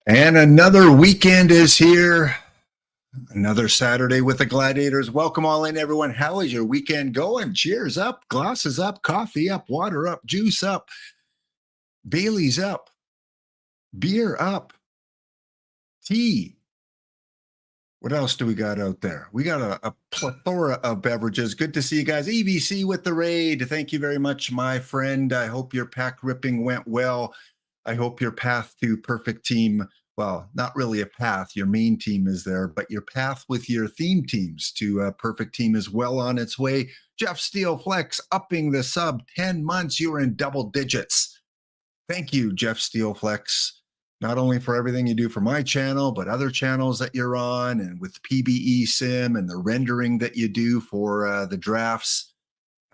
And another weekend is here. Another Saturday with the Gladiators. Welcome all in, everyone. How is your weekend going? Cheers up, glasses up, coffee up, water up, juice up, Bailey's up, beer up, tea. What else do we got out there? We got a plethora of beverages. Good to see you guys. EVC with the raid. Thank you very much, my friend. I hope your pack ripping went well. I hope your path to perfect team, well, not really a path. Your main team is there, but your path with your theme teams to a perfect team is well on its way. Jeff Steele Flex upping the sub 10 months. You were in double digits. Thank you, Jeff Steele Flex, not only for everything you do for my channel, but other channels that you're on and with PBE Sim and the rendering that you do for the drafts.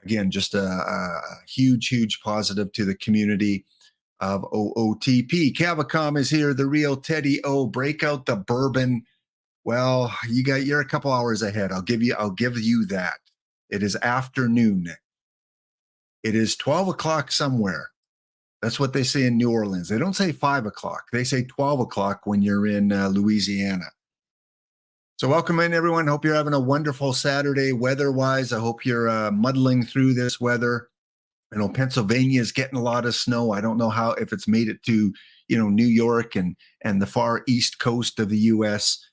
Again, just a huge, huge positive to the community of OOTP. Cavacom is here, the real Teddy O. Break out the bourbon. Well, you're a couple hours ahead. I'll give you that. It is afternoon. It is 12 o'clock somewhere. That's what they say in New Orleans. They don't say 5 o'clock. They say 12 o'clock when you're in Louisiana. So welcome in, everyone. Hope you're having a wonderful Saturday weather-wise. I hope you're muddling through this weather. I know Pennsylvania is getting a lot of snow. I don't know if it's made it to, New York and the far east coast of the U.S.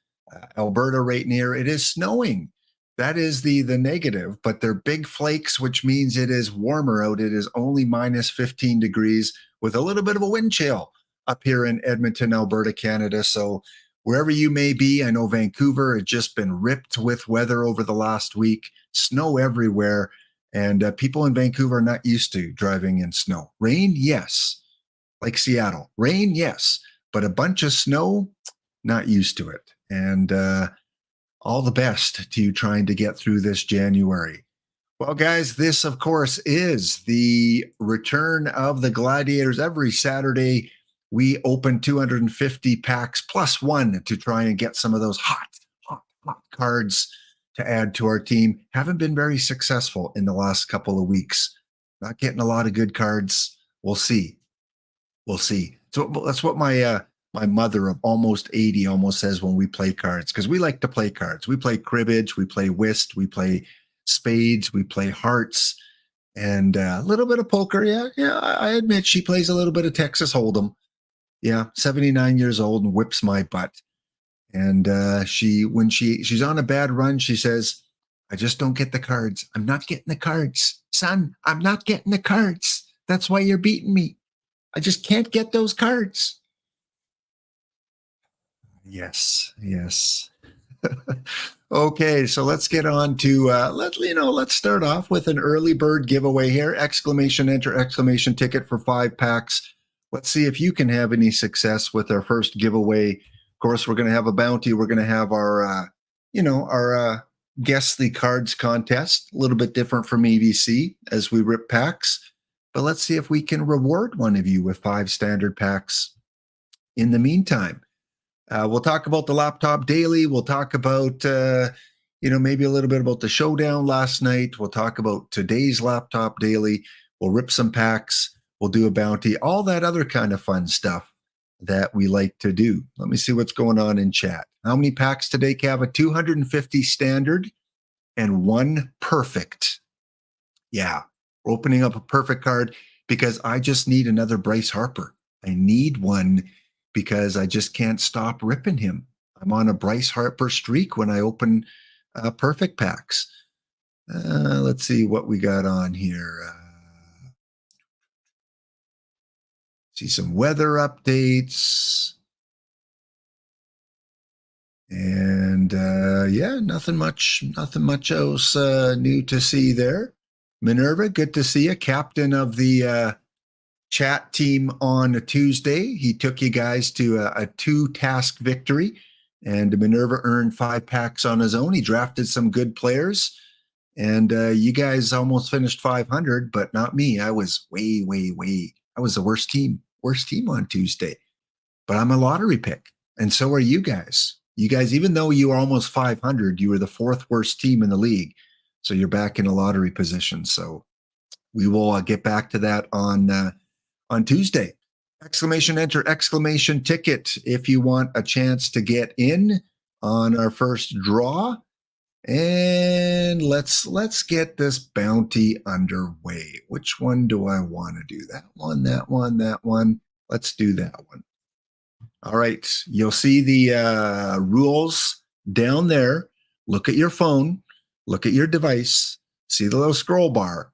Alberta right near. It is snowing. That is the negative, but they're big flakes, which means it is warmer out. It is only minus 15 degrees with a little bit of a wind chill up here in Edmonton, Alberta, Canada. So wherever you may be, I know Vancouver has just been ripped with weather over the last week, snow everywhere. And people in Vancouver are not used to driving in snow. Rain, yes. Like Seattle. Rain, yes. But a bunch of snow, not used to it. And all the best to you trying to get through this January. Well, guys, this, of course, is the return of the Gladiators. Every Saturday, we open 250 packs plus one to try and get some of those hot cards to add to our team. Haven't been very successful in the last couple of weeks. Not getting a lot of good cards. We'll see. So that's what my mother of almost 80 almost says when we play cards, because we like to play cards. We play cribbage, we play whist, we play spades, we play hearts, and a little bit of poker. Yeah, I admit she plays a little bit of Texas Hold'em. Yeah, 79 years old and whips my butt. And when she's on a bad run, she says, I just don't get the cards. I'm not getting the cards. Son, I'm not getting the cards. That's why you're beating me. I just can't get those cards. Yes. Okay, so let's get on to let's start off with an early bird giveaway here. Enter exclamation ticket for 5 packs. Let's see if you can have any success with our first giveaway. Of course, we're going to have a bounty. We're going to have our guess the cards contest, a little bit different from EVC as we rip packs. But let's see if we can reward one of you with 5 standard packs. In the meantime, we'll talk about the Laptop Daily. We'll talk about, maybe a little bit about the showdown last night. We'll talk about today's Laptop Daily. We'll rip some packs. We'll do a bounty, all that other kind of fun stuff that we like to do. Let me see what's going on in chat. How many packs today, Cava? 250 standard and 1 perfect. Yeah, we're opening up a perfect card because I just need another Bryce Harper. I need one because I just can't stop ripping him. I'm on a Bryce Harper streak when I open perfect packs. Let's see what we got on here. See some weather updates. And nothing much else new to see there. Minerva, good to see you. Captain of the chat team on a Tuesday. He took you guys to a 2-task victory, and Minerva earned 5 packs on his own. He drafted some good players, and you guys almost finished 500, but not me. I was way. I was the worst team on Tuesday, but I'm a lottery pick, and so are you guys. You guys, even though you were almost 500, you were the 4th worst team in the league. So you're back in a lottery position. So we will get back to that on Tuesday. Exclamation, enter exclamation ticket if you want a chance to get in on our first draw. And let's get this bounty underway. Which one do I want to do? That one, that one, that one. Let's do that one. All right. You'll see the rules down there. Look at your phone. Look at your device. See the little scroll bar.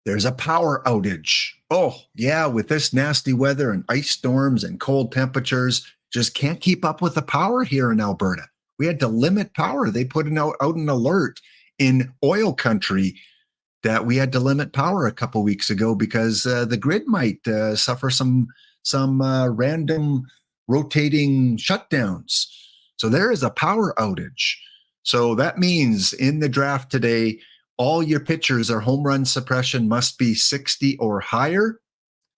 There's a power outage. Oh, yeah, with this nasty weather and ice storms and cold temperatures, just can't keep up with the power here in Alberta. We had to limit power. They put out an alert in oil country that we had to limit power a couple weeks ago because the grid might suffer some random rotating shutdowns. So there is a power outage. So that means in the draft today, all your pitchers or home run suppression must be 60 or higher.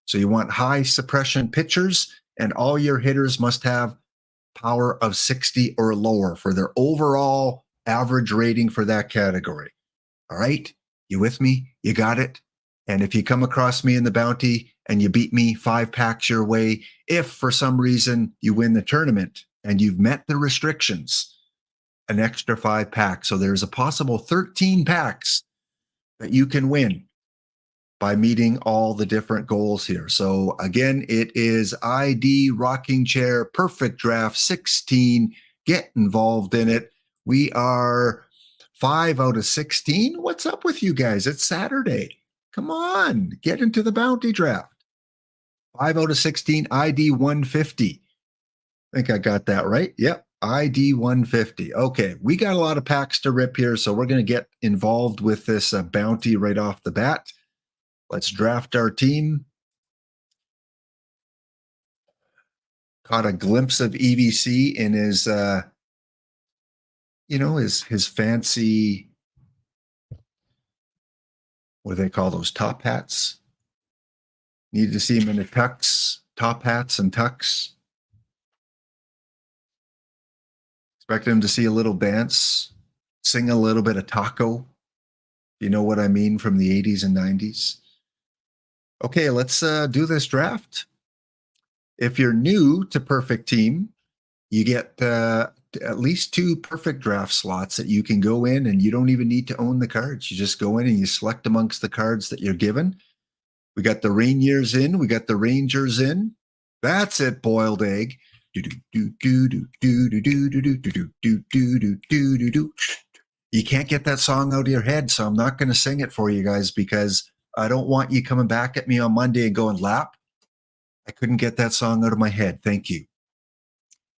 So you want high suppression pitchers, and all your hitters must have power of 60 or lower for their overall average rating for that category. All right? You with me? You got it? And if you come across me in the bounty and you beat me 5 packs your way, if for some reason you win the tournament and you've met the restrictions, an extra 5 packs. So there's a possible 13 packs that you can win by meeting all the different goals here. So again, it is ID Rocking Chair Perfect Draft 16. Get involved in it. We are 5 out of 16. What's up with you guys? It's Saturday. Come on, get into the bounty draft. 5 out of 16, ID 150. I think I got that right. Yep. ID 150. Okay, we got a lot of packs to rip here, so we're going to get involved with this bounty right off the bat. Let's draft our team. Caught a glimpse of EVC in his, his fancy, what do they call those, top hats? Needed to see him in the tux, top hats and tux. Expected him to see a little dance, sing a little bit of taco. You know what I mean, from the 80s and 90s. Okay, let's do this draft. If you're new to Perfect Team, you get at least 2 perfect draft slots that you can go in, and you don't even need to own the cards. You just go in and you select amongst the cards that you're given. We got the Rainiers in. We got the Rangers in. That's it, boiled egg. You can't get that song out of your head, so I'm not going to sing it for you guys because I don't want you coming back at me on Monday and going, Lap, I couldn't get that song out of my head. Thank you.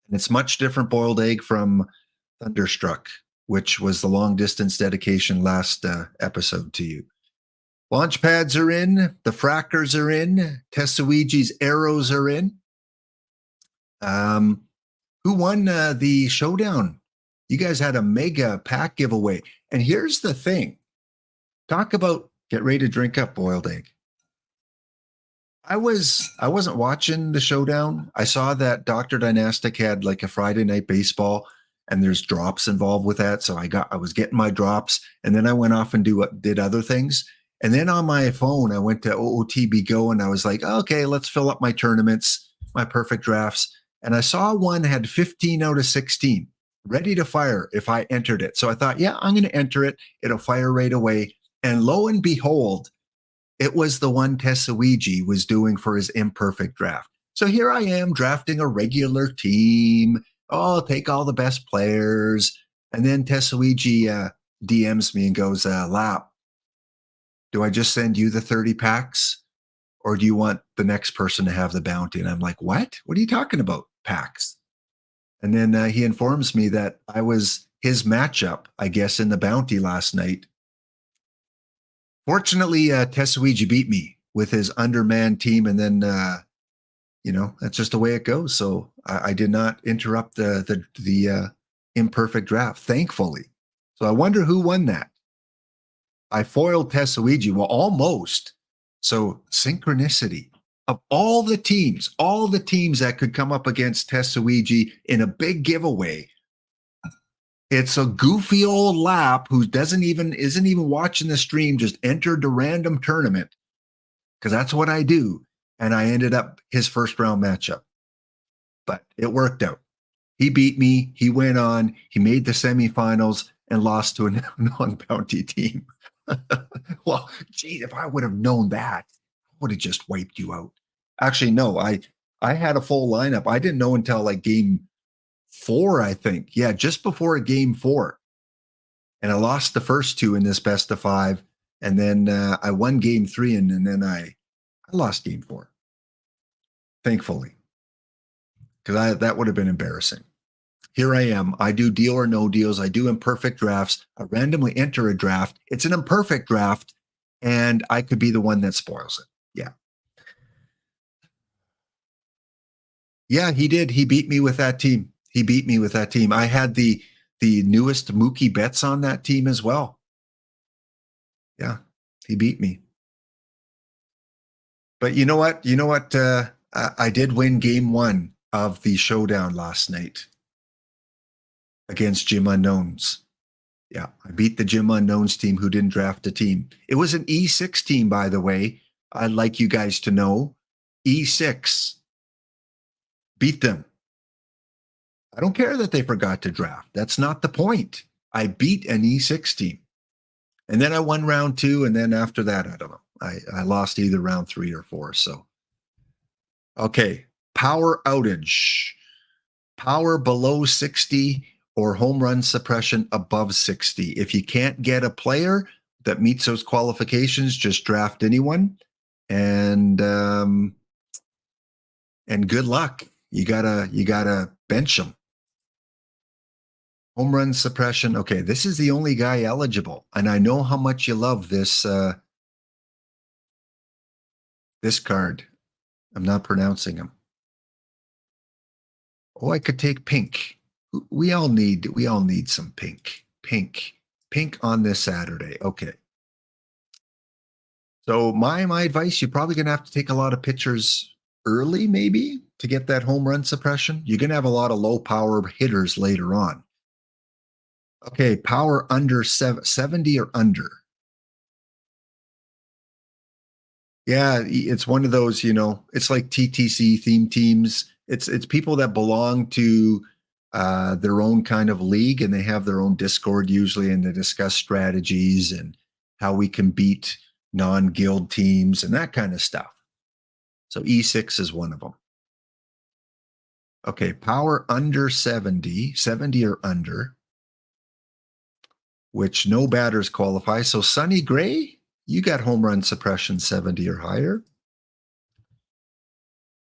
And it's much different, boiled egg, from Thunderstruck, which was the long distance dedication last episode to you. Launch pads are in. The frackers are in. Tesuiji's arrows are in. Who won the showdown? You guys had a mega pack giveaway. And here's the thing. Talk about get ready to drink up, boiled egg. I wasn't watching the showdown. I saw that Dr. Dynastic had like a Friday night baseball and there's drops involved with that. So I was getting my drops, and then I went off and did other things. And then on my phone, I went to OOTB Go and I was like, okay, let's fill up my tournaments, my perfect drafts. And I saw one had 15 out of 16 ready to fire if I entered it. So I thought, yeah, I'm going to enter it. It'll fire right away. And lo and behold, it was the one Tesuiji was doing for his imperfect draft. So here I am drafting a regular team. Oh, I'll take all the best players. And then Tesuiji DMs me and goes, Lap, do I just send you the 30 packs? Or do you want the next person to have the bounty? And I'm like, what? What are you talking about, packs? And then he informs me that I was his matchup, I guess, in the bounty last night. Fortunately, Tesuiji beat me with his undermanned team, and then, that's just the way it goes. So I did not interrupt the imperfect draft, thankfully. So I wonder who won that. I foiled Tesuiji. Well, almost. So synchronicity of all the teams that could come up against Tesuiji in a big giveaway. It's a goofy old Lap who isn't even watching the stream, just entered a random tournament, because that's what I do. and I ended up his first round matchup. But it worked out. He beat me. He went on. He made the semifinals and lost to a non-bounty team. Well, geez, if I would have known that, I would have just wiped you out. Actually, no, I had a full lineup. I didn't know until like game 4, I think. Yeah, just before game 4. And I lost the first 2 in this best of 5. And then I won game 3, and then I lost game 4. Thankfully, because that would have been embarrassing. Here I am. I do deal or no deals. I do imperfect drafts. I randomly enter a draft. It's an imperfect draft, and I could be the one that spoils it. Yeah. Yeah, he did. He beat me with that team. He beat me with that team. I had the newest Mookie Betts on that team as well. Yeah, he beat me. But you know what? You know what? I did win game 1 of the showdown last night against Jim Unknowns. Yeah, I beat the Jim Unknowns team who didn't draft a team. It was an E6 team, by the way. I'd like you guys to know. E6. Beat them. I don't care that they forgot to draft. That's not the point. I beat an E6 team. And then I won round 2, and then after that, I don't know. I lost either round 3 or 4. So, okay. Power outage. Power below 60 or home run suppression above 60. If you can't get a player that meets those qualifications, just draft anyone, and good luck. You gotta bench them. Home run suppression. Okay, this is the only guy eligible, and I know how much you love this this card. I'm not pronouncing him. Oh, I could take pink. We all need some pink. Pink on this Saturday. Okay. So my advice, you're probably going to have to take a lot of pitchers early, maybe, to get that home run suppression. You're going to have a lot of low power hitters later on. Okay, power under 70 or under. Yeah, it's one of those, it's like TTC theme teams. It's people that belong to their own kind of league, and they have their own Discord usually, and they discuss strategies and how we can beat non-guild teams and that kind of stuff. So E6 is one of them. Okay, power under 70 or under, which no batters qualify. So Sonny Gray, you got home run suppression 70 or higher.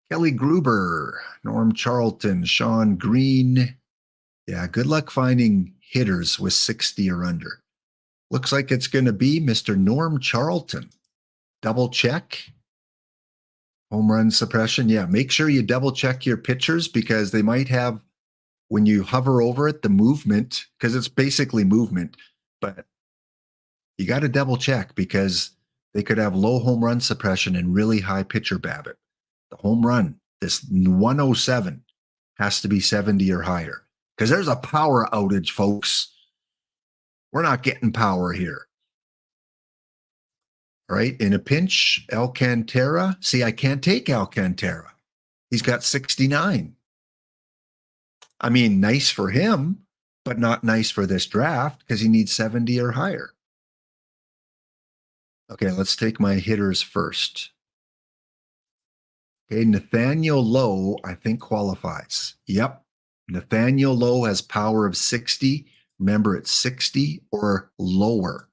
Kelly Gruber, Norm Charlton, Sean Green. Yeah, good luck finding hitters with 60 or under. Looks like it's going to be Mr. Norm Charlton. Double check. Home run suppression. Yeah, make sure you double check your pitchers because they might have, when you hover over it, the movement, because it's basically movement, but you got to double check because they could have low home run suppression and really high pitcher BABIP. The home run, this 107, has to be 70 or higher because there's a power outage, folks. We're not getting power here. All right. In a pinch, Alcantara. See, I can't take Alcantara. He's got 69. I mean, nice for him, but not nice for this draft because he needs 70 or higher. Okay, let's take my hitters first. Okay, Nathaniel Lowe, I think qualifies. Yep. Nathaniel Lowe has power of 60. Remember, it's 60 or lower.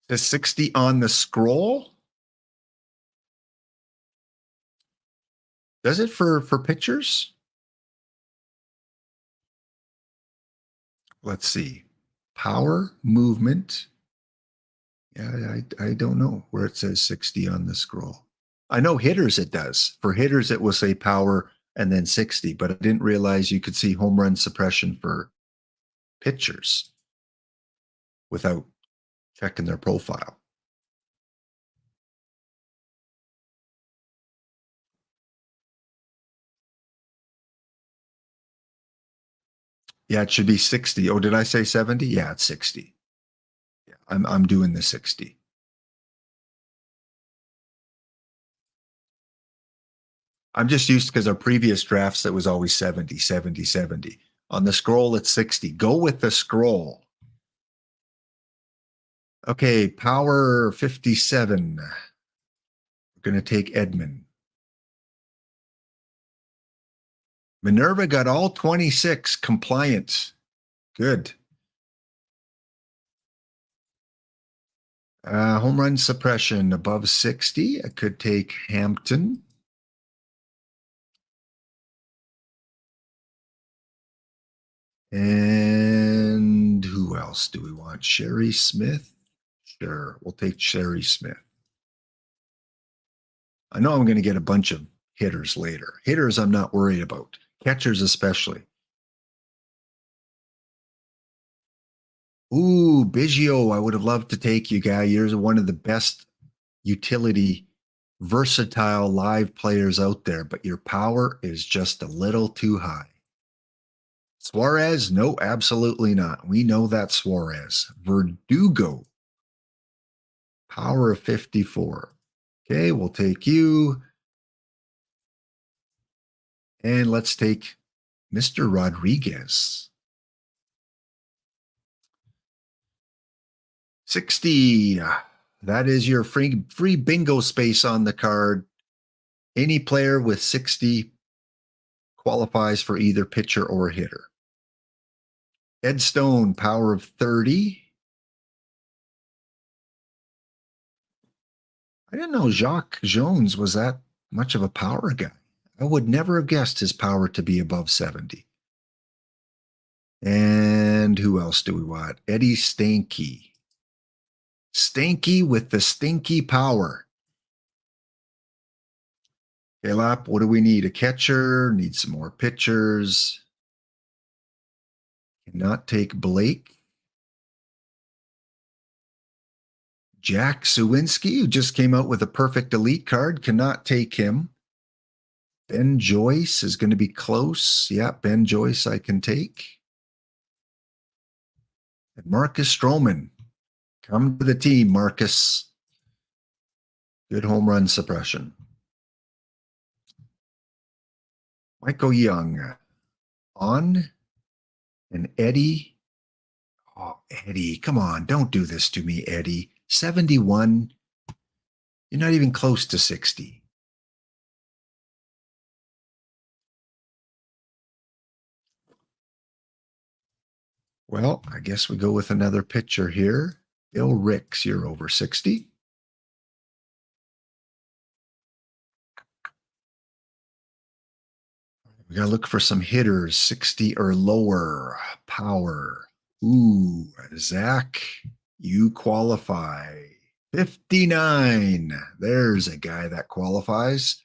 Is 60 on the scroll? Does it for pitchers? Let's see. Power, movement. Yeah, I don't know where it says 60 on the scroll. I know hitters it does. For hitters, it will say power and then 60, but I didn't realize you could see home run suppression for pitchers without checking their profile. Yeah, it should be 60. Oh, did I say 70? Yeah, it's 60. Yeah, I'm doing the 60. I'm just used because our previous drafts, it was always 70, 70, 70. On the scroll, it's 60. Go with the scroll. Okay, power 57. We're going to take Edmund. Minerva got all 26 compliant. Good. Home run suppression above 60. I could take Hampton. And who else do we want? Sherry Smith? Sure, we'll take Sherry Smith. I know I'm going to get a bunch of hitters later. Hitters I'm not worried about. Catchers especially. Ooh, Biggio, I would have loved to take you, guy. You're one of the best utility, versatile live players out there, but your power is just a little too high. Suarez? No, absolutely not. We know that Suarez. Verdugo. Power of 54. Okay, we'll take you. And let's take Mr. Rodriguez. 60. That is your free bingo space on the card. Any player with 60 qualifies for either pitcher or hitter. Ed Stone, power of 30. I didn't know Jacques Jones was that much of a power guy. I would never have guessed his power to be above 70. And who else do we want? Eddie Stanky. Stanky with the stinky power. Okay, Lap, what do we need? A catcher? Need some more pitchers. Cannot take Blake. Jack Sawinski, who just came out with a perfect elite card, cannot take him. Ben Joyce is going to be close. Yeah, Ben Joyce I can take. And Marcus Stroman. Come to the team, Marcus. Good home run suppression. Michael Young. On. And Eddie. Oh, Eddie, come on. Don't do this to me, Eddie. 71. You're not even close to 60. Well, I guess we go with another pitcher here. Bill Ricks, you're over 60. We got to look for some hitters, 60 or lower. Power. Ooh, Zach, you qualify. 59. There's a guy that qualifies.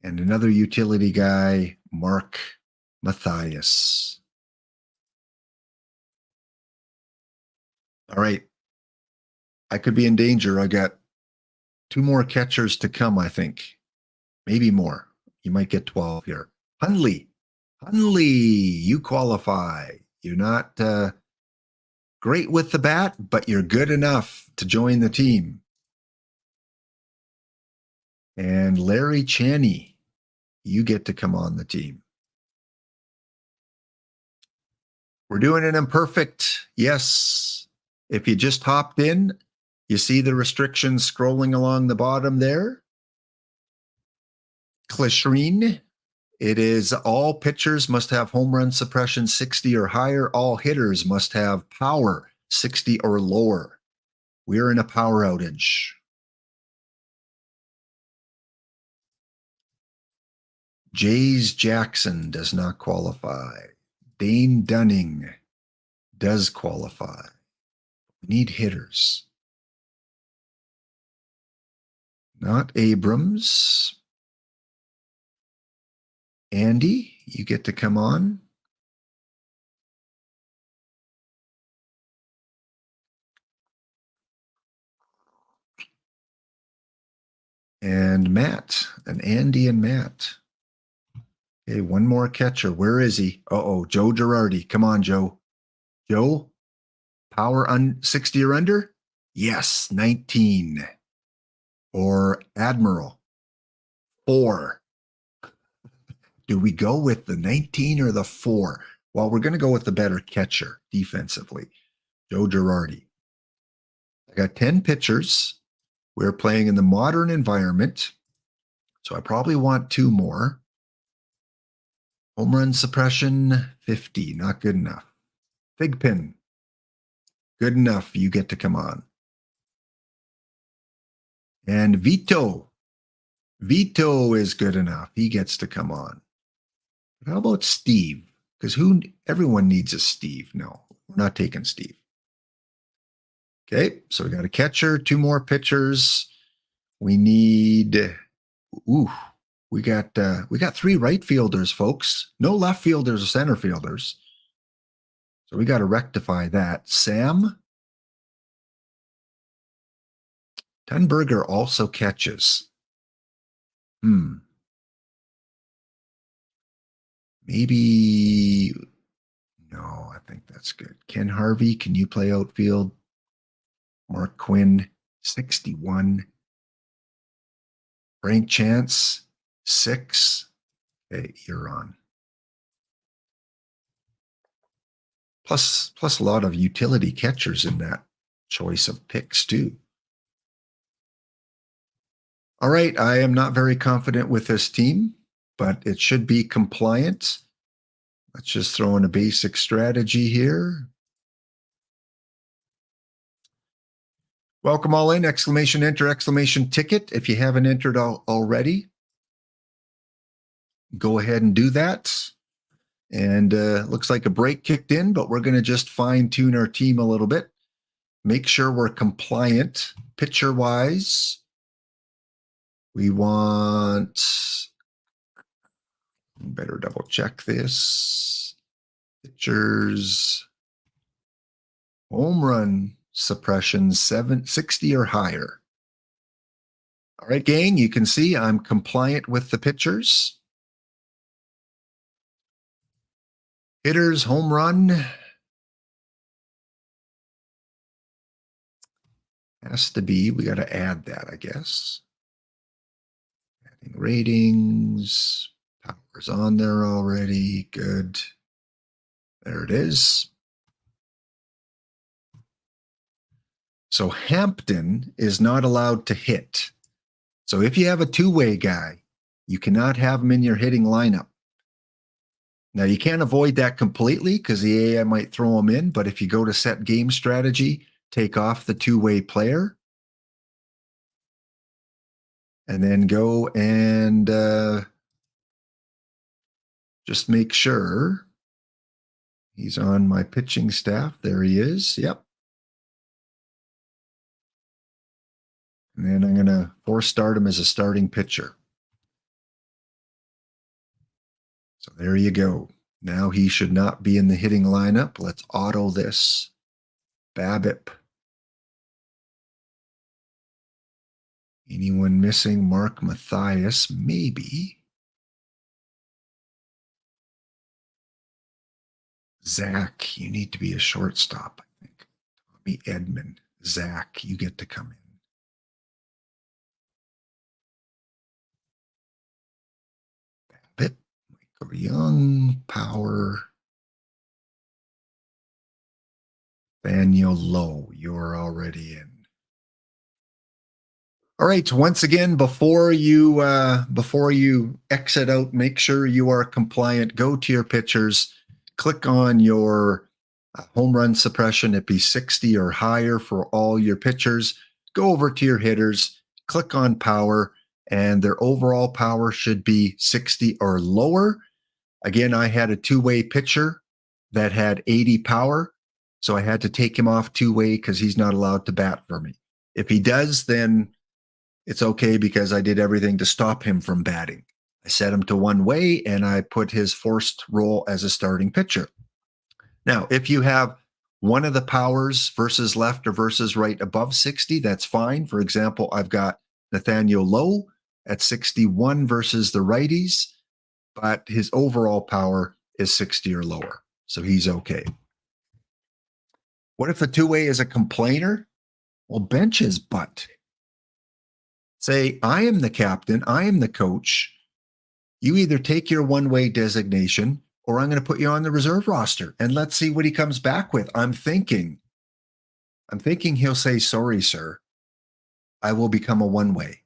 And another utility guy, Mark Matthias. All right. I could be in danger. I got 2 more catchers to come, I think. Maybe more. You might get 12 here. Hundley, you qualify. You're not great with the bat, but you're good enough to join the team. And Larry Chaney, you get to come on the team. We're doing an imperfect. Yes. If you just hopped in, you see the restrictions scrolling along the bottom there. Clishreen. It is all pitchers must have home run suppression 60 or higher. All hitters must have power 60 or lower. We're in a power outage. Jays Jackson does not qualify. Dane Dunning does qualify. We need hitters. Not Abrams. Andy, you get to come on. And Matt, and Andy and Matt. Okay, one more catcher. Where is he? Uh-oh, Joe Girardi. Come on, Joe. Joe, power 60 or under? Yes, 19. Or Admiral. 4. Do we go with the 19 or the 4? Well, we're going to go with the better catcher defensively, Joe Girardi. I got 10 pitchers. We're playing in the modern environment, so I probably want 2 more. Home run suppression, 50. Not good enough. Big pin. Good enough. You get to come on. And Vito. Vito is good enough. He gets to come on. But how about Steve? Because everyone needs a Steve. No, we're not taking Steve. Okay, so we got a catcher, 2 more pitchers. We need we got 3 right fielders, folks. No left fielders or center fielders. So we got to rectify that. Sam Tenberger also catches. Maybe no, I think that's good. Ken Harvey, can you play outfield? Mark Quinn, 61. Frank Chance, 6. Okay, you're on. Plus a lot of utility catchers in that choice of picks too. All right, I am not very confident with this team, but it should be compliant. Let's just throw in a basic strategy here. Welcome all in, exclamation enter, exclamation ticket. If you haven't entered already, go ahead and do that. And looks like a break kicked in, but we're going to just fine tune our team a little bit. Make sure we're compliant pitcher wise. We want, better double check this. Pitchers, home run suppression 60 or higher. All right, gang, you can see I'm compliant with the pitchers. Hitters, home run. Has to be, we got to add that, I guess. Adding ratings. Power's on there already. Good. There it is. So Hampton is not allowed to hit. So if you have a 2-way guy, you cannot have him in your hitting lineup. Now, you can't avoid that completely because the AI might throw him in, but if you go to set game strategy, take off the 2-way player, and then go and just make sure he's on my pitching staff. There he is. Yep. And then I'm going to force start him as a starting pitcher. So there you go. Now he should not be in the hitting lineup. Let's auto this. BABIP. Anyone missing? Mark Mathias, maybe. Zach, you need to be a shortstop, I think. Tommy Edmond. Zach, you get to come in. BABIP, Michael Young, Power. Daniel Lowe, you're already in. All right. Once again, before you exit out, make sure you are compliant. Go to your pitchers, click on your home run suppression. It be 60 or higher for all your pitchers. Go over to your hitters, click on power, and their overall power should be 60 or lower. Again, I had a 2-way pitcher that had 80 power, so I had to take him off 2-way because he's not allowed to bat for me. If he does, then it's okay because I did everything to stop him from batting. I set him to 1-way and I put his forced role as a starting pitcher. Now, if you have one of the powers versus left or versus right above 60, that's fine. For example, I've got Nathaniel Lowe at 61 versus the righties, but his overall power is 60 or lower. So he's okay. What if the 2-way is a complainer? Well, bench his butt. Say, I am the captain, I am the coach. You either take your one-way designation or I'm going to put you on the reserve roster and let's see what he comes back with. I'm thinking he'll say, sorry, sir, I will become a one-way.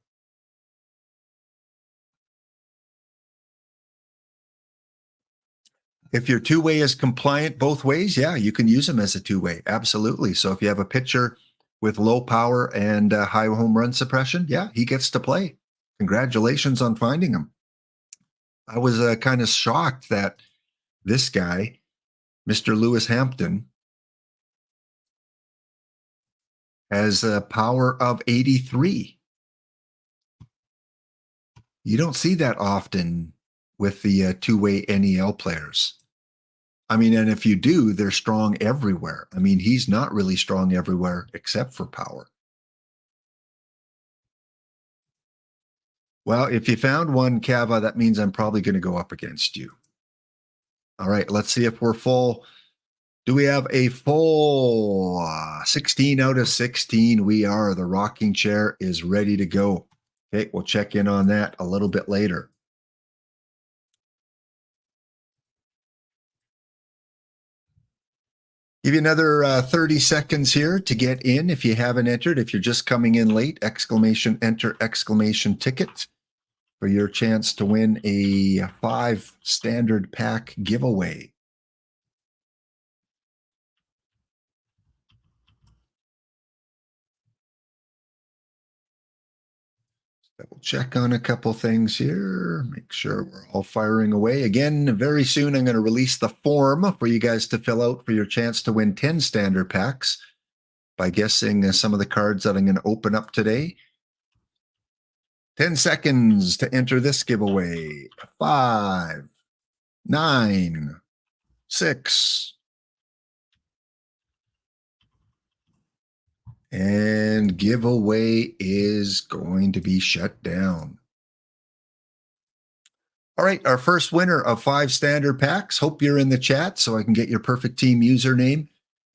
If your two-way is compliant both ways, yeah, you can use him as a two-way. Absolutely. So if you have a pitcher with low power and high home run suppression, yeah, he gets to play. Congratulations on finding him. I was kind of shocked that this guy, Mr. Lewis Hampton, has a power of 83. You don't see that often with the two-way NEL players. I mean, and if you do, they're strong everywhere. I mean, he's not really strong everywhere except for power. Well, if you found one, Kava, that means I'm probably going to go up against you. All right, let's see if we're full. Do we have a full 16 out of 16? We are. The rocking chair is ready to go. Okay, we'll check in on that a little bit later. Give you another 30 seconds here to get in if you haven't entered. If you're just coming in late, exclamation enter, exclamation ticket for your chance to win a 5 standard pack giveaway. Double check on a couple things here. Make sure we're all firing away. Again, very soon I'm going to release the form for you guys to fill out for your chance to win 10 standard packs by guessing some of the cards that I'm going to open up today. 10 seconds to enter this giveaway. 5, 9, 6. And giveaway is going to be shut down. All right, our first winner of 5 standard packs. Hope you're in the chat so I can get your perfect team username.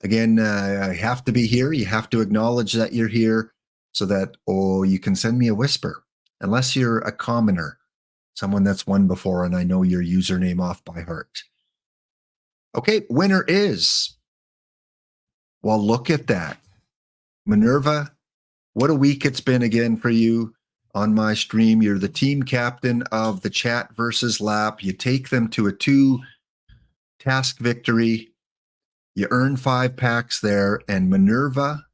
Again, I have to be here. You have to acknowledge that you're here so that, you can send me a whisper. Unless you're a commoner, someone that's won before and I know your username off by heart. Okay, winner is, well, look at that. Minerva, what a week it's been again for you on my stream. You're the team captain of the chat versus lap. You take them to a 2-task victory. You earn 5 packs there. And Minerva,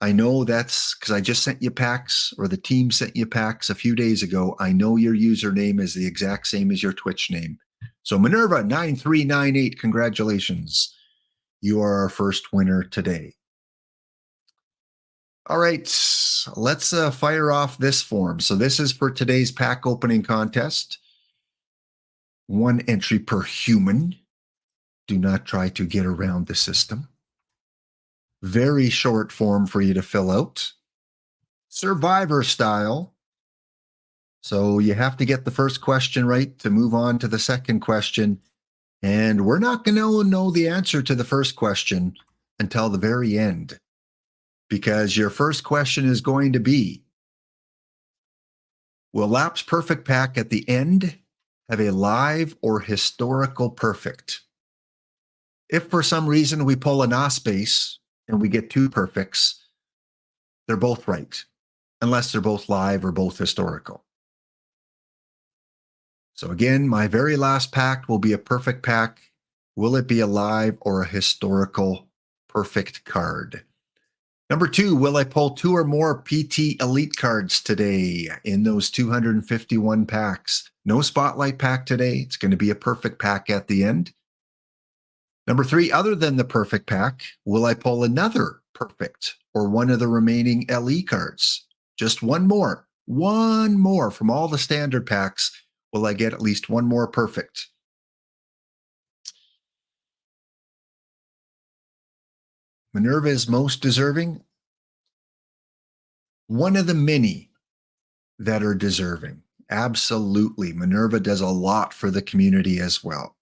I know that's because I just sent you packs, or the team sent you packs a few days ago. I know your username is the exact same as your Twitch name. So Minerva 9398, congratulations. You are our first winner today. All right, let's fire off this form. So this is for today's pack opening contest. 1 entry per human. Do not try to get around the system. Very short form for you to fill out. Survivor style. So you have to get the first question right to move on to the second question. And we're not going to know the answer to the first question until the very end, because your first question is going to be, will Lap's perfect pack at the end have a live or historical perfect? If for some reason we pull an A space and we get 2 perfects, they're both right, unless they're both live or both historical. So again, my very last pack will be a perfect pack. Will it be a live or a historical perfect card? Number 2, will I pull 2 or more PT Elite cards today in those 251 packs? No spotlight pack today. It's going to be a perfect pack at the end. Number 3, other than the perfect pack, will I pull another perfect or one of the remaining LE cards? Just one more from all the standard packs. Will I get at least one more perfect? Minerva is most deserving. One of the many that are deserving. Absolutely. Minerva does a lot for the community as well.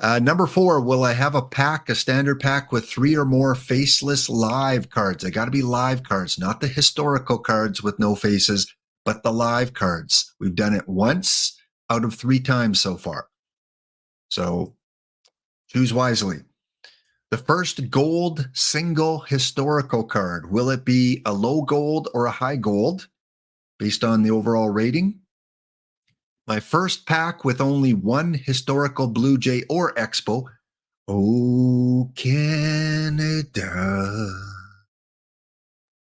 Number 4, will I have a standard pack with 3 or more faceless live cards? They got to be live cards, not the historical cards with no faces, but the live cards. We've done it once out of 3 times so far. So choose wisely. The first gold single historical card, will it be a low gold or a high gold based on the overall rating? My first pack with only 1 historical Blue Jay or Expo. Oh, Canada,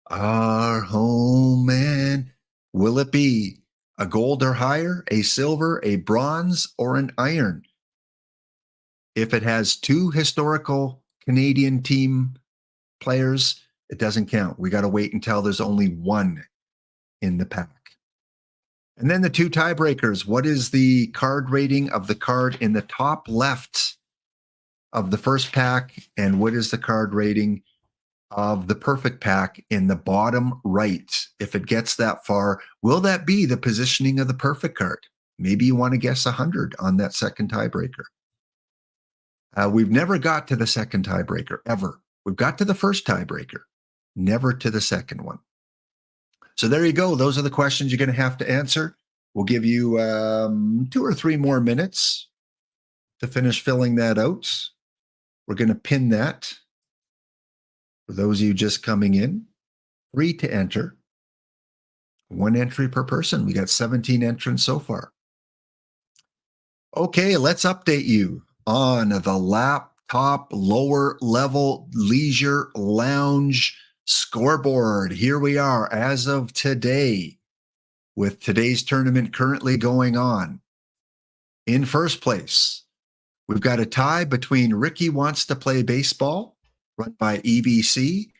our home, and will it be a gold or higher, a silver, a bronze, or an iron? If it has 2 historical Canadian team players, it doesn't count. We got to wait until there's only 1 in the pack. And then the 2 tiebreakers. What is the card rating of the card in the top left of the first pack? And what is the card rating of the perfect pack in the bottom right? If it gets that far, will that be the positioning of the perfect card? Maybe you want to guess 100 on that second tiebreaker. We've never got to the second tiebreaker, ever. We've got to the first tiebreaker, never to the second one. So there you go. Those are the questions you're going to have to answer. We'll give you 2 or 3 more minutes to finish filling that out. We're going to pin that for those of you just coming in. 3 to enter. 1 entry per person. We got 17 entrants so far. Okay, let's update you on the laptop lower level leisure lounge scoreboard. Here we are as of today, with today's tournament currently going on. In first place, we've got a tie between Ricky Wants to Play Baseball, run by EBC,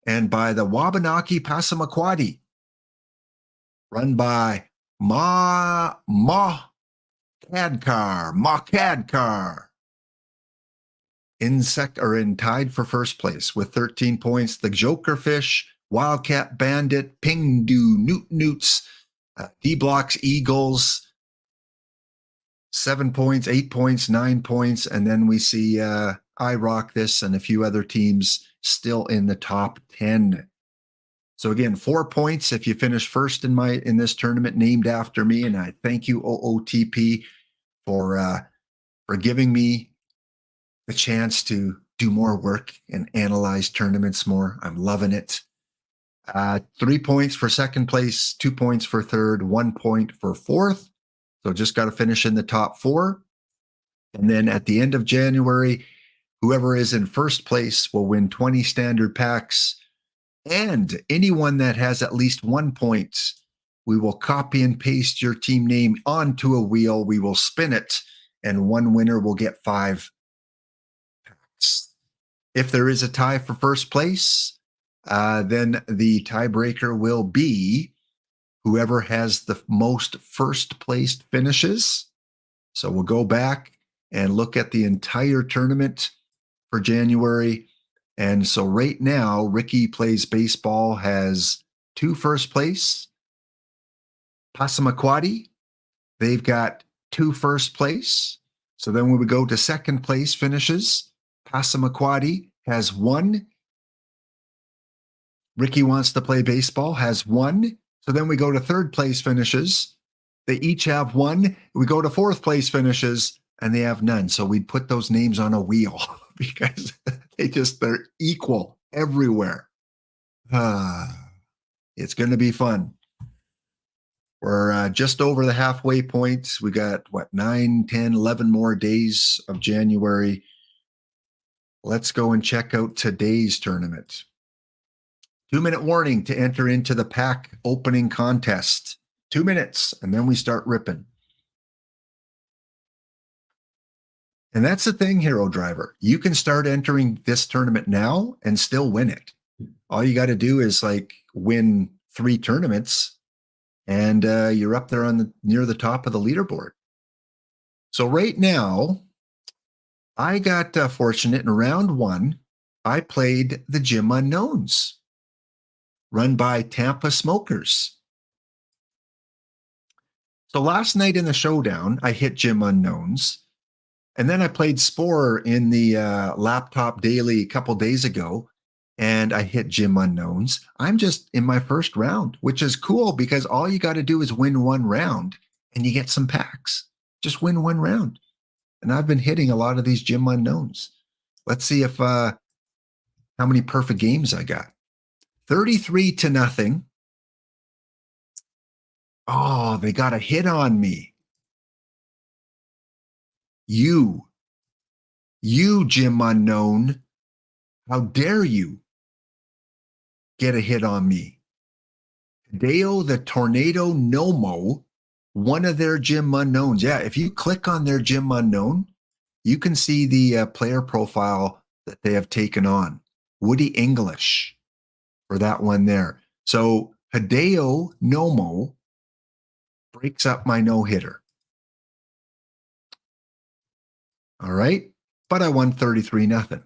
and by the Wabanaki Passamaquoddy, run by Ma Cadcar. In tied for first place with 13 points, the Jokerfish, Wildcat Bandit, Pingdu, Newts, D-Blocks Eagles, 7 points, 8 points, 9 points, and then we see I Rock This and a few other teams still in the top 10. So again, 4 points if you finish first in this tournament, named after me, and I thank you OOTP for giving me the chance to do more work and analyze tournaments more. I'm loving it. 3 points for second place, 2 points for third, 1 point for fourth. So just got to finish in the top 4. And then at the end of January, whoever is in first place will win 20 standard packs. And anyone that has at least 1 point, we will copy and paste your team name onto a wheel. We will spin it, and 1 winner will get 5 packs. If there is a tie for first place, then the tiebreaker will be whoever has the most first placed finishes. So we'll go back and look at the entire tournament for January. And so right now, Ricky Plays Baseball has 2 first place. Passamaquoddy, they've got 2 first place. So then when we go to second place finishes, Passamaquoddy has 1. Ricky Wants to Play Baseball has 1. So then we go to third place finishes. They each have 1. We go to fourth place finishes, and they have none. So we'd put those names on a wheel because they're equal everywhere. It's going to be fun. We're just over the halfway point. We got, 9, 10, 11 more days of January. Let's go and check out today's tournament. 2-minute warning to enter into the pack opening contest. 2 minutes, and then we start ripping. And that's the thing, Hero Driver. You can start entering this tournament now and still win it. All you got to do is win 3 tournaments, and you're up there near the top of the leaderboard. So right now, I got fortunate in round 1. I played the Gym Unknowns, run by Tampa Smokers. So last night in the showdown, I hit Gym Unknowns, And then I played Spore in the Laptop Daily a couple days ago, and I hit Gym Unknowns. I'm just in my first round, which is cool because all you got to do is win one round and you get some packs. Just win one round. And I've been hitting a lot of these Gym Unknowns. Let's see if how many perfect games I got. 33-0. Oh, they got a hit on me. You, Gym Unknown, how dare you get a hit on me? Deo the Tornado Nomo, one of their Gym Unknowns. Yeah, if you click on their Gym Unknown, you can see the player profile that they have taken on. Woody English for that one there. So Hideo Nomo breaks up my no-hitter. All right. But I won 33-0.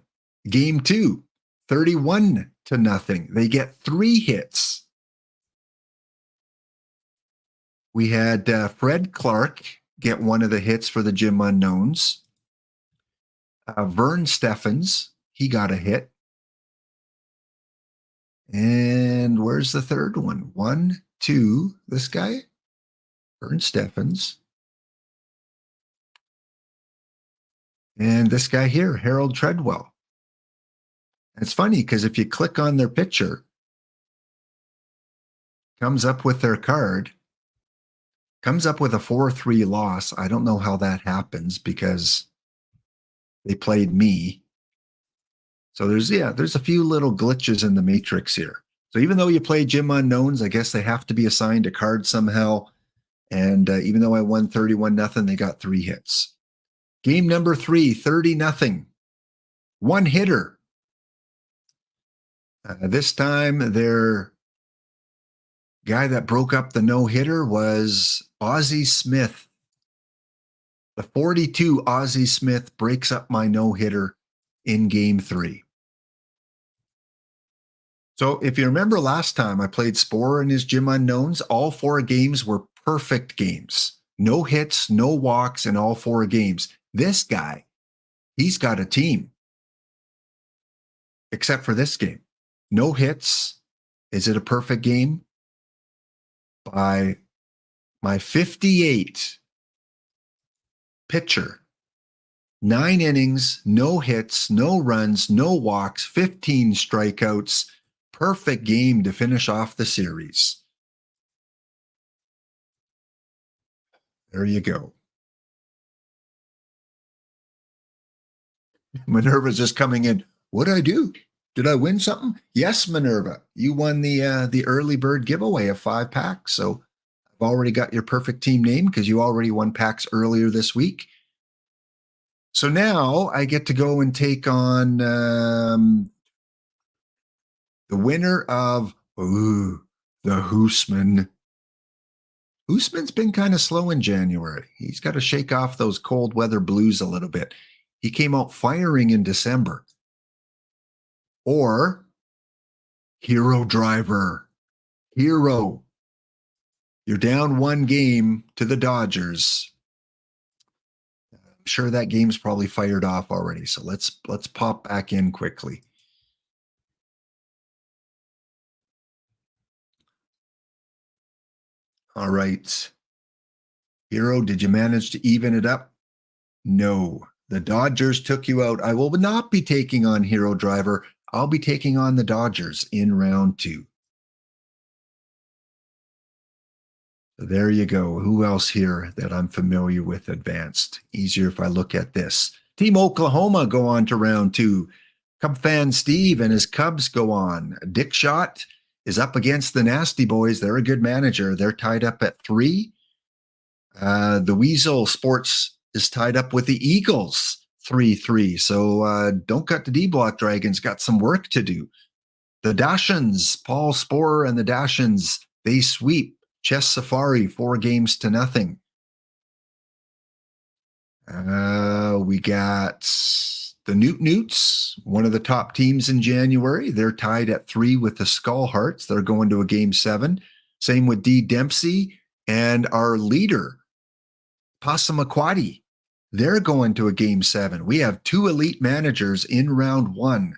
Game 2, 31-0. They get 3 hits. We had Fred Clark get one of the hits for the Gym Unknowns. Vern Steffens, he got a hit. And where's the third one? 1, 2, this guy, Vern Steffens. And this guy here, Harold Treadwell. It's funny because if you click on their picture, comes up with their card, comes up with a 4-3 loss. I don't know how that happens because they played me. So there's a few little glitches in the matrix here. So even though you play Gym Unknowns, I guess they have to be assigned a card somehow. And even though I won 31-0, they got 3 hits. Game number 3, 30-0. One hitter. This time, their guy that broke up the no-hitter was Ozzie Smith. The 42 Ozzie Smith breaks up my no-hitter in game 3. So if you remember last time I played Spore in his Gym Unknowns, all 4 games were perfect games. No hits, no walks in all 4 games. This guy, he's got a team. Except for this game. No hits. Is it a perfect game? By my 58 pitcher. 9 innings, no hits, no runs, no walks, 15 strikeouts. Perfect game to finish off the series. There you go. Minerva's just coming in. What did I do? Did I win something? Yes, Minerva. You won the early bird giveaway of 5 packs. So I've already got your perfect team name because you already won packs earlier this week. So now I get to go and take on the winner of the Hoosman. Hoosman's been kind of slow in January. He's got to shake off those cold weather blues a little bit. He came out firing in December. Or Hero Driver. Hero. You're down 1 game to the Dodgers. I'm sure that game's probably fired off already. So let's pop back in quickly. All right. Hero, did you manage to even it up? No. The Dodgers took you out. I will not be taking on Hero Driver. I'll be taking on the Dodgers in round 2. So there you go. Who else here that I'm familiar with advanced? Easier if I look at this. Team Oklahoma go on to round 2. Cub fan Steve and his Cubs go on. Dick Schott is up against the Nasty Boys. They're a good manager. They're tied up at 3. The Weasel Sports is tied up with the Eagles, 3-3. So Don't Cut the D-Block Dragons got some work to do. The Dashans, Paul Sporer and the Dashans, they sweep Chess Safari 4-0. We got the Newt Newts, one of the top teams in January. They're tied at 3 with the Skull Hearts. They're going to a game 7. Same with D Dempsey and our leader, Passamaquoddy. They're going to a game 7. We have 2 elite managers in round 1,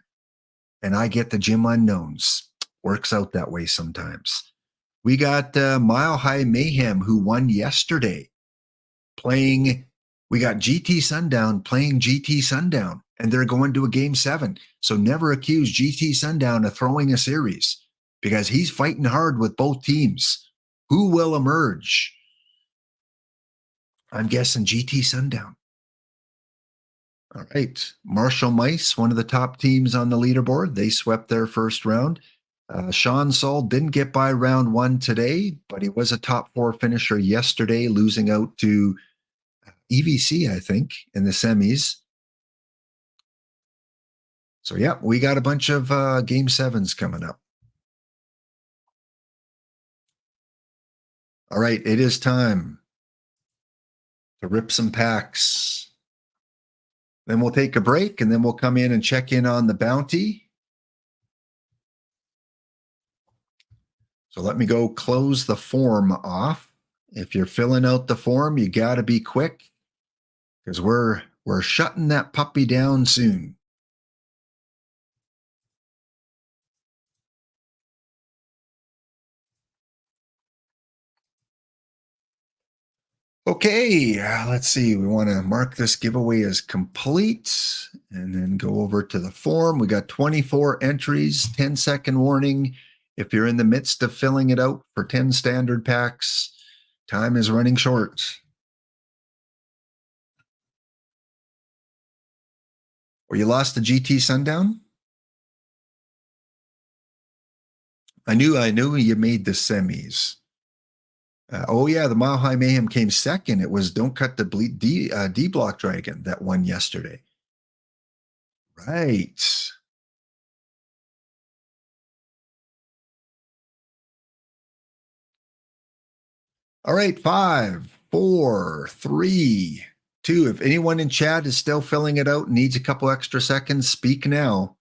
and I get the Gym Unknowns. Works out that way sometimes. We got Mile High Mayhem, who won yesterday, playing. We got GT Sundown playing GT Sundown, and they're going to a game 7. So never accuse GT Sundown of throwing a series, because he's fighting hard with both teams. Who will emerge? I'm guessing GT Sundown. All right. Marshall Mice, one of the top teams on the leaderboard. They swept their first round. Sean Saul didn't get by round 1 today, but he was a top 4 finisher yesterday, losing out to EVC, I think, in the semis. So, yeah, we got a bunch of game 7s coming up. All right, it is time to rip some packs. Then we'll take a break, and then we'll come in and check in on the bounty. So let me go close the form off. If you're filling out the form, you got to be quick, because we're shutting that puppy down soon. Okay, let's see. We want to mark this giveaway as complete and then go over to the form. We got 24 entries, 10-second warning. If you're in the midst of filling it out for 10 standard packs, time is running short. Or you lost the GT Sundown? I knew you made the semis. Oh yeah, the Mile High Mayhem came second. It was Don't Cut the D Block Dragon that won yesterday. Right. All right, 5, 4, 3, 2. If anyone in chat is still filling it out and needs a couple extra seconds, speak now.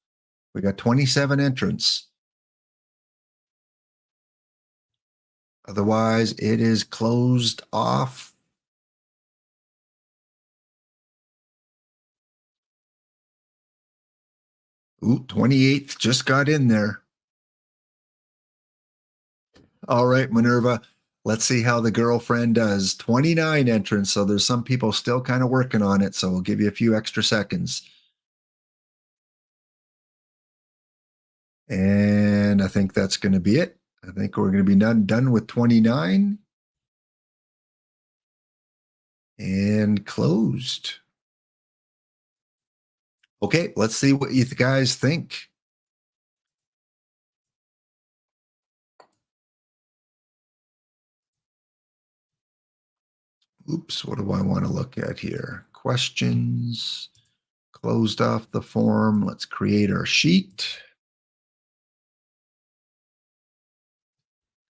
We got 27 entrants. Otherwise, it is closed off. Ooh, 28th just got in there. All right, Minerva. Let's see how the girlfriend does. 29 entrants, so there's some people still kind of working on it, so we'll give you a few extra seconds. And I think that's going to be it. I think we're going to be done with 29. And closed. Okay, let's see what you guys think. Oops, what do I want to look at here? Questions. Closed off the form. Let's create our sheet.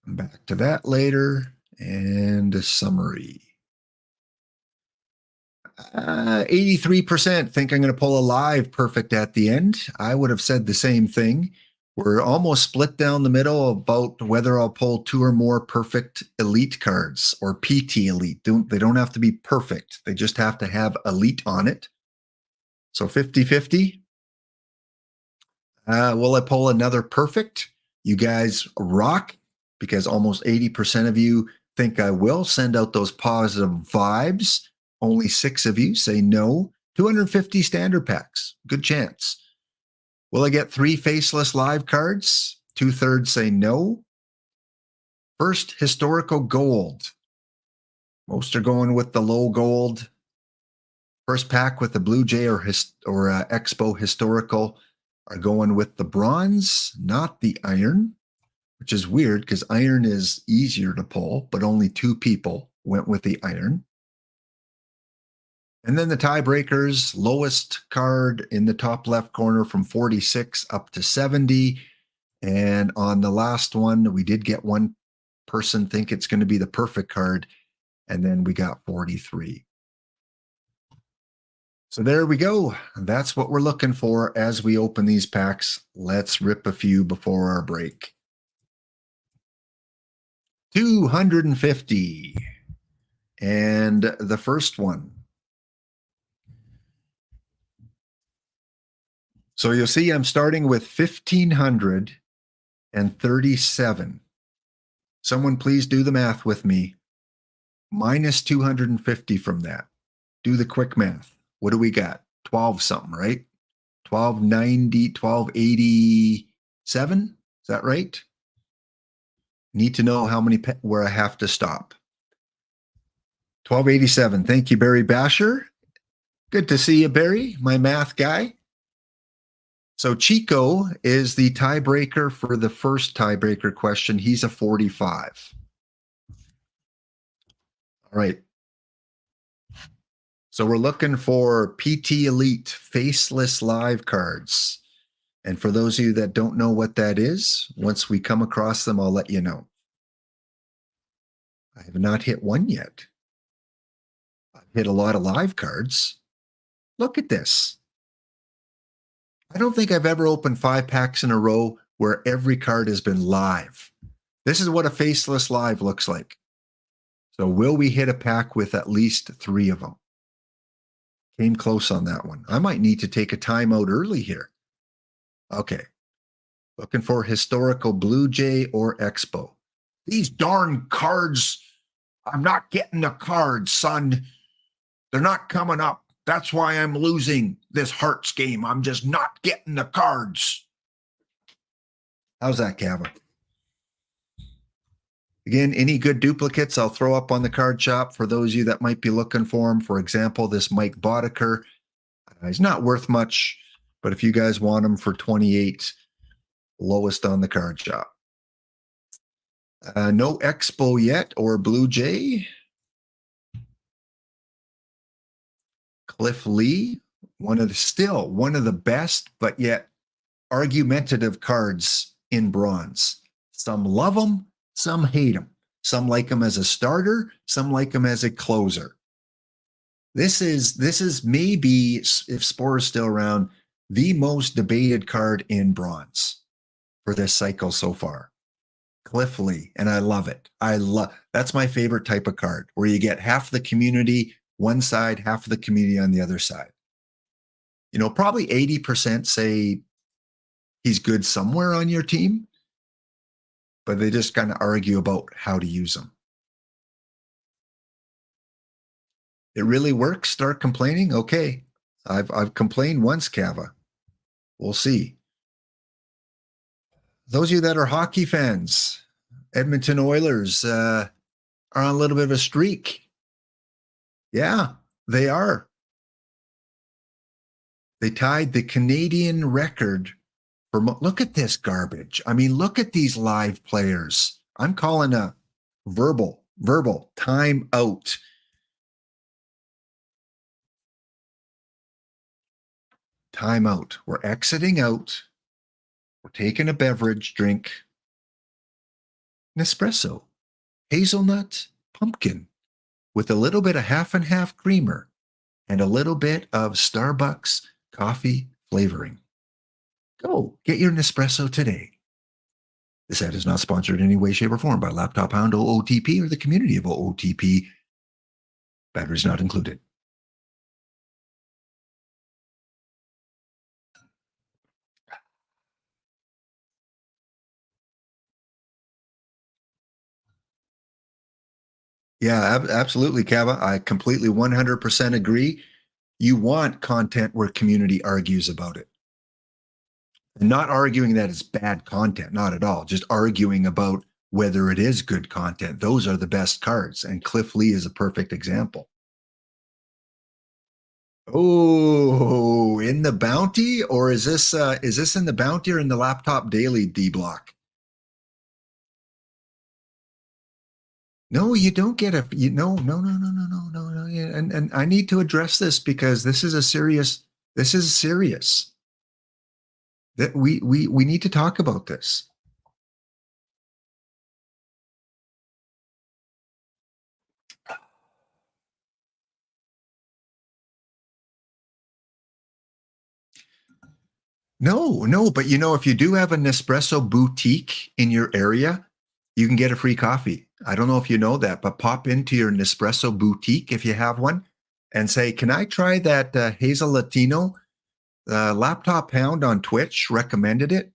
Come back to that later. And a summary. 83% think I'm going to pull a live perfect at the end. I would have said the same thing. We're almost split down the middle about whether I'll pull 2 or more perfect elite cards or PT elite. They don't have to be perfect. They just have to have elite on it. So 50-50. Will I pull another perfect? You guys rock, because almost 80% of you think I will. Send out those positive vibes. Only 6 of you say no. 250 standard packs. Good chance. Will I get 3 faceless live cards? 2/3 say no. First, historical gold. Most are going with the low gold. First pack with the Blue Jay or Expo historical are going with the bronze, not the iron, which is weird because iron is easier to pull, but only 2 people went with the iron. And then the tiebreakers, lowest card in the top left corner from 46 up to 70. And on the last one, we did get one person think it's going to be the perfect card. And then we got 43. So there we go. That's what we're looking for as we open these packs. Let's rip a few before our break. 250. And the first one. So you'll see I'm starting with 1,537. Someone please do the math with me. Minus 250 from that. Do the quick math. What do we got? 12 something, right? 1290, 1287. Is that right? Need to know how many where I have to stop. 1287. Thank you, Barry Basher. Good to see you, Barry, my math guy. So Chico is the tiebreaker for the first tiebreaker question. He's a 45. All right. So we're looking for PT Elite Faceless Live cards. And for those of you that don't know what that is, once we come across them, I'll let you know. I have not hit one yet. I've hit a lot of live cards. Look at this. I don't think I've ever opened 5 packs in a row where every card has been live. This is what a Faceless Live looks like. So will we hit a pack with at least 3 of them? Came close on that one. I might need to take a timeout early here. Okay. Looking for historical Blue Jay or Expo. These darn cards, I'm not getting the cards, son. They're not coming up. That's why I'm losing this Hearts game. I'm just not getting the cards. How's that, Kava? Again, any good duplicates I'll throw up on the card shop for those of you that might be looking for them. For example, this Mike Boddicker. He's not worth much, but if you guys want him for 28, lowest on the card shop. No Expo yet or Blue Jay. Cliff Lee, one of the best, but yet argumentative cards in bronze. Some love him, some hate him. Some like him as a starter, some like him as a closer. This is maybe, if Spore is still around, the most debated card in bronze for this cycle so far. Cliff Lee, and I love it. That's my favorite type of card, where you get half the community one side, half of the community on the other side. You know, probably 80% say he's good somewhere on your team, but they just kind of argue about how to use him. It really works. Start complaining. Okay. I've complained once, Kava. We'll see. Those of you that are hockey fans, Edmonton Oilers are on a little bit of a streak. Yeah, they are. They tied the Canadian record for, look at this garbage. I mean, look at these live players. I'm calling a verbal time out. Time out. We're exiting out. We're taking a beverage drink. Nespresso, hazelnut, pumpkin, with a little bit of half and half creamer and a little bit of Starbucks coffee flavoring. Go get your Nespresso today. This ad is not sponsored in any way, shape, or form by Laptophound, OOTP, or the community of OOTP. Batteries not included. Yeah, absolutely, Kava. I completely 100% agree. You want content where community argues about it. Not arguing that it's bad content, not at all. Just arguing about whether it is good content. Those are the best cards, and Cliff Lee is a perfect example. Oh, in the bounty, or is this in the bounty or in the Laptop Daily D block? No, you don't get a no. And I need to address this because this is serious. That we need to talk about this. No, but you know, if you do have a Nespresso boutique in your area, you can get a free coffee. I don't know if you know that, but pop into your Nespresso boutique if you have one and say, can I try that Hazel Latino? Laptophound on Twitch recommended it,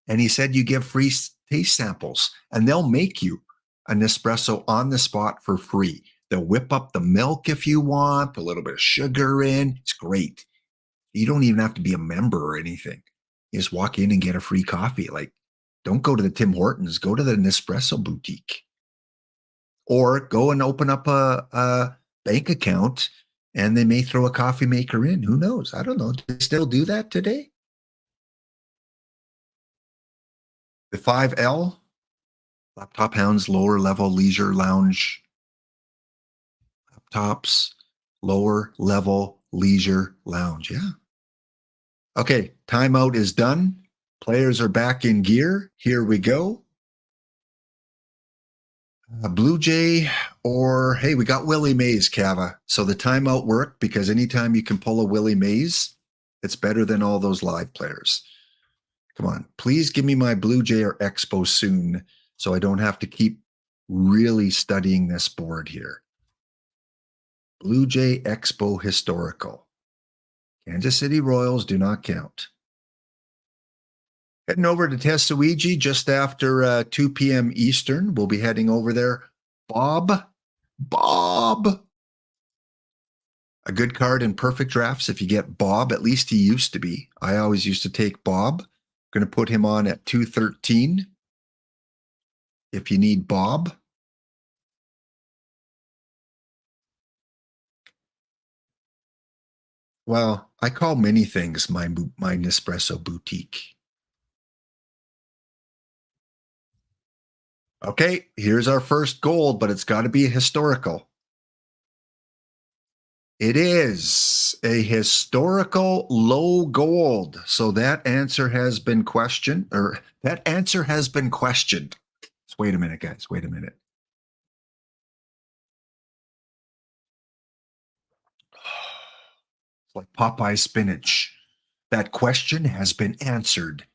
and he said you give free taste samples, and they'll make you an espresso on the spot for free. They'll whip up the milk if you want, put a little bit of sugar in. It's great. You don't even have to be a member or anything. You just walk in and get a free coffee. Like, don't go to the Tim Hortons, go to the Nespresso boutique. Or go and open up a bank account and they may throw a coffee maker in. Who knows? I don't know. Do they still do that today? The 5L, Laptophound's lower level leisure lounge. Laptops, lower level leisure lounge. Yeah. Okay, timeout is done. Players are back in gear. Here we go. Blue Jay or, hey, we got Willie Mays, Cava. So the timeout worked because anytime you can pull a Willie Mays, it's better than all those live players. Come on, please give me my Blue Jay or Expo soon so I don't have to keep really studying this board here. Blue Jay Expo Historical. Kansas City Royals do not count. Heading over to Tesuiji just after 2 p.m. Eastern. We'll be heading over there. Bob. A good card in perfect drafts if you get Bob. At least he used to be. I always used to take Bob. Going to put him on at 213. If you need Bob. Well, I call many things my Nespresso boutique. Okay, here's our first gold, but it's got to be a historical. It is a historical low gold. So that answer has been questioned, or that answer has been questioned. So wait a minute, guys. Wait a minute. It's like Popeye spinach. That question has been answered.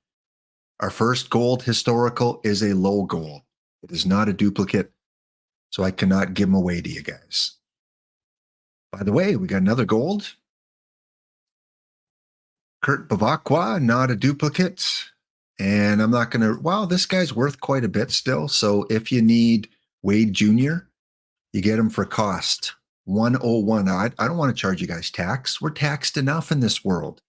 Our first gold historical is a low gold. It is not a duplicate, so I cannot give them away to you guys. By the way, we got another gold. Kurt Bavacqua, not a duplicate. And I'm not going to, well, this guy's worth quite a bit still. So if you need Wade Jr., you get him for cost. 101. I don't want to charge you guys tax. We're taxed enough in this world.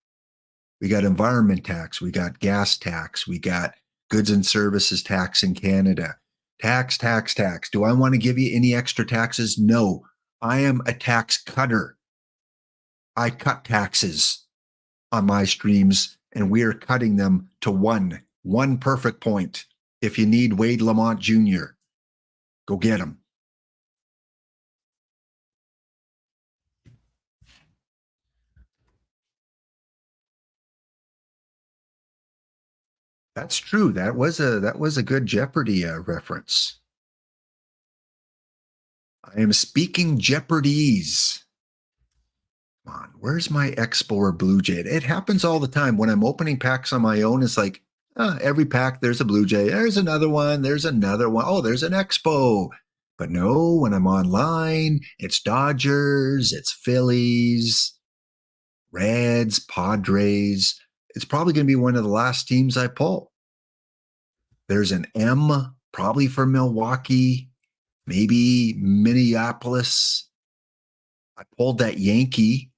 We got environment tax. We got gas tax. We got goods and services tax in Canada. Tax. Do I want to give you any extra taxes? No. I am a tax cutter. I cut taxes on my streams, and we are cutting them to one perfect point. If you need Wade Lamont Jr., go get him. That's true. That was a good Jeopardy reference. I am speaking Jeopardese. Come on, where's my Expo or Blue Jay? It happens all the time when I'm opening packs on my own. It's like every pack there's a Blue Jay. There's another one. There's another one. Oh, there's an Expo. But no, when I'm online, it's Dodgers, it's Phillies, Reds, Padres. It's probably going to be one of the last teams I pull. There's an M, probably for Milwaukee, maybe Minneapolis. I pulled that Yankee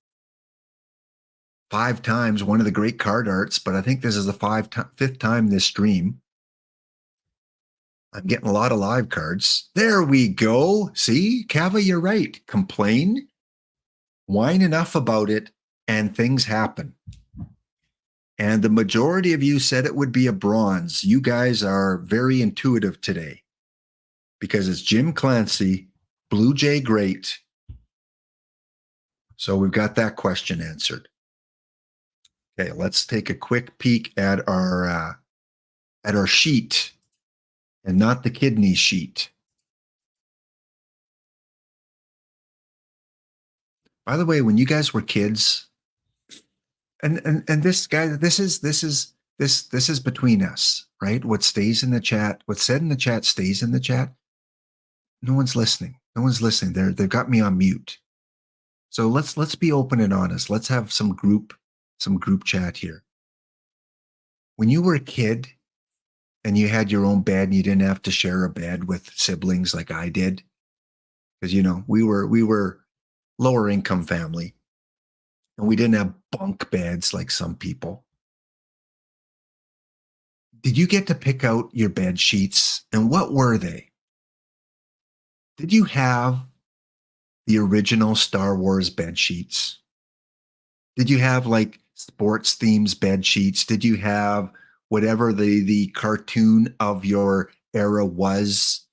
5 times, one of the great card arts, but I think this is the fifth time this stream. I'm getting a lot of live cards. There we go. See, Cava, you're right. Complain, whine enough about it, and things happen. And the majority of you said it would be a bronze. You guys are very intuitive today because it's Jim Clancy, Blue Jay great. So we've got that question answered. Okay, let's take a quick peek at our sheet, and not the kidney sheet. By the way, when you guys were kids, and this guy, this is between us, right? What stays in the chat, what's said in the chat stays in the chat. No one's listening. No one's listening. They've got me on mute. So let's be open and honest. Let's have some group some group chat here. When you were a kid and you had your own bed and you didn't have to share a bed with siblings like I did, because we were lower income family and we didn't have bunk beds like some people. Did you get to pick out your bed sheets, and what were they? Did you have the original Star Wars bed sheets? Did you have like sports themes bed sheets? Did you have whatever the cartoon of your era was?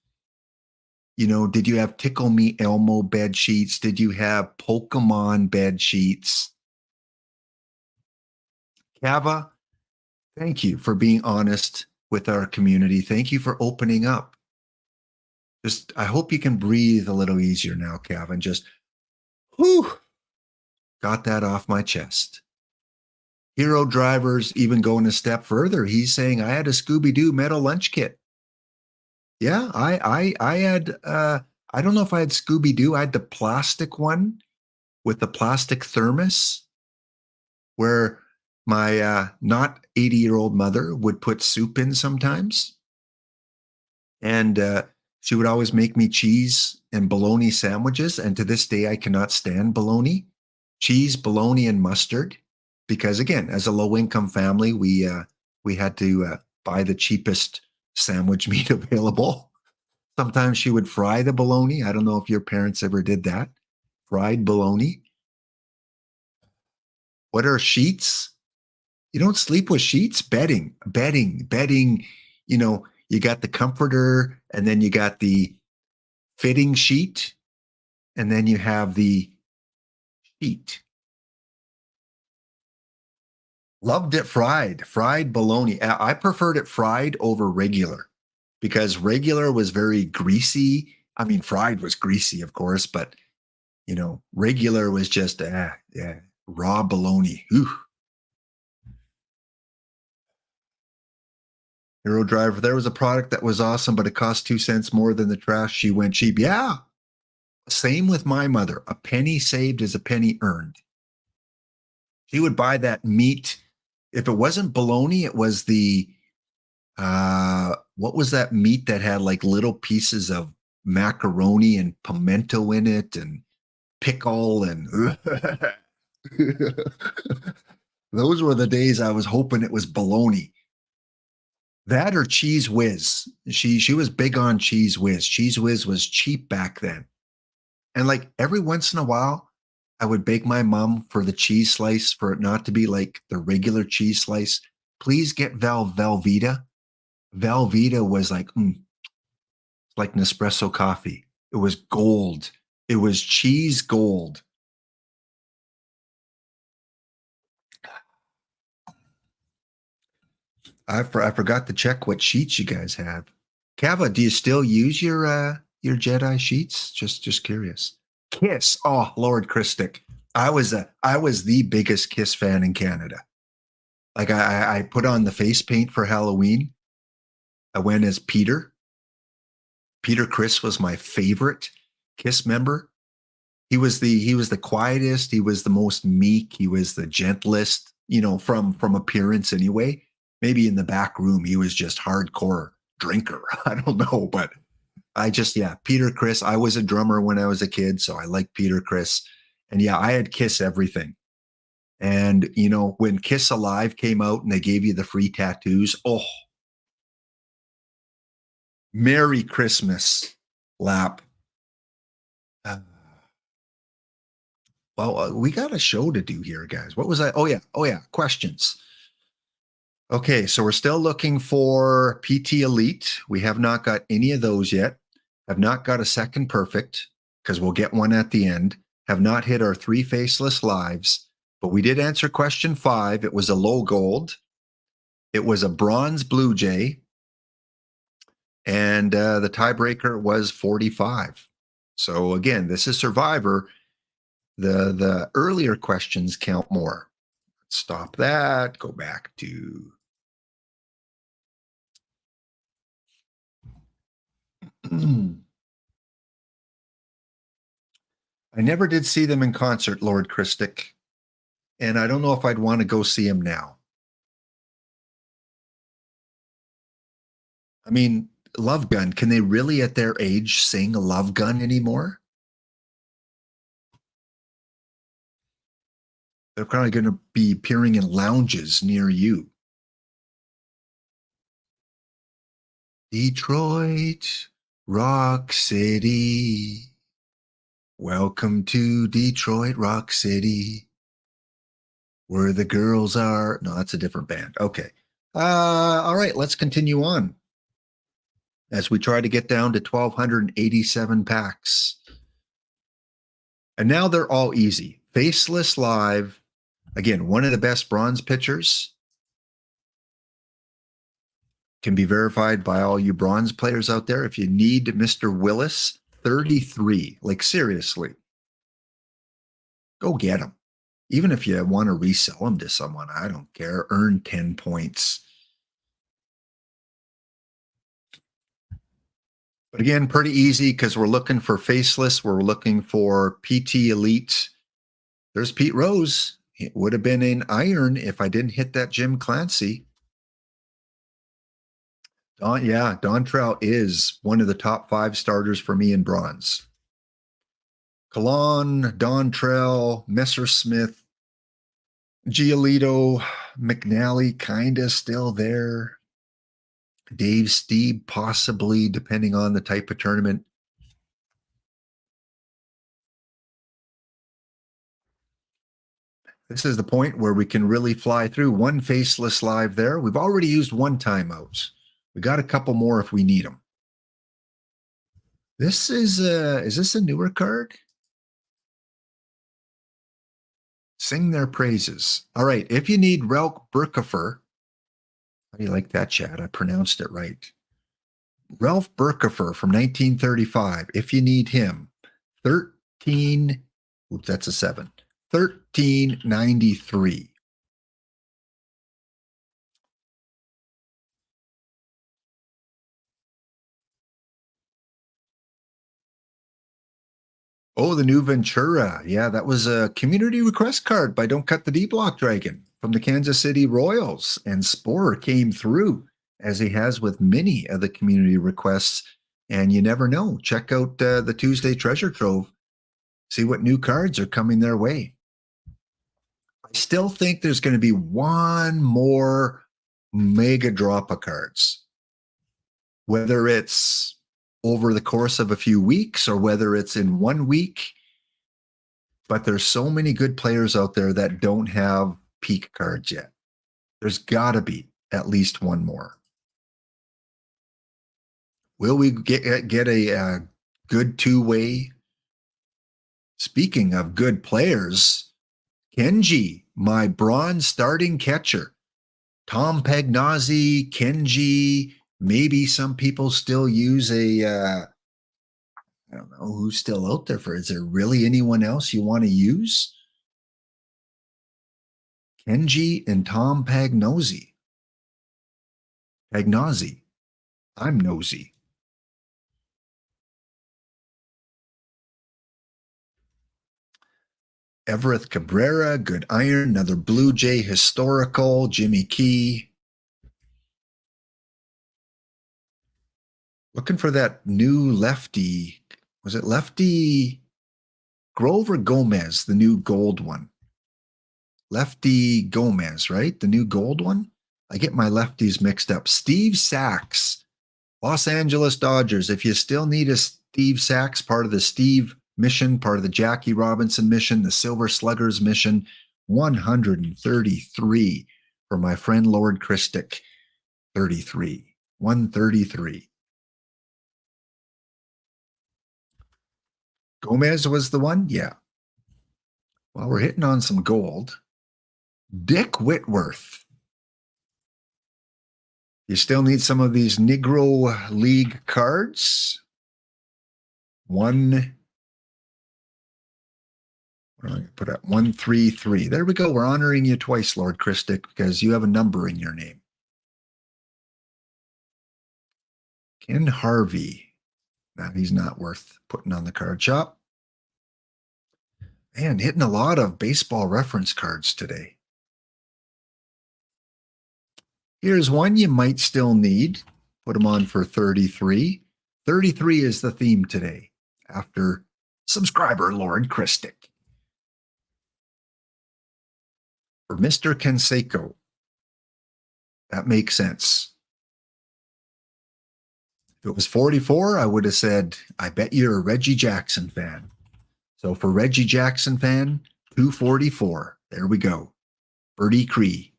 Did you have Tickle Me Elmo bed sheets? Did you have Pokemon bed sheets? Kava, thank you for being honest with our community. Thank you for opening up. I hope you can breathe a little easier now, Kevin. Just, whew, got that off my chest. Hero Drivers even going a step further. He's saying, I had a Scooby-Doo metal lunch kit. Yeah, I had, I don't know if I had Scooby-Doo. I had the plastic one with the plastic thermos where my not 80-year-old mother would put soup in sometimes. And she would always make me cheese and bologna sandwiches. And to this day, I cannot stand bologna. Cheese, bologna, and mustard. Because again, as a low-income family, we had to buy the cheapest sandwich meat available. Sometimes she would fry the bologna. I don't know if your parents ever did that. Fried bologna. What are sheets? You don't sleep with sheets? Bedding. You got the comforter, and then you got the fitting sheet, and then you have the sheet. Loved it fried bologna. I preferred it fried over regular because regular was very greasy. I mean, fried was greasy, of course, but regular was just raw bologna. Ooh. Hero Driver, there was a product that was awesome, but it cost 2 cents more than the trash. She went cheap. Yeah. Same with my mother. A penny saved is a penny earned. She would buy that meat. If it wasn't bologna, it was the what was that meat that had like little pieces of macaroni and pimento in it and pickle and those were the days I was hoping it was bologna. That or Cheese Whiz. She was big on Cheese Whiz. Cheese Whiz was cheap back then. And like every once in a while, I would beg my mom for the cheese slice for it not to be like the regular cheese slice. Please get Velveeta. Velveeta was like Nespresso coffee. It was gold. It was cheese gold. I forgot to check what sheets you guys have. Kava, do you still use your Jedi sheets? Just curious. Kiss. Oh, Lord Christic. I was the biggest Kiss fan in Canada. Like I put on the face paint for Halloween. I went as Peter. Peter Criss was my favorite Kiss member. He was the quietest, he was the most meek, he was the gentlest, from appearance anyway. Maybe in the back room he was just hardcore drinker. I don't know, but Peter Criss. I was a drummer when I was a kid, so I like Peter Criss. And yeah, I had Kiss everything. And when Kiss Alive came out and they gave you the free tattoos, oh, Merry Christmas, Lap. Well, we got a show to do here, guys. What was I? Oh yeah, questions. Okay, so we're still looking for PT Elite. We have not got any of those yet. Have not got a second perfect because we'll get one at the end. Have not hit our 3 faceless lives, but we did answer question 5. It was a low gold. It was a bronze Blue Jay, and the tiebreaker was 45. So again, this is Survivor. The earlier questions count more. Stop that. Go back to I never did see them in concert, Lord Christic. And I don't know if I'd want to go see him now. I mean, Love Gun, can they really at their age sing a Love Gun anymore? They're probably going to be appearing in lounges near you. Detroit, Rock City. Welcome to Detroit, Rock City, where the girls are. No, that's a different band. Okay. All right, let's continue on as we try to get down to 1,287 packs. And now they're all easy. Faceless Live. Again, one of the best bronze pitchers. Can be verified by all you bronze players out there. If you need Mr. Willis, 33. Like, seriously, go get him. Even if you want to resell him to someone, I don't care. Earn 10 points. But again, pretty easy because we're looking for faceless. We're looking for PT Elite. There's Pete Rose. It would have been an iron if I didn't hit that Jim Clancy. Dontrell is one of the top 5 starters for me in bronze. Kalan, Dontrell, Messersmith, Giolito, McNally kind of still there. Dave Stieb, possibly, depending on the type of tournament. This is the point where we can really fly through. One faceless live there. We've already used one timeout. We got a couple more if we need them. This is this a newer card? Sing their praises. All right. If you need Ralph Burkhofer, how do you like that, Chad? I pronounced it right. Ralph Burkhofer from 1935. If you need him, 13. Oops, that's a 7. 1393. Oh, the new Ventura. Yeah, that was a community request card by Don't Cut the D Block Dragon from the Kansas City Royals. And Spore came through, as he has with many of the community requests. And you never know. Check out the Tuesday Treasure Trove. See what new cards are coming their way. I still think there's going to be one more mega drop of cards. Whether it's over the course of a few weeks or whether it's in 1 week. But there's so many good players out there that don't have peak cards yet. There's got to be at least one more. Will we get a good two-way? Speaking of good players, Kenji, my bronze starting catcher. Tom Pagnozzi, Kenji, maybe some people still use I don't know who's still out there for. Is there really anyone else you want to use? Kenji and Tom Pagnozzi. Pagnozzi. I'm nosy. Everett Cabrera, good iron. Another Blue Jay historical. Jimmy Key. Looking for that new lefty. Was it lefty Grover Gomez, the new gold one? Lefty Gomez, right? The new gold one? I get my lefties mixed up. Steve Sachs, Los Angeles Dodgers. If you still need a Steve Sachs, part of the Steve mission, part of the Jackie Robinson mission, the Silver Sluggers mission, 133 for my friend Lord Christic. 33. 133. Gomez was the one? Yeah. Well, we're hitting on some gold. Dick Whitworth. You still need some of these Negro League cards. What am I going to put up? 133. There we go. We're honoring you twice, Lord Christic, because you have a number in your name. Ken Harvey. Now he's not worth putting on the card shop. Man, hitting a lot of baseball reference cards today. Here's one you might still need. Put them on for 33. 33 is the theme today after subscriber Lord Christic. For Mr. Canseco. That makes sense. If it was 44, I would have said, I bet you're a Reggie Jackson fan. So for Reggie Jackson fan, 244. There we go. Birdie Cree.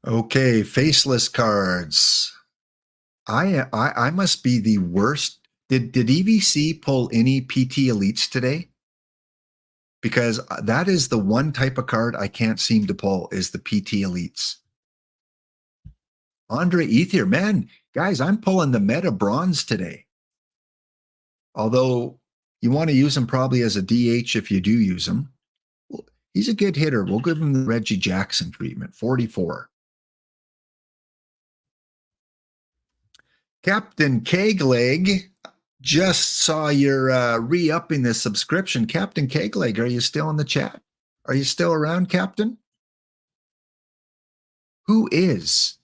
Okay, faceless cards. I must be the worst. Did EVC pull any PT Elites today? Because that is the one type of card I can't seem to pull is the PT Elites. Andre Ethier, man, guys, I'm pulling the Meta Bronze today. Although you want to use him probably as a DH if you do use him. He's a good hitter. We'll give him the Reggie Jackson treatment, 44. Captain Kegleg, just saw you're re-upping the subscription. Captain Kegleg, are you still in the chat? Are you still around, Captain? Who is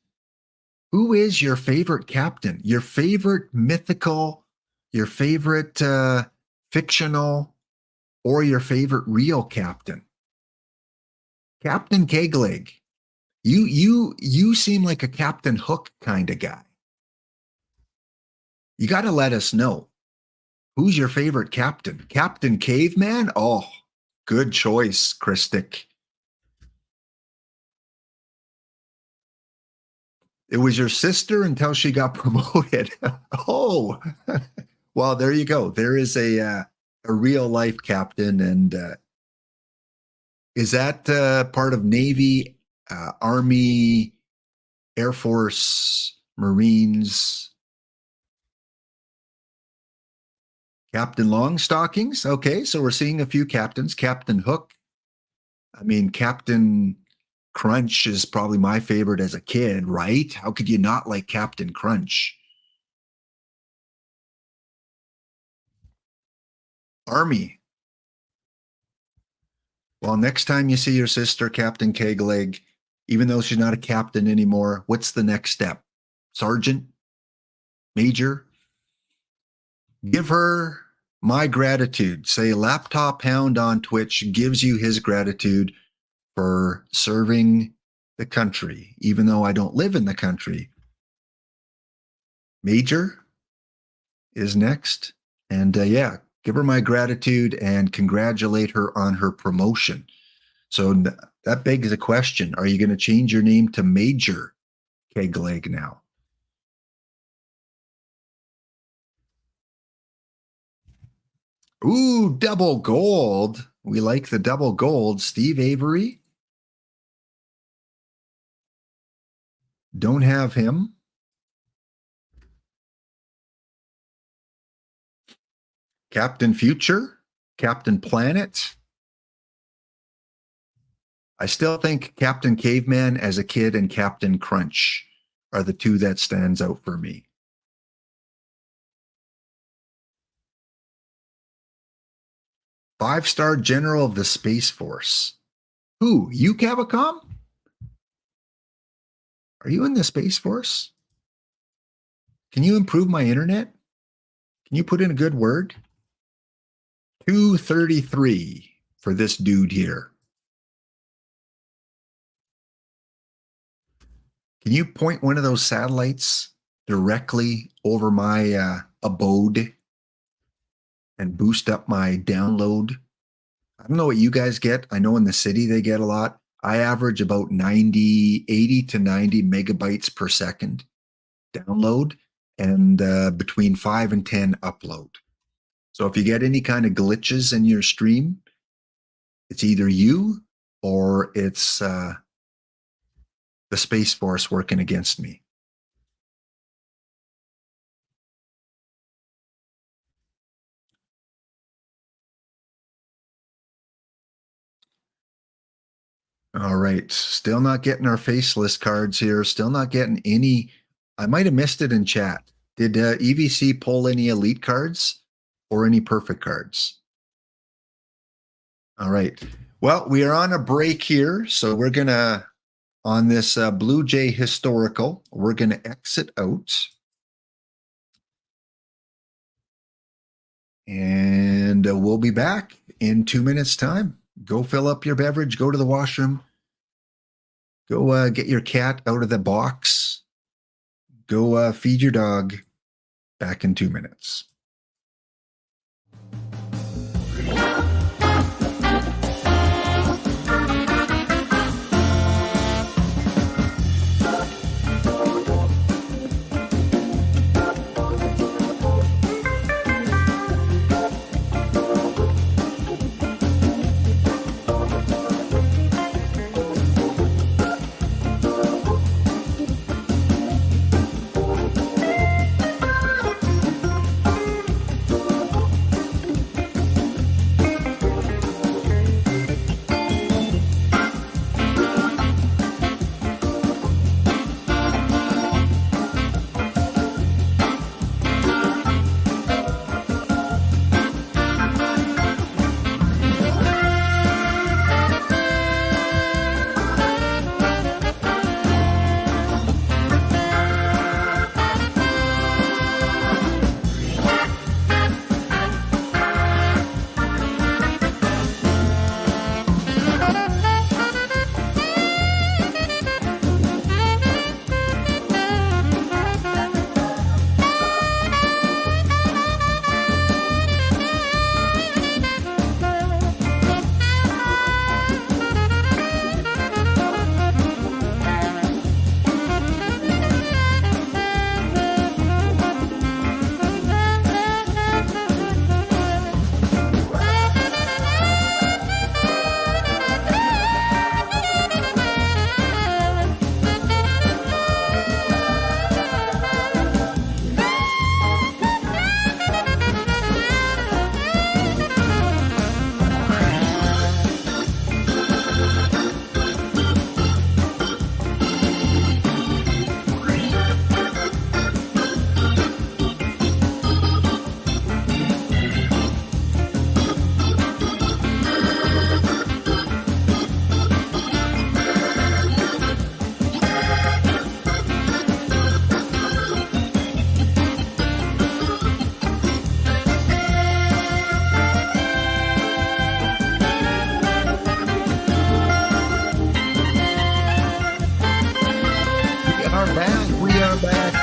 your favorite captain? Your favorite mythical, your favorite fictional, or your favorite real captain? Captain Kegleg, you seem like a Captain Hook kind of guy. You got to let us know. Who's your favorite captain? Captain Caveman? Oh, good choice, Christic. It was your sister until she got promoted. Oh, well, there you go. There is a real life captain. And is that part of Navy, Army, Air Force, Marines? Captain Longstockings. Okay, so we're seeing a few captains. Captain Hook. I mean, Captain Crunch is probably my favorite as a kid, right? How could you not like Captain Crunch? Army. Well, next time you see your sister, Captain Kegleg, even though she's not a captain anymore, what's the next step? Sergeant? Major? Give her my gratitude. Say Laptophound on Twitch gives you his gratitude for serving the country, even though I don't live in the country. Major is next. And yeah, give her my gratitude and congratulate her on her promotion. So that begs the question, are you going to change your name to Major Kegleg now? Ooh, double gold. We like the double gold. Steve Avery. Don't have him. Captain Future. Captain Planet. I still think Captain Caveman as a kid and Captain Crunch are the two that stands out for me. Five-star General of the Space Force. Who? You, Cavacom? Are you in the Space Force? Can you improve my internet? Can you put in a good word? 233 for this dude here. Can you point one of those satellites directly over my abode and boost up my download? I don't know what you guys get. I know in the city they get a lot. I average about 80 to 90 megabytes per second download and between 5 and 10 upload. So if you get any kind of glitches in your stream, it's either you or it's the Space Force working against me. All right. Still not getting our faceless cards here. Still not getting any. I might have missed it in chat. Did EVC pull any elite cards or any perfect cards? All right. Well, we are on a break here, so we're going to, on this Blue Jay historical, we're going to exit out. And we'll be back in 2 minutes' time. Go fill up your beverage, go to the washroom, go get your cat out of the box, go feed your dog. Back in 2 minutes.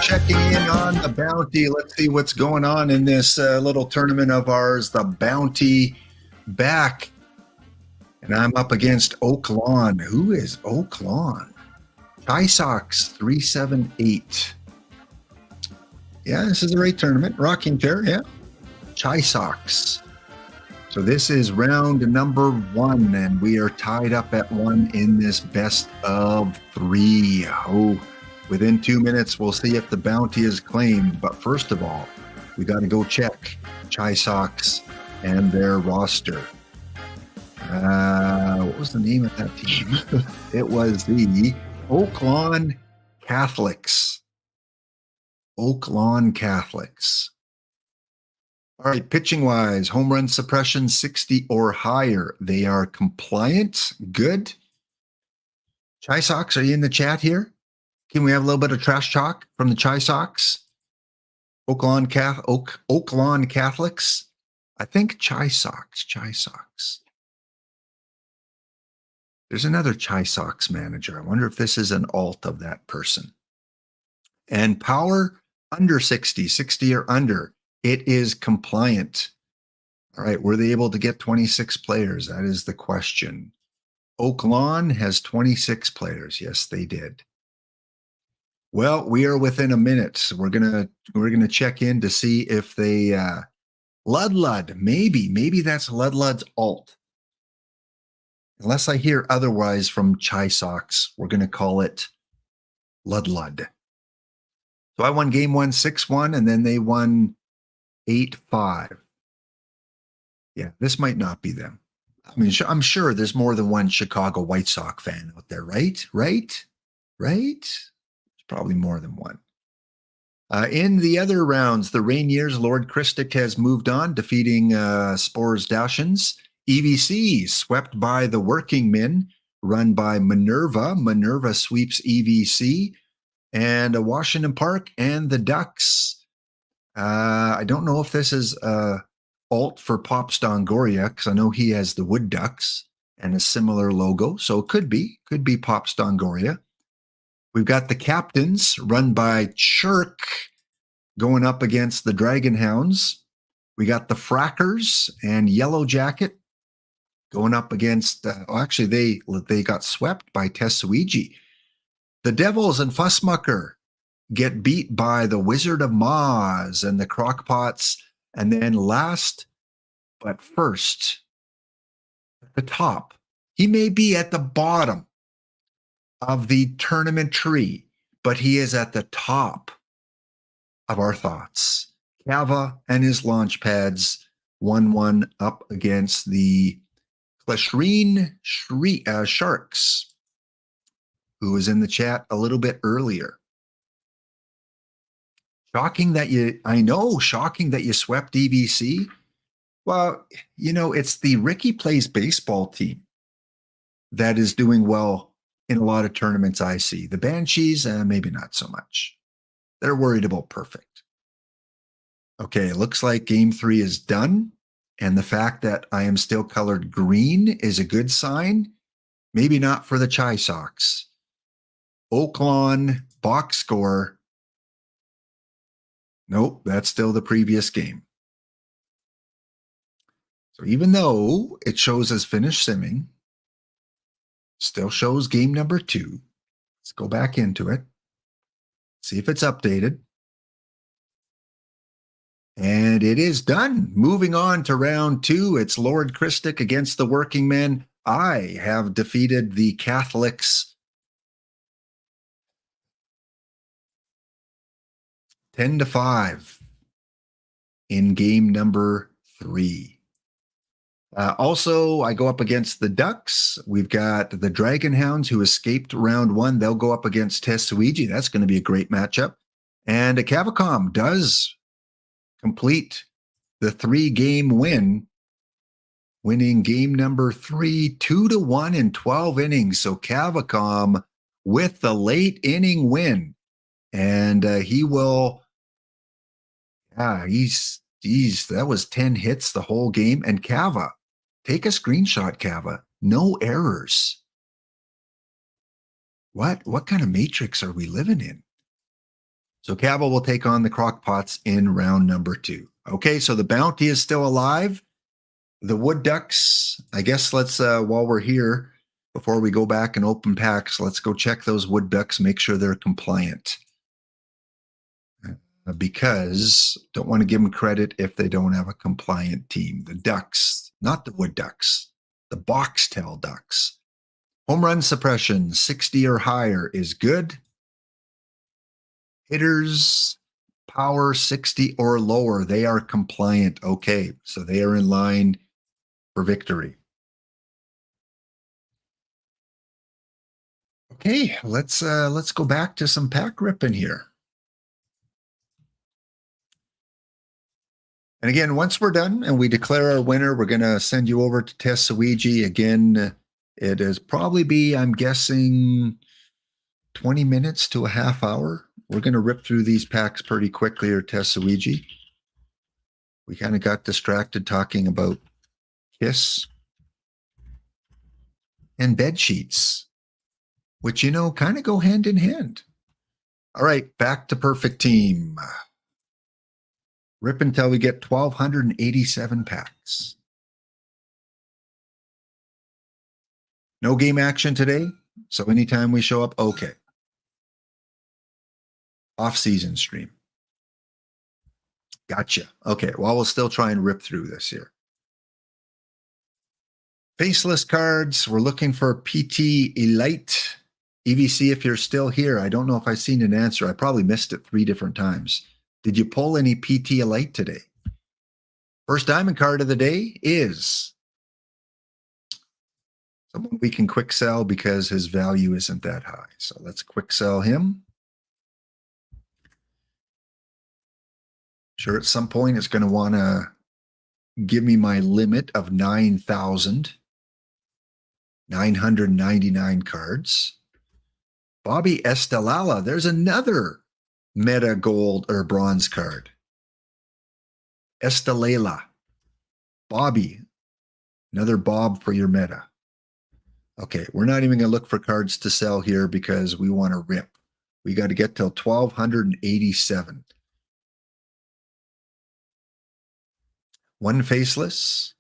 Checking in on the bounty. Let's see what's going on in this little tournament of ours, the bounty back. And I'm up against Oak Lawn. Who is Oak Lawn? Chai Sox 378. Yeah, this is the right tournament. Rocking chair, yeah. Chai Sox. So this is round number 1, and we are tied up at 1 in this best of 3. Oh, within 2 minutes, we'll see if the bounty is claimed. But first of all, we got to go check Chai Sox and their roster. What was the name of that team? It was the Oak Lawn Catholics. Oak Lawn Catholics. All right, pitching wise, home run suppression 60 or higher. They are compliant. Good. Chai Sox, are you in the chat here? Can we have a little bit of trash talk from the Chai Sox? Oak Lawn Catholics. I think Chai Sox. There's another Chai Sox manager. I wonder if this is an alt of that person. And power under 60 or under. It is compliant. All right, were they able to get 26 players? That is the question. Oak Lawn has 26 players. Yes, they did. Well, we are within a minute. So we're gonna check in to see if they Ludlud. Maybe that's Ludlud's alt. Unless I hear otherwise from Chai Sox, we're gonna call it Ludlud. So I won game 1 6-1, and then they won 8-5. Yeah, this might not be them. I mean, I'm sure there's more than one Chicago White Sox fan out there, right? There's probably more than one. In the other rounds, the Rainiers, Lord Christic has moved on, defeating Spores Dachshunds. EVC swept by the Working Men, run by Minerva. Minerva sweeps EVC. And Washington Park and the Ducks. I don't know if this is alt for Pop Stongoria, because I know he has the Wood Ducks and a similar logo. So it could be Pop Stongoria. We've got the Captains, run by Chirk, going up against the Dragon Hounds. We got the Frackers and Yellow Jacket going up against, actually, they got swept by Tesuigi. The Devils and Fussmucker get beat by the Wizard of Moz and the Crockpots. And then last but first, at the top, he may be at the bottom of the tournament tree, but he is at the top of our thoughts. Cava and his launch pads 1-1 up against the Clashreen Sharks, who was in the chat a little bit earlier. Shocking that you swept EVC. Well, it's the Ricky Plays Baseball team that is doing well in a lot of tournaments I see. The Banshees, maybe not so much. They're worried about perfect. Okay, it looks like game 3 is done. And the fact that I am still colored green is a good sign. Maybe not for the Chai Sox. Oaklawn box score. Nope, that's still the previous game. So even though it shows as finished simming, still shows game number 2. Let's go back into it. See if it's updated. And it is done. Moving on to round 2. It's Lord Christic against the Working Men. I have defeated the Catholics 10-5 in game number 3. Also, I go up against the Ducks. We've got the Dragon Hounds who escaped round 1. They'll go up against Tesuigi. That's going to be a great matchup. And Cavacom does complete the 3-game win, winning game number 3, 2-1 in 12 innings. So Cavacom with the late inning win. And he will, that was 10 hits the whole game. And Cava, take a screenshot, Cava. No errors. What kind of matrix are we living in? So Cava will take on the Crockpots in round number 2. Okay, so the bounty is still alive. The Wood Ducks, I guess let's, while we're here, before we go back and open packs, let's go check those Wood Ducks, make sure they're compliant. Because don't want to give them credit if they don't have a compliant team. The Ducks, not the Wood Ducks, the Boxtel Ducks. Home run suppression, 60 or higher is good. Hitters, power 60 or lower, they are compliant. Okay, so they are in line for victory. Okay, let's go back to some pack ripping here. And again, once we're done and we declare our winner, we're going to send you over to Tesuigi. Again, it is probably be, I'm guessing, 20 minutes to a half hour. We're going to rip through these packs pretty quickly, or Tesuigi. We kind of got distracted talking about Kiss and bed sheets, which, kind of go hand in hand. All right, back to Perfect Team. Rip until we get 1,287 packs. No game action today, so anytime we show up, okay. Off-season stream. Gotcha. Okay, well, we'll still try and rip through this here. Faceless cards. We're looking for PT Elite. EVC, if you're still here, I don't know if I've seen an answer. I probably missed it 3 different times. Did you pull any PT Elite today? First diamond card of the day is someone we can quick sell because his value isn't that high. So let's quick sell him. Sure, at some point it's going to want to give me my limit of 9,999 cards. Bobby Estelala, there's another meta gold or bronze card. Estelala. Bobby, another Bob for your meta. Okay, we're not even going to look for cards to sell here because we want to rip. We got to get till 1,287. One faceless.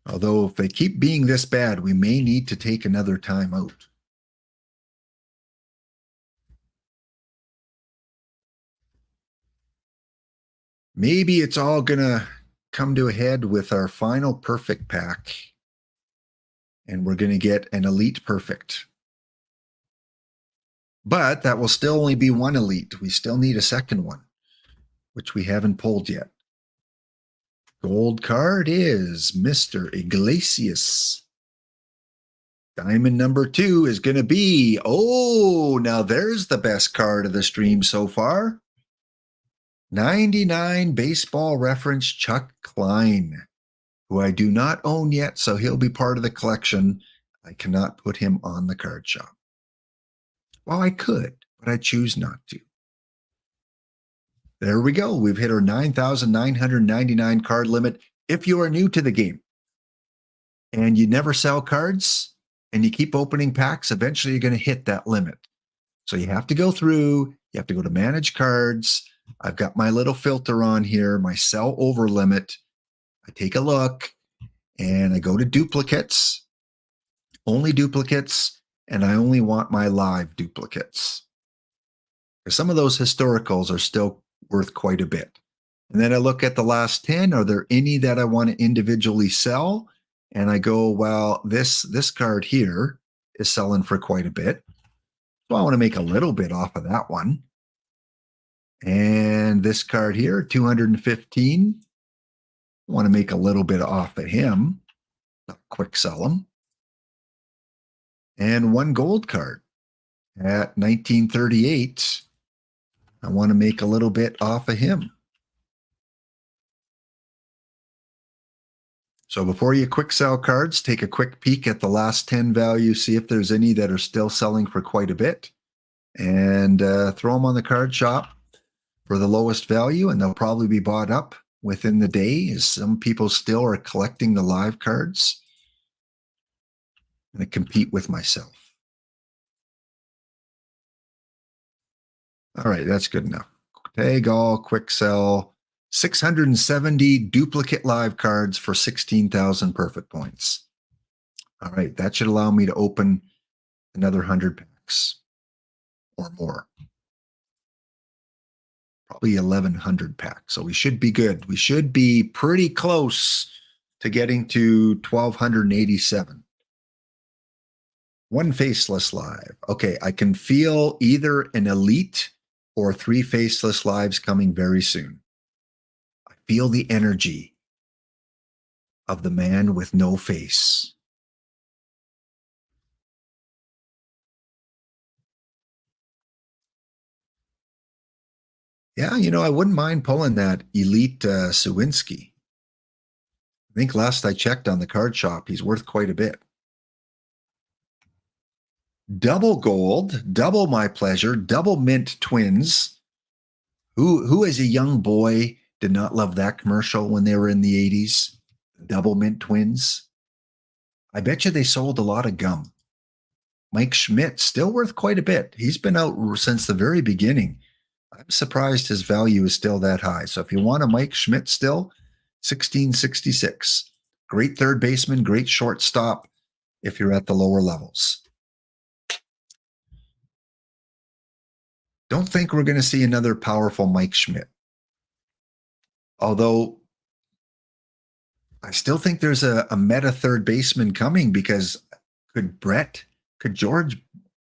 Although if they keep being this bad, we may need to take another time out. Maybe it's all going to come to a head with our final perfect pack. And we're going to get an elite perfect. But that will still only be one elite. We still need a second one, which we haven't pulled yet. Gold card is Mr. Iglesias. Diamond number 2 is going to be, now there's the best card of the stream so far. 99 baseball reference Chuck Klein, who I do not own yet, so he'll be part of the collection. I cannot put him on the card shop. Well, I could, but I choose not to. There we go. We've hit our 9,999 card limit. If you are new to the game and you never sell cards and you keep opening packs, eventually you're going to hit that limit. So you have to go through, you have to go to manage cards. I've got my little filter on here, my sell over limit. I take a look and I go to duplicates, only duplicates, and I only want my live duplicates. Because some of those historicals are still worth quite a bit. And then I look at the last 10. Are there any that I want to individually sell? And I go, well, this card here is selling for quite a bit. So I want to make a little bit off of that one. And this card here, 215. I want to make a little bit off of him. Quick sell him. And one gold card at 1938. I want to make a little bit off of him. So before you quick sell cards, take a quick peek at the last 10 values, see if there's any that are still selling for quite a bit, and throw them on the card shop for the lowest value, and they'll probably be bought up within the day, as some people still are collecting the live cards. I'm going to compete with myself. All right, that's good enough. Tag all, quick sell, 670 duplicate live cards for 16,000 perfect points. All right, that should allow me to open another 100 packs or more. Probably 1,100 packs. So we should be good. We should be pretty close to getting to 1,287. One faceless live. Okay, I can feel either an elite or 3 faceless lives coming very soon. I feel the energy of the man with no face. Yeah, I wouldn't mind pulling that elite Sawinski. I think last I checked on the card shop, he's worth quite a bit. Double gold, double my pleasure, double mint twins. Who as a young boy did not love that commercial when they were in the 80s? Double mint twins. I bet you they sold a lot of gum. Mike Schmidt, still worth quite a bit. He's been out since the very beginning. I'm surprised his value is still that high. So if you want a Mike Schmidt still, 1666. Great third baseman, great shortstop if you're at the lower levels. Don't think we're going to see another powerful Mike Schmidt. Although I still think there's a meta third baseman coming, because could George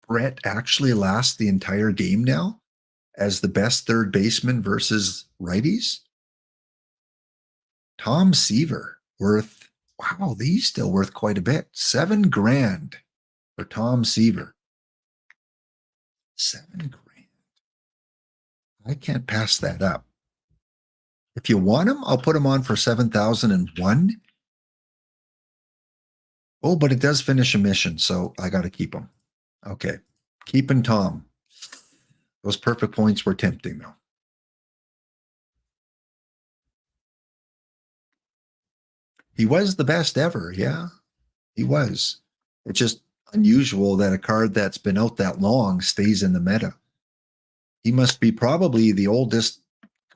Brett actually last the entire game now as the best third baseman versus righties? Tom Seaver worth, wow, he's still worth quite a bit. $7,000 for Tom Seaver. $7,000. I can't pass that up. If you want him, I'll put him on for 7,001. Oh, but it does finish a mission, so I got to keep him. Okay. Keeping Tom. Those perfect points were tempting, though. He was the best ever. Yeah, he was. It's just unusual that a card that's been out that long stays in the meta. He must be probably the oldest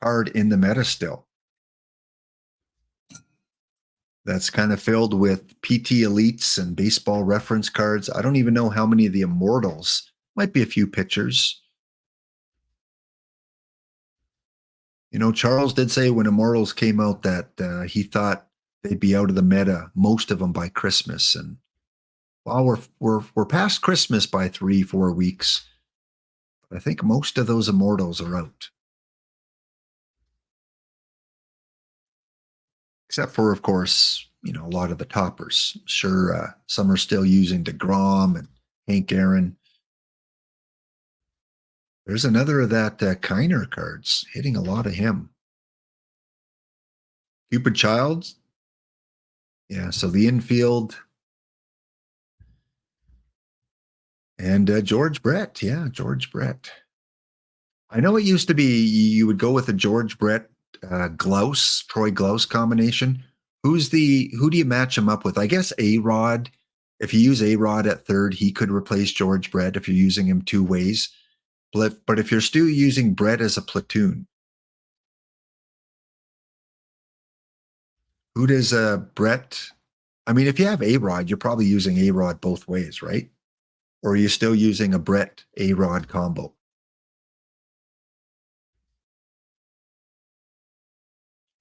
card in the meta still. That's kind of filled with PT elites and baseball reference cards. I don't even know how many of the immortals. Might be a few pitchers. You know, Charles did say when immortals came out that he thought they'd be out of the meta, most of them by Christmas. And well, we're past Christmas by 3-4 weeks. I think most of those immortals are out. Except for, of course, you know, a lot of the toppers. Sure, some are still using DeGrom and Hank Aaron. There's another of that Kiner cards hitting a lot of him. Cupid Childs. Yeah, so the infield. And George Brett. Yeah, George Brett. I know it used to be you would go with a George Brett Glouse, Troy Glouse combination. Who do you match him up with? I guess A-Rod. If you use A-Rod at third, he could replace George Brett if you're using him two ways. But if you're still using Brett as a platoon, who does Brett? I mean, if you have A-Rod, you're probably using A-Rod both ways, right? Or are you still using a Brett A-Rod combo?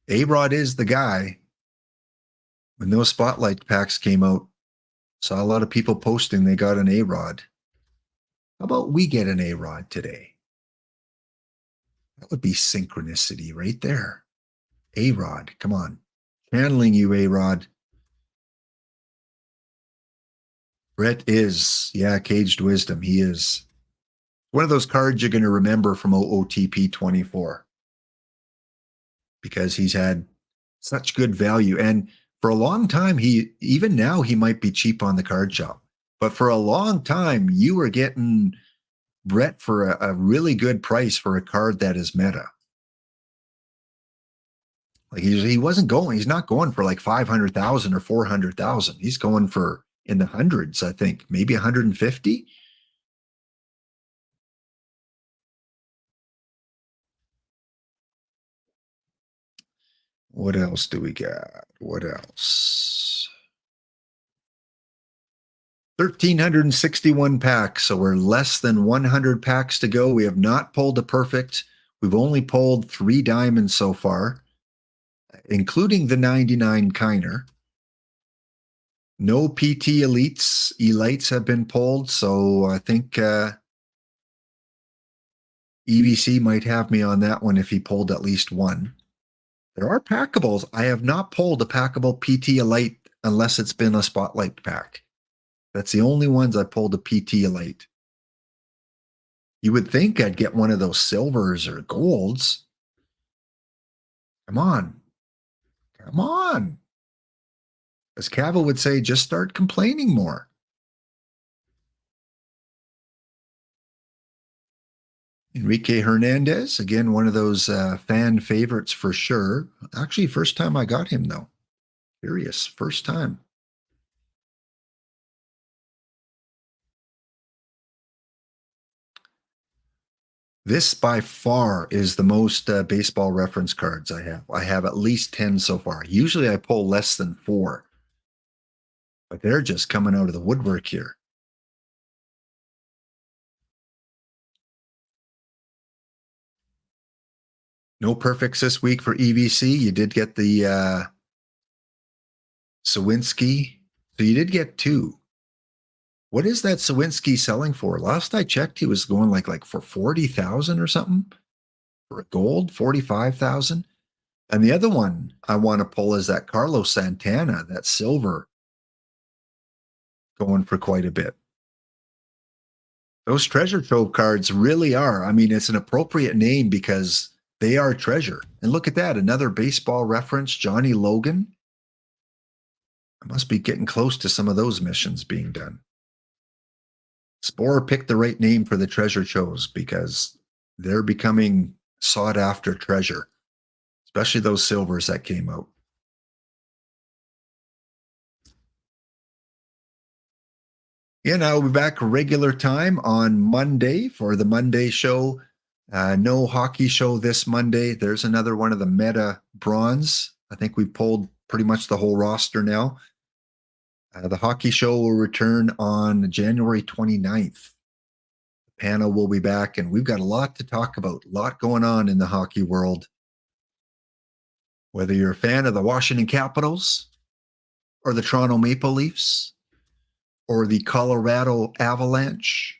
A-Rod is the guy. When those spotlight packs came out, saw a lot of people posting they got an A-Rod. How about we get an A-Rod today? That would be synchronicity right there. A-Rod, come on. Channeling you, A-Rod. Brett is, yeah, Caged Wisdom. He is one of those cards you're going to remember from OOTP24 because he's had such good value. And for a long time, even now, he might be cheap on the card shop. But for a long time, you were getting Brett for a really good price for a card that is meta. Like he's not going for like 500,000 or 400,000. He's going for in the hundreds, I think, maybe 150. What else do we got? What else? 1,361 packs. So we're less than 100 packs to go. We have not pulled a perfect. We've only pulled 3 diamonds so far, including the 99 Kiner. No PT elites have been pulled. So I think EVC might have me on that one if he pulled at least one. There are packables. I have not pulled a packable PT Elite unless it's been a spotlight pack. That's the only ones I pulled a PT Elite. You would think I'd get one of those silvers or golds. Come on. Come on. As Cavill would say, just start complaining more. Enrique Hernandez, again, one of those fan favorites for sure. Actually, first time I got him, though. Curious. First time. This by far is the most baseball reference cards I have. I have at least 10 so far. Usually I pull less than 4, but they're just coming out of the woodwork here. No perfects this week for EVC. You did get the Sawinski. So you did get 2. What is that Sawinski selling for? Last I checked, he was going like for 40,000 or something for a gold, 45,000. And the other one I want to pull is that Carlos Santana, that silver, going for quite a bit. Those treasure trove cards really are. I mean, it's an appropriate name because they are treasure. And look at that, another baseball reference, Johnny Logan. I must be getting close to some of those missions being done. Spore picked the right name for the treasure troves because they're becoming sought after treasure, especially those silvers that came out. And I'll be back regular time on Monday for the Monday show. No hockey show this Monday. There's another one of the meta bronze. I think we pulled pretty much the whole roster now. The hockey show will return on January 29th. The panel will be back, and we've got a lot to talk about, a lot going on in the hockey world. Whether you're a fan of the Washington Capitals or the Toronto Maple Leafs or the Colorado Avalanche,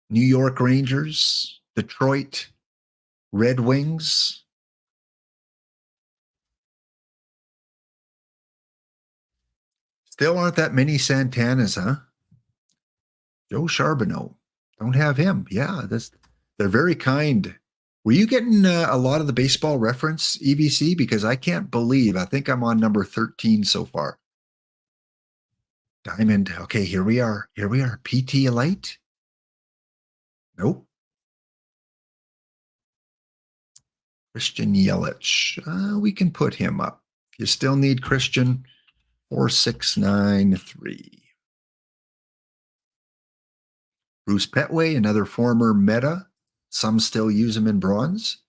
New York Rangers, Detroit Red Wings. Still aren't that many Santanas, huh? Joe Charbonneau. Don't have him. Yeah, they're very kind. Were you getting a lot of the baseball reference, EVC? Because I can't believe, I think I'm on number 13 so far. Diamond. Okay, here we are. Here we are. PT Elite? Nope. Christian Yelich. We can put him up. If you still need Christian, 4693. Bruce Petway, another former meta. Some still use him in bronze.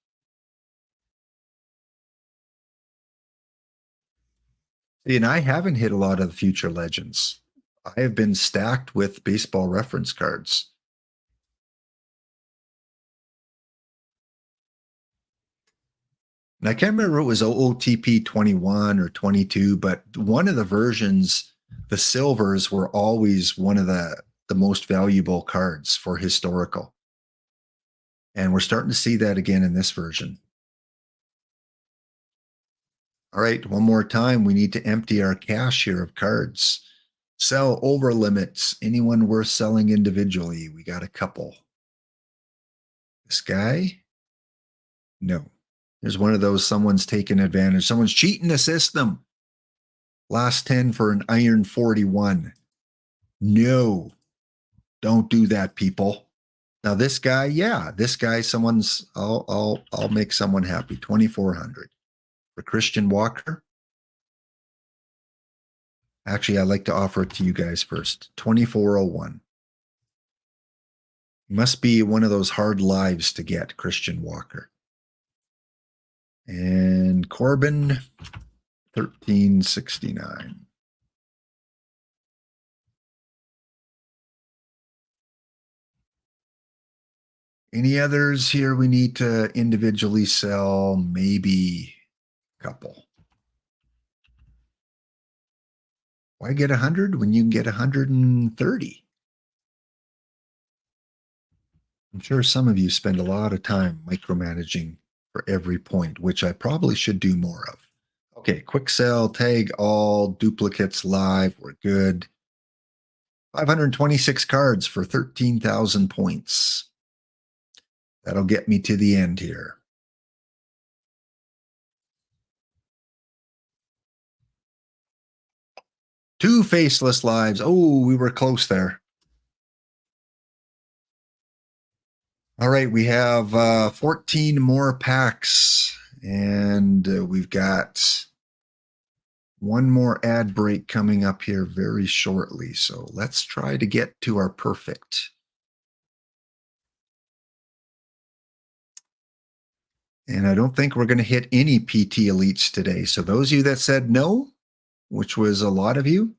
And I haven't hit a lot of the future legends. I have been stacked with baseball reference cards. And I can't remember if it was OOTP24 or 22, but one of the versions, the silvers were always one of the most valuable cards for historical. And we're starting to see that again in this version. All right, one more time. We need to empty our cache here of cards. Sell over limits. Anyone worth selling individually? We got a couple. This guy? No. There's one of those, someone's taking advantage. Someone's cheating the system. Last 10 for an iron 41. No. Don't do that, people. Now this guy, yeah, this guy, someone's, I'll make someone happy. 2,400 for Christian Walker. Actually, I'd like to offer it to you guys first. 2,401. Must be one of those hard lives to get, Christian Walker. And Corbin, 1,369. Any others here we need to individually sell? Maybe a couple. Why get 100 when you can get 130? I'm sure some of you spend a lot of time micromanaging for every point, which I probably should do more of. Okay, quick sell, tag all, duplicates live, we're good. 526 cards for 13,000 points. That'll get me to the end here. Two faceless lives. Oh, we were close there. All right, we have 14 more packs, and we've got one more ad break coming up here very shortly. So let's try to get to our perfect. And I don't think we're going to hit any PT Elites today. So those of you that said no, which was a lot of you,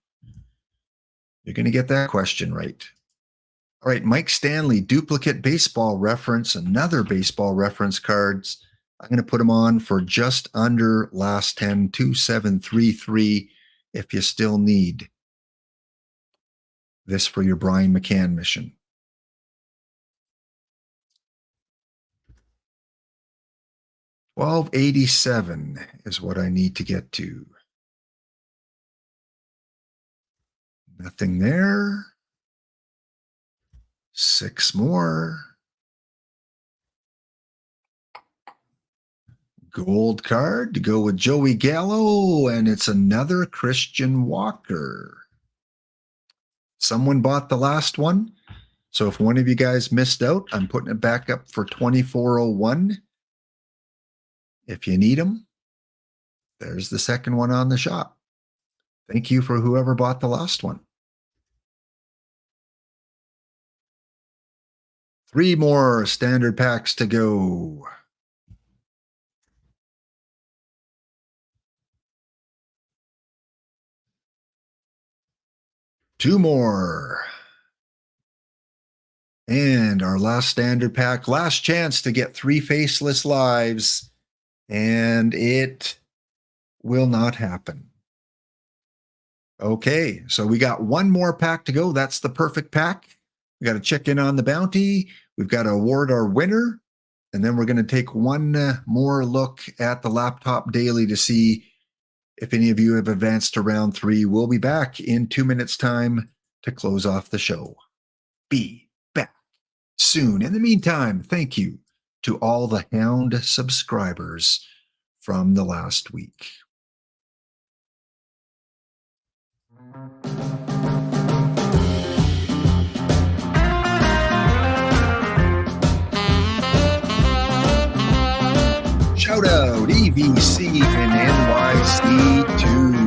you're going to get that question right. All right, Mike Stanley, duplicate baseball reference, another baseball reference cards. I'm going to put them on for just under last 10, 2733 if you still need this for your Brian McCann mission. $12.87 is what I need to get to. Nothing there. 6 more. Gold card to go with Joey Gallo, and it's another Christian Walker. Someone bought the last one. So if one of you guys missed out, I'm putting it back up for 2401. If you need them, there's the second one on the shop. Thank you for whoever bought the last one. 3 more standard packs to go. Two more. And our last standard pack, last chance to get 3 faceless lives, and it will not happen. Okay, so we got 1 more pack to go. That's the perfect pack. We got to check in on the bounty. We've got to award our winner, and then we're going to take 1 more look at the Laptop Daily to see if any of you have advanced to round 3. We'll be back in 2 minutes' time to close off the show. Be back soon. In the meantime, thank you to all the Hound subscribers from the last week. Shout out EVC and NYC2.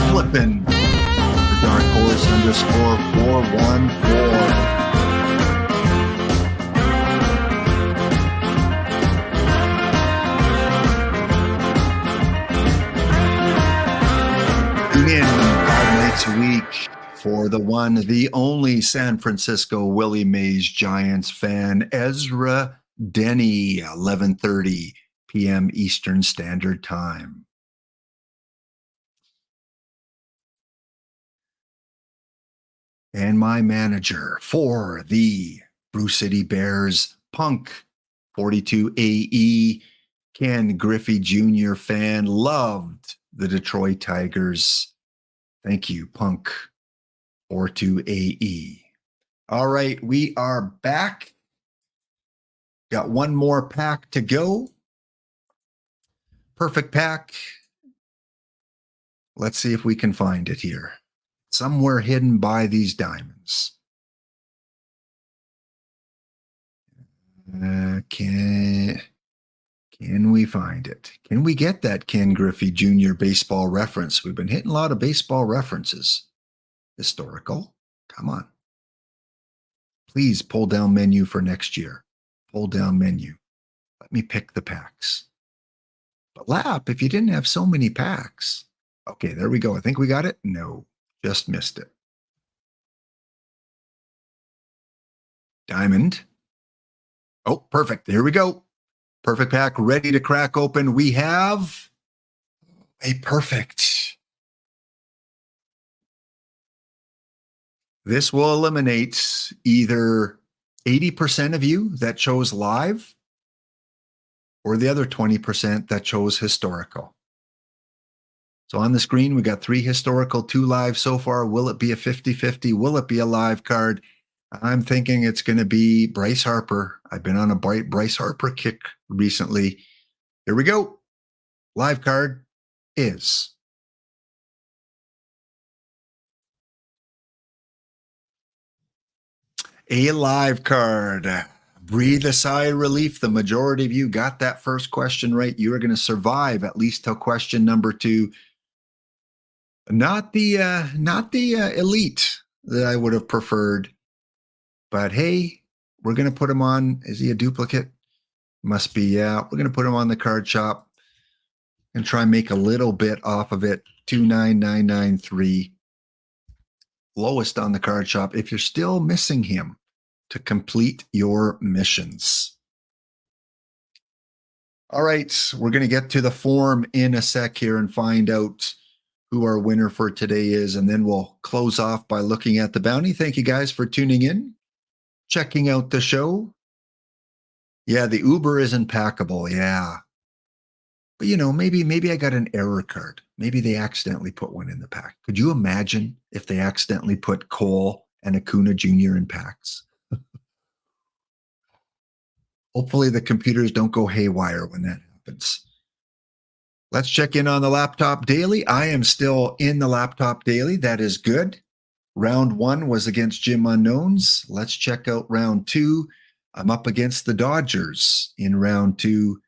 Flippin' for Dark Horse _414. Tune in 5 nights a week for the one, the only San Francisco Willie Mays Giants fan, Ezra Denny, 11:30 p.m. Eastern Standard Time. And my manager for the Brew City Bears, Punk 42AE, Ken Griffey Jr. fan, loved the Detroit Tigers. Thank you, Punk 42AE. All right, we are back. Got 1 more pack to go. Perfect pack. Let's see if we can find it here. Somewhere hidden by these diamonds. Can we find it? Can we get that Ken Griffey Jr. baseball reference? We've been hitting a lot of baseball references. Historical. Come on. Please pull down menu for next year. Pull down menu. Let me pick the packs. But Lap, if you didn't have so many packs. Okay, there we go. I think we got it. No. Just missed it. Diamond. Oh, perfect. There we go. Perfect pack ready to crack open. We have a perfect. This will eliminate either 80% of you that chose live or the other 20% that chose historical. So on the screen, we got 3 historical, 2 live so far. Will it be a 50-50? Will it be a live card? I'm thinking it's going to be Bryce Harper. I've been on a Bryce Harper kick recently. Here we go. Live card is a live card. breathe a sigh of relief. The majority of you got that first question right. You are going to survive at least till question number 2. Not the elite that I would have preferred, but hey, we're going to put him on. Is he a duplicate? Must be. Yeah, we're going to put him on the card shop and try and make a little bit off of it. 29993, lowest on the card shop. If you're still missing him to complete your missions. All right, we're going to get to the form in a sec here and find out who our winner for today is, and then we'll close off by looking at the bounty. Thank you guys for tuning in, checking out the show. Yeah, the Uber is impeccable. Yeah. But, maybe I got an error card. Maybe they accidentally put one in the pack. Could you imagine if they accidentally put Cole and Acuna Jr. in packs? Hopefully the computers don't go haywire when that happens. Let's check in on the Laptop Daily. I am still in the Laptop Daily. That is good. Round 1 was against Jim Unknowns. Let's check out round 2. I'm up against the Dodgers in round 2.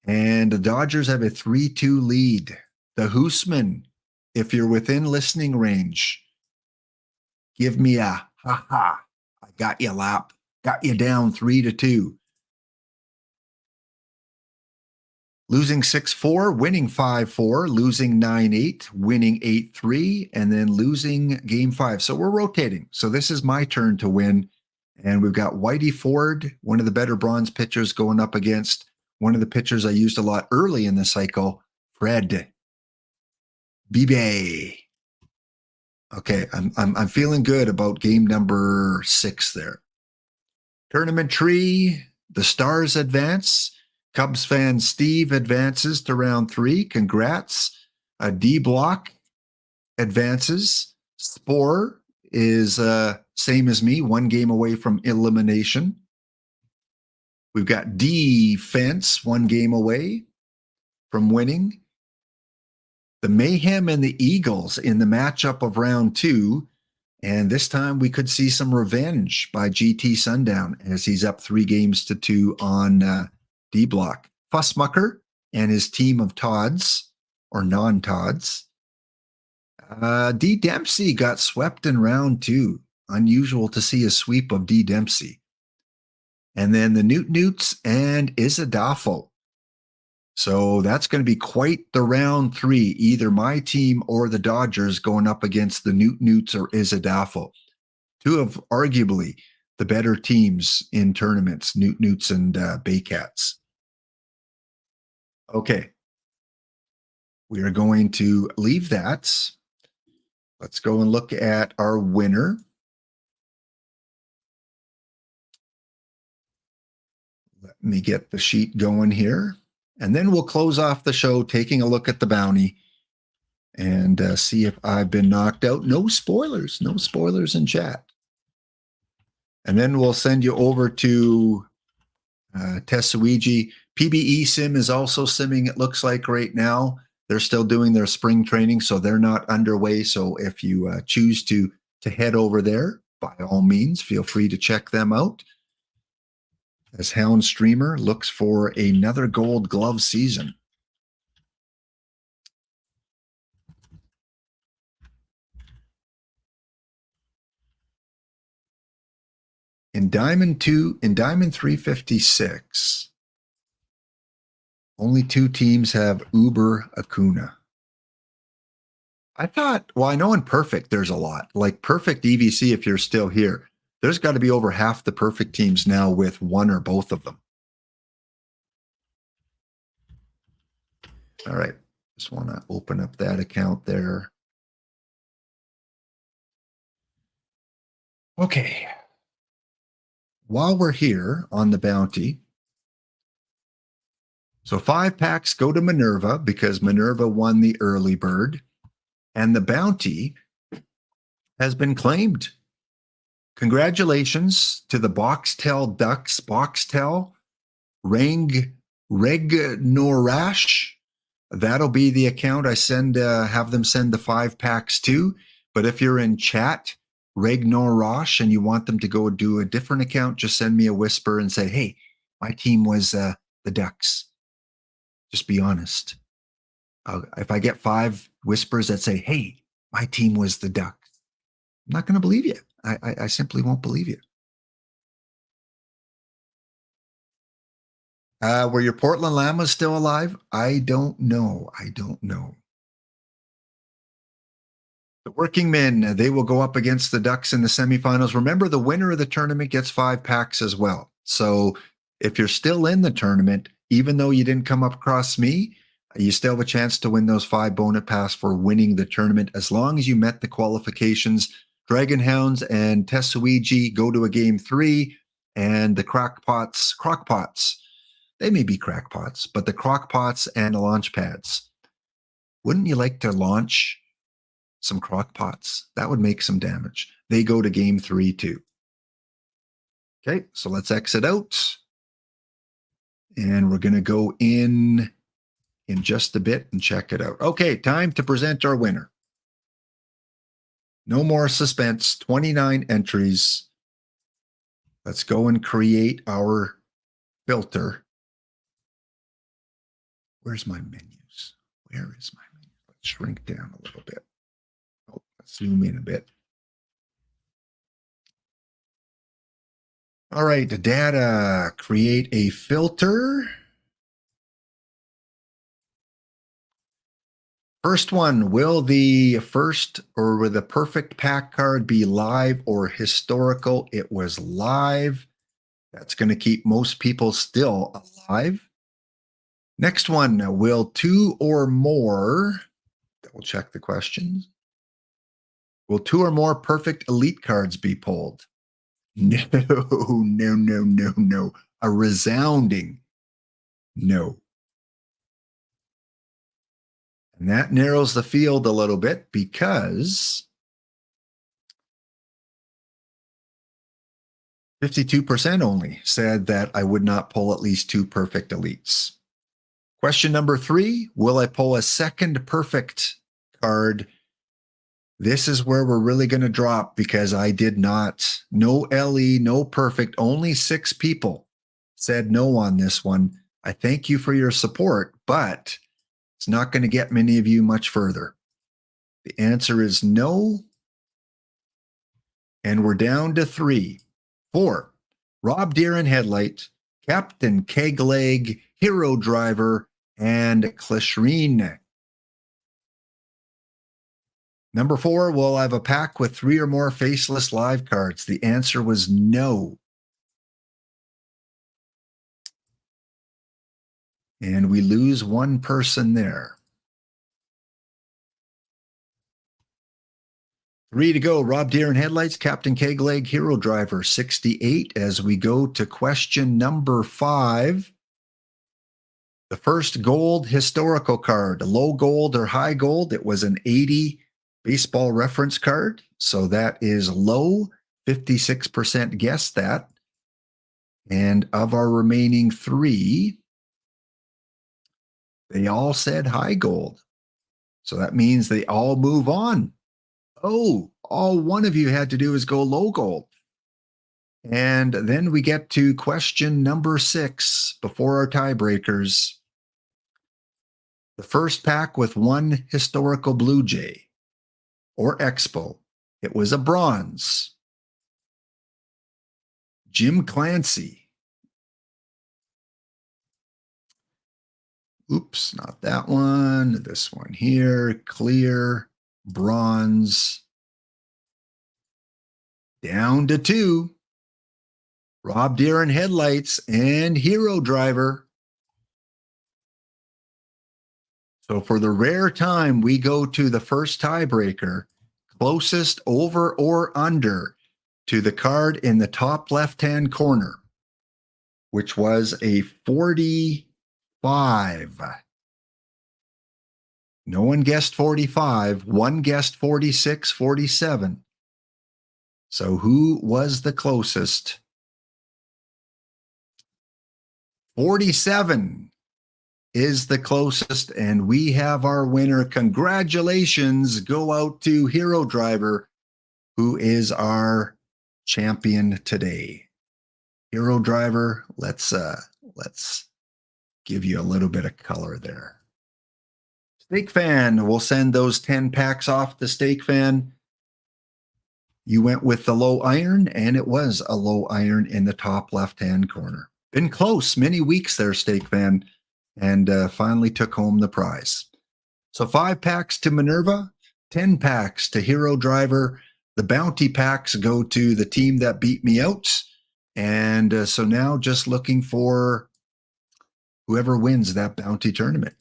And the Dodgers have a 3-2 lead. The Hoosman, if you're within listening range, give me a ha-ha. I got you, Lap. Got you down 3-2. Losing 6-4, winning 5-4, losing 9-8, winning 8-3, and then losing game 5. So we're rotating. So this is my turn to win. And we've got Whitey Ford, one of the better bronze pitchers, going up against one of the pitchers I used a lot early in the cycle, Fred Bibe. Okay, I'm feeling good about game number 6 there. Tournament tree, the Stars advance. Cubs fan Steve advances to round 3. Congrats. D Block advances. Spore is same as me, 1 game away from elimination. We've got Defense, 1 game away from winning. The Mayhem and the Eagles in the matchup of round 2. And this time we could see some revenge by GT Sundown as he's up 3-2 on D Block. Fussmucker and his team of Todds, or non-Todds. D Dempsey got swept in round 2. Unusual to see a sweep of D Dempsey. And then the Newts and Isadafo. So that's going to be quite the round 3. Either my team or the Dodgers going up against the Newts or Isadafo. 2 of arguably the better teams in tournaments, Newts and Baycats. Okay. We are going to leave that. Let's go and look at our winner. Let me get the sheet going here. And then we'll close off the show taking a look at the bounty and see if I've been knocked out. No spoilers in chat. And then we'll send you over to Tesuiji. PBE Sim is also simming, it looks like right now. They're still doing their spring training, so they're not underway. So if you choose to head over there, by all means, feel free to check them out. As Hound Streamer looks for another Gold Glove season. In Diamond 356, only 2 teams have Uber Acuna. I thought, well, I know in Perfect there's a lot. Like Perfect EVC, if you're still here, there's got to be over half the Perfect teams now with 1 or both of them. All right. Just want to open up that account there. Okay. While we're here on the bounty, so 5 packs go to Minerva because Minerva won the early bird, and the bounty has been claimed. Congratulations to the Boxtel Ducks, Boxtel, Reg Norash. That'll be the account I have them send the 5 packs to. But if you're in chat, Ragnar Rosh and you want them to go do a different account, just send me a whisper and say, hey, my team was the Ducks. Just be honest. If I get 5 whispers that say, hey, my team was the Ducks, I'm not going to believe you. I simply won't believe you. Were your Portland Llamas still alive? I don't know. The working men, they will go up against the Ducks in the semifinals. Remember, the winner of the tournament gets 5 packs as well. So if you're still in the tournament, even though you didn't come up across me, you still have a chance to win those 5 bonus pass for winning the tournament as long as you met the qualifications. Dragon Hounds and Tetsuiji go to a game 3, and the Crockpots, they may be crackpots, but the Crockpots and the launch pads. Wouldn't you like to launch some Crockpots? That would make some damage. They go to game 3 too. Okay, so let's exit out. And we're going to go in just a bit and check it out. Okay, time to present our winner. No more suspense, 29 entries. Let's go and create our filter. Where's my menus? Where is my menu? Let's shrink down a little bit. Oh, let's zoom in a bit. All right, data, create a filter. First one, will the perfect pack card be live or historical? It was live. That's going to keep most people still alive. Next one, will 2 or more, we'll check the questions. Will 2 or more perfect elite cards be pulled? No. A resounding no. And that narrows the field a little bit because 52% only said that I would not pull at least 2 perfect elites. Question number 3, will I pull a second perfect card? This is where we're really going to drop because I did not. No LE, no perfect. Only 6 people said no on this one. I thank you for your support, but it's not going to get many of you much further. The answer is no. And we're down to 3. 4, Rob Deere and Headlight, Captain Kegleg, Hero Driver, and Clishreen. Number 4, will I have a pack with 3 or more faceless live cards? The answer was no. And we lose 1 person there. 3 to go. Rob Deere and Headlights, Captain Kegleg, Hero Driver, 68. As we go to question number 5. The first gold historical card, low gold or high gold. It was an 80 baseball reference card. So that is low. 56% guessed that. And of our remaining 3, they all said high gold. So that means they all move on. Oh, all one of you had to do is go low gold. And then we get to question number 6 before our tiebreakers. The first pack with 1 historical Blue Jay or Expo. It was a bronze. Jim Clancy. Oops, not that one. This one here. Clear, bronze. Down to 2. Rob Deere and Headlights and Hero Driver. So for the rare time, we go to the first tiebreaker, closest over or under to the card in the top left-hand corner, which was a 45. No one guessed 45. 1 guessed 46, 47. So who was the closest? 47 is the closest, and we have our winner. Congratulations go out to Hero Driver, who is our champion today. Hero driver, let's give you a little bit of color there. Steak Fan, we'll send those 10 packs off to Steak Fan. You went with the low iron, and it was a low iron in the top left-hand corner. Been close, many weeks there, Steak Fan, and finally took home the prize. So 5 packs to Minerva, 10 packs to Hero Driver. The bounty packs go to the team that beat me out. And so now just looking for whoever wins that bounty tournament.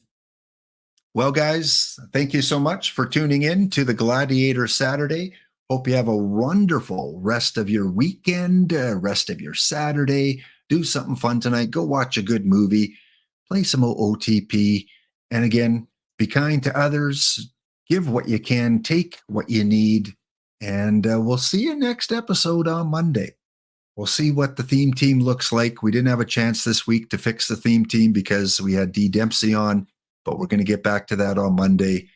Well, guys, thank you so much for tuning in to the Gladiator Saturday. Hope you have a wonderful rest of your weekend, rest of your Saturday. Do something fun tonight. Go watch a good movie. Play some OOTP. And again, be kind to others. Give what you can. Take what you need. And we'll see you next episode on Monday. We'll see what the theme team looks like. We didn't have a chance this week to fix the theme team because we had D. Dempsey on, but we're going to get back to that on Monday.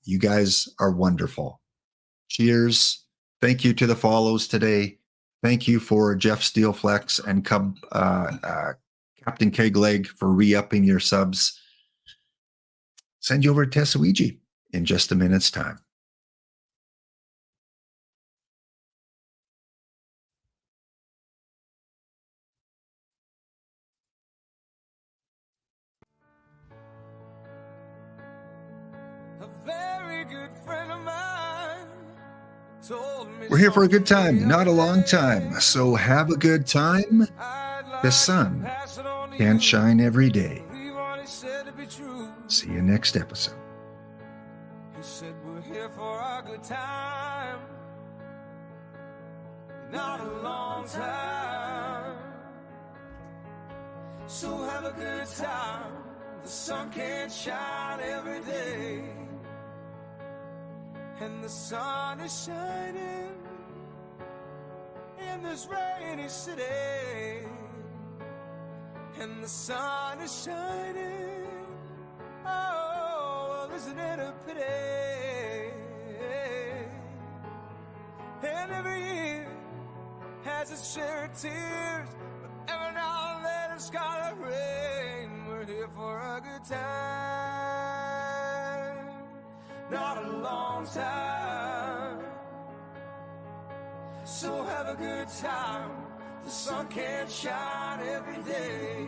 You guys are wonderful. Cheers. Thank you to the follows today. Thank you for Jeff Steelflex and Captain Kegleg for re-upping your subs. Send you over to Tessouiji in just a minute's time. We're here for a good time, not a long time. So have a good time. The sun can't shine every day. See you next episode. He said we're here for a good time, not a long time. So have a good time. The sun can't shine every day. And the sun is shining in this rainy city. And the sun is shining. Oh, isn't it a pity? And every year has its share of tears, but every now and then it's gotta rain. We're here for a good time, not a long time. So have a good time. The sun can't shine every day.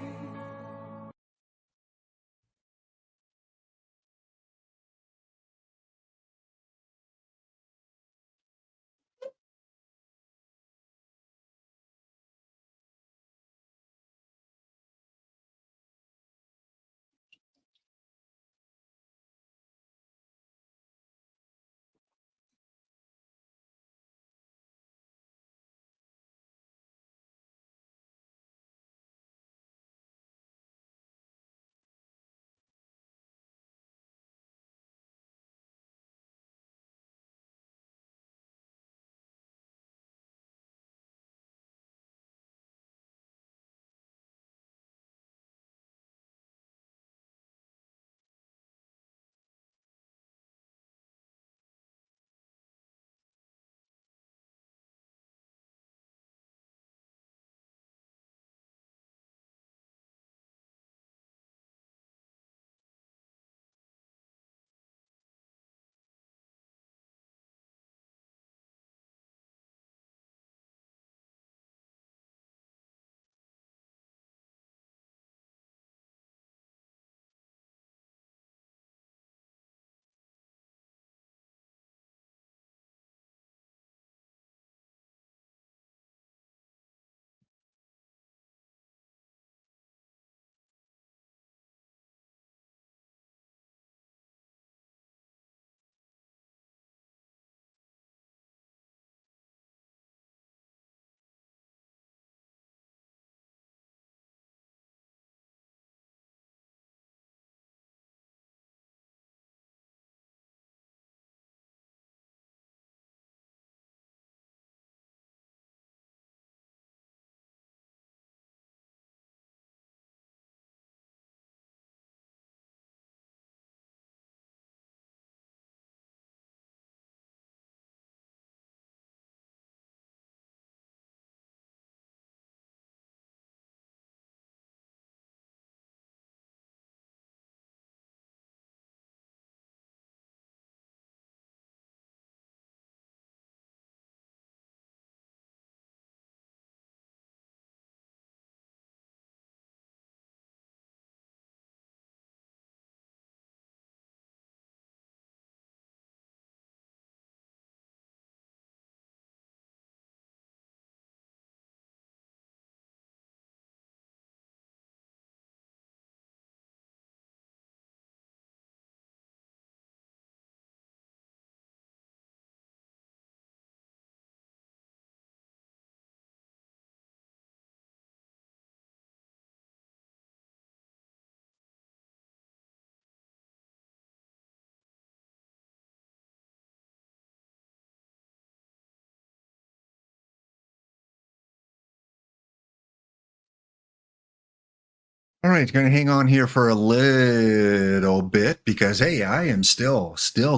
All right, going to hang on here for a little bit because hey, I am still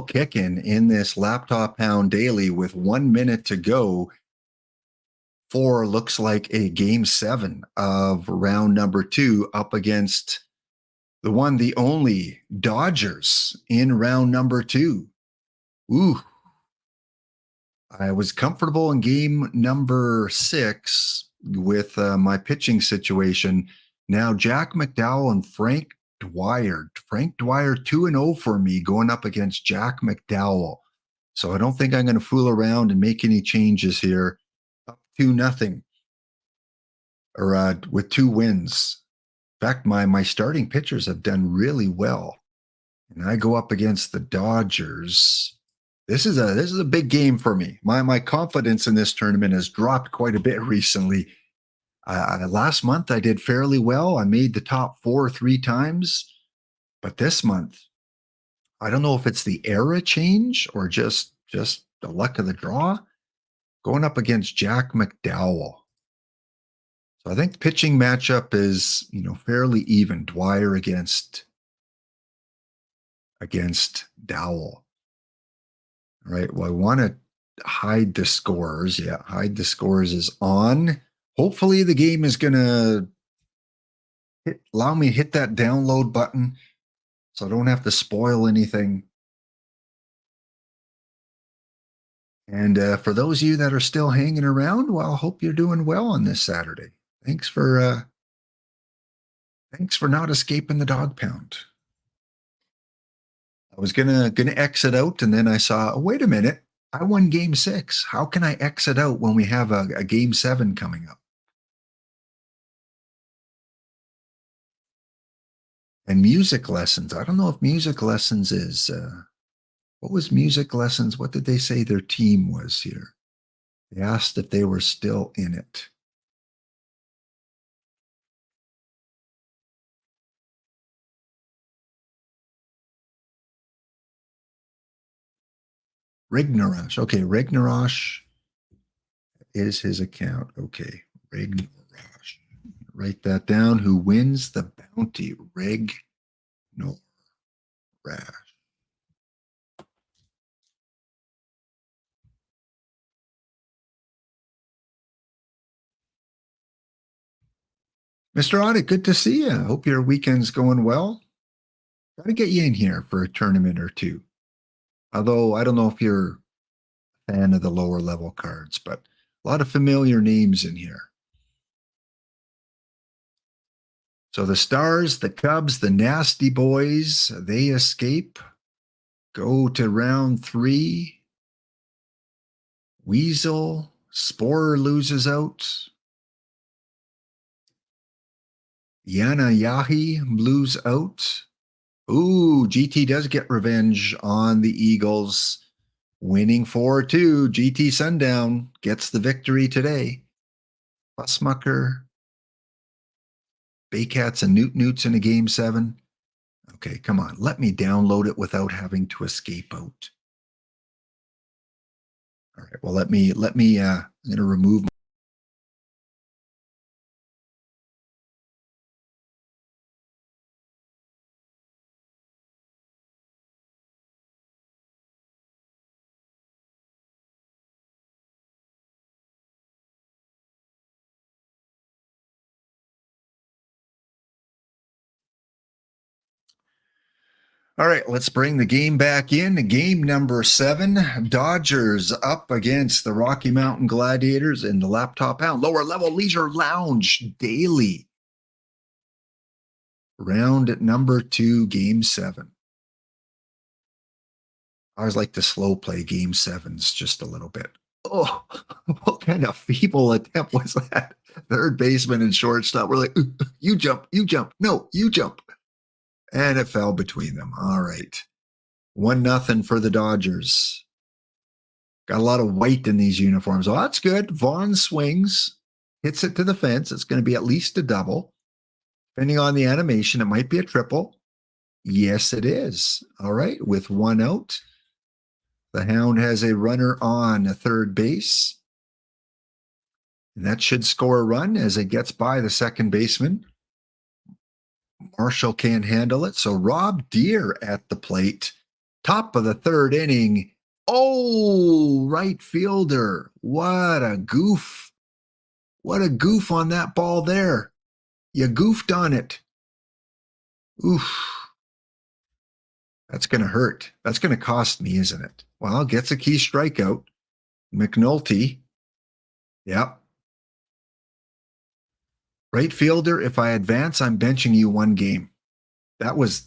kicking in this Laptophound Daily with 1 minute to go for looks like a game 7 of round number 2 up against the one, the only Dodgers in round number 2. Ooh, I was comfortable in game number 6 with my pitching situation. Now, Jack McDowell and Frank Dwyer. Frank Dwyer 2-0 for me going up against Jack McDowell. So I don't think I'm going to fool around and make any changes here. Up 2-0 or with 2 wins. In fact, my starting pitchers have done really well. And I go up against the Dodgers. This is a big game for me. My confidence in this tournament has dropped quite a bit recently. Last month I did fairly well. I made the top 4 3 times, but this month I don't know if it's the era change or just the luck of the draw. Going up against Jack McDowell. So I think the pitching matchup is fairly even. Dwyer against Dowell. All right. Well, I want to hide the scores. Yeah, hide the scores is on. Hopefully the game is going to allow me to hit that download button so I don't have to spoil anything. And for those of you that are still hanging around, well, I hope you're doing well on this Saturday. Thanks for not escaping the dog pound. I was gonna exit out, and then I saw, oh, wait a minute, I won game 6. How can I exit out when we have a game 7 coming up? And music lessons. I don't know if music lessons is what was music lessons? What did they say their team was here? They asked if they were still in it. Rignarosh. Okay, Rignarosh is his account. Okay, Rignarosh. Write that down. Who wins the bounty? Rignarosh. Mr. Audit, good to see you. Hope your weekend's going well. Got to get you in here for a tournament or two. Although I don't know if you're a fan of the lower level cards, but a lot of familiar names in here. So the Stars, the Cubs, the Nasty Boys, they escape. Go to round 3. Weasel, Sporer loses out. Yana Yahi lose out. Ooh, GT does get revenge on the Eagles, winning 4-2. GT Sundown gets the victory today. Busmucker, Baycats, and Newts in a game 7. Okay, come on. Let me download it without having to escape out. All right. Well, let me. I'm going to remove. All right, let's bring the game back in. Game number 7, Dodgers up against the Rocky Mountain Gladiators in the Laptophound Lower Level Leisure Lounge Daily. Round at number 2, game 7. I always like to slow play game 7s just a little bit. Oh, what kind of feeble attempt was that? Third baseman and shortstop were like, you jump. No, you jump. And it fell between them. All right. 1-0 for the Dodgers. Got a lot of white in these uniforms. Oh, that's good. Vaughn swings, hits it to the fence. It's going to be at least a double. Depending on the animation, it might be a triple. Yes, it is. All right. With 1 out, the Hound has a runner on third base. And that should score a run as it gets by the second baseman. Marshall can't handle it. So Rob Deere at the plate. Top of the third inning. Oh, right fielder. What a goof. What a goof on that ball there. You goofed on it. Oof. That's going to hurt. That's going to cost me, isn't it? Well, gets a key strikeout. McNulty. Yep. Right fielder, if I advance, I'm benching you one game. That was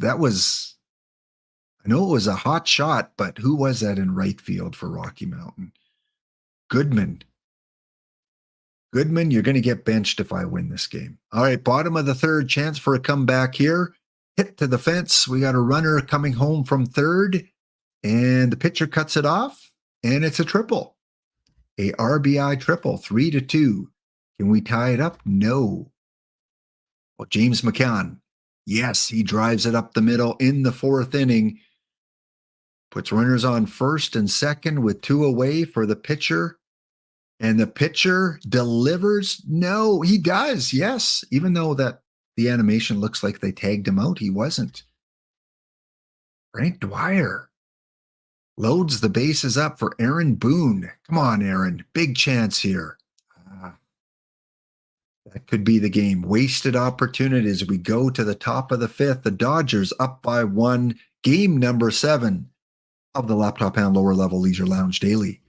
I know it was a hot shot, but who was that in right field for Rocky Mountain? Goodman. Goodman, you're going to get benched if I win this game. All right, bottom of the third, chance for a comeback here. Hit to the fence. We got a runner coming home from third, and the pitcher cuts it off, and it's a triple. A RBI triple, 3-2. Can we tie it up? No. Well, James McCann, yes, he drives it up the middle in the fourth inning. Puts runners on first and second with two away for the pitcher. And the pitcher delivers. No, he does. Yes. Even though that the animation looks like they tagged him out, he wasn't. Frank Dwyer loads the bases up for Aaron Boone. Come on, Aaron. Big chance here. That could be the game. Wasted opportunities. We go to the top of the fifth. The Dodgers up by 1. Game number 7 of the Laptophound Lower Level Leisure Lounge Daily.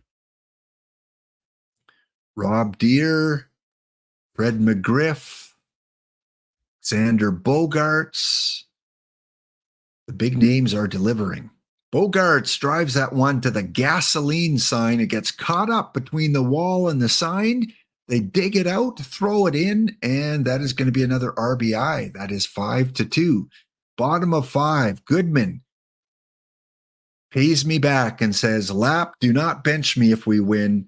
Rob Deere, Fred McGriff, Xander Bogaerts. The big names are delivering. Bogaerts drives that one to the gasoline sign. It gets caught up between the wall and the sign. They dig it out, throw it in, and that is going to be another RBI. That is 5-2. Bottom of 5, Goodman pays me back and says, Lap, do not bench me if we win.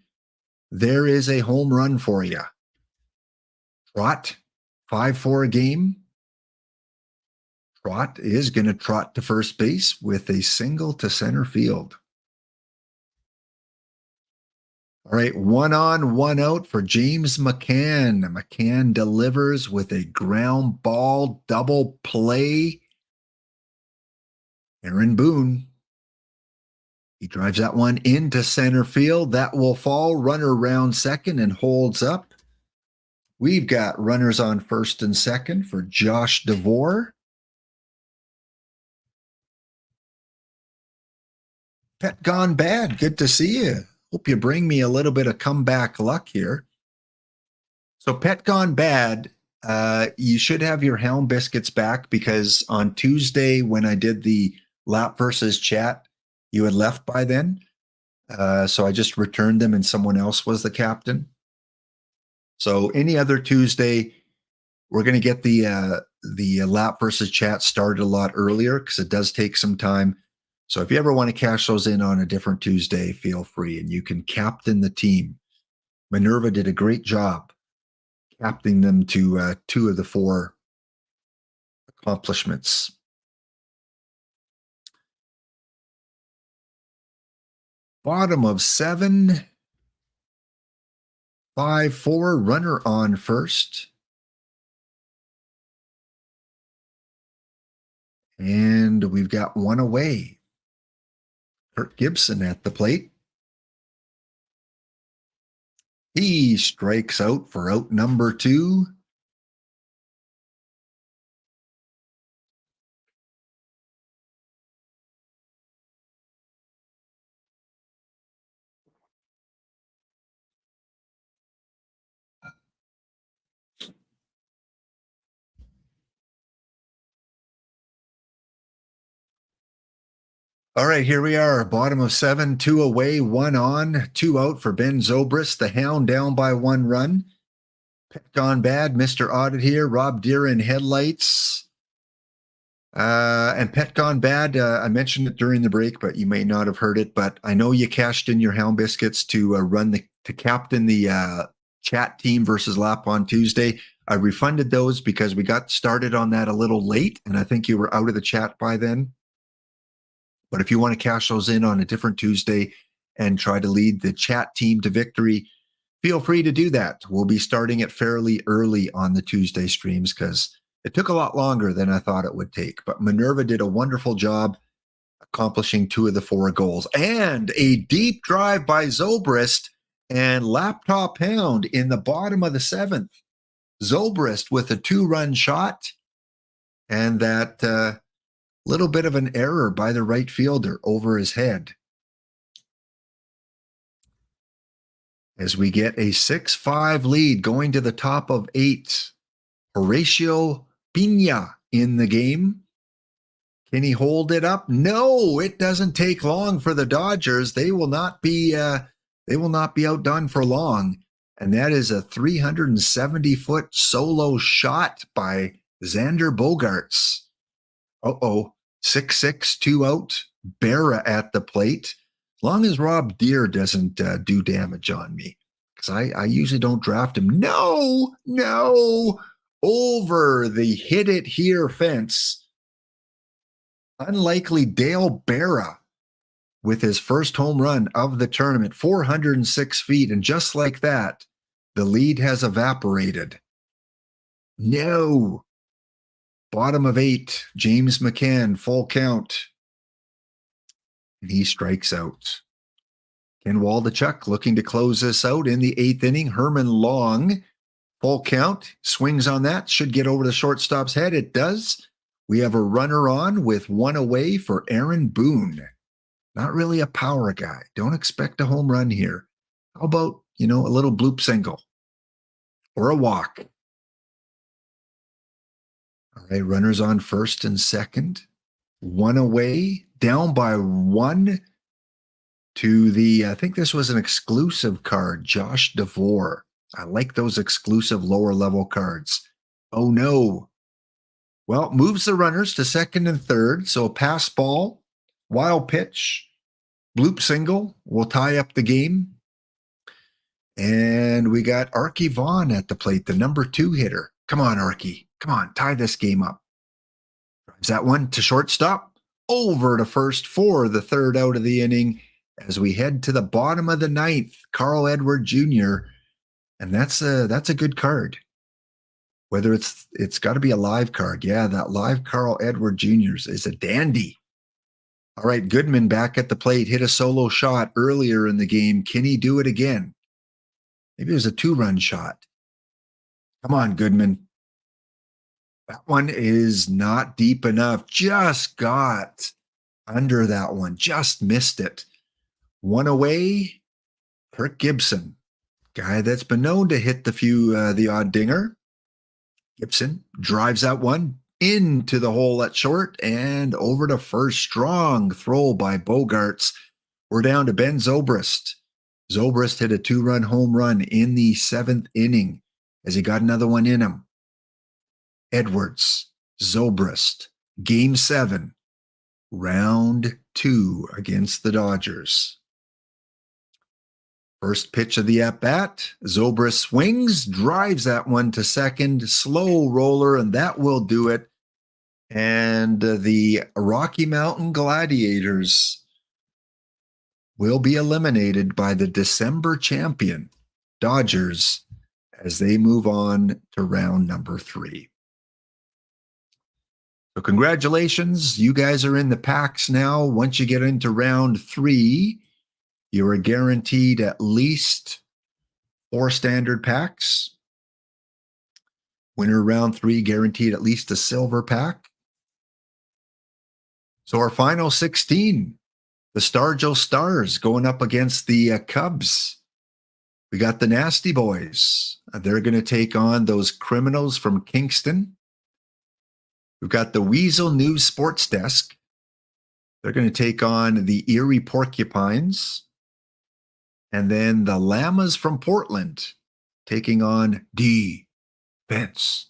There is a home run for you. Trot, 5-4 a game. Trot is going to trot to first base with a single to center field. All right, 1 on, 1 out for James McCann. McCann delivers with a ground ball double play. Aaron Boone. He drives that one into center field. That will fall. Runner round second and holds up. We've got runners on first and second for Josh DeVore. Pet gone bad. Good to see you. Hope you bring me a little bit of comeback luck here. So Pet gone bad. You should have your Helm biscuits back because on Tuesday when I did the lap versus chat, you had left by then. So I just returned them and someone else was the captain. So any other Tuesday, we're going to get the lap versus chat started a lot earlier because it does take some time. So if you ever want to cash those in on a different Tuesday, feel free and you can captain the team. Minerva did a great job captaining them to 2 of the 4 accomplishments. Bottom of 7, 5-4, runner on first. And we've got 1 away. Kurt Gibson at the plate. He strikes out for out number 2. All right, here we are. Bottom of 7, 2 away, 1 on, 2 out for Ben Zobrist. The Hound down by 1 run. Pet gone bad. Mr. Audit here. Rob Deere in headlights. And Pet gone bad. I mentioned it during the break, but you may not have heard it. But I know you cashed in your Hound biscuits to captain the chat team versus Lap on Tuesday. I refunded those because we got started on that a little late, and I think you were out of the chat by then. But if you want to cash those in on a different Tuesday and try to lead the chat team to victory, feel free to do that. We'll be starting it fairly early on the Tuesday streams because It took a lot longer than I thought it would take, but Minerva did a wonderful job accomplishing 2 of the 4 goals. And a deep drive by Zobrist and Laptophound in the bottom of the 7th. Zobrist with a 2-run shot and that little bit of an error by the right fielder over his head. As we get a 6-5 lead going to the top of 8. Horacio Pina in the game. Can he hold it up? No, it doesn't take long for the Dodgers. They will not be outdone for long. And that is a 370-foot solo shot by Xander Bogaerts. 6-6, 2 out. Berra at the plate. As long as Rob Deere doesn't do damage on me, because I usually don't draft him. No, over the hit it here fence. Unlikely Dale Berra with his first home run of the tournament, 406 feet. And just like that, the lead has evaporated. No. Bottom of 8, James McCann, full count. And he strikes out. Ken Waldachuk looking to close this out in the 8th inning. Herman Long, full count, swings on that, should get over the shortstop's head. It does. We have a runner on with 1 away for Aaron Boone. Not really a power guy. Don't expect a home run here. How about, a little bloop single or a walk? All right, runners on first and second. 1 away, down by 1 to the, I think this was an exclusive card, Josh DeVore. I like those exclusive lower level cards. Oh no. Well, moves the runners to second and third. So a pass ball, wild pitch, bloop single will tie up the game. And we got Arky Vaughn at the plate, the number 2 hitter. Come on, Arky. Come on, tie this game up. Drives that one to shortstop, over to first for the 3rd out of the inning as we head to the bottom of the 9th. Carl Edward Jr., and that's a good card. Whether it's got to be a live card. Yeah, that live Carl Edward Jr. is a dandy. All right, Goodman back at the plate, hit a solo shot earlier in the game. Can he do it again? Maybe it was a 2-run shot. Come on, Goodman. That one is not deep enough. Just got under that one. Just missed it. 1 away, Kirk Gibson. Guy that's been known to hit the odd dinger. Gibson drives that one into the hole at short and over to first. Strong throw by Bogaerts. We're down to Ben Zobrist. Zobrist hit a 2-run home run in the 7th inning as he got another one in him. Edwards, Zobrist, Game 7, round 2 against the Dodgers. First pitch of the at-bat, Zobrist swings, drives that one to second, slow roller, and that will do it. And the Rocky Mountain Gladiators will be eliminated by the December champion, Dodgers, as they move on to round number 3. So congratulations, you guys are in the packs now. Once you get into round 3, you are guaranteed at least 4 standard packs. Winner round 3 guaranteed at least a silver pack. So our final 16, the Stargell Stars going up against the Cubs. We got the Nasty Boys. They're going to take on those Criminals from Kingston. We've got the Weasel News Sports Desk. They're going to take on the Erie Porcupines. And then the Llamas from Portland taking on Defense.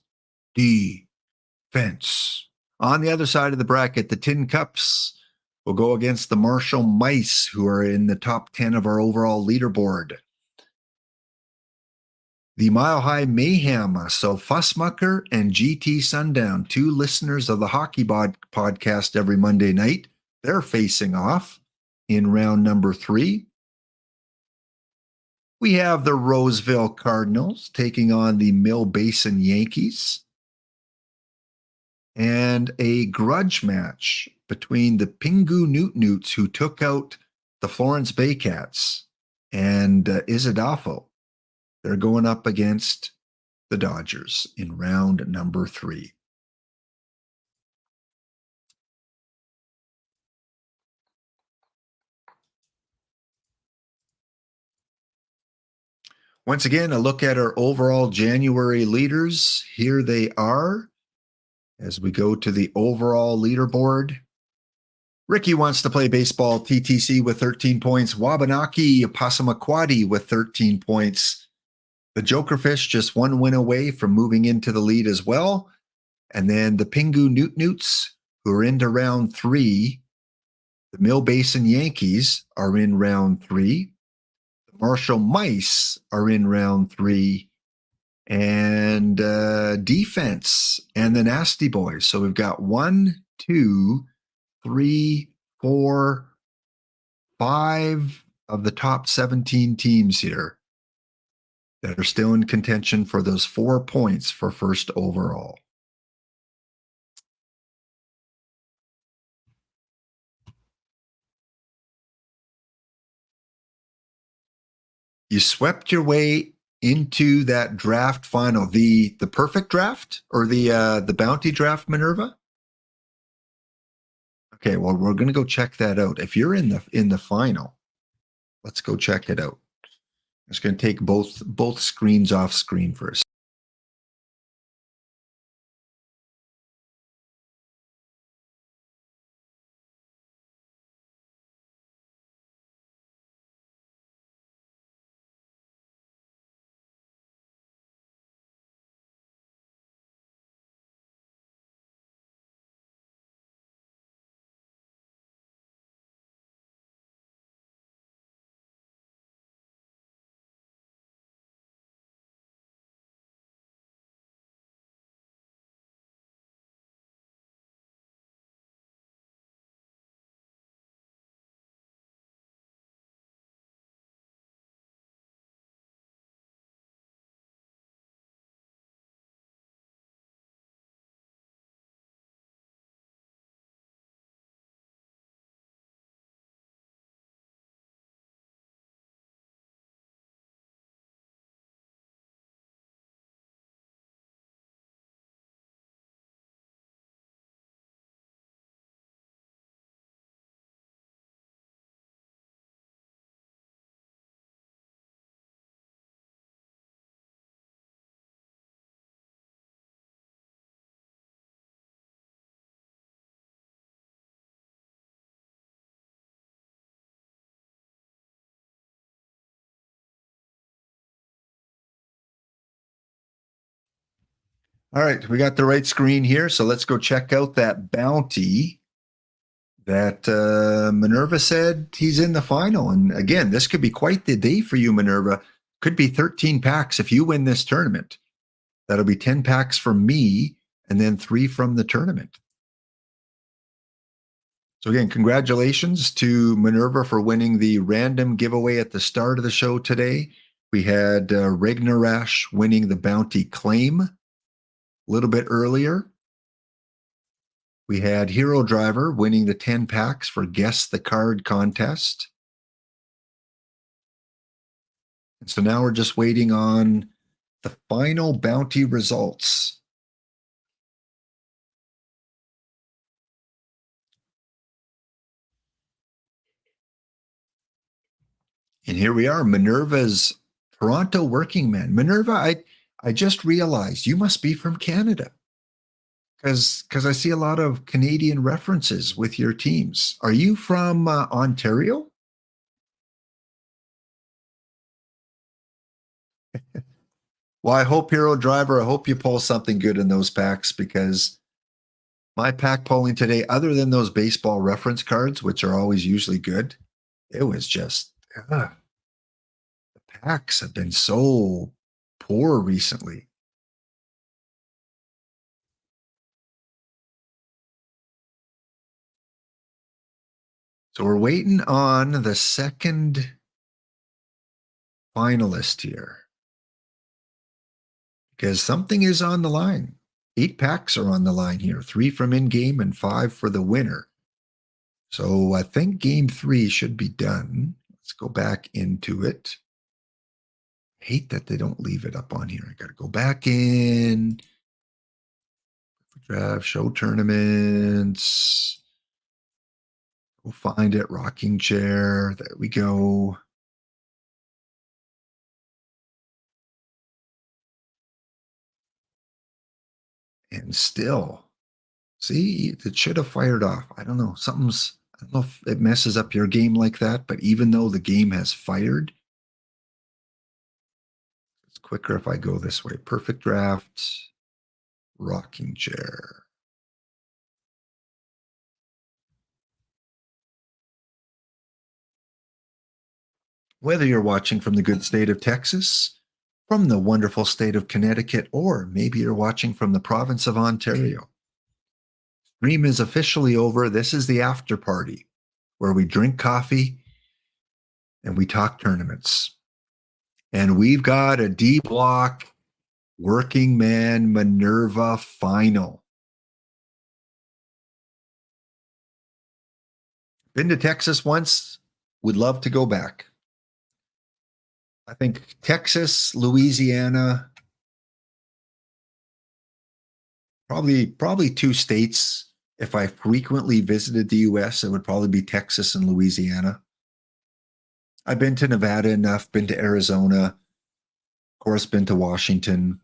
On the other side of the bracket, the Tin Cups will go against the Marshall Mice, who are in the top 10 of our overall leaderboard. The Mile High Mayhem, so Fussmucker and GT Sundown, 2 listeners of the Hockey Podcast every Monday night, they're facing off in round number 3. We have the Roseville Cardinals taking on the Mill Basin Yankees. and a grudge match between the Pingu Newt Newts, who took out the Florence Bay Cats, and Isidafo. They're going up against the Dodgers in round number 3. Once again, a look at our overall January leaders. Here they are as we go to the overall leaderboard. Ricky wants to play baseball, TTC with 13 points. Wabanaki Passamaquoddy with 13 points. The Jokerfish just one win away from moving into the lead as well. And then the Pingu Newt Newts, who are into round 3. The Mill Basin Yankees are in round 3. The Marshall Mice are in round 3. And defense and the Nasty Boys. So we've got 1, 2, 3, 4, 5 of the top 17 teams here that are still in contention for those 4 points for first overall. You swept your way into that draft final, the perfect draft or the bounty draft, Minerva? Okay, well, we're going to go check that out. If you're in the final, let's go check it out. I'm just going to take both screens off screen first. All right, we got the right screen here, so let's go check out that bounty that Minerva said he's in the final. And again, this could be quite the day for you, Minerva. Could be 13 packs if you win this tournament. That'll be 10 packs from me and then 3 from the tournament. So again, congratulations to Minerva for winning the random giveaway at the start of the show today. We had Ragnarash winning the bounty claim a little bit earlier. We had Hero Driver winning the 10 packs for Guess the Card contest. And so now we're just waiting on the final bounty results. And here we are, Minerva's Toronto Working Man. Minerva, I just realized you must be from Canada because I see a lot of Canadian references with your teams. Are you from Ontario? Well, I hope, Hero Driver, I hope you pull something good in those packs because my pack pulling today, other than those baseball reference cards, which are always usually good, it was just the packs have been so poor recently. So we're waiting on the second finalist here because something is on the line. 8 packs are on the line here, 3 from in-game and 5 for the winner. So I think game 3 should be done. Let's go back into it. I hate that they don't leave it up on here. I got to go back in. Draft, show tournaments. Go find it. Rocking chair. There we go. And still, see, it should have fired off. I don't know. I don't know if it messes up your game like that, but even though the game has fired, it's quicker if I go this way. Perfect draft, rocking chair. Whether you're watching from the good state of Texas, from the wonderful state of Connecticut, or maybe you're watching from the province of Ontario, stream is officially over. This is the after party where we drink coffee and we talk tournaments. And we've got a D block working man Minerva final. Been to Texas once, would love to go back. I think Texas, Louisiana, probably 2 states. If I frequently visited the US, it would probably be Texas and Louisiana. I've been to Nevada enough, been to Arizona, of course, been to Washington.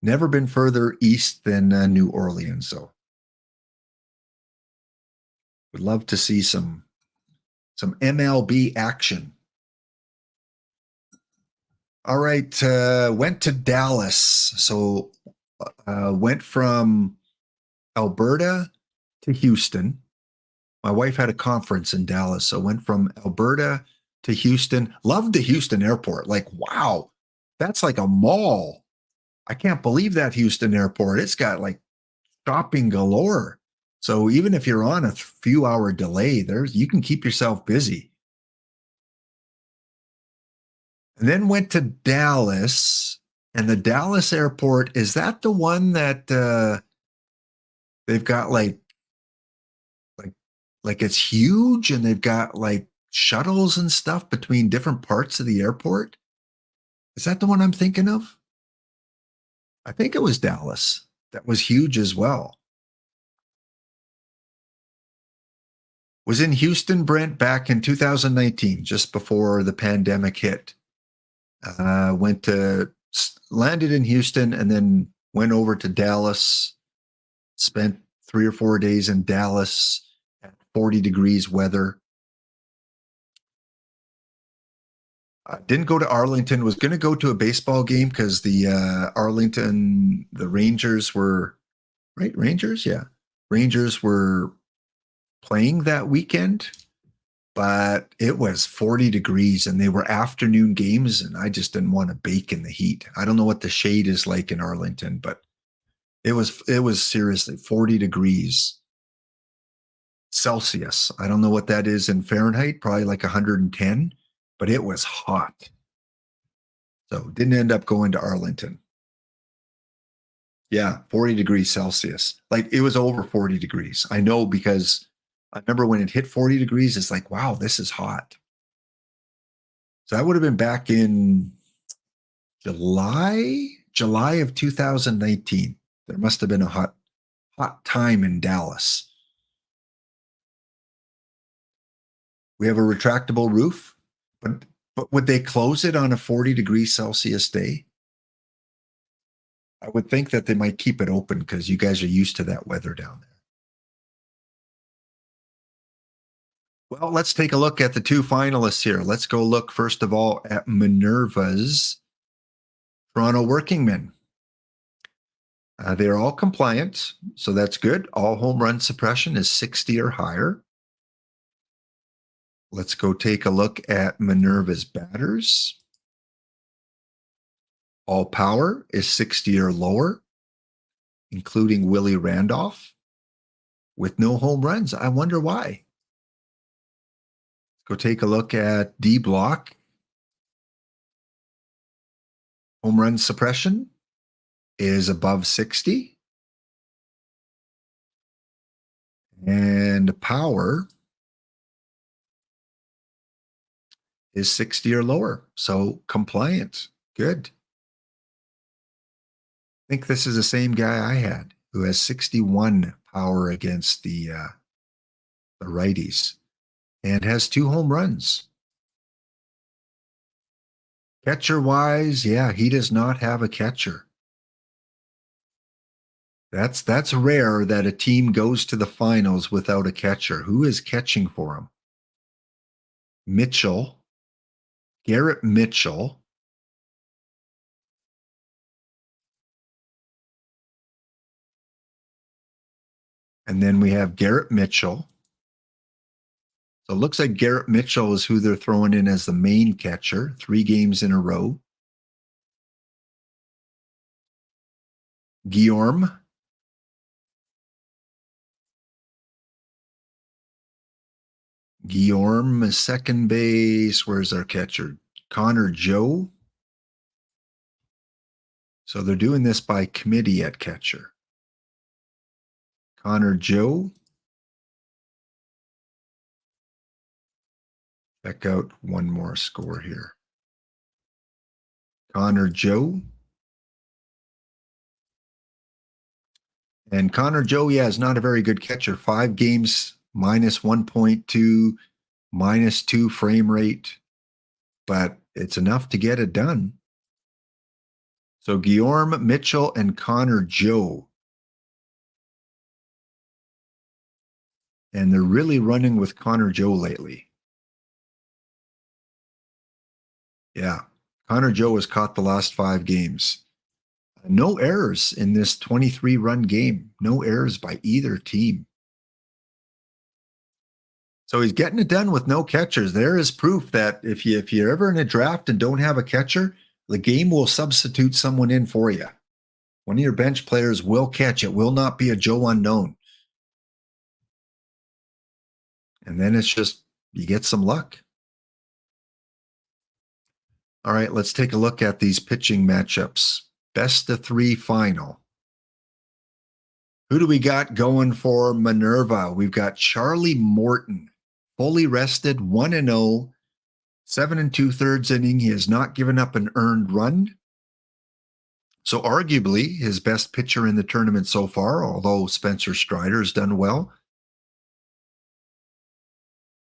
Never been further east than New Orleans, though. Would love to see some MLB action. All right, went to Dallas. So went from Alberta to Houston. My wife had a conference in Dallas, so went from Alberta to Houston. Loved the Houston airport. Like, wow, that's like a mall. I can't believe that Houston airport. It's got like shopping galore. So even if you're on a few hour delay, you can keep yourself busy. And then went to Dallas, and the Dallas airport, is that the one that they've got like it's huge and they've got like shuttles and stuff between different parts of the airport? Is that the one I'm thinking of? I think it was Dallas. That was huge as well. Was in Houston, Brent, back in 2019, just before the pandemic hit. Landed in Houston and then went over to Dallas, spent 3 or 4 days in Dallas at 40 degrees weather. Didn't go to Arlington, was going to go to a baseball game because the Rangers were, right? Rangers? Yeah. Rangers were playing that weekend, but it was 40 degrees and they were afternoon games and I just didn't want to bake in the heat. I don't know what the shade is like in Arlington, but it was seriously 40 degrees Celsius. I don't know what that is in Fahrenheit, probably like 110, but it was hot. So didn't end up going to Arlington. Yeah, 40 degrees Celsius. Like it was over 40 degrees. I know because I remember when it hit 40 degrees, it's like, wow, this is hot. So that would have been back in July of 2019. There must have been a hot time in Dallas. We have a retractable roof, but would they close it on a 40 degrees Celsius day? I would think that they might keep it open because you guys are used to that weather down there. Well, let's take a look at the 2 finalists here. Let's go look, first of all, at Minerva's Toronto Workingmen. They're all compliant, so that's good. All home run suppression is 60 or higher. Let's go take a look at Minerva's batters. All power is 60 or lower, including Willie Randolph, with no home runs. I wonder why. Let's go take a look at D block. Home run suppression is above 60. And power is 60 or lower. So compliant. Good. I think this is the same guy I had who has 61 power against the righties and has 2 home runs. Catcher wise, yeah, he does not have a catcher. That's rare that a team goes to the finals without a catcher. Who is catching for him? Mitchell, Garrett Mitchell. And then we have Garrett Mitchell. So it looks like Garrett Mitchell is who they're throwing in as the main catcher, 3 games in a row. Guillaume. Guillaume is second base. Where's our catcher? Connor Joe. So they're doing this by committee at catcher. Connor Joe. Check out one more score here. Connor Joe. And Connor Joe, yeah, is not a very good catcher. 5 games, minus 1.2, minus 2 frame rate, but it's enough to get it done. So Guillaume Mitchell and Connor Joe. And they're really running with Connor Joe lately. Yeah. Connor Joe has caught the last 5 games. No errors in this 23-run game. No errors by either team. So he's getting it done with no catchers. There is proof that if you're ever in a draft and don't have a catcher, the game will substitute someone in for you. One of your bench players will catch. It will not be a Joe unknown. And then it's just, you get some luck. All right, let's take a look at these pitching matchups. Best of 3 final. Who do we got going for Minerva? We've got Charlie Morton, fully rested, 1-0, 7 2/3 inning. He has not given up an earned run. So arguably his best pitcher in the tournament so far, although Spencer Strider's done well.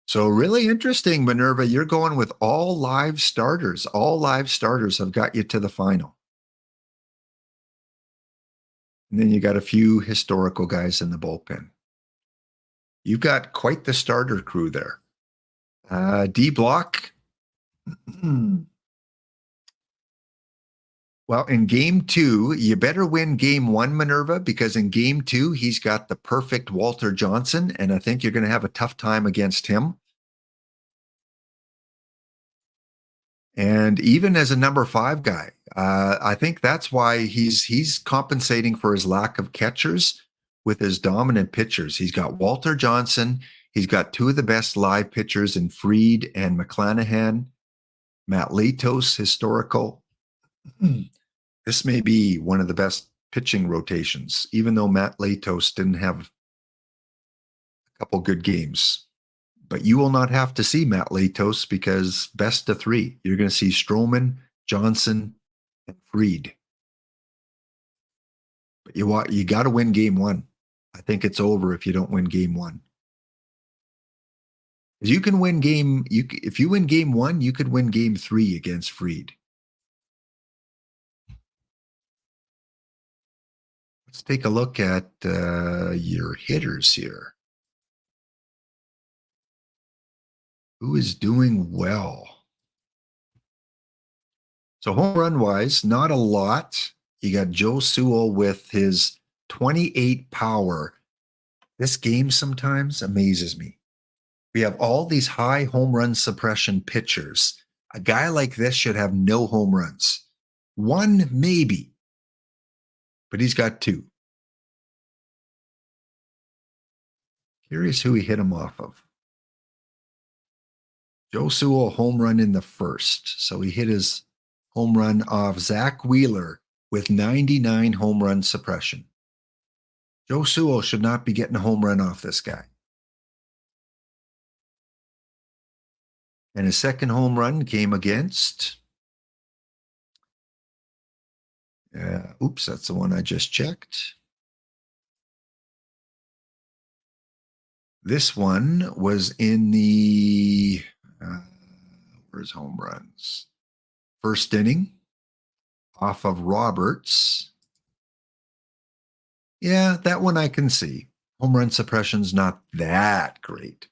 So really interesting, Minerva. You're going with all live starters. All live starters have got you to the final. And then you got a few historical guys in the bullpen. You've got quite the starter crew there. D Block. Well, in game 2, you better win game 1, Minerva, because in game 2, he's got the perfect Walter Johnson, and I think you're going to have a tough time against him. And even as a number 5 guy, I think that's why he's compensating for his lack of catchers with his dominant pitchers. He's got Walter Johnson. He's got 2 of the best live pitchers in Fried and McClanahan. Matt Latos, historical. This may be one of the best pitching rotations, even though Matt Latos didn't have a couple good games. But you will not have to see Matt Latos because best of 3. You're going to see Stroman, Johnson, and Fried. But you got to win game 1. I think it's over if you don't win game 1. You can win if you win game 1, you could win game 3 against Fried. Let's take a look at your hitters here. Who is doing well? So home run wise, not a lot. You got Joe Sewell with his 28 power. This game sometimes amazes me. We have all these high home run suppression pitchers. A guy like this should have no home runs. 1 maybe, but he's got 2. Curious who he hit him off of. Joe Sewell home run in the first. So he hit his home run off Zach Wheeler with 99 home run suppression. Joe Sewell should not be getting a home run off this guy. And his second home run came against. Oops, that's the one I just checked. This one was in the, where's home runs? First inning off of Roberts. Yeah, that one I can see. Home run suppression's not that great.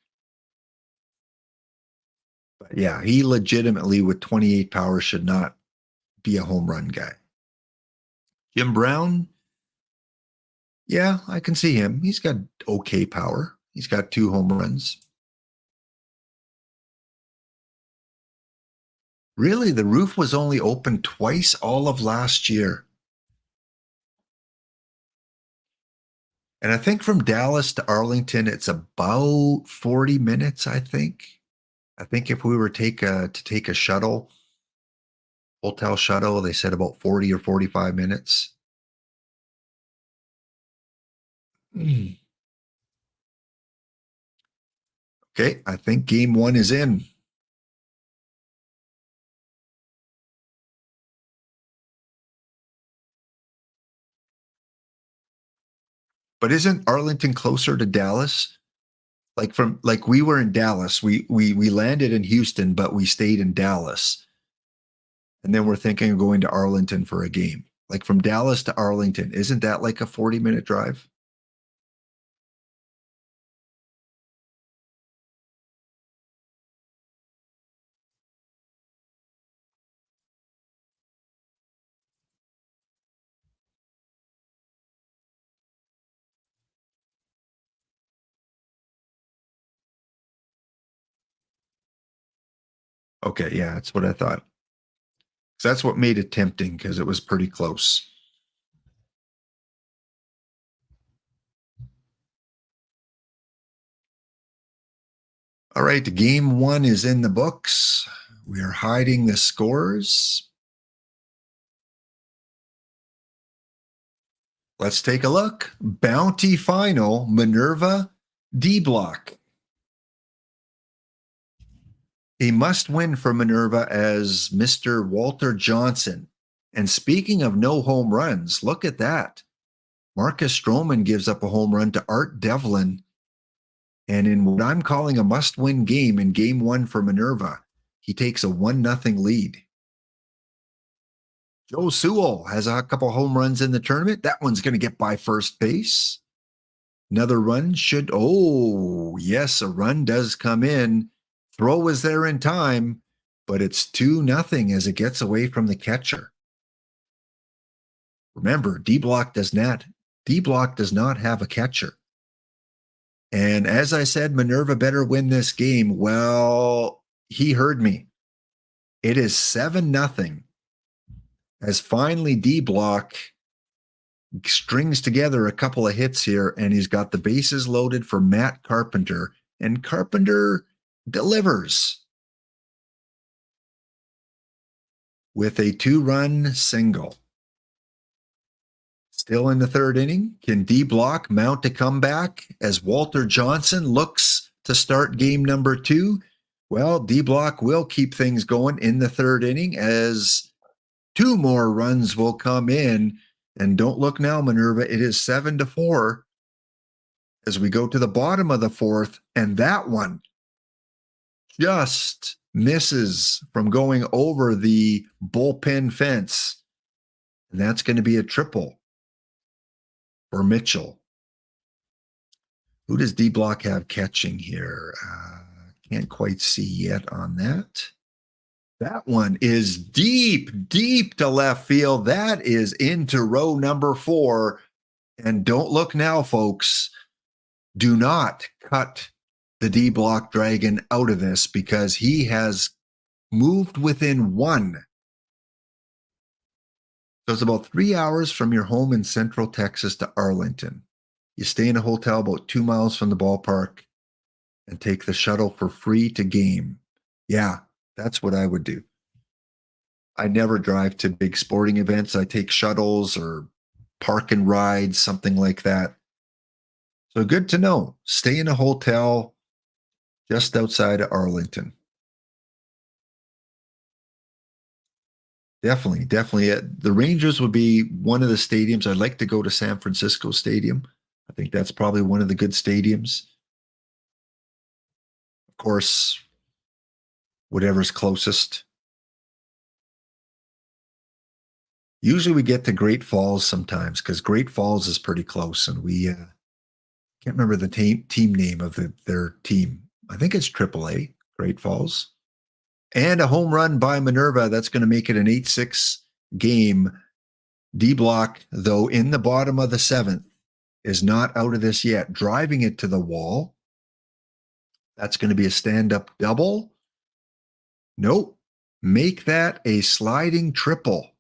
But yeah, he legitimately with 28 power should not be a home run guy. Jim Brown, yeah, I can see him. He's got okay power. He's got 2 home runs. Really, the roof was only open twice all of last year. And I think from Dallas to Arlington, it's about 40 minutes, I think. I think if we were to take a shuttle, hotel shuttle, they said about 40 or 45 minutes. Okay, I think game 1 is in. But isn't Arlington closer to Dallas? Like we were in Dallas. We landed in Houston, but we stayed in Dallas. And then we're thinking of going to Arlington for a game. Like from Dallas to Arlington, isn't that like a 40-minute drive? Okay, yeah, that's what I thought. So that's what made it tempting because it was pretty close. All right, game 1 is in the books. We are hiding the scores. Let's take a look. Bounty final, Minerva, D block. A must win for Minerva as Mr. Walter Johnson. And speaking of no home runs, look at that. Marcus Stroman gives up a home run to Art Devlin. And in what I'm calling a must-win game in game 1 for Minerva, he takes a 1-0 lead. Joe Sewell has a couple home runs in the tournament. That one's going to get by first base. Another run should, oh, yes, a run does come in. Throw is there in time, but it's 2-0 as it gets away from the catcher. Remember, D block does not have a catcher. And as I said, Minerva better win this game. Well, he heard me. It is 7-0 as finally D block strings together a couple of hits here, and he's got the bases loaded for Matt Carpenter, and Carpenter delivers with a 2-run single. Still in the 3rd inning, can D block mount a comeback as Walter Johnson looks to start game number 2? Well, D block will keep things going in the 3rd inning as 2 more runs will come in. And don't look now, Minerva, it is 7-4 as we go to the bottom of the 4th, and that one just misses from going over the bullpen fence. And that's going to be a triple for Mitchell. Who does D block have catching here? Can't quite see yet on that. That one is deep to left field. That is into row number 4. And don't look now, folks. Do not cut the D block dragon out of this because he has moved within 1. So it's about 3 hours from your home in Central Texas to Arlington. You stay in a hotel about 2 miles from the ballpark and take the shuttle for free to game. Yeah, that's what I would do. I never drive to big sporting events. I take shuttles or park and rides, something like that. So good to know. Stay in a hotel just outside of Arlington. Definitely, definitely. The Rangers would be one of the stadiums. I'd like to go to San Francisco Stadium. I think that's probably one of the good stadiums. Of course, whatever's closest. Usually we get to Great Falls sometimes because Great Falls is pretty close, and we can't remember the team name of their team. I think it's AAA, Great Falls. And a home run by Minerva. That's going to make it an 8-6 game. D-Block, though, in the bottom of the seventh, is not out of this yet. Driving it to the wall. That's going to be a stand-up double. Nope. Make that a sliding triple.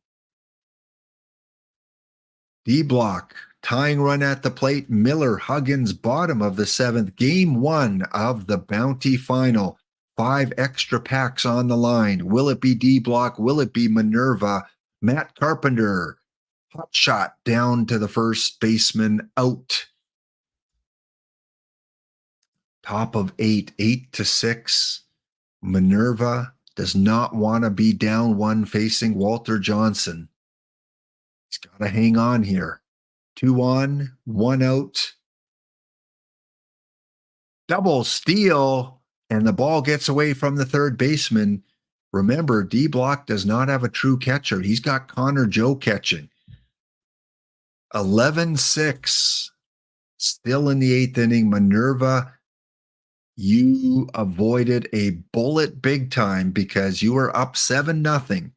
D-Block, tying run at the plate. Miller, Huggins, bottom of the seventh. Game one of the Bounty Final. 5 extra packs on the line. Will it be D-Block? Will it be Minerva? Matt Carpenter, hot shot down to the first baseman, out. Top of 8, 8-6. Minerva does not want to be down 1 facing Walter Johnson. He's got to hang on here. 2 on, 1 out. Double steal, and the ball gets away from the third baseman. Remember, D-Block does not have a true catcher. He's got Connor Joe catching. 11-6. Still in the 8th inning. Minerva, you avoided a bullet big time because you were up 7-0.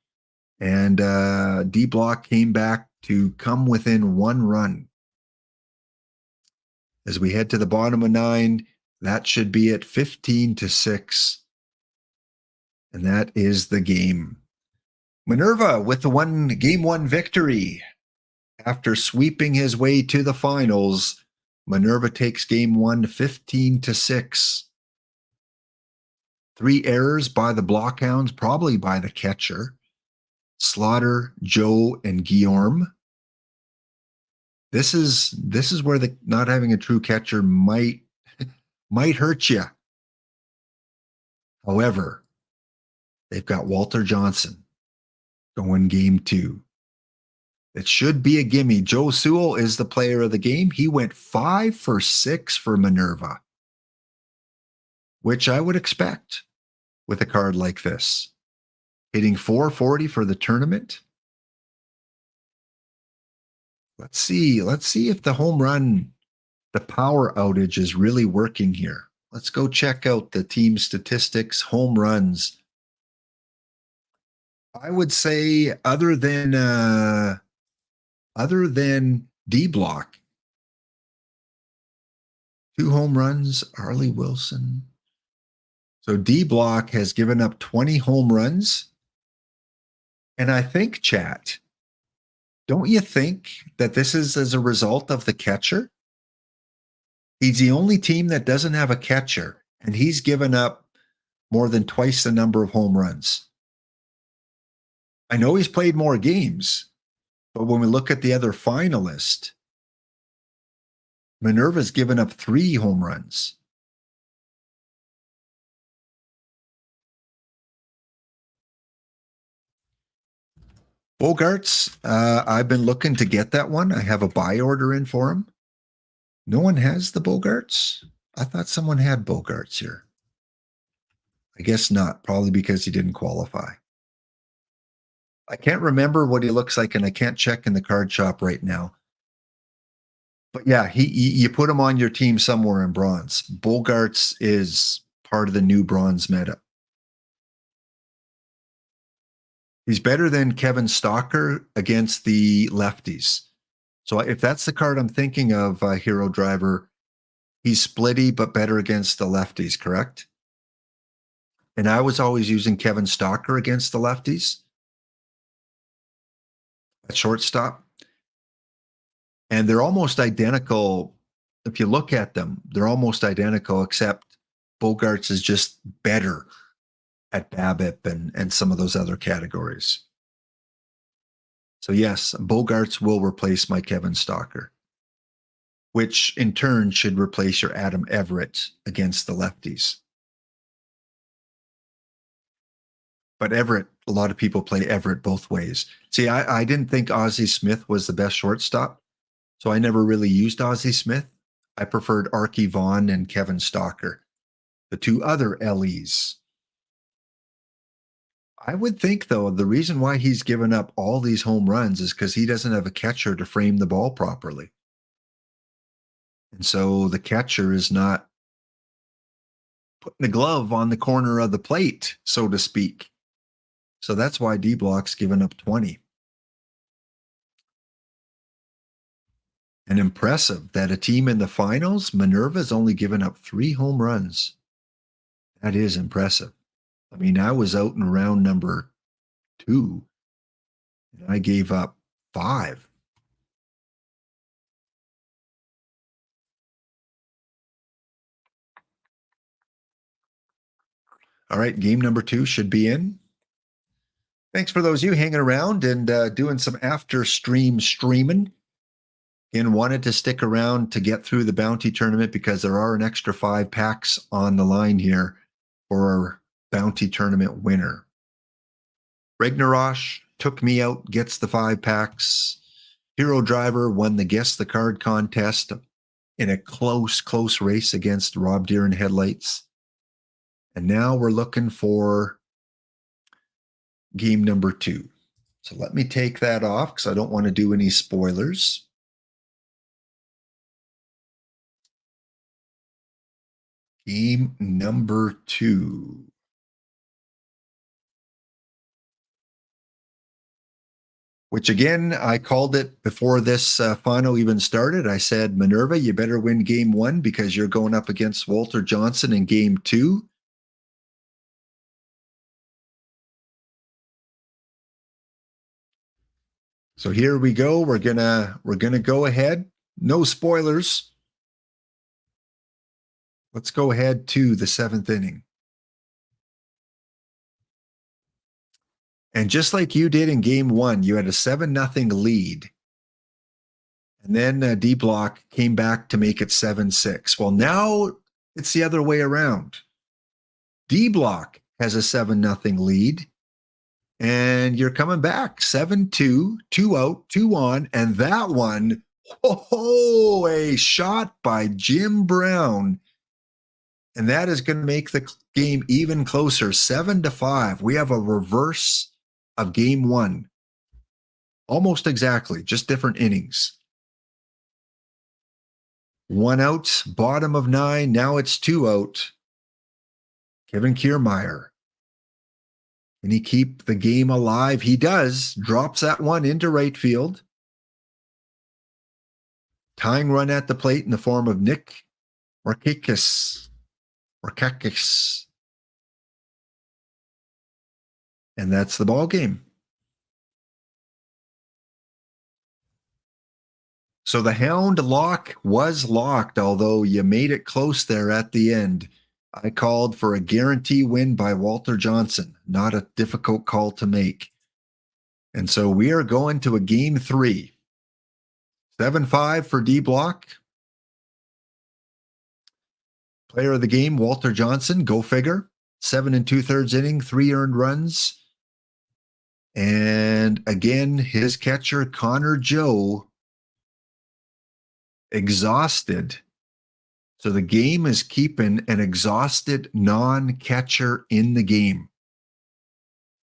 And D-Block came back to come within 1 run. As we head to the bottom of 9, that should be at 15-6. And that is the game. Minerva with the game 1 victory. After sweeping his way to the finals, Minerva takes game 1 15-6. 3 errors by the Blockhounds, probably by the catcher. Slaughter, Joe, and Guillaume. This is where the not having a true catcher might hurt you. However, they've got Walter Johnson going game 2. It should be a gimme. Joe Sewell is the player of the game. He went 5 for 6 for Minerva, which I would expect with a card like this. Hitting 440 for the tournament. Let's see if the home run, the power outage is really working here. Let's go check out the team statistics, home runs. I would say other than D-Block, 2 home runs, Arlie Wilson. So D-Block has given up 20 home runs. And I think, chat, don't you think that this is as a result of the catcher? He's the only team that doesn't have a catcher, and he's given up more than twice the number of home runs. I know he's played more games, but when we look at the other finalist, Minerva's given up 3 home runs. Bogarts, I've been looking to get that one. I have a buy order in for him. No one has the Bogarts? I thought someone had Bogarts here. I guess not, probably because he didn't qualify. I can't remember what he looks like, and I can't check in the card shop right now. But yeah, you put him on your team somewhere in bronze. Bogarts is part of the new bronze meta. He's better than Kevin Stalker against the lefties. So if that's the card I'm thinking of, Hero Driver, he's splitty but better against the lefties, correct? And I was always using Kevin Stalker against the lefties at shortstop. And they're almost identical. If you look at them, they're almost identical, except Bogarts is just better at BABIP and some of those other categories. So yes, Bogarts will replace my Kevin Stalker, which in turn should replace your Adam Everett against the lefties. But Everett, a lot of people play Everett both ways. See, I didn't think Ozzie Smith was the best shortstop, so I never really used Ozzie Smith. I preferred Archie Vaughn and Kevin Stalker, the two other LEs. I would think, though, the reason why he's given up all these home runs is because he doesn't have a catcher to frame the ball properly. And so the catcher is not putting the glove on the corner of the plate, so to speak. So that's why D Block's given up 20. And impressive that a team in the finals, Minerva's only given up 3 home runs. That is impressive. I mean, I was out in round number 2, and I gave up 5. All right, game number 2 should be in. Thanks for those of you hanging around and doing some after stream streaming. And wanted to stick around to get through the bounty tournament because there are an extra 5 packs on the line here for our bounty tournament winner. Regnarosh took me out, gets the 5 packs. Hero Driver won the Guess the Card contest in a close race against Rob Deere and Headlights. And now we're looking for game number 2. So let me take that off because I don't want to do any spoilers. Game number 2. Which again, I called it before this final even started. I said, Minerva, you better win game 1 because you're going up against Walter Johnson in game 2. So here we go. We're gonna go ahead. No spoilers. Let's go ahead to the 7th inning. And just like you did in game 1, you had a 7-0 lead. And then D Block came back to make it 7-6. Well, now it's the other way around. D Block has a 7-0 lead. And you're coming back 7-2, 2 out, 2 on. And that one, a shot by Jim Brown. And that is going to make the game even closer, 7-5. We have a reverse of game 1. Almost exactly, just different innings. 1 out, bottom of 9. Now it's 2 out. Kevin Kiermaier. Can he keep the game alive? He does. Drops that one into right field. Tying run at the plate in the form of Nick Markakis. And that's the ball game. So the Hound lock was locked, although you made it close there at the end. I called for a guarantee win by Walter Johnson. Not a difficult call to make. And so we are going to a game 3. 7-5 for D Block. Player of the game, Walter Johnson. Go figure. 7 2/3 inning, 3 earned runs. And again, his catcher, Connor Joe, exhausted. So the game is keeping an exhausted non-catcher in the game.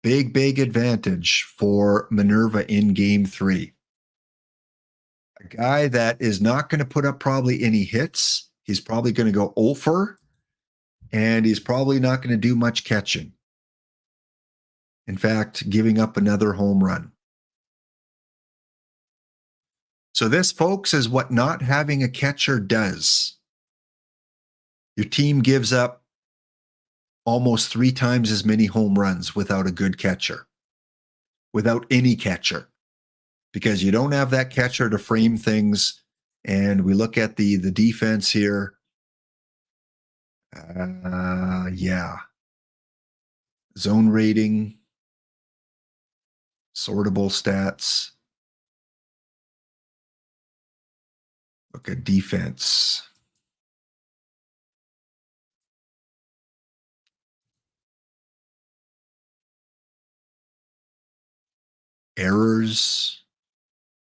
Big advantage for Minerva in game 3. A guy that is not going to put up probably any hits. He's probably going to go 0-for, and he's probably not going to do much catching. In fact, giving up another home run. So this, folks, is what not having a catcher does. Your team gives up almost 3 times as many home runs without a good catcher, without any catcher, because you don't have that catcher to frame things. And we look at the defense here. Zone rating, sortable stats. Look at defense. Errors.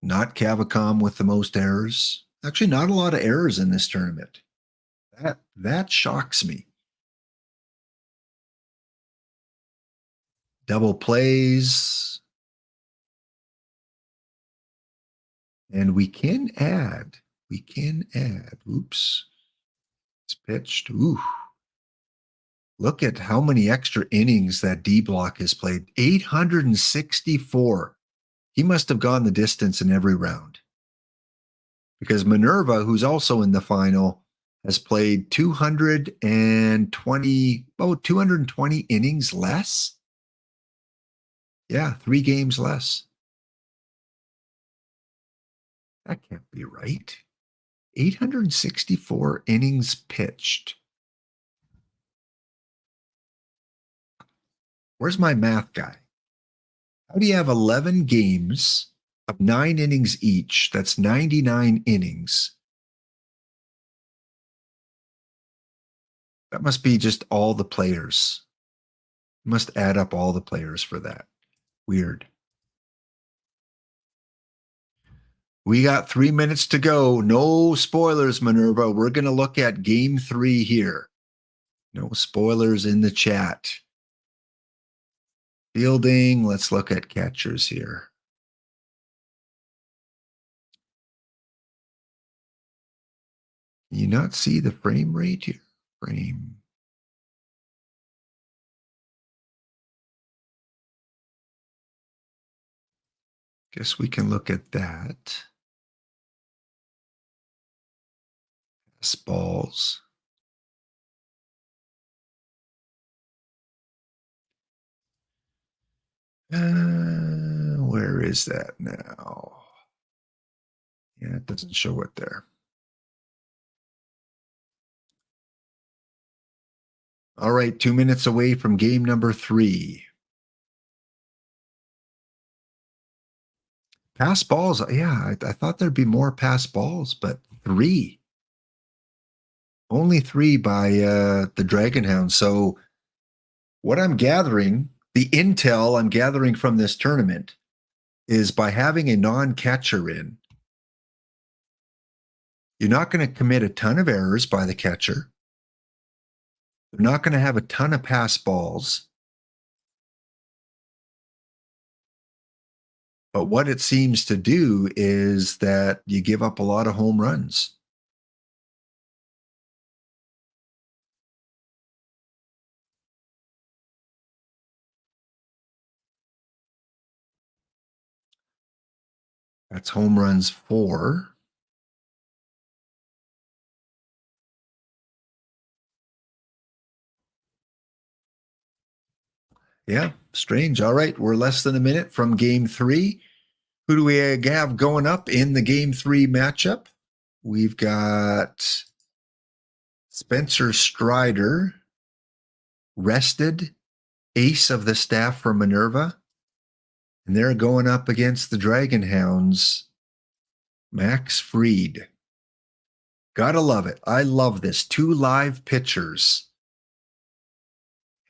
Not Cavacom with the most errors. Actually, not a lot of errors in this tournament. That shocks me. Double plays. And we can add. Oops. It's pitched. Ooh. Look at how many extra innings that D block has played. 864. He must have gone the distance in every round. Because Minerva, who's also in the final, has played 220 innings less. Yeah, 3 games less. That can't be right. 864 innings pitched. Where's my math guy? How do you have 11 games of 9 innings each? That's 99 innings. That must be just all the players. You must add up all the players for that. Weird. We got 3 minutes to go. No spoilers, Minerva. We're going to look at game 3 here. No spoilers in the chat. Fielding. Let's look at catchers here. Can you not see the frame rate here? Frame. Guess we can look at that. Balls. Where is that now? Yeah, it doesn't show it there. All right, 2 minutes away from game number 3. Pass balls. Yeah, I thought there'd be more pass balls, but 3. Only 3 by the Dragon Hound. So what I'm gathering, the intel I'm gathering from this tournament is by having a non-catcher in, you're not going to commit a ton of errors by the catcher. They're not going to have a ton of pass balls. But what it seems to do is that you give up a lot of home runs. That's home runs 4. Yeah, strange. All right, we're less than a minute from game 3. Who do we have going up in the game 3 matchup? We've got Spencer Strider, rested, ace of the staff for Minerva. And they're going up against the Dragon Hounds, Max Fried. Gotta love it. I love this. 2 live pitchers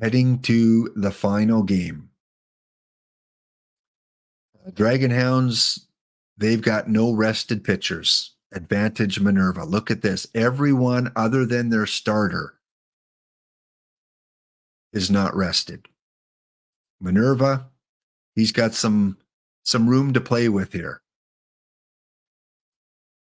heading to the final game. Dragon Hounds, they've got no rested pitchers. Advantage Minerva. Look at this. Everyone other than their starter is not rested. Minerva, he's got some room to play with here.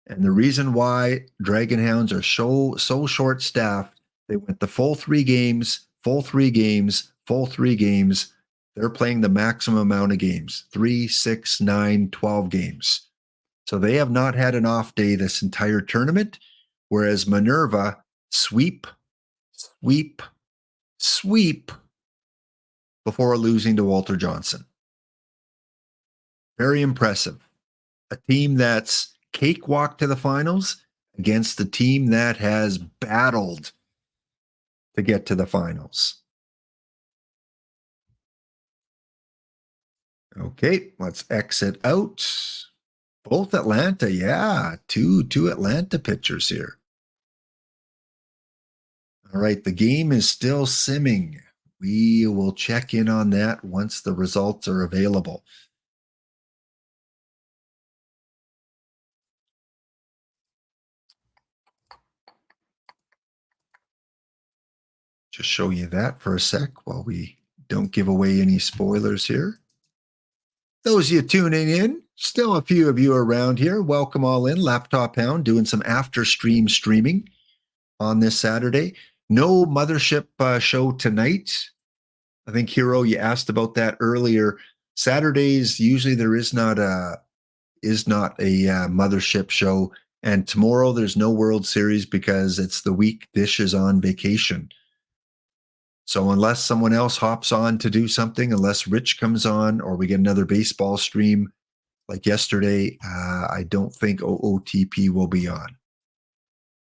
And the reason why Dragon Hounds are so short-staffed, they went the full 3 games, full 3 games, full 3 games. They're playing the maximum amount of games, 3, 6, 9, 12 games. So they have not had an off day this entire tournament, whereas Minerva sweep before losing to Walter Johnson. Very impressive. A team that's cakewalk to the finals against the team that has battled to get to the finals. Okay, let's exit out. Both Atlanta, yeah. Two Atlanta pitchers here. All right, the game is still simming. We will check in on that once the results are available. Just show you that for a sec while we don't give away any spoilers here. Those of you tuning in, still a few of you around here. Welcome all in. Laptophound doing some after stream streaming on this Saturday. No mothership show tonight. I think, Hero, you asked about that earlier. Saturdays, usually there is not a mothership show. And tomorrow there's no World Series because it's the week Dish is on vacation. So unless someone else hops on to do something, unless Rich comes on or we get another baseball stream like yesterday, I don't think OOTP will be on.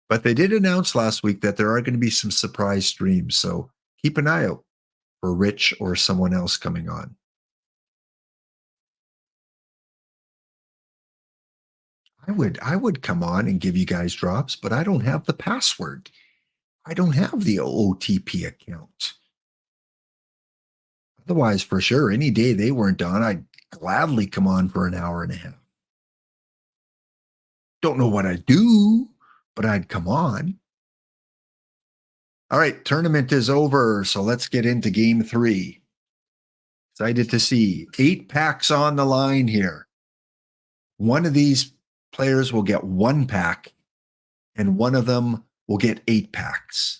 But they did announce last week that there are going to be some surprise streams. So keep an eye out for Rich or someone else coming on. I would come on and give you guys drops, but I don't have the password. I don't have the OOTP account. Otherwise, for sure, any day they weren't on, I'd gladly come on for an hour and a half. Don't know what I'd do, but I'd come on. All right, tournament is over, so let's get into game 3. Excited to see 8 packs on the line here. One of these players will get 1 pack, and one of them will get 8 packs.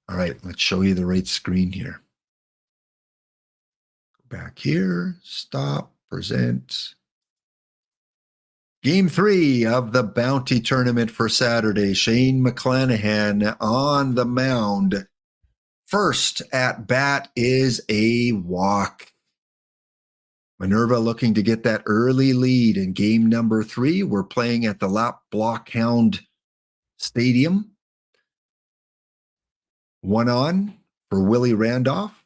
All right, let's show you the right screen here. Go back here, stop, present. Game 3 of the Bounty Tournament for Saturday. Shane McClanahan on the mound. First at bat is a walk. Minerva looking to get that early lead in game number 3. We're playing at the Laptophound Stadium. 1 on for Willie Randolph.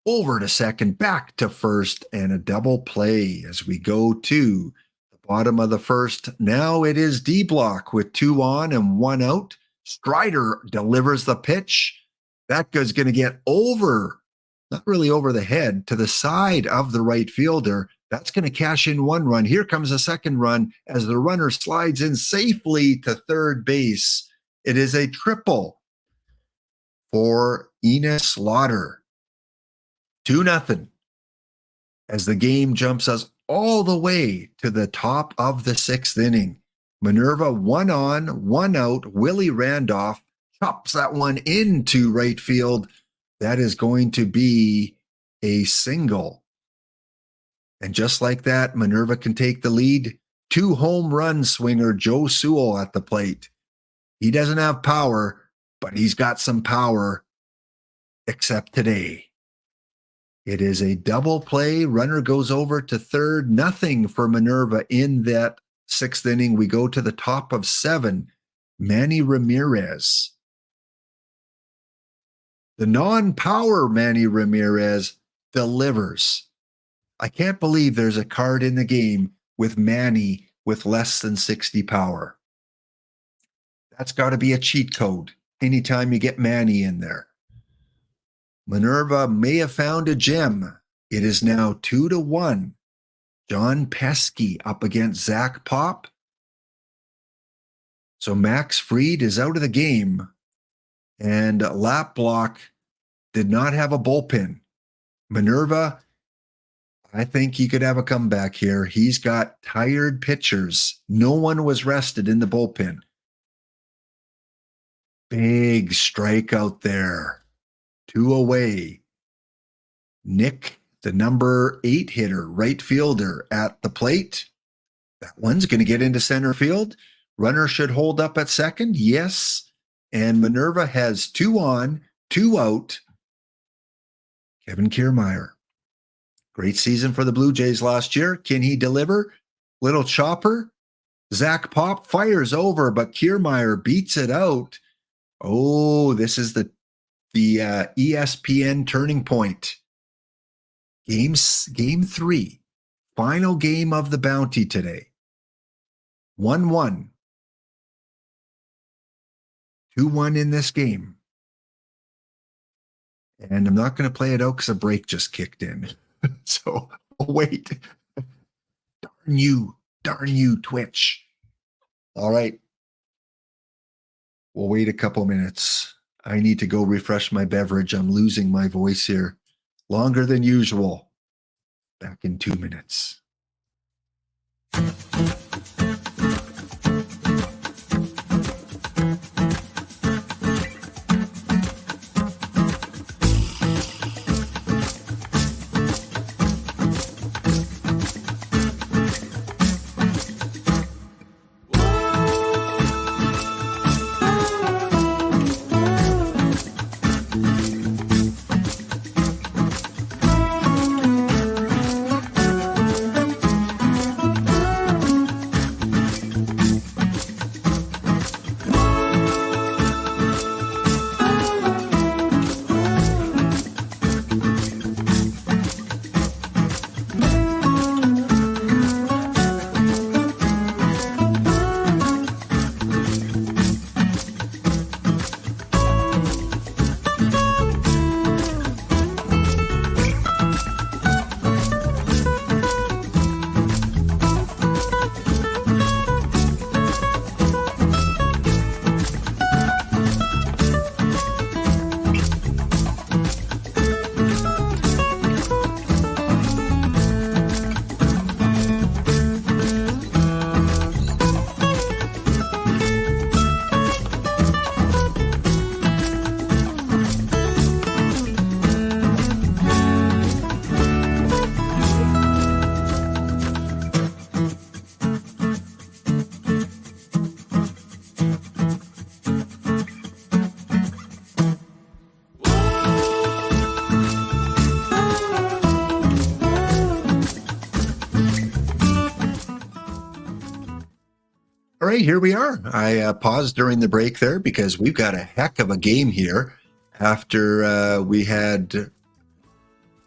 Over to second, back to first, and a double play as we go to the bottom of the first. Now it is D block with 2 on and 1 out. Strider delivers the pitch. That is going to get over, not really over the head, to the side of the right fielder. That's going to cash in 1 run. Here comes a second run as the runner slides in safely to third base. It is a triple for Enos Slaughter. 2-0 as the game jumps us all the way to the top of the 6th inning. Minerva 1 on, 1 out. Willie Randolph chops that one into right field. That is going to be a single. And just like that, Minerva can take the lead. 2 home run swinger Joe Sewell at the plate. He doesn't have power, but he's got some power, except today. It is a double play. Runner goes over to third. Nothing for Minerva in that 6th inning. We go to the top of 7. Manny Ramirez. The non-power Manny Ramirez delivers. I can't believe there's a card in the game with Manny with less than 60 power. That's got to be a cheat code anytime you get Manny in there. Minerva may have found a gem. It is now 2-1. John Pesky up against Zach Pop. So Max Fried is out of the game. And Lap Block did not have a bullpen. Minerva, I think he could have a comeback here. He's got tired pitchers. No one was rested in the bullpen. Big strikeout there. 2 away. Nick, the number 8 hitter, right fielder at the plate. That one's going to get into center field. Runner should hold up at second. Yes. And Minerva has 2 on, 2 out. Kevin Kiermaier. Great season for the Blue Jays last year. Can he deliver? Little chopper. Zach Pop fires over, but Kiermaier beats it out. Oh, this is the the ESPN Turning Point. Game 3. Final game of the bounty today. 1-1. 2-1 in this game. And I'm not going to play it out because a break just kicked in. So, wait. Darn you, Twitch. All right. We'll wait a couple minutes. I need to go refresh my beverage. I'm losing my voice here. Longer than usual. Back in 2 minutes. All right, here we are. I paused during the break there because we've got a heck of a game here after we had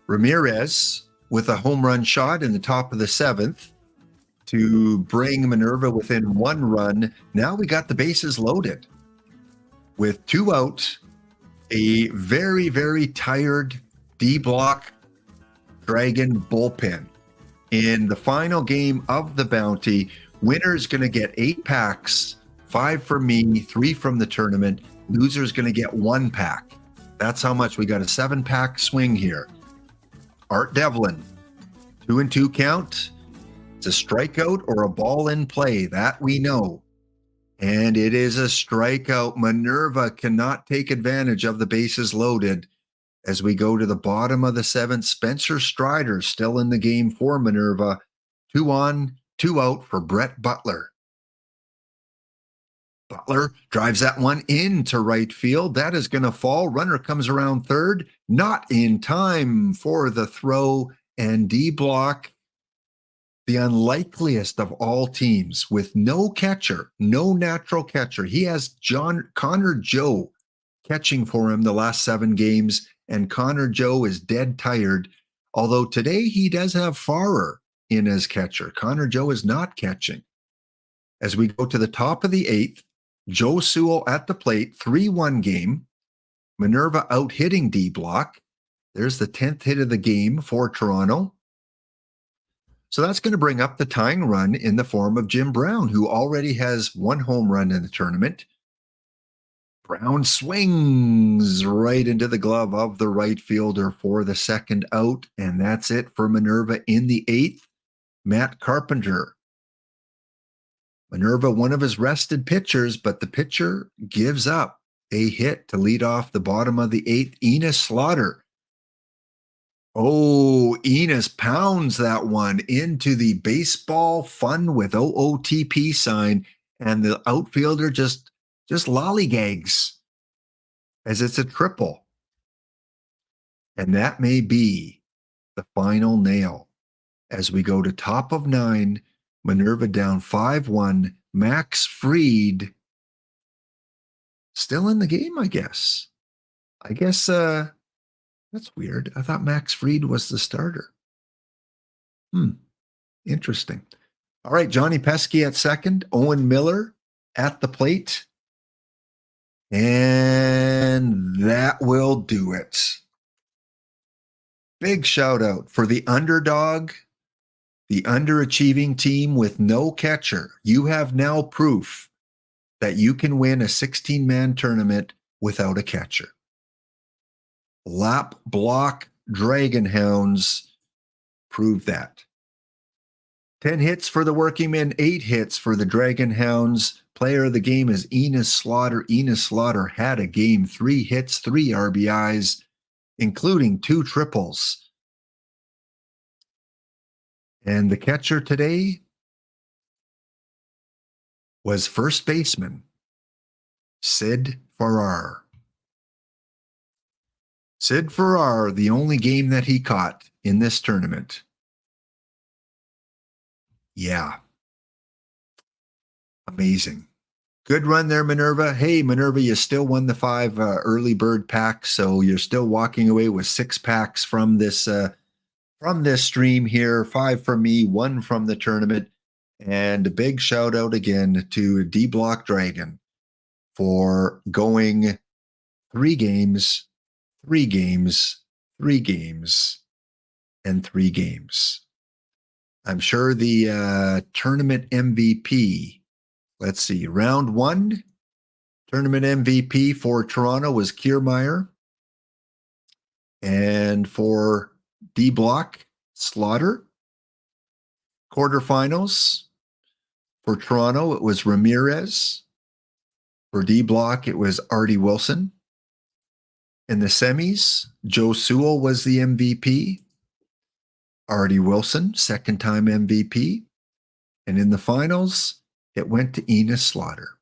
Ramirez with a home run shot in the top of the 7th to bring Minerva within 1 run. Now we got the bases loaded with 2 out, a very, very tired D-block Dragon bullpen. In the final game of the bounty, winner's going to get 8 packs, 5 from me, 3 from the tournament. Loser's going to get 1 pack. That's how much. We got a 7-pack swing here. Art Devlin, 2-2 count. It's a strikeout or a ball in play. That we know. And it is a strikeout. Minerva cannot take advantage of the bases loaded. As we go to the bottom of the 7th, Spencer Strider still in the game for Minerva. 2 on, 2 out for Brett Butler. Butler drives that one into right field. That is going to fall. Runner comes around third. Not in time for the throw. And D-block, the unlikeliest of all teams, with no catcher, no natural catcher. He has Connor Joe catching for him the last 7 games. And Connor Joe is dead tired. Although today he does have Farrer in as catcher. Connor Joe is not catching. As we go to the top of the 8th, Joe Sewell at the plate, 3-1 game. Minerva out hitting D-block. There's the 10th hit of the game for Toronto. So that's going to bring up the tying run in the form of Jim Brown, who already has 1 home run in the tournament. Brown swings right into the glove of the right fielder for the 2nd out, and that's it for Minerva in the 8th. Matt Carpenter. Minerva, one of his rested pitchers, but the pitcher gives up a hit to lead off the bottom of the 8th. Enos Slaughter. Oh, Enos pounds that one into the baseball fun with OOTP sign, and the outfielder just lollygags as it's a triple. And that may be the final nail. As we go to top of 9, Minerva down 5-1. Max Fried still in the game, I guess. I guess that's weird. I thought Max Fried was the starter. Interesting. All right, Johnny Pesky at second, Owen Miller at the plate. And that will do it. Big shout out for the underdog, the underachieving team with no catcher. You have now proof that you can win a 16-man tournament without a catcher. Lap Block Dragon Hounds prove that. 10 hits for the working men, 8 hits for the Dragon Hounds. Player of the game is Enos Slaughter. Enos Slaughter had a game, 3 hits, 3 RBIs, including 2 triples. And the catcher today was first baseman Sid Farrar. Sid Farrar, the only game that he caught in this tournament. Yeah. Amazing. Good run there, Minerva. Hey, Minerva, you still won the 5 early bird packs, so you're still walking away with 6 packs from this stream here. 5 from me, 1 from the tournament. And a big shout out again to D Block Dragon for going 3 games, 3 games, 3 games, and 3 games. I'm sure the tournament MVP, let's see, round 1, tournament MVP for Toronto was Kiermaier. And for D Block, Slaughter. Quarterfinals, for Toronto, it was Ramirez. For D Block, it was Artie Wilson. In the semis, Joe Sewell was the MVP. Artie Wilson, second-time MVP. And in the finals, it went to Enos Slaughter.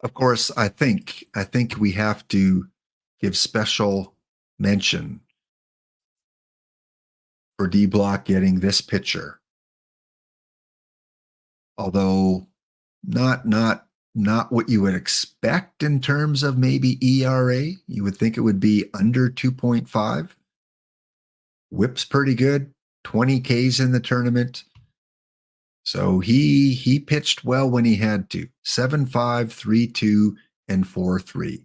Of course, I think we have to give special mention for D Block getting this pitcher. Although not what you would expect in terms of maybe ERA. You would think it would be under 2.5. Whip's pretty good, 20 Ks in the tournament. So he pitched well when he had to. 7-5, 3-2, and 4-3.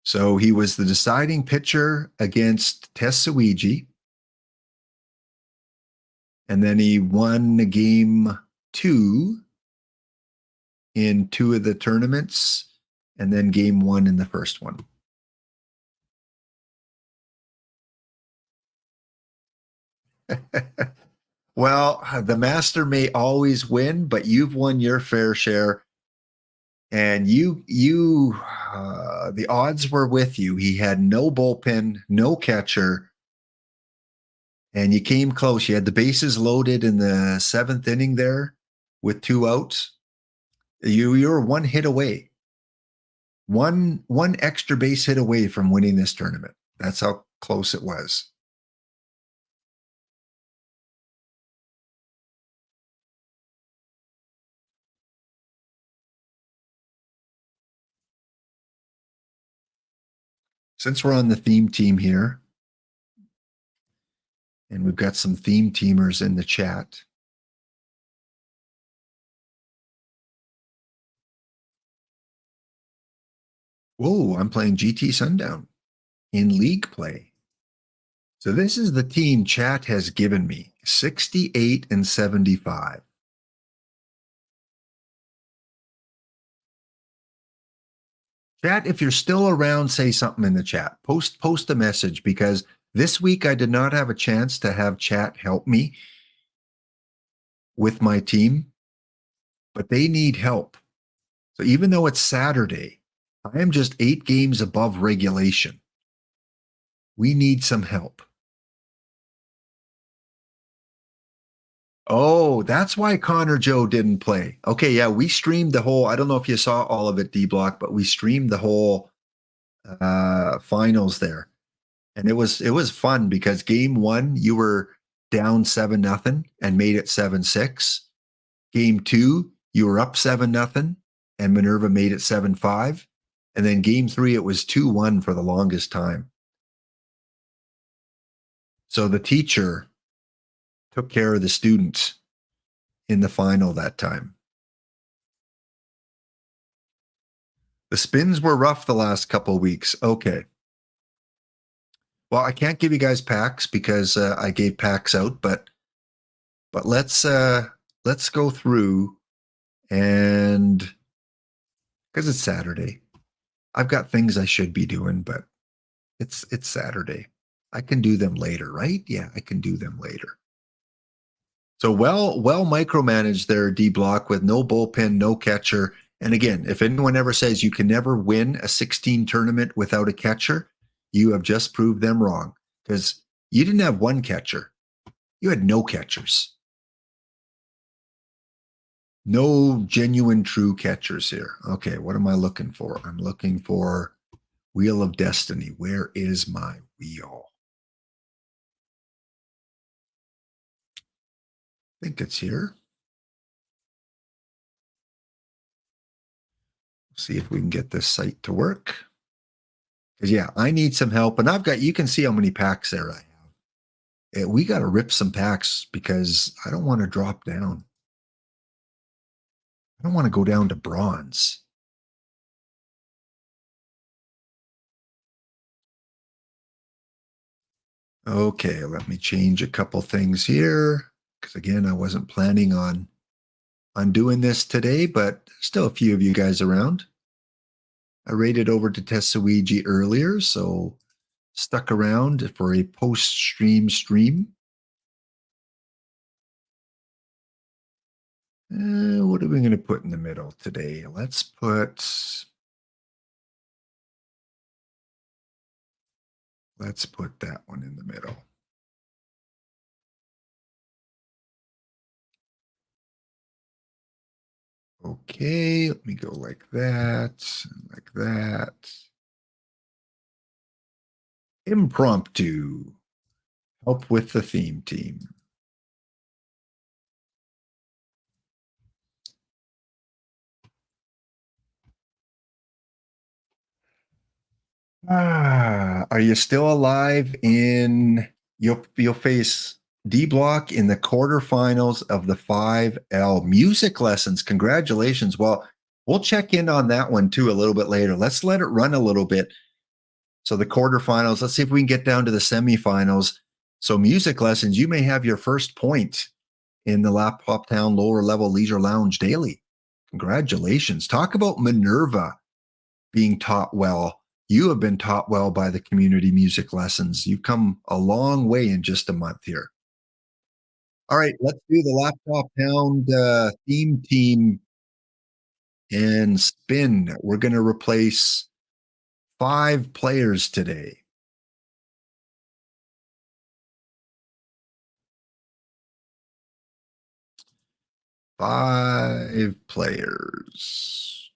So he was the deciding pitcher against Tetsuiji. And then he won game 2 in 2 of the tournaments, and then game 1 in the first one. Well, the master may always win, but you've won your fair share. And the odds were with you. He had no bullpen, no catcher, and you came close. You had the bases loaded in the 7th inning there with 2 outs. You were 1 hit away, one extra base hit away from winning this tournament. That's how close it was. Since we're on the theme team here, and we've got some theme teamers in the chat. Whoa, I'm playing GT Sundown in league play. So this is the team chat has given me, 68 and 75. Chat, if you're still around, say something in the chat. Post a message, because this week I did not have a chance to have chat help me with my team, but they need help. So even though it's Saturday, I am just 8 games above regulation. We need some help. Oh, that's why Connor Joe didn't play. Okay, yeah, we streamed the whole, I don't know if you saw all of it, D Block, but we streamed the whole finals there. And it was fun because game one, you were down 7-0 and made it 7-6. Game two, you were up 7-0 and Minerva made it 7-5. And then game three, it was 2-1 for the longest time. So the teacher took care of the students in the final that time. The spins were rough the last couple of weeks. Okay. Well, I can't give you guys packs because I gave packs out, but let's go through, and because it's Saturday, I've got things I should be doing, but it's Saturday. I can do them later, right? Yeah, I can do them later. So well micromanaged their D block with no bullpen, no catcher. And again, if anyone ever says you can never win a 16 tournament without a catcher, you have just proved them wrong, because you didn't have one catcher. You had no catchers. No genuine true catchers here. Okay, what am I looking for? I'm looking for Wheel of Destiny. Where is my wheel? I think it's here. See if we can get this site to work. Because yeah, I need some help, and you can see how many packs there I have. We got to rip some packs because I don't want to drop down. I don't want to go down to bronze. Okay, let me change a couple things here, because again, I wasn't planning on doing this today, but still a few of you guys around. I raided over to Tesuiji earlier, so stuck around for a post-stream stream. What are we going to put in the middle today? Let's put that one in the middle. Okay, let me go like that, like that. Impromptu. Help with the theme team. Are you still alive you'll face D Block in the quarterfinals of the 5L music lessons. Congratulations. Well, we'll check in on that one too a little bit later. Let's let it run a little bit. So the quarterfinals, let's see if we can get down to the semifinals. So music lessons, you may have your first point in the Laptophound Lower Level Leisure Lounge Daily. Congratulations. Talk about Minerva being taught well. You have been taught well by the community music lessons. You've come a long way in just a month here. All right, let's do the Laptophound theme team and spin. We're going to replace 5 players today. 5 players.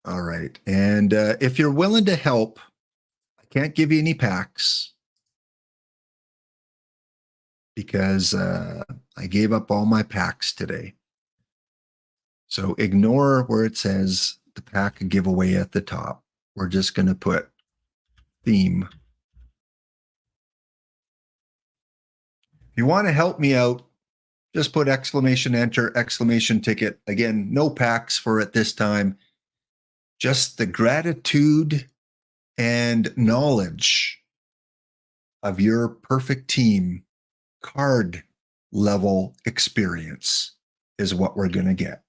All right. And if you're willing to help, I can't give you any packs because I gave up all my packs today. So ignore where it says the pack giveaway at the top. We're just going to put theme. If you want to help me out, just put exclamation enter, exclamation ticket. Again, no packs for it this time. Just the gratitude and knowledge of your perfect team card level experience is what we're going to get.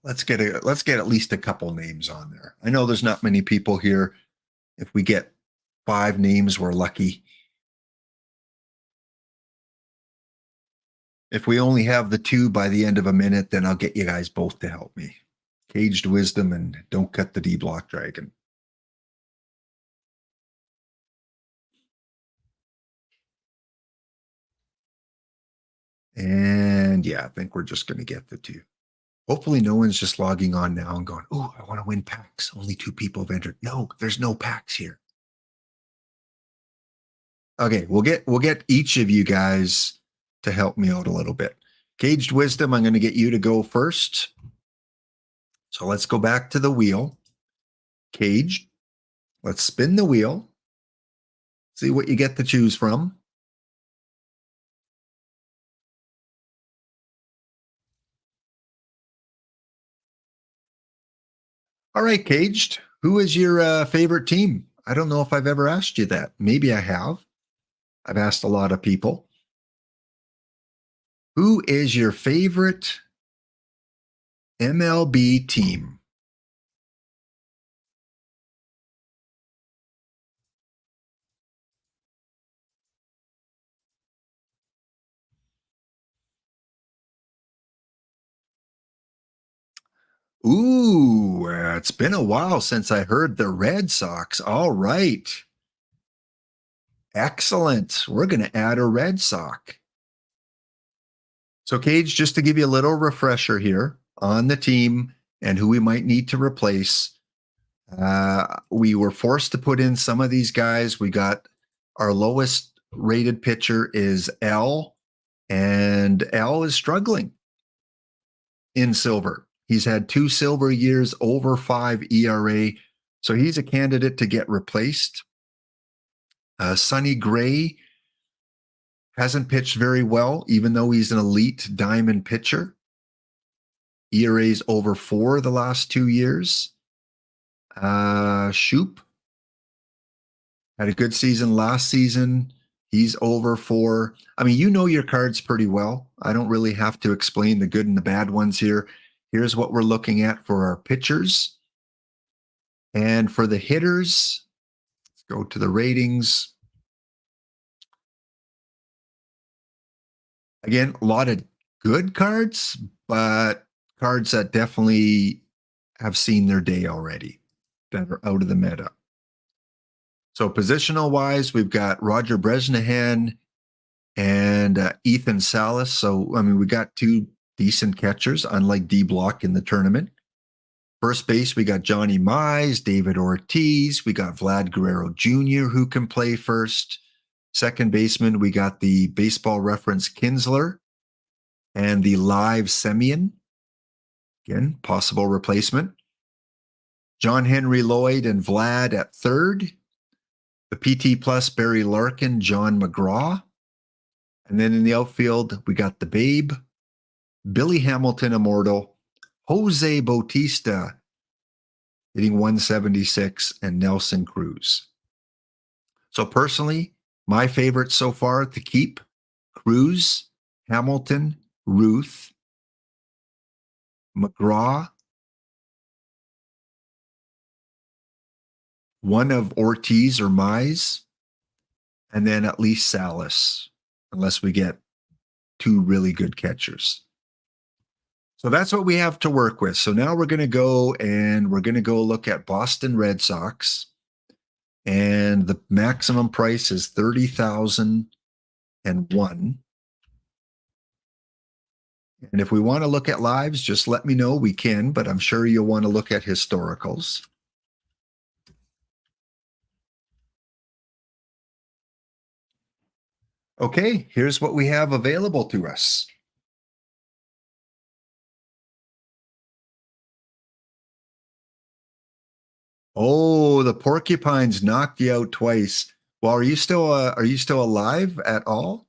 Let's get at least a couple names on there. I know there's not many people here. If we get 5 names, we're lucky. If we only have the 2 by the end of a minute, then I'll get you guys both to help me. Caged Wisdom and Don't Cut the D Block Dragon. And yeah, I think we're just going to get the two. Hopefully no one's just logging on now and going, oh, I want to win packs. Only two people have entered. No, there's no packs here. Okay, we'll get each of you guys to help me out a little bit. Caged Wisdom, I'm going to get you to go first. So let's go back to the wheel. Caged, let's spin the wheel. See what you get to choose from. All right, Caged, who is your favorite team? I don't know if I've ever asked you that. Maybe I have. I've asked a lot of people. Who is your favorite MLB team? Ooh, it's been a while since I heard the Red Sox. All right. Excellent. We're going to add a Red Sox. So, Cage, just to give you a little refresher here on the team and who we might need to replace, we were forced to put in some of these guys. We got our lowest rated pitcher is L, and L is struggling in silver. He's had 2 silver years, over 5 ERA. So he's a candidate to get replaced. Sonny Gray hasn't pitched very well, even though he's an elite diamond pitcher. ERA's over 4 the last 2 years. Shoop had a good season last season. He's over 4. I mean, you know your cards pretty well. I don't really have to explain the good and the bad ones here. Here's what we're looking at for our pitchers. And for the hitters, let's go to the ratings. Again, a lot of good cards, but cards that definitely have seen their day already, that are out of the meta. So positional wise, we've got Roger Bresnahan and Ethan Salas. So, I mean, we got 2 decent catchers, unlike D Block in the tournament. First base, we got Johnny Mize, David Ortiz. We got Vlad Guerrero Jr., who can play first. Second baseman, we got the Baseball Reference Kinsler and the Live Semien. Again, possible replacement. John Henry Lloyd and Vlad at third. The PT Plus, Barry Larkin, John McGraw. And then in the outfield, we got the Babe, Billy Hamilton Immortal, Jose Bautista hitting 176, and Nelson Cruz. So personally, my favorites so far to keep: Cruz, Hamilton, Ruth, McGraw, one of Ortiz or Mize, and then at least Salas, unless we get 2 really good catchers. So that's what we have to work with. So now we're going to go look at Boston Red Sox, and the maximum price is 30,001. And if we want to look at lives, just let me know. We can, but I'm sure you'll want to look at historicals. Okay, here's what we have available to us. Oh, the Porcupines knocked you out twice. Well, are you still alive at all?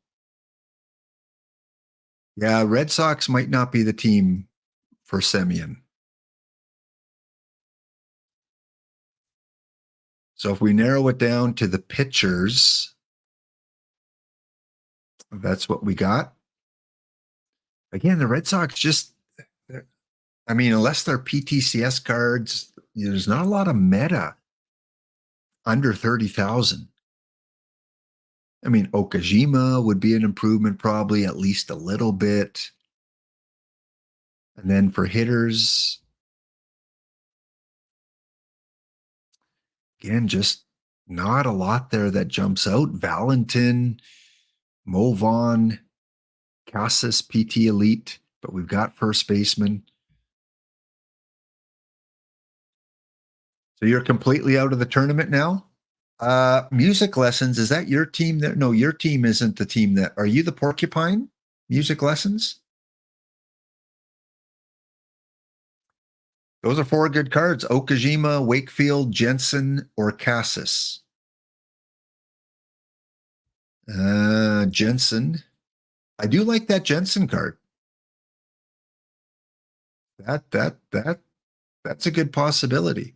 Yeah, Red Sox might not be the team for Semien. So if we narrow it down to the pitchers, that's what we got. Again, the Red Sox just, I mean, unless they're PTCS cards, there's not a lot of meta under 30,000. I mean, Okajima would be an improvement, probably at least a little bit. And then for hitters, again, just not a lot there that jumps out. Valentin, Mo Vaughn, Casas PT Elite, but we've got first baseman. So you're completely out of the tournament now? Music lessons, is that your team there? No, your team isn't the team that. Are you the Porcupine music lessons? Those are 4 good cards. Okajima, Wakefield, Jensen, or Cassis. Jensen. I do like that Jensen card. That's a good possibility.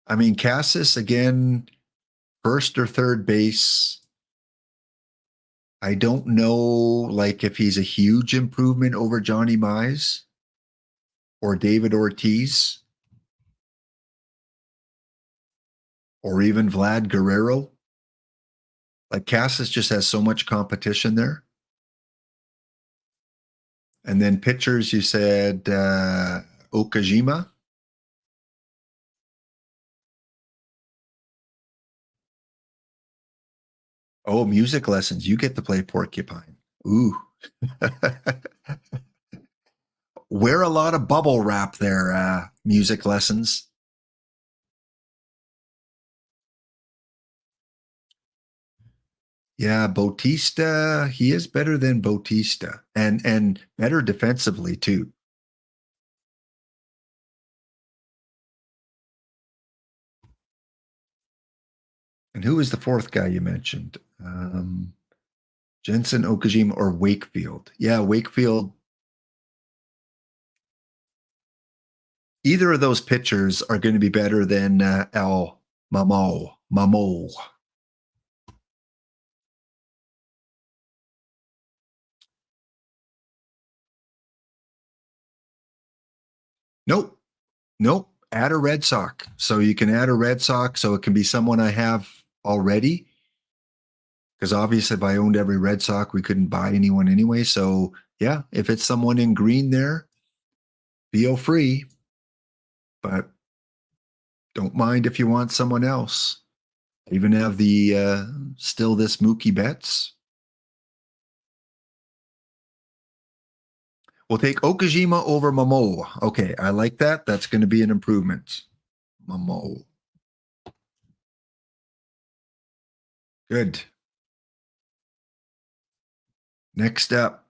I mean, Cassis, again, first or third base. I don't know, like, if he's a huge improvement over Johnny Mize or David Ortiz or even Vlad Guerrero. Like, Cassis just has so much competition there. And then pitchers, you said Okajima. Oh, music lessons. You get to play Porcupine. Ooh. Wear a lot of bubble wrap there, music lessons. Yeah, Bautista, he is better than Bautista and better defensively too. And who was the fourth guy you mentioned? Jensen, Okajima, or Wakefield? Yeah, Wakefield. Either of those pitchers are going to be better than El Mamo. Nope. Add a Red Sox. So you can add a Red Sox. So it can be someone I have already. Because obviously, if I owned every Red Sox, we couldn't buy anyone anyway. So yeah, if it's someone in green there, feel free. But don't mind if you want someone else. I even have the still this Mookie Betts. We'll take Okajima over Momo. Okay, I like that. That's going to be an improvement. Momo. Good. Next up.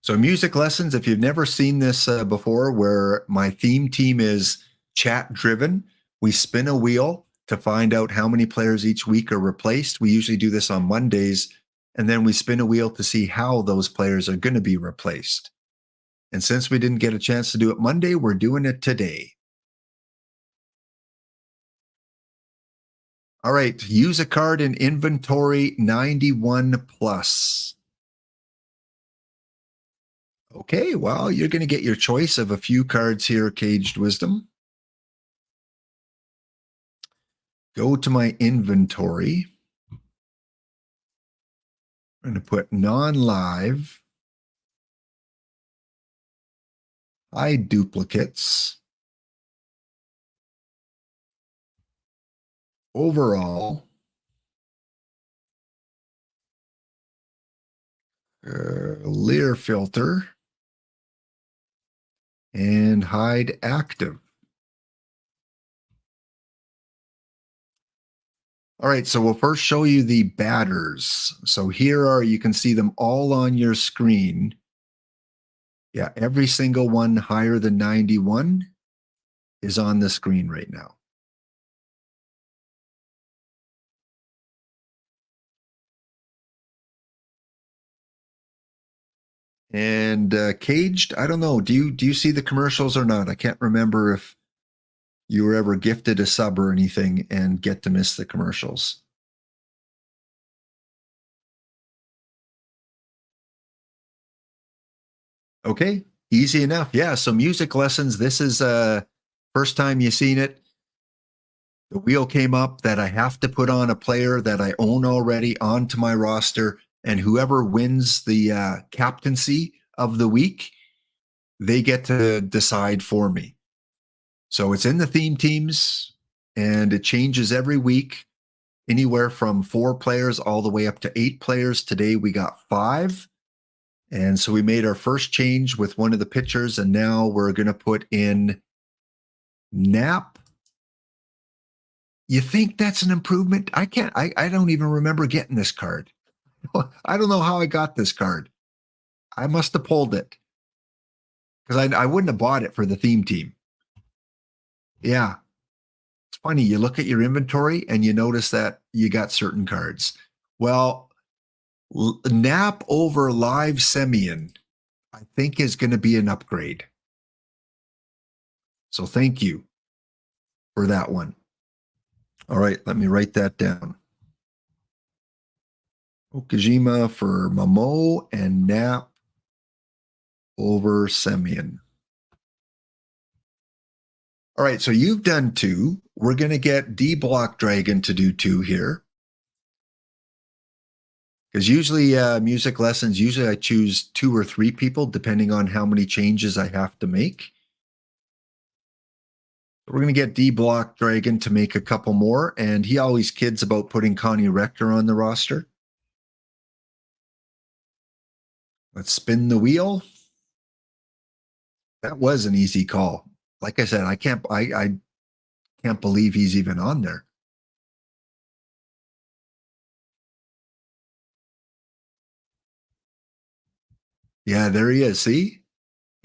So music lessons, if you've never seen this before, where my theme team is chat driven, we spin a wheel to find out how many players each week are replaced. We usually do this on Mondays, and then we spin a wheel to see how those players are going to be replaced. And since we didn't get a chance to do it Monday, we're doing it today. All right, use a card in inventory 91 plus. Okay, well, you're going to get your choice of a few cards here, Caged Wisdom. Go to my inventory. I'm going to put non-live, hide duplicates, overall, Lear filter, and hide active. All right, so we'll first show you the batters. So here are, you can see them all on your screen. Yeah, every single one higher than 91 is on the screen right now. And Caged, I don't know, do you see the commercials or not? I can't remember if you were ever gifted a sub or anything and get to miss the commercials. Okay, easy enough. Yeah, so music lessons, this is first time you've seen it. The wheel came up that I have to put on a player that I own already onto my roster, and whoever wins the captaincy of the week, they get to decide for me. So it's in the theme teams, and it changes every week, anywhere from 4 players all the way up to 8 players. Today we got 5. And so we made our first change with one of the pitchers, and now we're going to put in Knapp. You think that's an improvement? I don't even remember getting this card. I don't know how I got this card. I must have pulled it because I wouldn't have bought it for the theme team. Yeah. It's funny. You look at your inventory and you notice that you got certain cards. Well, Knapp over Live Semyon, I think, is going to be an upgrade. So thank you for that one. All right, let me write that down. Okajima for Momo and Knapp over Semyon. All right, so you've done 2. We're going to get D-Block Dragon to do 2 here. Because usually music lessons, usually I choose 2 or 3 people depending on how many changes I have to make. We're going to get D-Block Dragon to make a couple more, and he always kids about putting Connie Rector on the roster. Let's spin the wheel. That was an easy call. Like I said, I can't believe he's even on there. Yeah, there he is. See?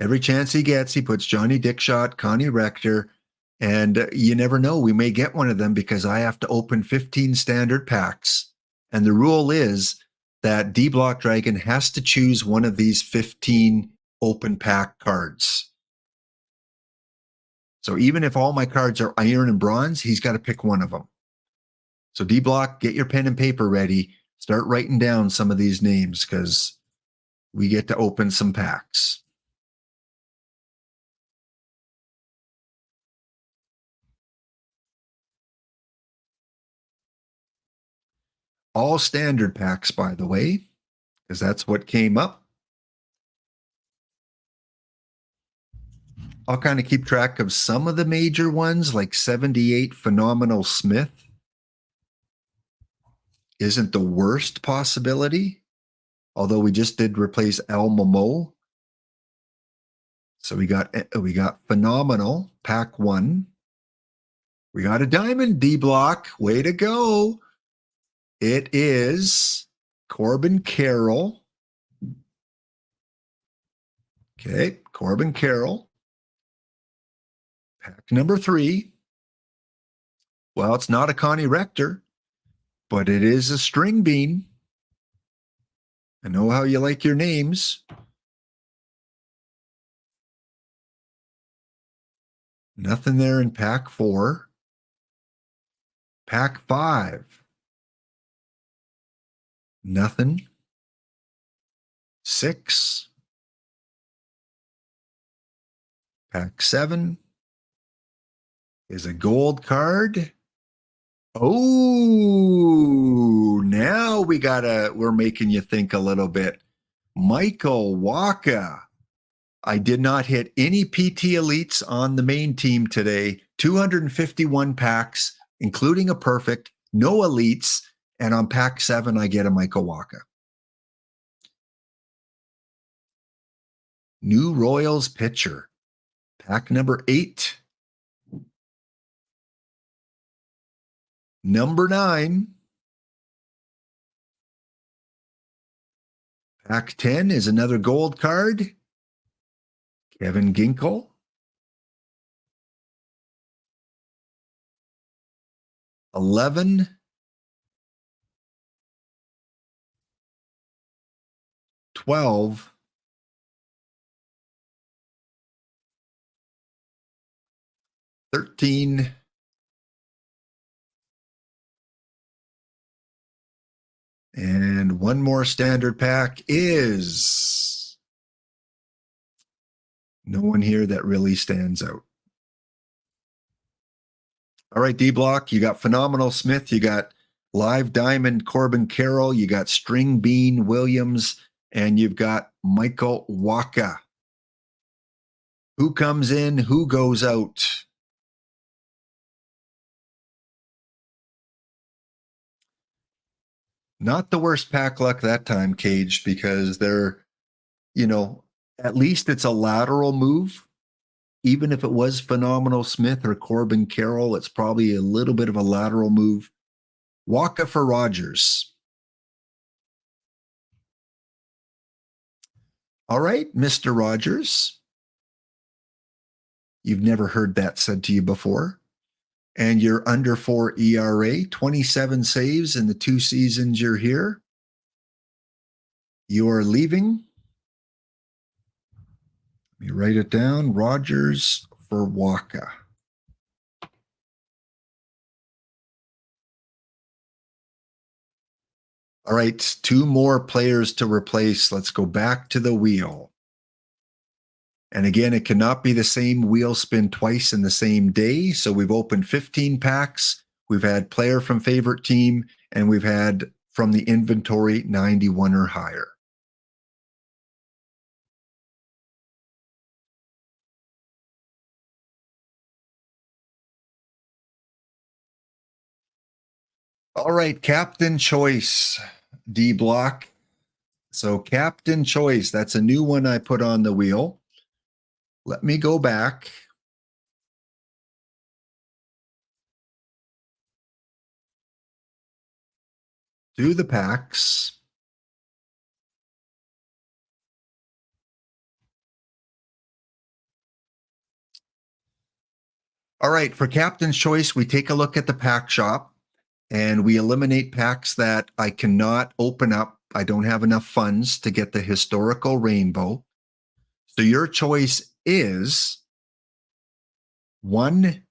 Every chance he gets, he puts Johnny Dickshot, Connie Rector, and you never know. We may get one of them because I have to open 15 standard packs. And the rule is that D-Block Dragon has to choose one of these 15 open pack cards. So even if all my cards are iron and bronze, he's got to pick one of them. So D-Block, get your pen and paper ready. Start writing down some of these names because we get to open some packs. All standard packs, by the way, because that's what came up. I'll kind of keep track of some of the major ones, like 78 Phenomenal Smith isn't the worst possibility, although we just did replace El Momo. So we got Phenomenal, pack 1. We got a Diamond D-Block. Way to go. It is Corbin Carroll. Okay, Corbin Carroll. Pack number 3. Well, it's not a Connie Rector, but it is a String Bean. I know how you like your names. Nothing there in pack 4. Pack 5. Nothing. 6. Pack 7 is a gold card. Oh, now we're making you think a little bit. Michael Waka. I did not hit any PT Elites on the main team today. 251 packs, including a perfect, no Elites. And on pack 7, I get a Michael Waka. New Royals pitcher. Pack number 8. Number 9. Pack 10 is another gold card. Kevin Ginkel. 11. 12. 13. And one more standard pack is no one here that really stands out. All right, D-Block, you got Phenomenal Smith, you got Live Diamond Corbin Carroll, you got String Bean Williams, and you've got Michael Waka. Who comes in? Who goes out? Not the worst pack luck that time, Cage, because they're, at least it's a lateral move. Even if it was Phenomenal Smith or Corbin Carroll, it's probably a little bit of a lateral move. Waka for Rogers. All right, Mr. Rogers. You've never heard that said to you before. And you're under 4 ERA, 27 saves in the 2 seasons you're here. You're leaving. Let me write it down. Rogers for Waka. All right, 2 more players to replace. Let's go back to the wheel. And again, it cannot be the same wheel spin twice in the same day. So we've opened 15 packs. We've had player from favorite team, and we've had from the inventory 91 or higher. All right, Captain Choice, D Block. So Captain Choice, that's a new one I put on the wheel. Let me go back. Do the packs. All right, for Captain's Choice, we take a look at the pack shop and we eliminate packs that I cannot open up. I don't have enough funds to get the historical rainbow. So your choice is 1,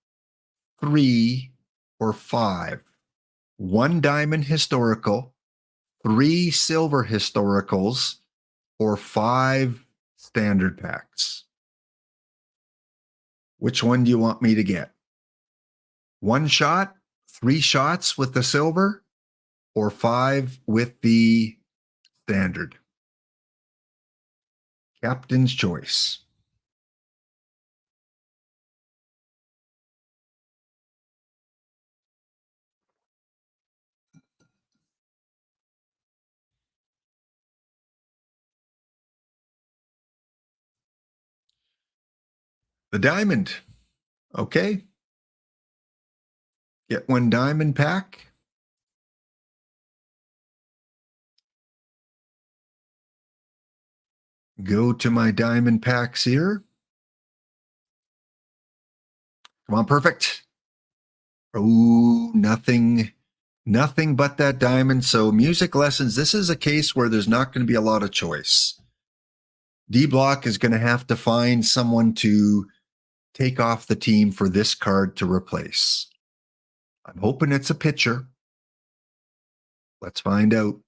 3, or 5. 1 diamond historical, 3 silver historicals, or 5 standard packs. Which one do you want me to get? 1 shot, 3 shots with the silver, or 5 with the standard? Captain's choice. The diamond. Okay. Get 1 diamond pack. Go to my diamond packs here. Come on, perfect. Oh, nothing but that diamond. So music lessons, this is a case where there's not going to be a lot of choice. D Block is going to have to find someone to take off the team for this card to replace. I'm hoping it's a pitcher. Let's find out.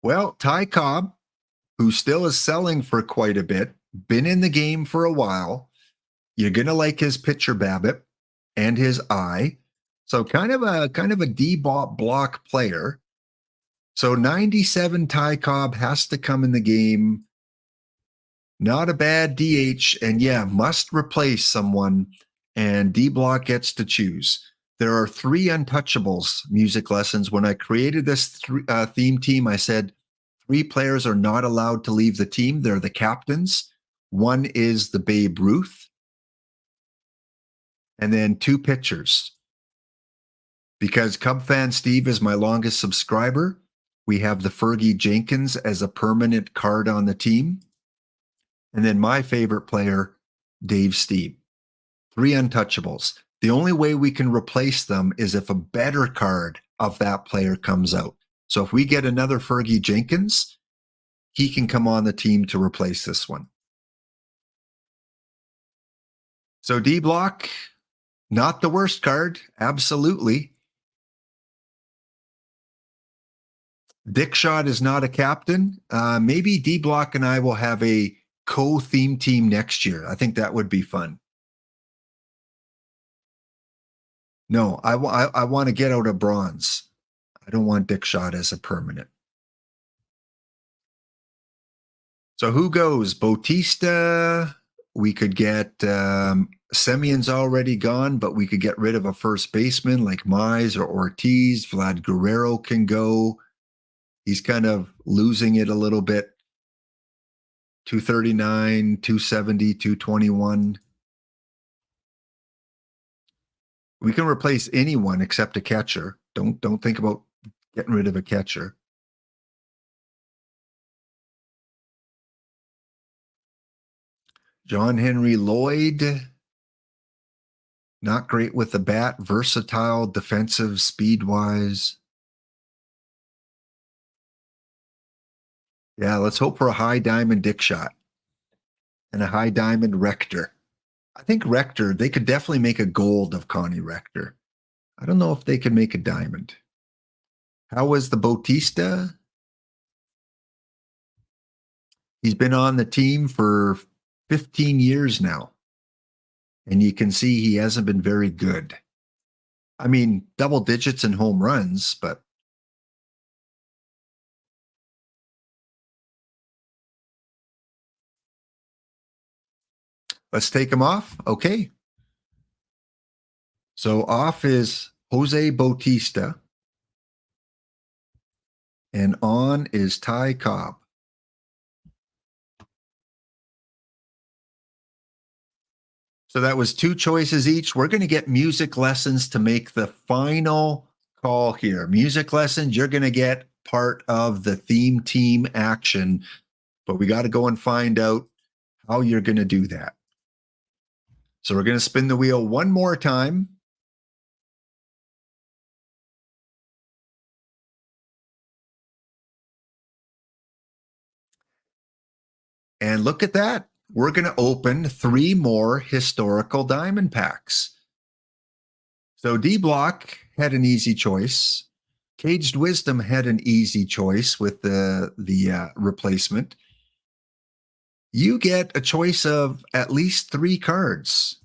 Well, Ty Cobb, who still is selling for quite a bit, been in the game for a while. You're going to like his pitcher BABIP and his eye. So kind of a D block player. So 97 Ty Cobb has to come in the game. Not a bad DH. And yeah, must replace someone. And D Block gets to choose. There are 3 untouchables music lessons. When I created this theme team, I said 3 players are not allowed to leave the team. They're the captains. 1 is the Babe Ruth. And then 2 pitchers. Because Cub fan Steve is my longest subscriber, we have the Fergie Jenkins as a permanent card on the team. And then my favorite player, Dave Steeb. 3 untouchables. The only way we can replace them is if a better card of that player comes out. So if we get another Fergie Jenkins, he can come on the team to replace this one. So D Block, not the worst card. Absolutely. Dick Shot is not a captain. Maybe D Block and I will have a co-theme team next year. I think that would be fun. No, I want to get out of bronze. I don't want Dick Shot as a permanent. So who goes? Bautista. We could get Semyon's already gone, but we could get rid of a first baseman like Mize or Ortiz. Vlad Guerrero can go. He's kind of losing it a little bit. 239, 270, 221. We can replace anyone except a catcher. Don't think about getting rid of a catcher. John Henry Lloyd, not great with the bat, versatile, defensive, speed-wise. Yeah, let's hope for a high diamond Dick shot and a high diamond Rector. I think Rector, they could definitely make a gold of Connie Rector. I don't know if they could make a diamond. How was the Bautista? He's been on the team for 15 years now. And you can see he hasn't been very good. I mean, double digits in home runs, but let's take him off. Okay. So off is Jose Bautista. And on is Ty Cobb. So that was two choices each. We're going to get music lessons to make the final call here. Music lessons, you're going to get part of the theme team action, but we got to go and find out how you're going to do that. So we're going to spin the wheel one more time. And look at that. We're going to open 3 more historical diamond packs. So D-Block had an easy choice. Caged Wisdom had an easy choice with the replacement. You get a choice of at least 3 cards.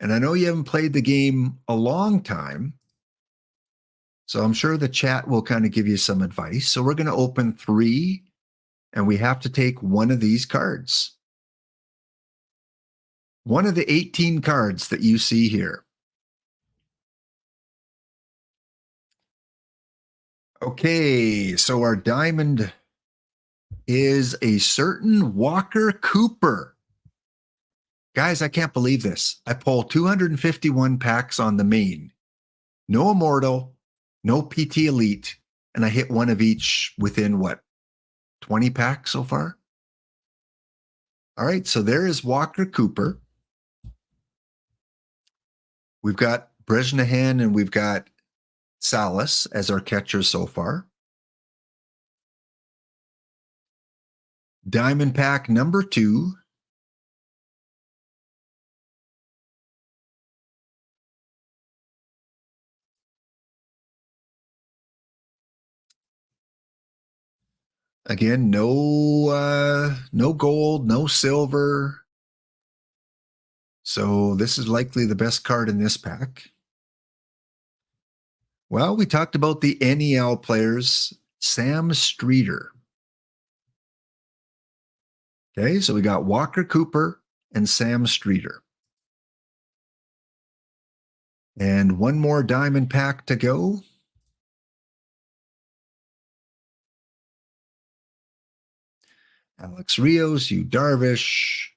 And I know you haven't played the game a long time, so I'm sure the chat will kind of give you some advice. So we're going to open 3, and we have to take one of these cards. One of the 18 cards that you see here. Okay, so our diamond is a certain Walker Cooper. Guys, I can't believe this. I pulled 251 packs on the main. No Immortal, no PT Elite, and I hit one of each within what, 20 packs so far? All right, so there is Walker Cooper. We've got Bresnahan and we've got Salas as our catchers so far. Diamond pack number 2. Again, no gold, no silver. So this is likely the best card in this pack. Well, we talked about the NEL players, Sam Streeter. Okay, so we got Walker Cooper and Sam Streeter. And one more diamond pack to go. Alex Rios, Yu Darvish.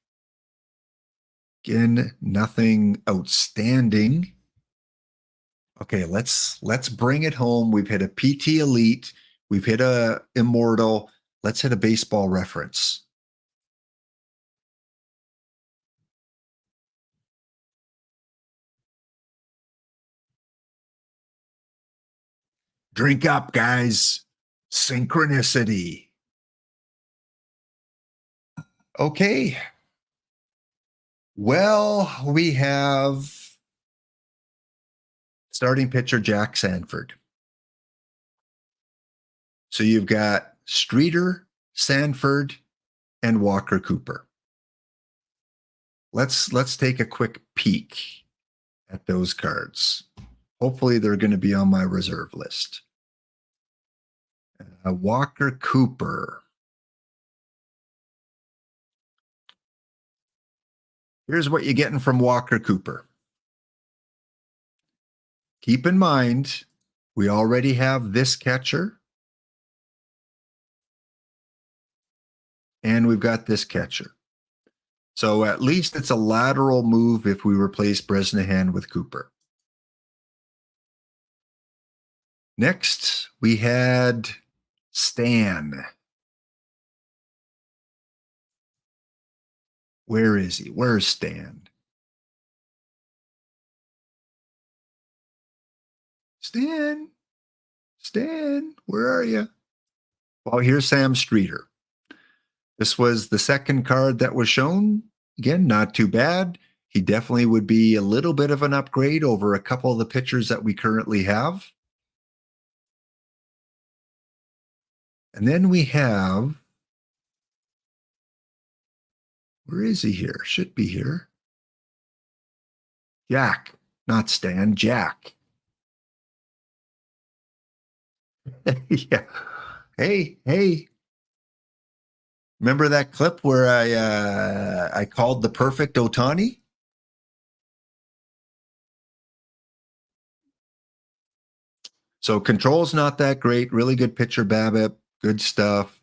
Again, nothing outstanding. Okay, let's bring it home. We've hit a PT Elite. We've hit a Immortal. Let's hit a baseball reference. Drink up, guys. Synchronicity. Okay. Well, we have starting pitcher Jack Sanford. So you've got Streeter, Sanford, and Walker Cooper. Let's take a quick peek at those cards. Hopefully they're going to be on my reserve list. Walker Cooper. Here's what you're getting from Walker Cooper. Keep in mind, we already have this catcher, and we've got this catcher. So at least it's a lateral move if we replace Bresnahan with Cooper. Next, we had Stan. Where is he? Where's Stan? Stan, where are you? Well, here's Sam Streeter. This was the second card that was shown. Again, not too bad. He definitely would be a little bit of an upgrade over a couple of the pitchers that we currently have. And then we have, where is he here? Should be here. Jack, not Stan, Jack. Yeah. Hey. Remember that clip where I called the perfect Ohtani? So control's not that great. Really good pitcher, BABIP. Good stuff.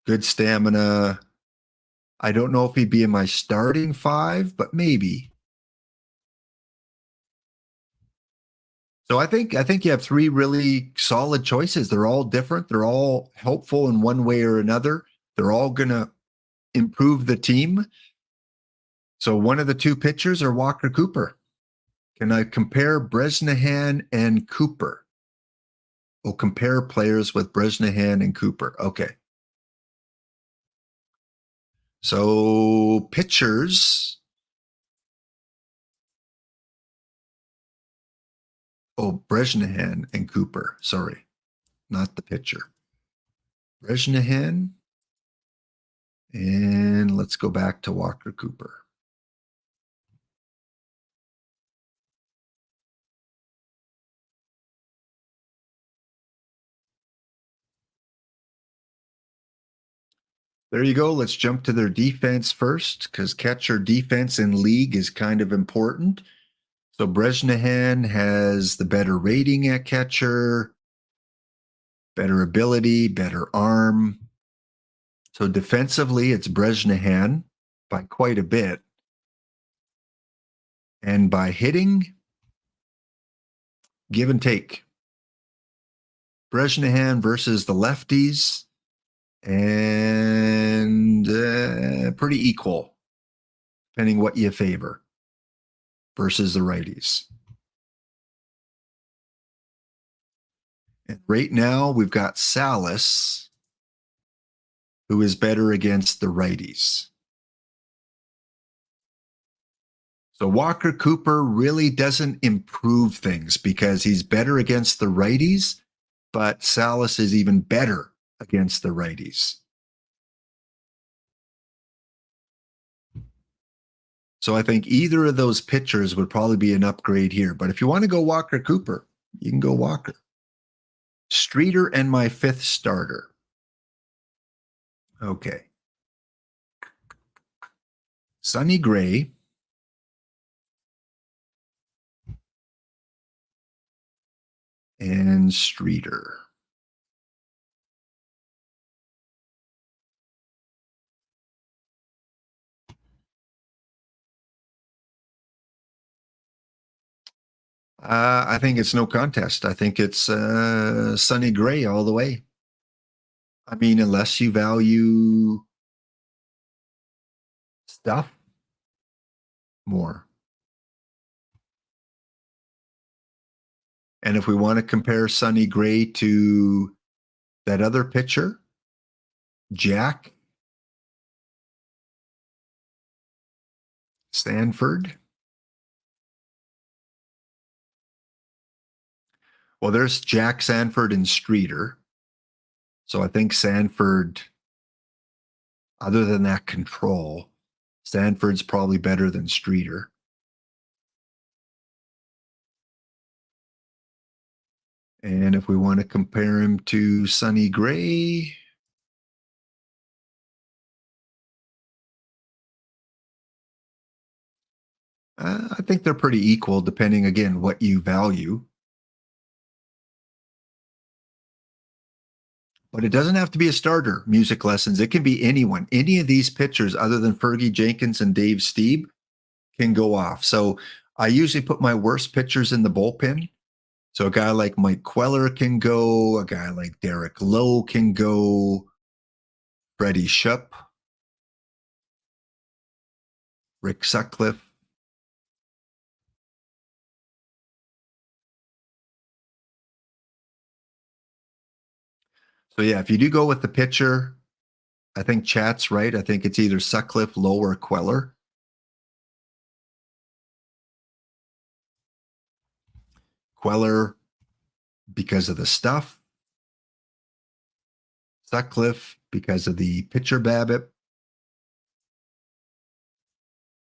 Good stamina. I don't know if he'd be in my starting five, but maybe. So I think you have three really solid choices. They're all different. They're all helpful in one way or another. They're all going to improve the team. So one of the two pitchers are Walker Cooper. Can I compare Bresnahan and Cooper? We'll compare players with Bresnahan and Cooper. Okay. So pitchers. Oh, Bresnahan and Cooper. Sorry, not the pitcher. Bresnahan. And let's go back to Walker Cooper. There you go. Let's jump to their defense first, because catcher defense in league is kind of important. So Bresnahan has the better rating at catcher, better ability, better arm. So defensively, it's Bresnahan by quite a bit. And by hitting, give and take. Bresnahan versus the lefties, and pretty equal, depending what you favor, versus the righties. And right now, we've got Salas, who is better against the righties. So Walker Cooper really doesn't improve things because he's better against the righties, but Salas is even better against the righties. So I think either of those pitchers would probably be an upgrade here. But if you want to go Walker Cooper, you can go Walker. Streeter and my fifth starter. Okay. Sonny Gray. And Streeter. I think it's no contest. I think it's Sonny Gray all the way. I mean, unless you value stuff more. And if we want to compare Sonny Gray to that other pitcher, Jack Sanford. Well, there's Jack Sanford and Streeter. So I think Sanford, other than that control, Sanford's probably better than Streeter. And if we want to compare him to Sonny Gray, I think they're pretty equal, depending again what you value. But it doesn't have to be a starter. Music lessons. It can be anyone. Any of these pitchers, other than Fergie Jenkins and Dave Stieb, can go off. So I usually put my worst pitchers in the bullpen. So a guy like Mike Queller can go. A guy like Derek Lowe can go. Freddie Shupp, Rick Sutcliffe. So yeah, if you do go with the pitcher, I think Chat's right. I think it's either Sutcliffe, Lowe, or Queller. Queller because of the stuff. Sutcliffe because of the pitcher BABIP.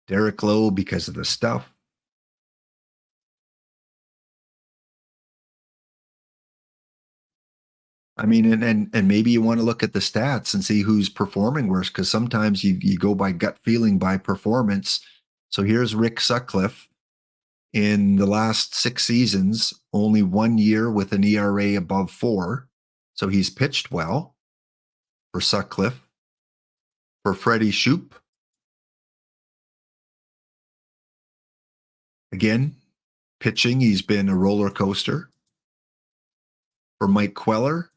Derek Lowe because of the stuff. I mean, and maybe you want to look at the stats and see who's performing worse, because sometimes you go by gut feeling, by performance. So here's Rick Sutcliffe. In the last 6 seasons, only 1 year with an ERA above 4. So he's pitched well for Sutcliffe. For Freddie Shoop, again, pitching, he's been a roller coaster. For Mike Queller,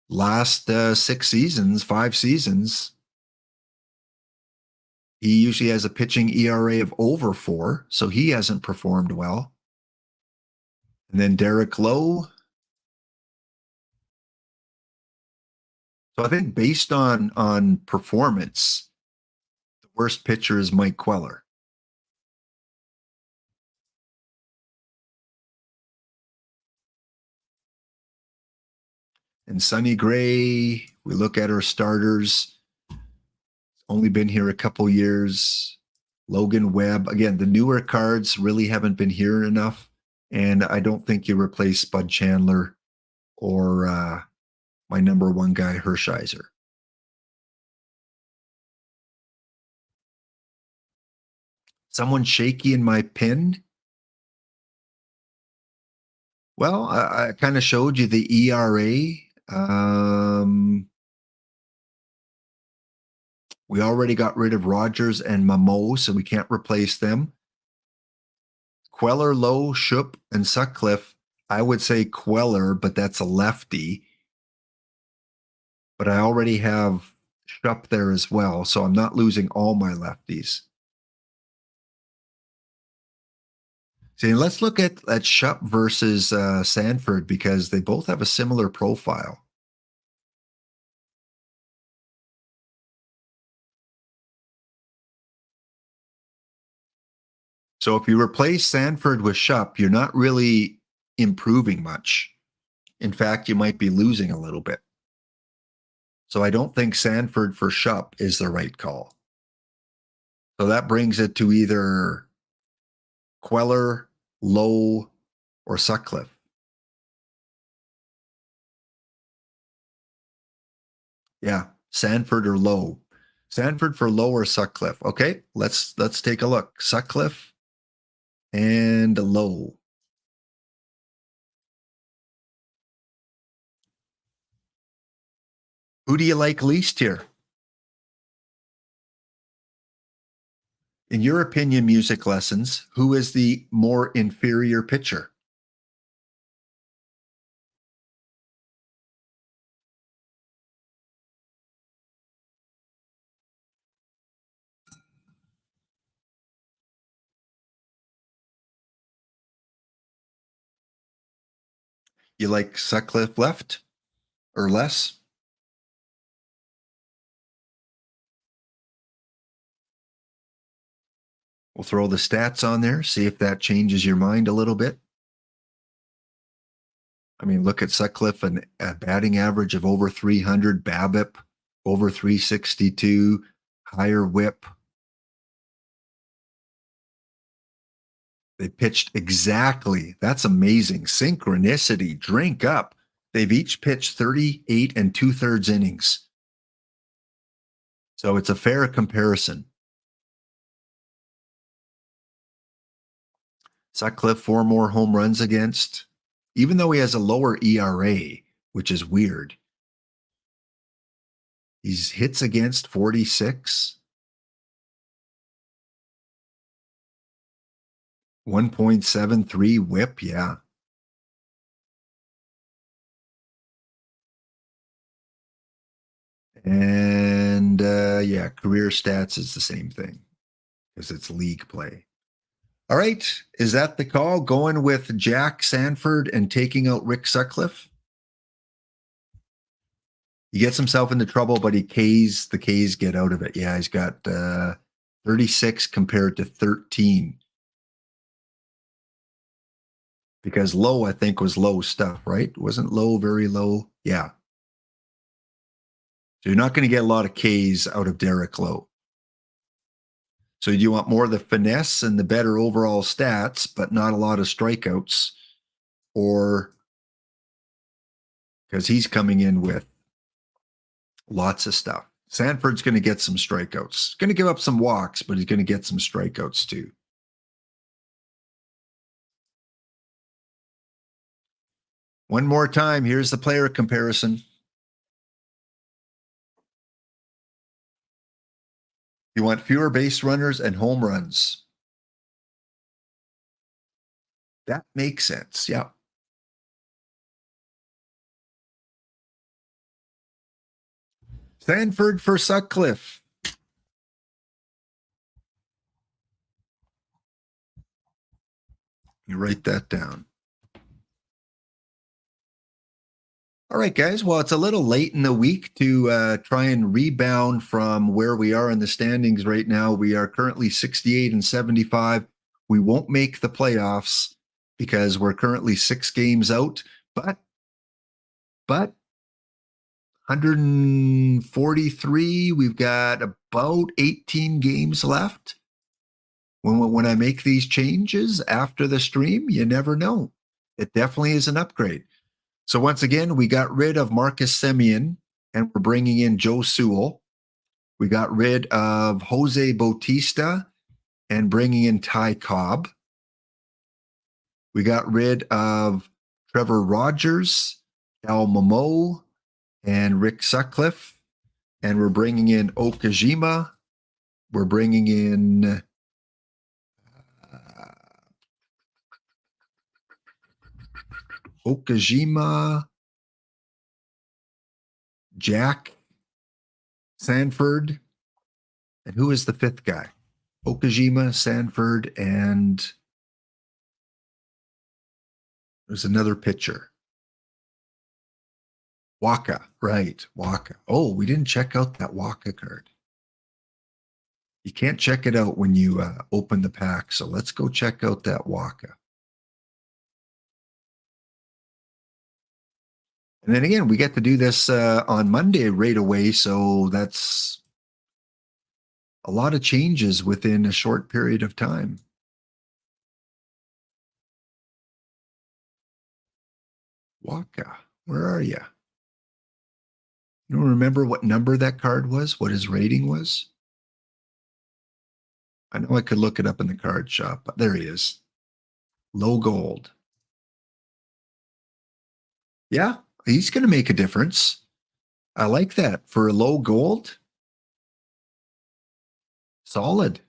last 6 seasons, 5 seasons, he usually has a pitching ERA of over 4, so he hasn't performed well. And then Derek Lowe. So I think based on performance, the worst pitcher is Mike Queller. And Sonny Gray, we look at our starters. Only been here a couple years. Logan Webb, again, the newer cards really haven't been here enough. And I don't think you replace Bud Chandler or my number one guy, Hershiser. Someone shaky in my pin. Well, I kind of showed you the ERA. We already got rid of Rogers and Mamo, so we can't replace them. Queller, Lowe, Shoop, and Sutcliffe. I would say Queller, but that's a lefty. But I already have Shupp there as well, so I'm not losing all my lefties. See, let's look at Shupp versus Sanford, because they both have a similar profile. So if you replace Sanford with Shupp, you're not really improving much. In fact, you might be losing a little bit. So I don't think Sanford for Shupp is the right call. So that brings it to either Queller, Lowe, or Sutcliffe. Yeah, Sanford or Lowe. Sanford for Lowe or Sutcliffe. Okay, let's take a look. Sutcliffe and Lowe. Who do you like least here? In your opinion, music lessons, who is the more inferior pitcher? You like Sutcliffe left or less? We'll throw the stats on there, see if that changes your mind a little bit. I mean, look at Sutcliffe, a batting average of over 300, BABIP over 362, higher whip. They pitched exactly. That's amazing. Synchronicity. Drink up. They've each pitched 38 and 2/3 innings. So it's a fair comparison. Sutcliffe, 4 more home runs against, even though he has a lower ERA, which is weird. He's hits against 46. 1.73 whip, yeah. And yeah, career stats is the same thing because it's league play. All right. Is that the call? Going with Jack Sanford and taking out Rick Sutcliffe? He gets himself into trouble, but the K's get out of it. Yeah, he's got 36 compared to 13. Because low, I think, was low stuff, right? Wasn't low very low? Yeah. So you're not going to get a lot of K's out of Derek Lowe. So do you want more of the finesse and the better overall stats, but not a lot of strikeouts? Or because he's coming in with lots of stuff. Sanford's going to get some strikeouts. Going to give up some walks, but he's going to get some strikeouts too. One more time. Here's the player comparison. You want fewer base runners and home runs. That makes sense. Yeah. Sanford for Sutcliffe. You write that down. All right, guys. Well, it's a little late in the week to try and rebound from where we are in the standings right now. We are currently 68 and 75. We won't make the playoffs because we're currently 6 games out, but 143, we've got about 18 games left. When I make these changes after the stream, you never know. It definitely is an upgrade. So once again, we got rid of Marcus Semien and we're bringing in Joe Sewell. We got rid of Jose Bautista and bringing in Ty Cobb. We got rid of Trevor Rogers, Al Momo, and Rick Sutcliffe. And we're bringing in Okajima. We're bringing in Okajima, Jack Sanford, and who is the 5th guy? Okajima, Sanford, and there's another pitcher. Waka, right? Waka. Oh, we didn't check out that Waka card. You can't check it out when you open the pack, so let's go check out that Waka. And then again, we get to do this on Monday right away, so that's a lot of changes within a short period of time. Waka, where are you? You don't remember what number that card was? What his rating was? I know I could look it up in the card shop, but there he is. Low gold. Yeah, he's going to make a difference. I like that. For a low gold, solid.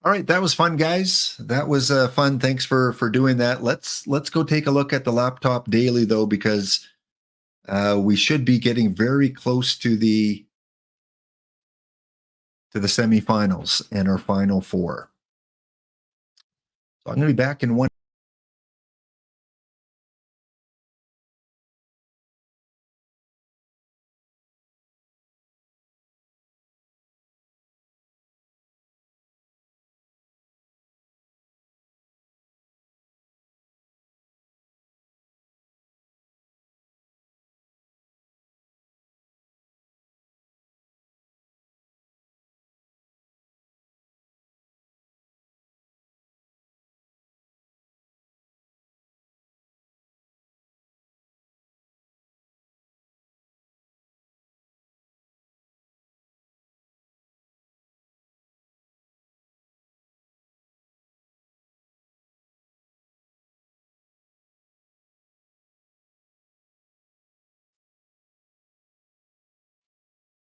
All right, that was fun, guys. That was fun. Thanks for doing that. Let's go take a look at the Laptop Daily though, because we should be getting very close to the semifinals and our final 4. So I'm going to be back in 1.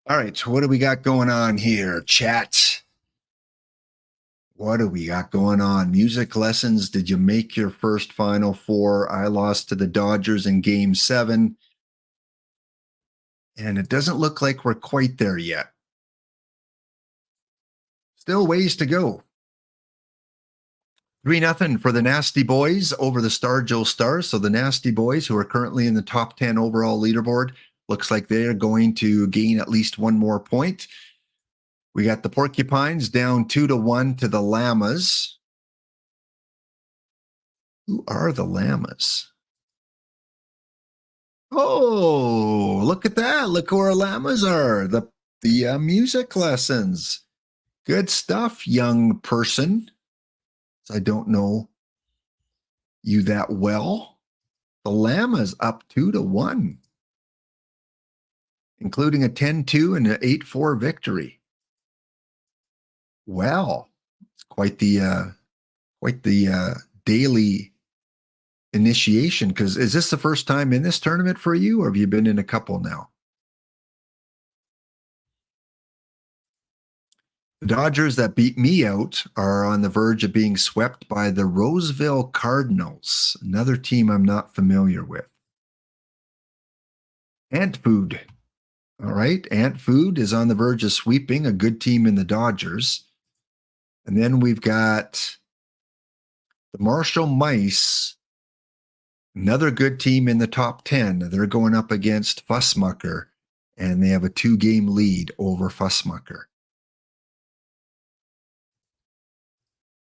All right, so what do we got going on here, chat? What do we got going on? Music lessons. Did you make your first Final Four? I lost to the Dodgers in Game 7, and it doesn't look like we're quite there yet. Still ways to go. 3-0 for the Nasty Boys over the Stargell Stars. So the Nasty Boys, who are currently in the top 10 overall leaderboard, looks like they're going to gain at least one more point. We got the Porcupines down 2-1 to the Llamas. Who are the Llamas? Oh, look at that. Look who our Llamas are. The music lessons. Good stuff, young person. I don't know you that well. The Llamas up 2-1, including a 10-2 and an 8-4 victory. Well, it's quite the daily initiation. Because is this the first time in this tournament for you, or have you been in a couple now? The Dodgers that beat me out are on the verge of being swept by the Roseville Cardinals, another team I'm not familiar with. Ant Food. All right. Ant Food is on the verge of sweeping a good team in the Dodgers. And then we've got the Marshall Mice, another good team in the top 10. They're going up against Fussmucker, and they have a 2-game lead over Fussmucker.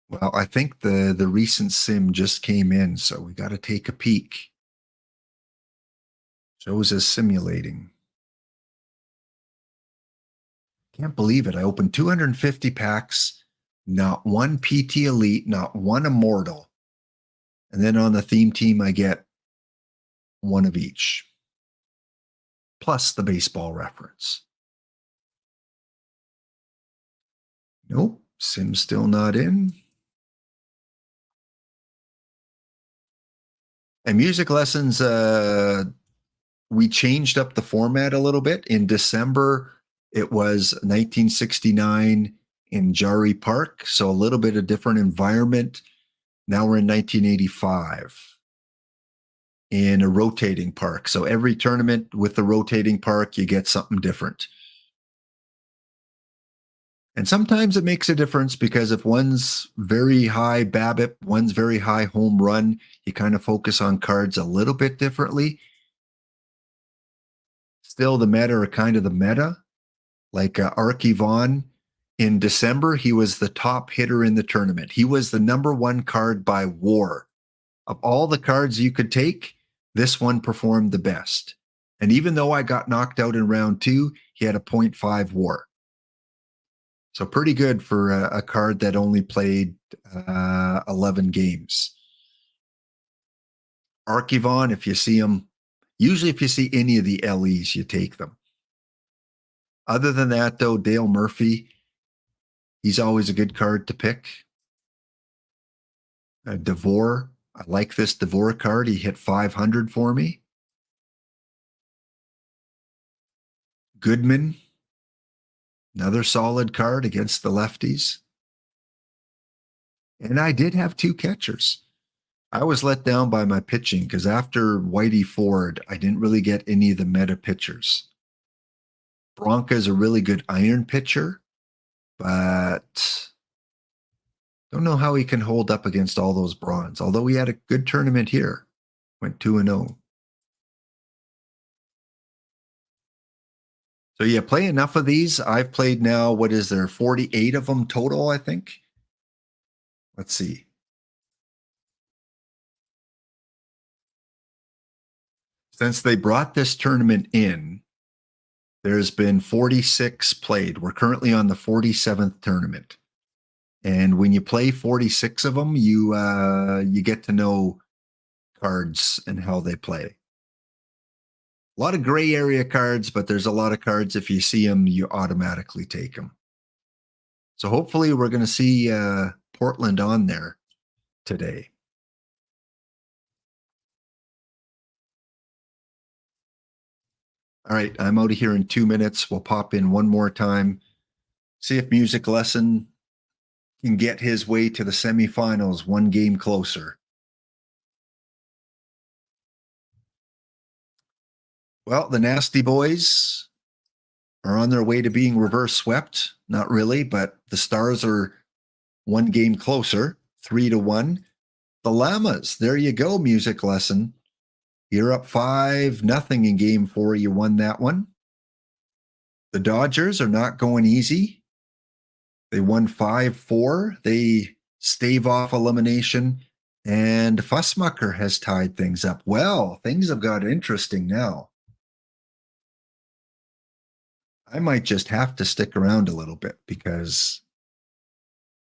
Well, I think the recent sim just came in, so we got to take a peek. Shows us simulating. Can't believe it. I opened 250 packs, not one PT Elite, not one Immortal. And then on the theme team, I get one of each, plus the baseball reference. Nope, sim's still not in. And music lessons, we changed up the format a little bit. In December, it was 1969 in Jari Park, so a little bit of different environment. Now we're in 1985 in a rotating park. So every tournament with the rotating park, you get something different. And sometimes it makes a difference because if one's very high BABIP, one's very high home run, you kind of focus on cards a little bit differently. Still, the meta are kind of the meta. Like Arky Vaughn, in December, he was the top hitter in the tournament. He was the number one card by WAR. Of all the cards you could take, this one performed the best. And even though I got knocked out in round 2, he had a 0.5 WAR. So pretty good for a card that only played 11 games. Archivon, if you see him, usually if you see any of the LEs, you take them. Other than that, though, Dale Murphy, he's always a good card to pick. DeVore, I like this DeVore card. He hit 500 for me. Goodman, another solid card against the lefties. And I did have 2 catchers. I was let down by my pitching because after Whitey Ford, I didn't really get any of the meta pitchers. Bronca is a really good iron pitcher, but don't know how he can hold up against all those bronze. Although he had a good tournament here, went 2-0. So yeah, play enough of these. I've played now, what is there, 48 of them total, I think. Let's see. Since they brought this tournament in, there's been 46 played. We're currently on the 47th tournament. And when you play 46 of them, you get to know cards and how they play. A lot of gray area cards, but there's a lot of cards, if you see them, you automatically take them. So hopefully we're going to see Portland on there today. All right, I'm out of here in 2 minutes. We'll pop in one more time, see if Music Lesson can get his way to the semifinals one game closer. Well, the Nasty Boys are on their way to being reverse swept. Not really, but the Stars are one game closer, 3-1. The Llamas, there you go, Music Lesson. You're up 5-0 in game 4. You won that one. The Dodgers are not going easy. They won 5-4. They stave off elimination. And Fussmucker has tied things up. Well, things have got interesting now. I might just have to stick around a little bit because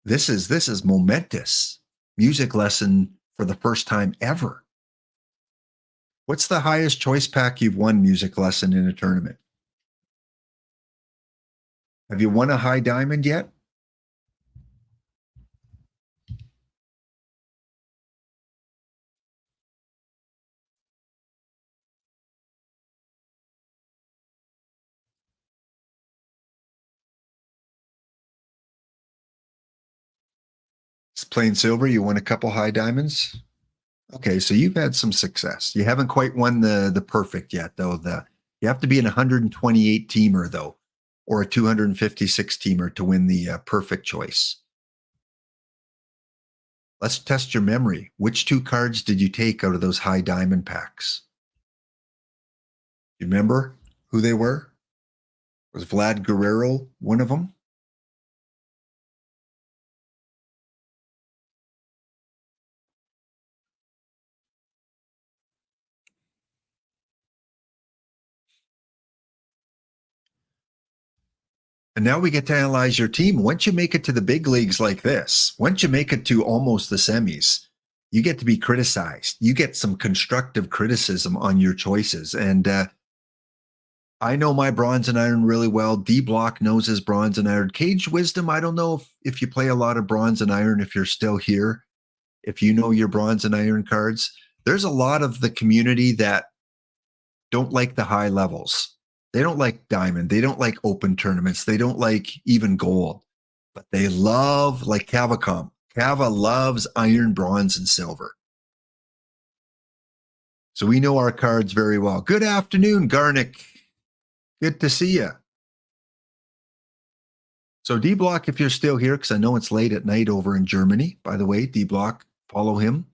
this is momentous. Music Lesson for the first time ever. What's the highest choice pack you've won, Music Lesson, in a tournament? Have you won a high diamond yet? It's plain silver. You won a couple high diamonds. Okay, so you've had some success. You haven't quite won the perfect yet, though. You have to be an 128 teamer, though, or a 256 teamer to win the perfect choice. Let's test your memory. Which 2 cards did you take out of those high diamond packs? You remember who they were? Was Vlad Guerrero one of them? And now we get to analyze your team. Once you make it to the big leagues like this, once you make it to almost the semis, you get to be criticized. You get some constructive criticism on your choices. And I know my bronze and iron really well. D Block knows his bronze and iron. Cage Wisdom, I don't know if you play a lot of bronze and iron, if you're still here, if you know your bronze and iron cards. There's a lot of the community that don't like the high levels. They don't like diamond. They don't like open tournaments. They don't like even gold. But they love, like Cavacom. Cava loves iron, bronze, and silver. So we know our cards very well. Good afternoon, Garnick. Good to see you. So D-Block, if you're still here, because I know it's late at night over in Germany. By the way, D-Block, follow him.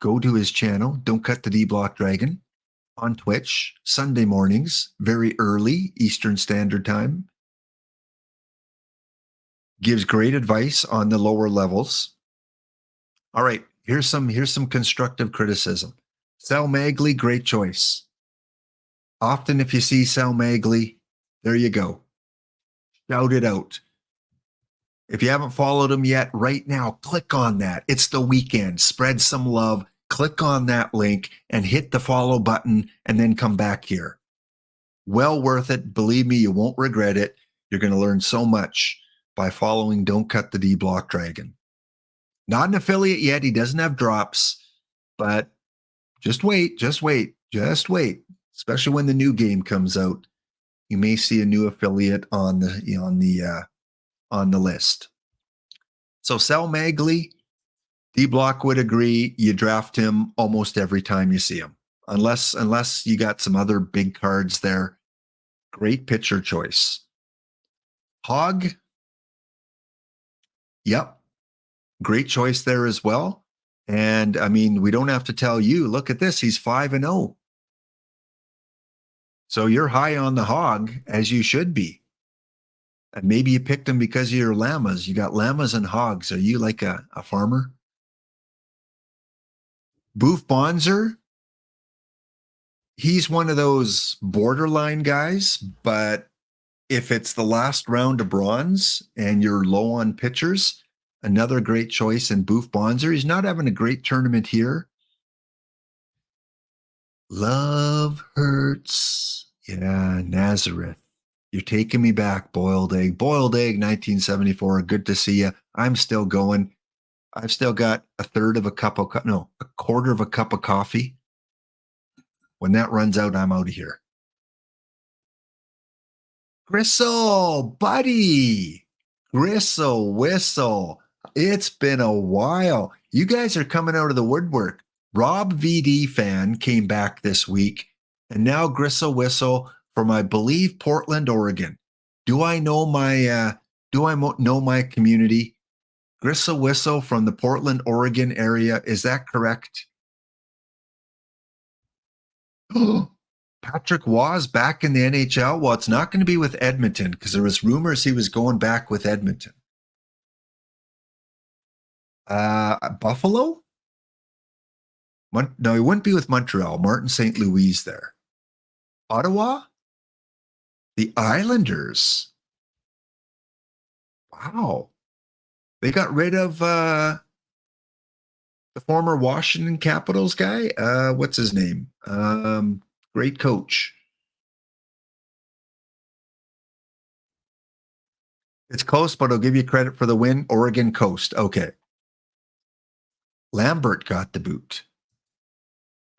Go to his channel. Don't Cut the D-Block Dragon on Twitch, Sunday mornings, very early Eastern Standard Time. Gives great advice on the lower levels. All right, here's some constructive criticism. Sal Magley, great choice. Often if you see Sal Magley, there you go. Shout it out. If you haven't followed him yet, right now, click on that. It's the weekend. Spread some love. Click on that link and hit the follow button and then come back here. Well worth it. Believe me, you won't regret it. You're going to learn so much by following Don't Cut the D-Block Dragon. Not an affiliate yet. He doesn't have drops, but just wait, just wait, just wait. Especially when the new game comes out, you may see a new affiliate on the list. So Sal Magley, D-Block would agree. You draft him almost every time you see him, unless you got some other big cards there. Great pitcher choice. Hog, yep, great choice there as well. And I mean, we don't have to tell you. Look at this; he's 5-0. So you're high on the Hog, as you should be. And maybe you picked him because of your llamas. You got llamas and hogs. Are you like a farmer? Boof Bonzer, he's one of those borderline guys, but if it's the last round of bronze and you're low on pitchers, another great choice in Boof Bonzer. He's not having a great tournament here. Love hurts. Yeah, Nazareth. You're taking me back, Boiled Egg. Boiled Egg, 1974. Good to see you. I'm still going. I've still got a quarter of a cup of coffee. When that runs out, I'm out of here. Gristle, buddy. Gristle, whistle. It's been a while. You guys are coming out of the woodwork. Rob VD fan came back this week, and now Gristle Whistle from, I believe, Portland, Oregon. Do I know my know my community? Gristle Whistle from the Portland, Oregon area. Is that correct? Patrick Waugh back in the NHL. Well, it's not going to be with Edmonton because there was rumors he was going back with Edmonton. Buffalo? No, he wouldn't be with Montreal. Martin St. Louis there. Ottawa? The Islanders. Wow. They got rid of the former Washington Capitals guy. What's his name? Great coach. It's close, but I'll give you credit for the win. Oregon Coast. Okay. Lambert got the boot.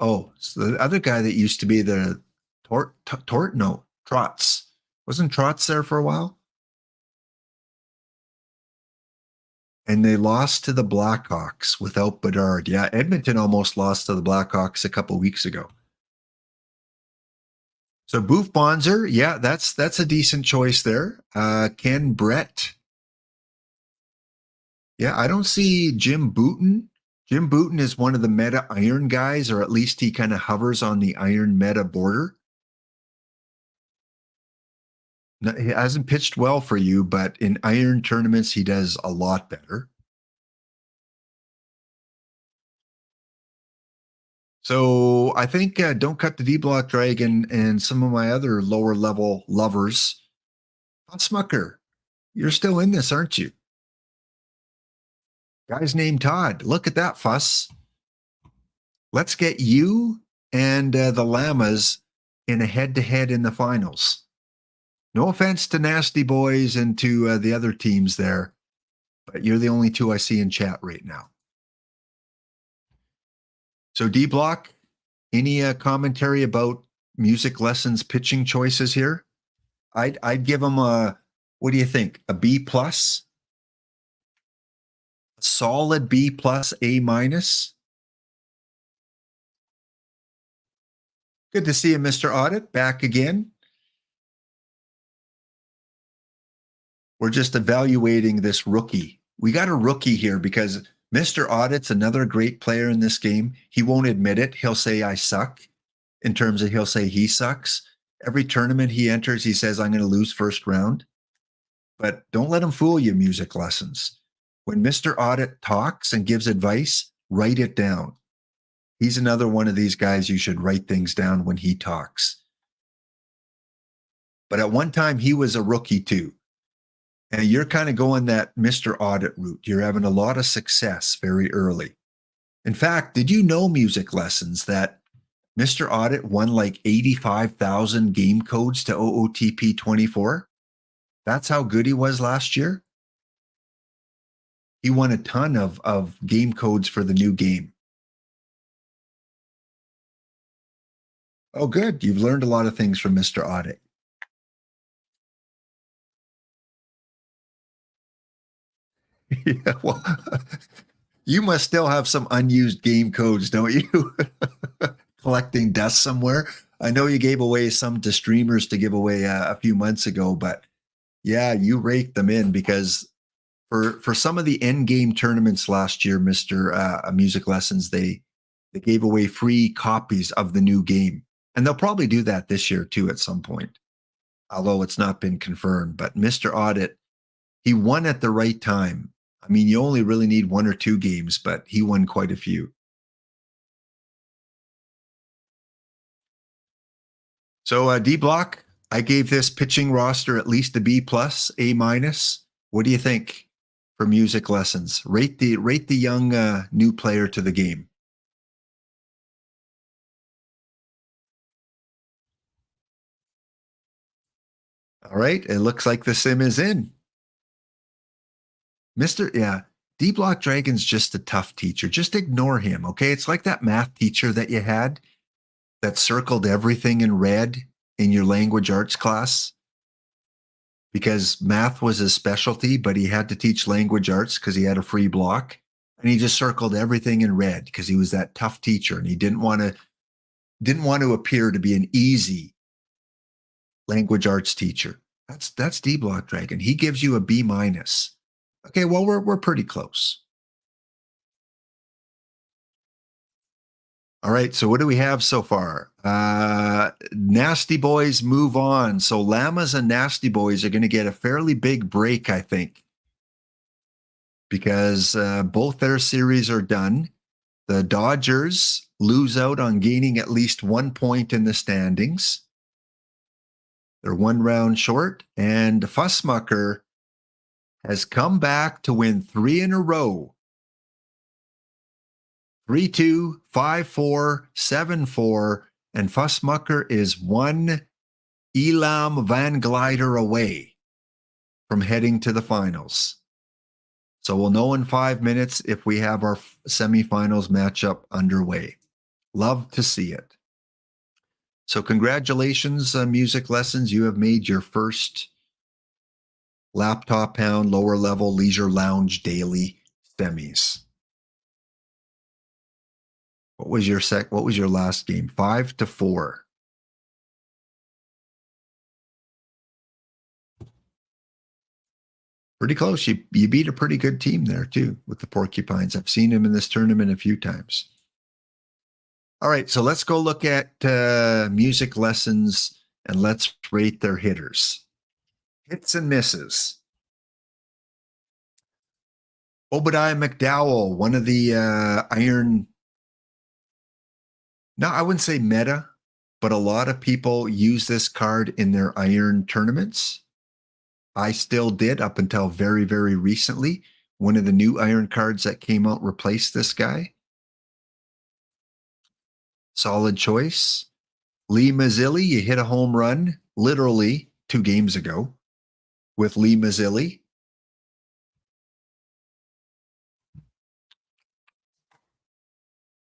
Oh, so the other guy that used to be the Trotz. Wasn't Trotz there for a while? And they lost to the Blackhawks without Bedard. Yeah, Edmonton almost lost to the Blackhawks a couple weeks ago. So Boof Bonzer, yeah, that's a decent choice there. Ken Brett. Yeah, I don't see Jim Booten. Jim Booten is one of the meta iron guys, or at least he kind of hovers on the iron meta border. No, he hasn't pitched well for you, but in iron tournaments, he does a lot better. So I think Don't Cut the D-Block Dragon and some of my other lower level lovers. Smucker, you're still in this, aren't you? Guy's named Todd. Look at that fuss. Let's get you and the Llamas in a head-to-head in the finals. No offense to Nasty Boys and to the other teams there, but you're the only two I see in chat right now. So D-Block, any commentary about music lessons pitching choices here? I'd give them a, what do you think? A B plus? A solid B plus, A minus? Good to see you, Mr. Audit, back again. We're just evaluating this rookie. We got a rookie here because Mr. Audit's another great player in this game. He won't admit it. He'll say, I suck. In terms of he'll say he sucks. Every tournament he enters, he says, I'm going to lose first round. But don't let him fool you, music lessons. When Mr. Audit talks and gives advice, write it down. He's another one of these guys you should write things down when he talks. But at one time, he was a rookie too. And you're kind of going that Mr. Audit route. You're having a lot of success very early. In fact, did you know, music lessons, that Mr. Audit won like 85,000 game codes to OOTP24? That's how good he was last year. He won a ton of game codes for the new game. Oh, good. You've learned a lot of things from Mr. Audit. Yeah, well, you must still have some unused game codes, don't you? Collecting dust somewhere. I know you gave away some to streamers to give away a few months ago, but yeah, you raked them in because for some of the end game tournaments last year, Mr. Music Lessons, they gave away free copies of the new game. And they'll probably do that this year too at some point, although it's not been confirmed. But Mr. Audit, he won at the right time. I mean, you only really need one or two games, but he won quite a few. So D-Block, I gave this pitching roster at least a B plus, A minus. What do you think for music lessons? Rate the young new player to the game. All right, it looks like the sim is in. D-Block Dragon's just a tough teacher. Just ignore him, okay? It's like that math teacher that you had that circled everything in red in your language arts class. because math was his specialty, but he had to teach language arts because he had a free block. And he just circled everything in red because he was that tough teacher and he didn't want to appear to be an easy language arts teacher. That's D Block Dragon. He gives you a B minus. Okay, well, we're pretty close. All right, so what do we have so far? Nasty Boys move on. So Llamas and Nasty Boys are going to get a fairly big break, I think, because both their series are done. The Dodgers lose out on gaining at least 1 point in the standings. They're 1 round short, and Fussmucker has come back to win 3 in a row. 3-2, 5-4, 7-4, and Fussmucker is 1 Elam Van Glider away from heading to the finals. So we'll know in 5 minutes if we have our semifinals matchup underway. Love to see it. So congratulations, Music Lessons. You have made your first Laptophound lower level leisure lounge daily semis. What was your last game? 5-4. Pretty close. You beat a pretty good team there too with the Porcupines. I've seen him in this tournament a few times. All right, so let's go look at Music Lessons and let's rate their hitters. Hits and misses. Obadiah McDowell, one of the iron. No, I wouldn't say meta, but a lot of people use this card in their iron tournaments. I still did up until very, very recently. One of the new iron cards that came out replaced this guy. Solid choice. Lee Mazzilli, you hit a home run literally 2 games ago with Lee Mazzilli.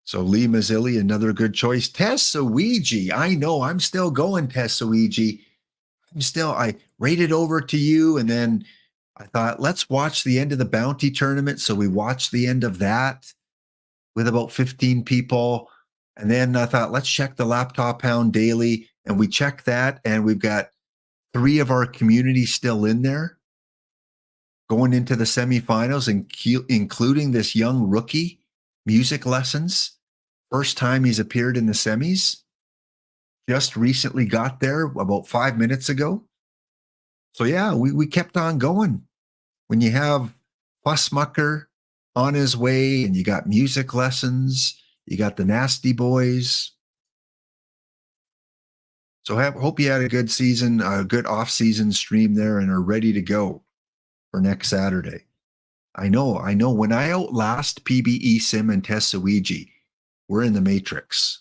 So Lee Mazzilli, another good choice. Tessawiji, I know, I'm still going Tessawiji. I rated over to you, and then I thought, let's watch the end of the bounty tournament. So we watched the end of that with about 15 people. And then I thought, let's check the Laptophound Daily. And we checked that, and we've got 3 of our community still in there going into the semifinals, including this young rookie, Music Lessons. First time he's appeared in the semis. Just recently got there about 5 minutes ago. So yeah, we kept on going. When you have Fussmucker on his way and you got Music Lessons, you got the Nasty Boys. So hope you had a good season, a good off-season stream there and are ready to go for next Saturday. I know. When I outlast PBE Sim and Tessawiji, we're in the matrix.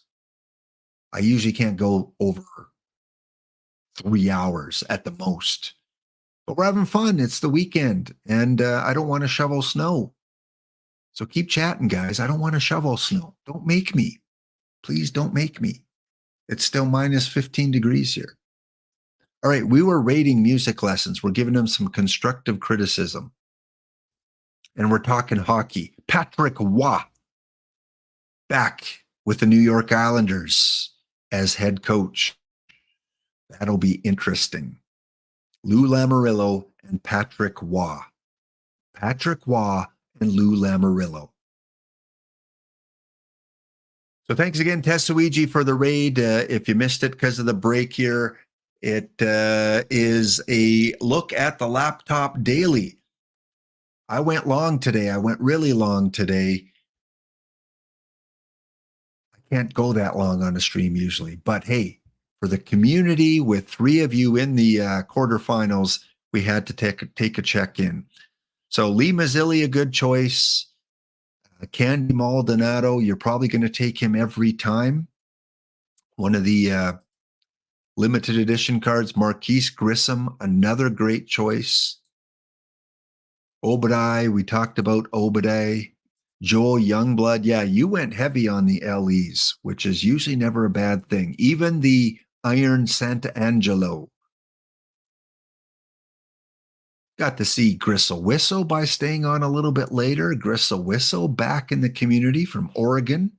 I usually can't go over 3 hours at the most. But we're having fun. It's the weekend, and I don't want to shovel snow. So keep chatting, guys. I don't want to shovel snow. Don't make me. Please don't make me. It's still minus 15 degrees here. All right, we were rating Music Lessons. We're giving them some constructive criticism. And we're talking hockey. Patrick Waugh, back with the New York Islanders as head coach. That'll be interesting. Lou Lamoriello and Patrick Waugh. Patrick Waugh and Lou Lamoriello. So thanks again, Tessawiji, for the raid. If you missed it because of the break here, it is a look at the Laptop Daily. I went long today. I went really long today. I can't go that long on a stream usually, but hey, for the community with 3 of you in the quarterfinals, we had to take a check-in. So Lee Mazzilli, a good choice. Candy Maldonado, you're probably going to take him every time. One of the limited edition cards, Marquise Grissom, another great choice. Obadiah, we talked about Obadiah. Joel Youngblood, yeah, you went heavy on the LEs, which is usually never a bad thing. Even the Iron Santa Angelo. Got to see Gristle Whistle by staying on a little bit later. Gristle Whistle back in the community from Oregon.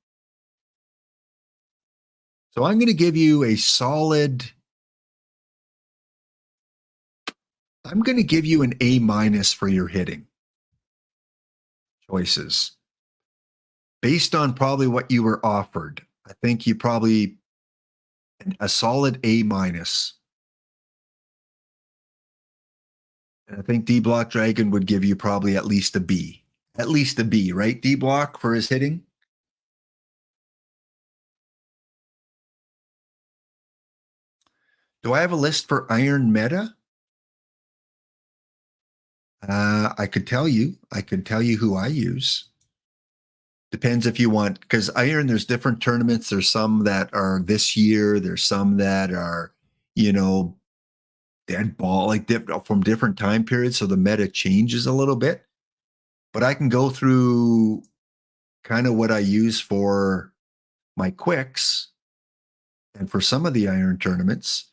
So I'm going to give you a solid, I'm going to give you an A- for your hitting choices. Based on probably what you were offered, I think you probably a solid A-. And I think D Block Dragon would give you probably at least a B. At least a B, right? D Block for his hitting. Do I have a list for Iron Meta? I could tell you. I could tell you who I use. Depends if you want, because Iron, there's different tournaments. There's some that are this year. There's some that are, dead ball, like from different time periods. So the meta changes a little bit. But I can go through kind of what I use for my quicks and for some of the Iron tournaments.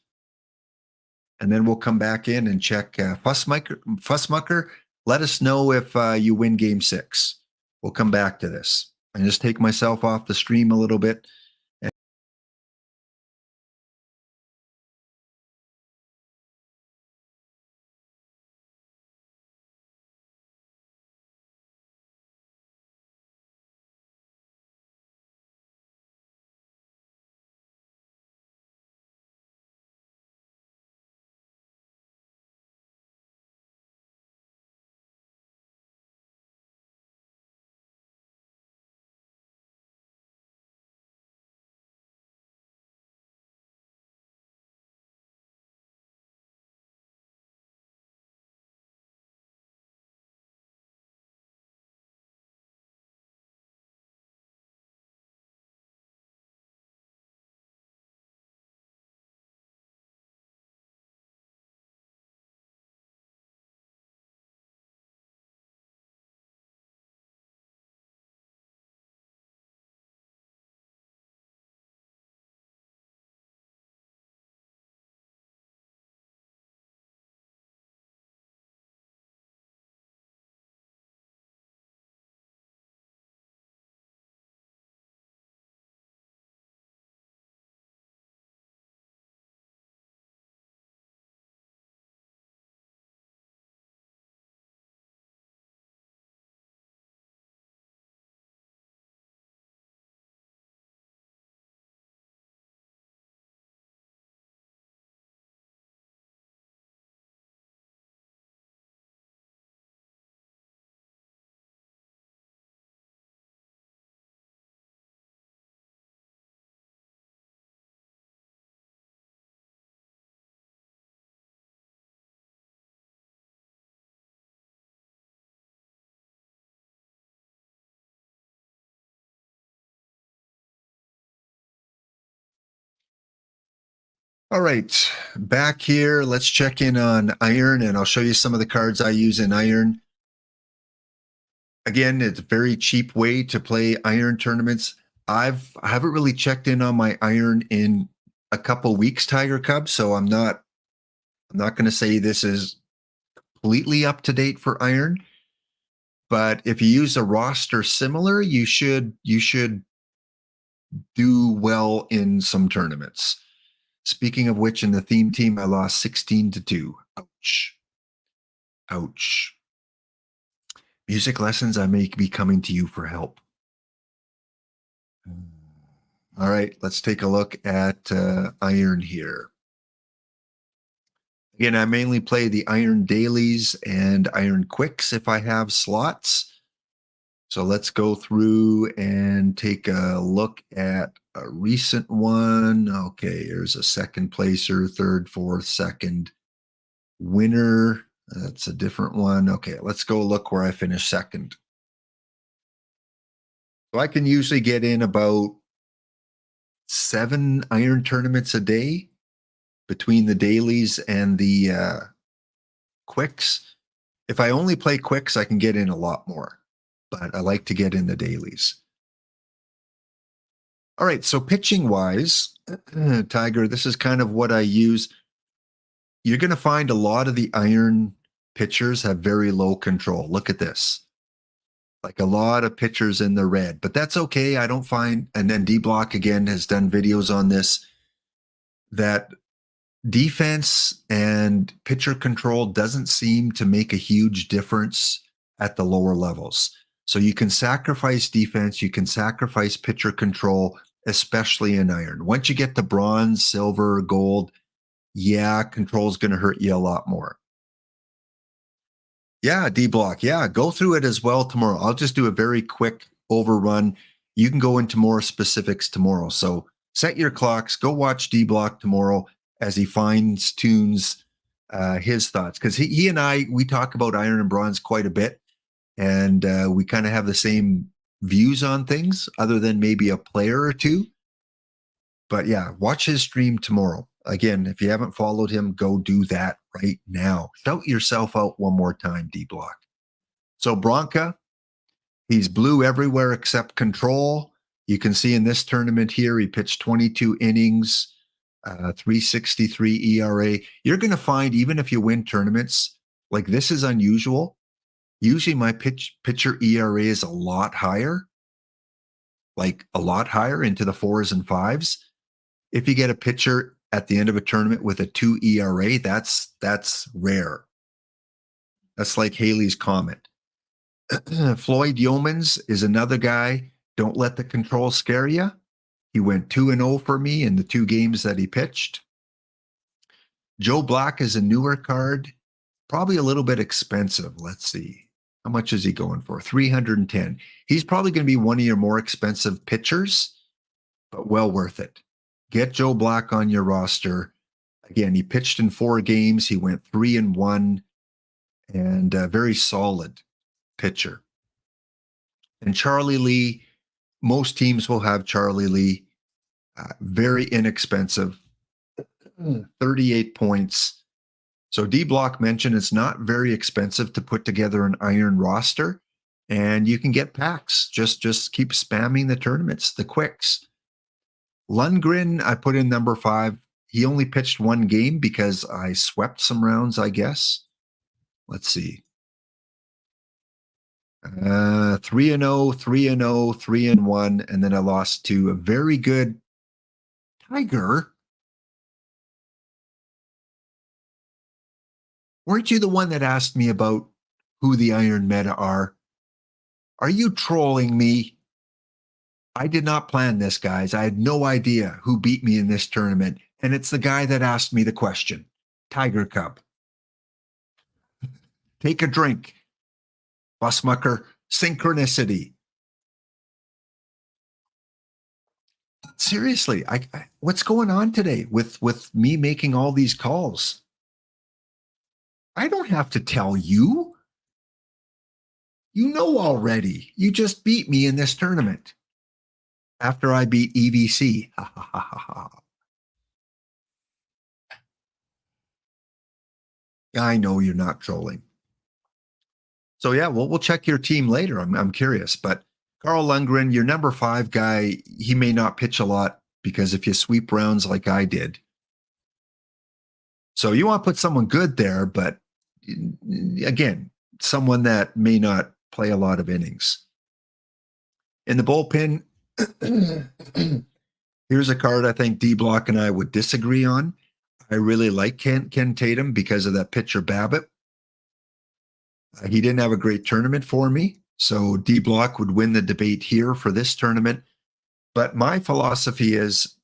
And then we'll come back in and check Fussmucker. Let us know if you win game 6. We'll come back to this. I just take myself off the stream a little bit. All right, back here. Let's check in on Iron, and I'll show you some of the cards I use in Iron. Again, it's a very cheap way to play Iron tournaments. I haven't really checked in on my Iron in a couple weeks, Tiger Cub. So I'm not going to say this is completely up to date for Iron. But if you use a roster similar, you should do well in some tournaments. Speaking of which, in the theme team, I lost 16-2. Ouch. Ouch. Music lessons, I may be coming to you for help. All right, let's take a look at Iron here. Again, I mainly play the Iron Dailies and Iron Quicks if I have slots. So let's go through and take a look at a recent one. Okay, here's a second placer, third, fourth, second. Winner, that's a different one. Okay, let's go look where I finished second. So I can usually get in about 7 Iron tournaments a day between the dailies and the quicks. If I only play quicks, I can get in a lot more, but I like to get in the dailies. All right, so pitching wise, Tiger, this is kind of what I use. You're going to find a lot of the Iron pitchers have very low control. Look at this. Like a lot of pitchers in the red, but that's okay. I don't find, and then D Block again has done videos on this, that defense and pitcher control doesn't seem to make a huge difference at the lower levels. So you can sacrifice defense, you can sacrifice pitcher control, especially in iron. Once you get to bronze, silver, gold, yeah, control is going to hurt you a lot more. Yeah, D Block. Yeah, go through it as well tomorrow. I'll just do a very quick overrun. You can go into more specifics tomorrow. So set your clocks, go watch D Block tomorrow as he fines tunes his thoughts. Because he and I, we talk about iron and bronze quite a bit. And we kind of have the same views on things, other than maybe a player or two. But yeah, watch his stream tomorrow. Again, if you haven't followed him, go do that right now. Shout yourself out one more time, D Block. So Bronca, he's blue everywhere except control. You can see in this tournament here, he pitched 22 innings, 3.63 ERA. You're going to find, even if you win tournaments, like this is unusual. Usually my pitcher ERA is a lot higher, like a lot higher into the 4s and 5s. If you get a pitcher at the end of a tournament with a 2 ERA, that's rare. That's like Haley's Comet. Floyd Yeomans is another guy. Don't let the control scare you. He went 2-0 for me in the 2 games that he pitched. Joe Black is a newer card, probably a little bit expensive. Let's see. How much is he going for? 310. He's probably going to be one of your more expensive pitchers, but well worth it. Get Joe Black on your roster. Again, he pitched in 4 games. He went 3-1, and a very solid pitcher. And Charlie Lee, most teams will have Charlie Lee. Very inexpensive, 38 points. So D Block mentioned it's not very expensive to put together an iron roster, and you can get packs. Just keep spamming the tournaments, the quicks. Lundgren, I put in number 5. He only pitched 1 game because I swept some rounds, I guess. Let's see. 3-0, 3-0, 3-1, and then I lost to a very good Tiger. Weren't you the one that asked me about who the Iron Meta are? Are you trolling me? I did not plan this, guys. I had no idea who beat me in this tournament. And it's the guy that asked me the question. Tiger Cub. Take a drink. Busmucker. Synchronicity. Seriously, what's going on today with me making all these calls? I don't have to tell you. You know already. You just beat me in this tournament. After I beat EVC. I know you're not trolling. So yeah, we'll check your team later. I'm curious. But Carl Lundgren, your number 5 guy, he may not pitch a lot because if you sweep rounds like I did. So you want to put someone good there, but again, someone that may not play a lot of innings. In the bullpen, here's a card I think D Block and I would disagree on. I really like Ken Tatum because of that pitcher Babbitt. He didn't have a great tournament for me, so D Block would win the debate here for this tournament. But my philosophy is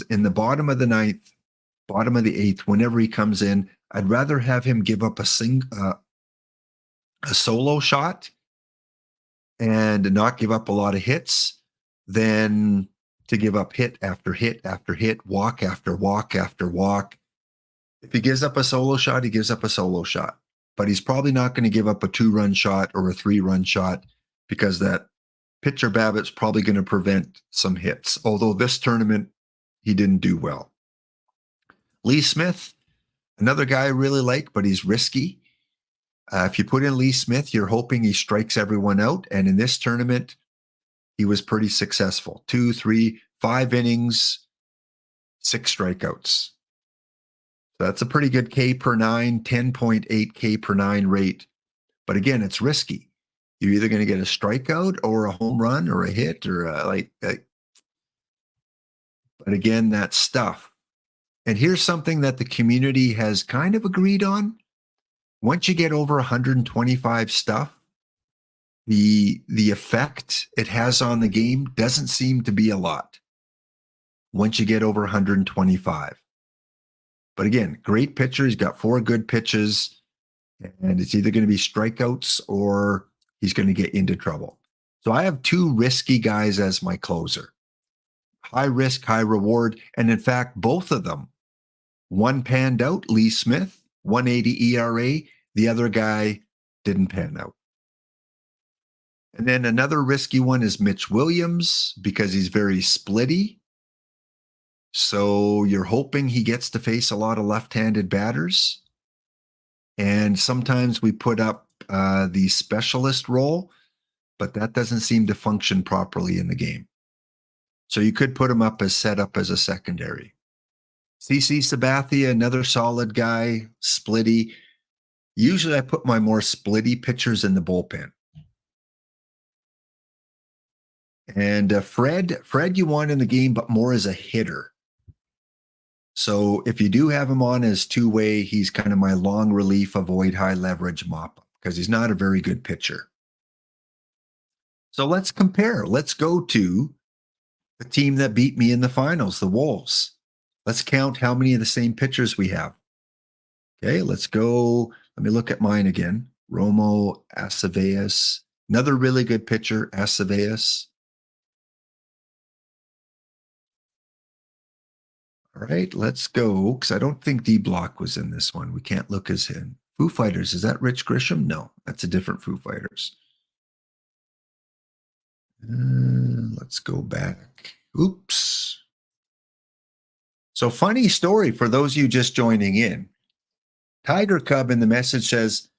in the bottom of the 9th, bottom of the 8th, whenever he comes in, I'd rather have him give up a solo shot and not give up a lot of hits than to give up hit after hit after hit, walk after walk after walk. If he gives up a solo shot, he gives up a solo shot. But he's probably not going to give up a 2-run shot or a 3-run shot because that pitcher Babbitt's probably going to prevent some hits. Although this tournament, he didn't do well. Lee Smith, another guy I really like, but he's risky. If you put in Lee Smith, you're hoping he strikes everyone out. And in this tournament, he was pretty successful. 2, 3, 5 innings, 6 strikeouts. So that's a pretty good K per 9, 10.8 K per 9 rate. But again, it's risky. You're either going to get a strikeout or a home run or a hit or but again, that's stuff. And here's something that the community has kind of agreed on. Once you get over 125 stuff, the effect it has on the game doesn't seem to be a lot once you get over 125. But again, great pitcher. He's got 4 good pitches, and it's either going to be strikeouts or he's going to get into trouble. So I have 2 risky guys as my closer. High risk, high reward. And in fact, both of them, one panned out, Lee Smith, 180 ERA. The other guy didn't pan out. And then another risky one is Mitch Williams because he's very splitty. So you're hoping he gets to face a lot of left-handed batters. And sometimes we put up the specialist role, but that doesn't seem to function properly in the game. So you could put him up as set up as a secondary. CC Sabathia, another solid guy, splitty. Usually I put my more splitty pitchers in the bullpen. And Fred you want in the game, but more as a hitter. So if you do have him on as two-way, he's kind of my long relief, avoid high leverage mop-up because he's not a very good pitcher. So let's compare. Let's go to the team that beat me in the finals, the Wolves. Let's count how many of the same pitchers we have. Okay, let's go. Let me look at mine again. Romo, Acevedo, another really good pitcher, Acevedo. All right, let's go, because I don't think D-Block was in this one. We can't look as in. Foo Fighters, is that Rich Grisham? No, that's a different Foo Fighters. Let's go back. Oops. So funny story for those of you just joining in. Tiger Cub in the message says,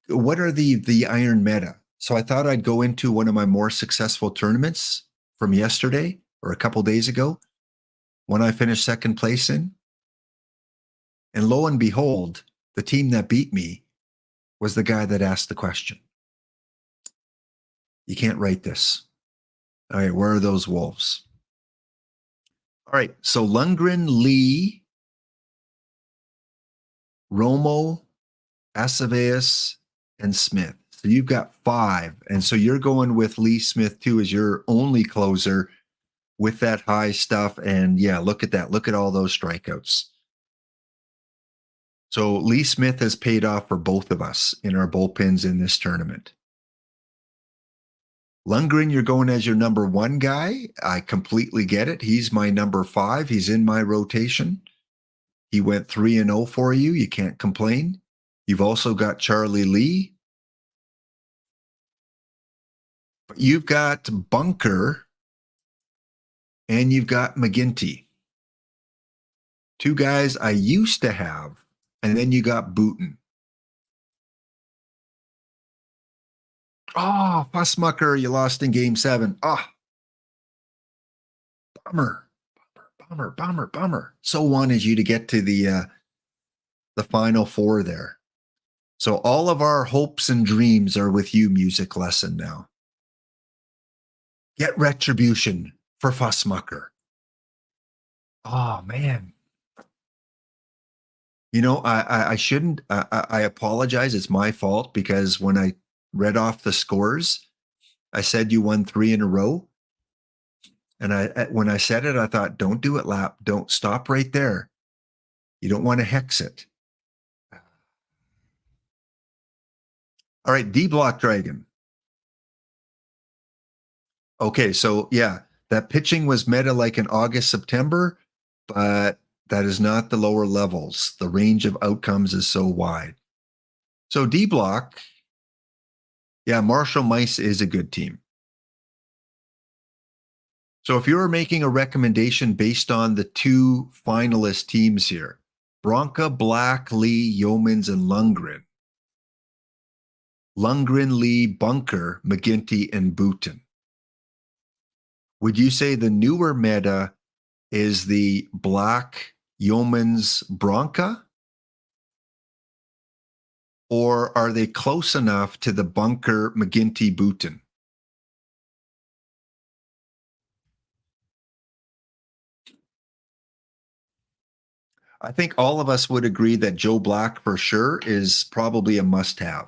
what are the iron meta? So I thought I'd go into one of my more successful tournaments from yesterday or a couple days ago, when I finished second place in. And lo and behold, the team that beat me was the guy that asked the question. You can't write this. All right, where are those Wolves? All right, so Lundgren, Lee, Romo, Acevedo, and Smith. So you've got 5. And so you're going with Lee Smith too as your only closer with that high stuff. And yeah, look at that. Look at all those strikeouts. So Lee Smith has paid off for both of us in our bullpens in this tournament. Lundgren, you're going as your number 1 guy. I completely get it. He's my number 5. He's in my rotation. He went 3-0 for you. You can't complain. You've also got Charlie Lee. But you've got Bunker and you've got McGinty. 2 guys I used to have. And then you got Booten. Oh, Fussmucker, you lost in game 7. Oh, bummer. So wanted you to get to the final 4 there. So all of our hopes and dreams are with you, music lesson now. Get retribution for Fussmucker. Oh, man. You know, I shouldn't. I apologize. It's my fault because when I read off the scores, I said you won 3 in a row. And when I said it, I thought, don't do it, Lap. Don't stop right there. You don't want to hex it. All right, D-Block Dragon. Okay, so yeah, that pitching was meta like in August, September, but that is not the lower levels. The range of outcomes is so wide. So D-Block, yeah, Marshall Mice is a good team. So if you were making a recommendation based on the 2 finalist teams here, Bronca, Black, Lee, Yeomans, and Lundgren. Lundgren, Lee, Bunker, McGinty, and Booten. Would you say the newer meta is the black Yeoman's Bronca? Or are they close enough to the bunker McGinty Booten? I think all of us would agree that Joe Black for sure is probably a must-have.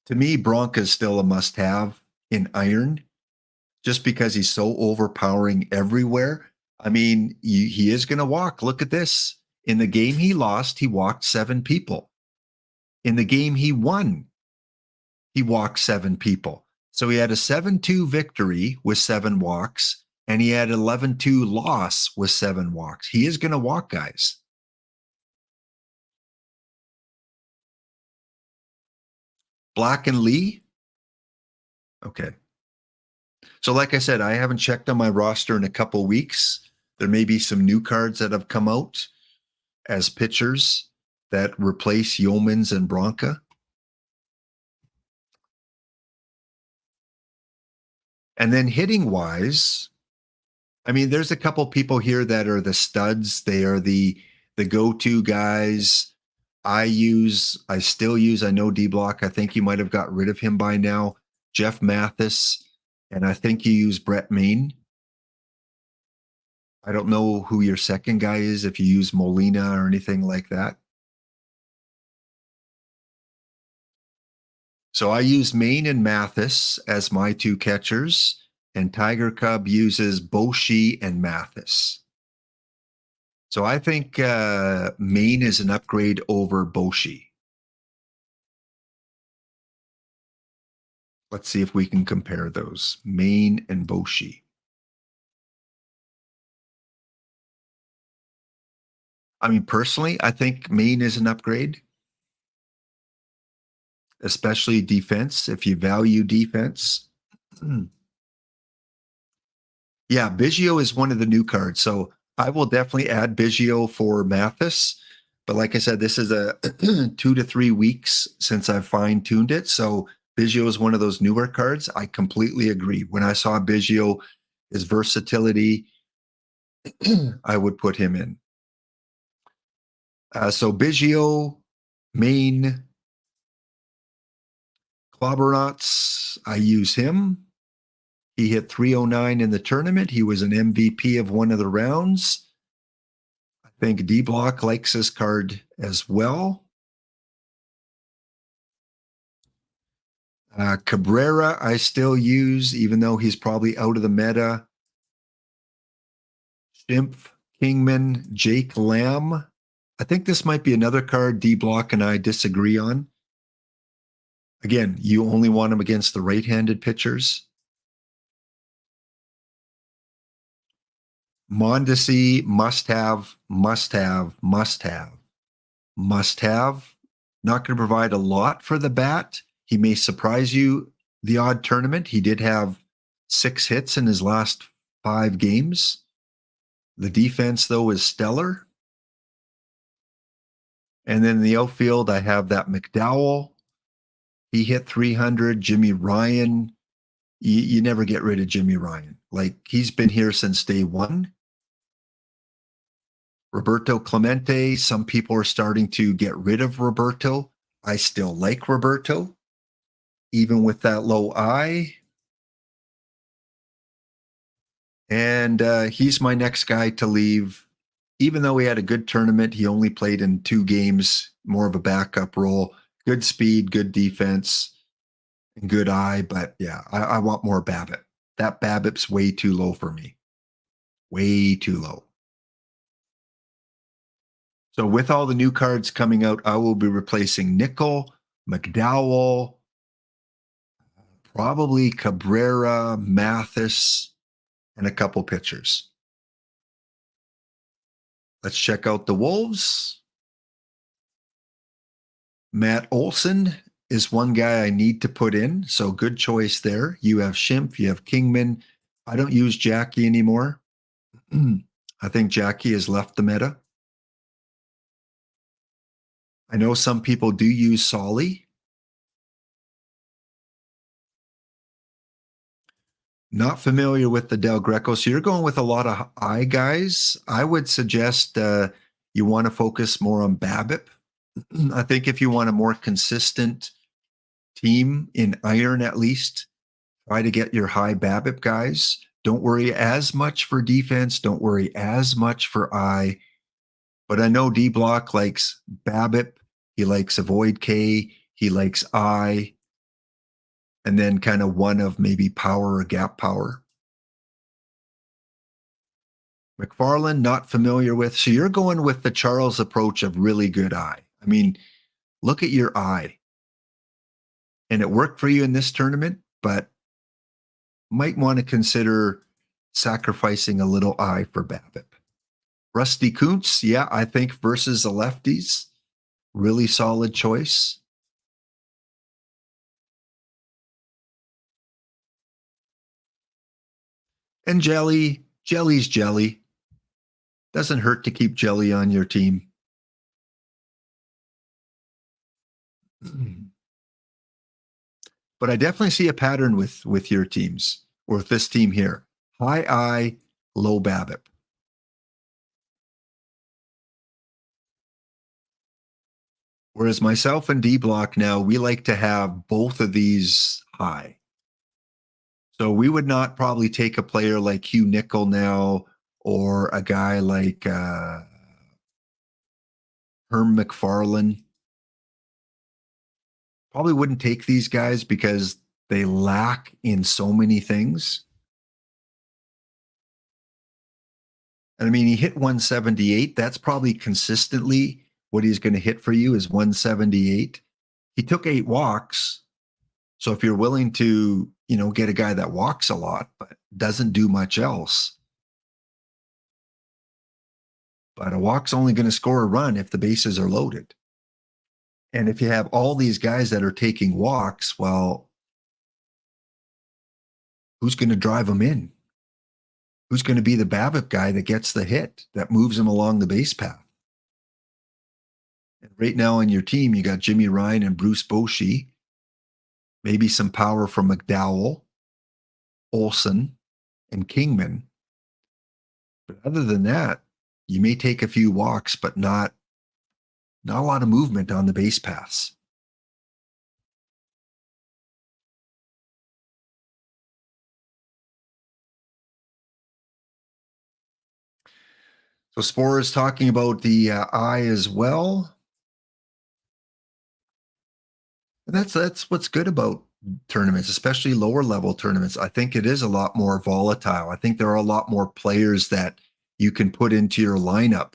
To me, Bronca's still a must-have in iron, just because he's so overpowering everywhere. I mean, he is going to walk. Look at this. In the game he lost, he walked 7 people. In the game he won, he walked 7 people. So he had a 7-2 victory with 7 walks, and he had 11-2 loss with 7 walks. He is going to walk, guys. Black and Lee? Okay. So like I said, I haven't checked on my roster in a couple weeks. There may be some new cards that have come out as pitchers that replace Yeomans and Bronca. And then hitting wise, I mean, there's a couple people here that are the studs. They are the go-to guys. I still use, I know D-Block, I think you might have got rid of him by now, Jeff Mathis, and I think you use Brett Main. I don't know who your second guy is, if you use Molina or anything like that. So I use Main and Mathis as my 2 catchers, and Tiger Cub uses Boshi and Mathis. So I think Main is an upgrade over Boshi. Let's see if we can compare those, Main and Boshi. I mean, personally, I think Main is an upgrade, especially defense, if you value defense. Yeah, Biggio is one of the new cards. So I will definitely add Biggio for Mathis. But like I said, this is a 2 to 3 weeks since I've fine-tuned it. So Biggio is one of those newer cards. I completely agree. When I saw Biggio, his versatility, I would put him in. So Biggio, Main, Clobbernauts, I use him. He hit 309 in the tournament. He was an MVP of one of the rounds. I think D-Block likes this card as well. Cabrera, I still use, even though he's probably out of the meta. Schimpf, Kingman, Jake Lamb. I think this might be another card D-Block and I disagree on. Again, you only want him against the right-handed pitchers. Mondesi, must have, must have, must have, must have. Not going to provide a lot for the bat. He may surprise you the odd tournament. He did have 6 hits in his last 5 games. The defense, though, is stellar. And then in the outfield, I have that McDowell. He hit 300. Jimmy Ryan. You never get rid of Jimmy Ryan. Like, he's been here since day one. Roberto Clemente. Some people are starting to get rid of Roberto. I still like Roberto, even with that low I. And he's my next guy to leave. Even though he had a good tournament, he only played in 2 games, more of a backup role. Good speed, good defense, and good eye. But yeah, I want more BABIP. That BABIP's way too low for me. Way too low. So with all the new cards coming out, I will be replacing Nickel, McDowell, probably Cabrera, Mathis, and a couple pitchers. Let's check out the Wolves. Matt Olson is one guy I need to put in, so good choice there. You have Schimpf, you have Kingman. I don't use Jackie anymore. I think Jackie has left the meta. I know some people do use Solly. Not familiar with the Del Greco. So you're going with a lot of I guys. I would suggest you want to focus more on BABIP. I think if you want a more consistent team in iron, at least, try to get your high BABIP guys. Don't worry as much for defense. Don't worry as much for I. But I know D Block likes BABIP. He likes Avoid K. He likes I. And then kind of one of maybe power or gap power. McFarland, not familiar with. So you're going with the Charles approach of really good I. I mean, look at your I. And it worked for you in this tournament, but might want to consider sacrificing a little I for BABIP. Rusty Kuntz, yeah, I think versus the lefties, really solid choice. And Jelly's Jelly. Doesn't hurt to keep Jelly on your team. But I definitely see a pattern with your teams, or with this team here. High I, low BABIP. Whereas myself and D Block now, we like to have both of these high. So we would not probably take a player like Hugh Nickel now, or a guy like Herm McFarlane. Probably wouldn't take these guys because they lack in so many things. And I mean, he hit 178. That's probably consistently what he's going to hit for you is 178. He took 8 walks. So if you're willing to, get a guy that walks a lot, but doesn't do much else. But a walk's only going to score a run if the bases are loaded. And if you have all these guys that are taking walks, well, who's going to drive them in? Who's going to be the BABIP guy that gets the hit, that moves him along the base path? And right now on your team, you got Jimmy Ryan and Bruce Bochy, maybe some power from McDowell, Olson, and Kingman. But other than that, you may take a few walks, but not a lot of movement on the base paths. So Spore is talking about the eye as well. And that's what's good about tournaments, especially lower level tournaments. I think it is a lot more volatile. I think there are a lot more players that you can put into your lineup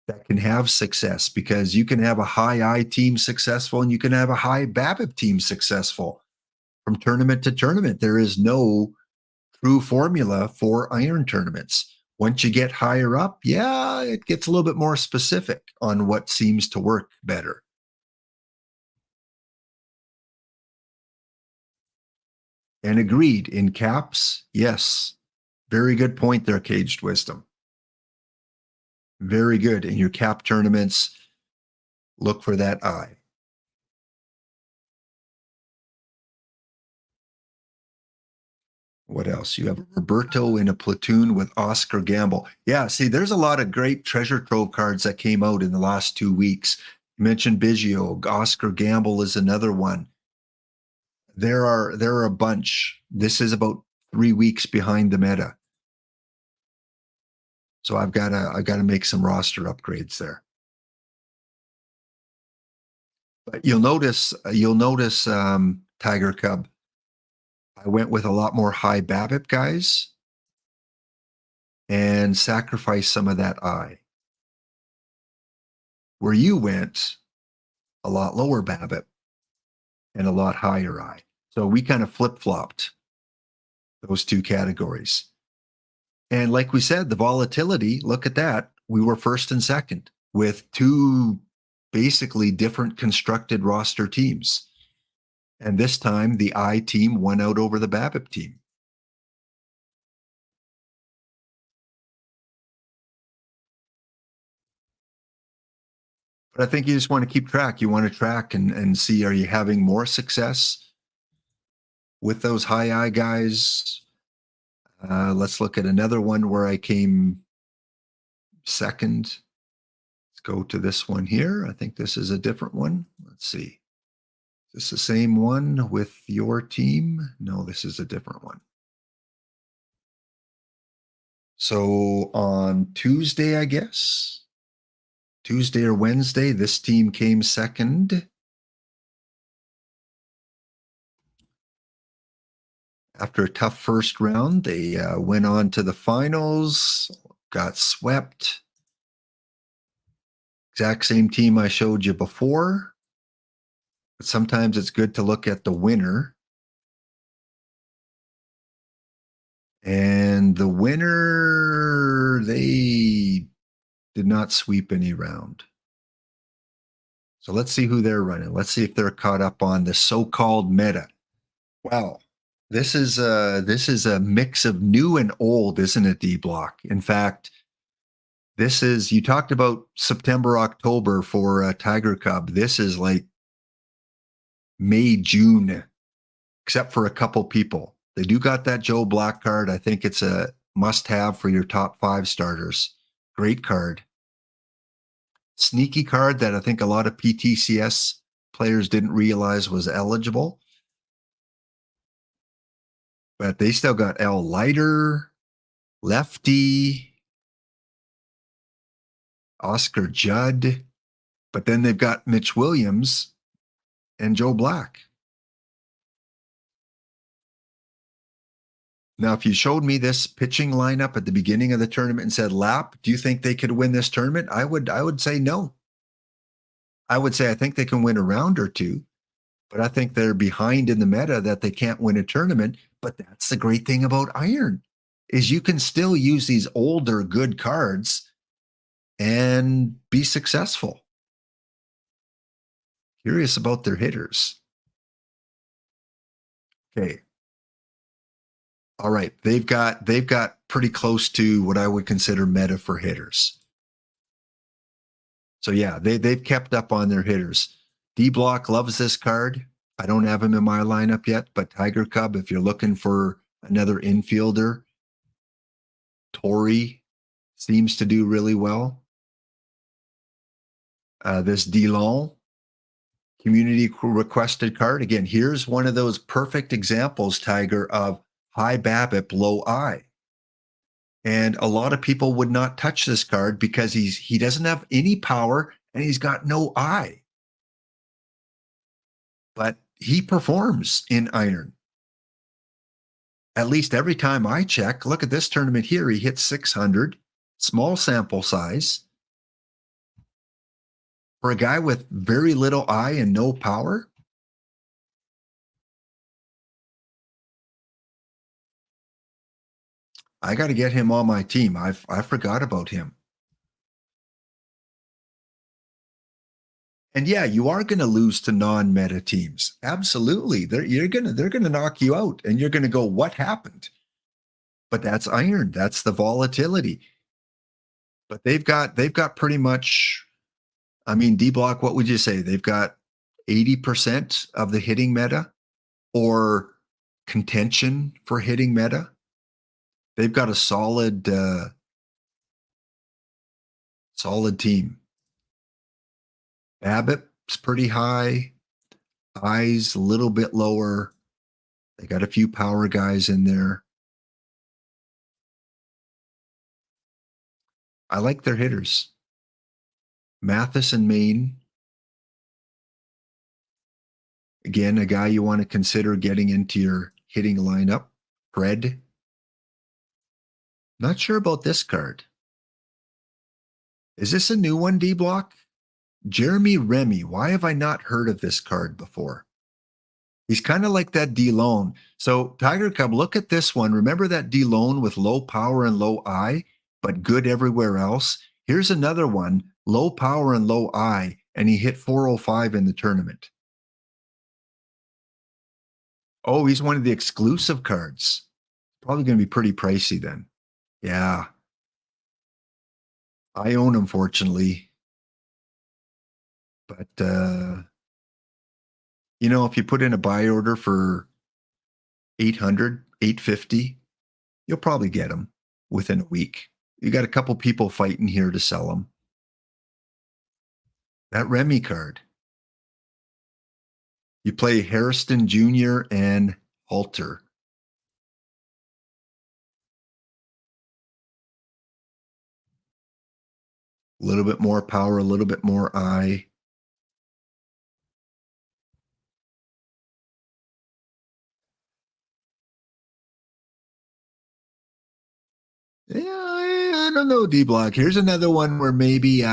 that can have success, because you can have a high I team successful and you can have a high BABIP team successful from tournament to tournament. There is no true formula for iron tournaments. Once you get higher up, yeah, it gets a little bit more specific on what seems to work better. And agreed, in caps, yes. Very good point there, Caged Wisdom. Very good. In your cap tournaments, look for that eye. What else? You have Roberto in a platoon with Oscar Gamble. Yeah, see, there's a lot of great treasure trove cards that came out in the last 2 weeks. You mentioned Biggio. Oscar Gamble is another one. There are a bunch. This is about 3 weeks behind the meta. So I've got to make some roster upgrades there. But you'll notice Tiger Cub, I went with a lot more high BABIP guys and sacrificed some of that I. Where you went, a lot lower BABIP and a lot higher I. So we kind of flip-flopped those two categories. And like we said, the volatility, look at that. We were first and second with two basically different constructed roster teams. And this time the I team won out over the BABIP team. But I think you just want to keep track. You want to track and see, are you having more success with those high I guys? Let's look at another one where I came second. Let's go to this one here. I think this is a different one. Let's see. Is this the same one with your team? No, this is a different one. So on Tuesday, I guess, Tuesday or Wednesday, this team came second. After a tough first round, they went on to the finals, got swept. Exact same team I showed you before. But sometimes it's good to look at the winner. And the winner, they did not sweep any round. So let's see who they're running. Let's see if they're caught up on the so-called meta. Wow. This is a mix of new and old, isn't it, D Block? In fact, this is, you talked about September, October for Tiger Cub. This is like May, June, except for a couple people. They do got that Joe Black card. I think it's a must-have for your top 5 starters. Great card. Sneaky card that I think a lot of PTCS players didn't realize was eligible. But they still got L. Leiter, Lefty, Oscar Judd. But then they've got Mitch Williams and Joe Black. Now, if you showed me this pitching lineup at the beginning of the tournament and said, Lap, do you think they could win this tournament? I would say no. I would say I think they can win a round or two, but I think they're behind in the meta that they can't win a tournament. But that's the great thing about Iron, is you can still use these older good cards and be successful. Curious about their hitters. Okay. All right. They've got pretty close to what I would consider meta for hitters. So yeah, they've kept up on their hitters. D Block loves this card. I don't have him in my lineup yet, but Tiger Cub, if you're looking for another infielder, Torrey seems to do really well. This Dillon community requested card. Again, here's one of those perfect examples, Tiger, of high BABIP, low I. And a lot of people would not touch this card because he doesn't have any power and he's got no I. But he performs in Iron. At least every time I check. Look at this tournament here. He hit 600. Small sample size. For a guy with very little I and no power. I got to get him on my team. I forgot about him. And yeah, you are going to lose to non-meta teams. Absolutely. They're going to knock you out and you're going to go, what happened? But that's Iron. That's the volatility. But they've got pretty much, I mean, D Block, what would you say? They've got 80% of the hitting meta or contention for hitting meta. They've got a solid team. BABIP's pretty high. I's a little bit lower. They got a few power guys in there. I like their hitters. Mathis and Maine. Again, a guy you want to consider getting into your hitting lineup. Fred. Not sure about this card. Is this a new one, D Block? Jeremy Remy. Why have I not heard of this card before? He's kind of like that D-Lone. So Tiger Cub, look at this one. Remember that D-Lone with low power and low I, but good everywhere else? Here's another one, low power and low I, and he hit 405 in the tournament. Oh, he's one of the exclusive cards. Probably going to be pretty pricey then. Yeah. I own him, fortunately. But, you know, if you put in a buy order for 800, 850, You'll probably get them within a week. You got a couple people fighting here to sell them. That Remy card. You play Harrison Jr. and Halter. A little bit more power, a little bit more eye. Yeah, I don't know, D Block. Here's another one where maybe if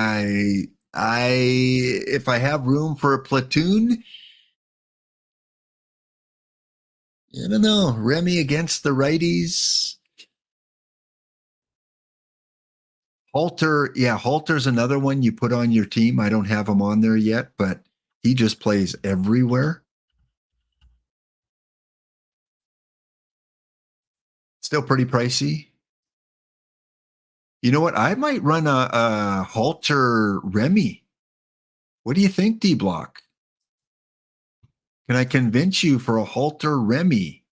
I have room for a platoon, I don't know. Remy against the righties. Halter, yeah, Halter's another one you put on your team. I don't have him on there yet, but he just plays everywhere. Still pretty pricey. You know what? I might run a Halter Remy. What do you think, D Block? Can I convince you for a Halter Remy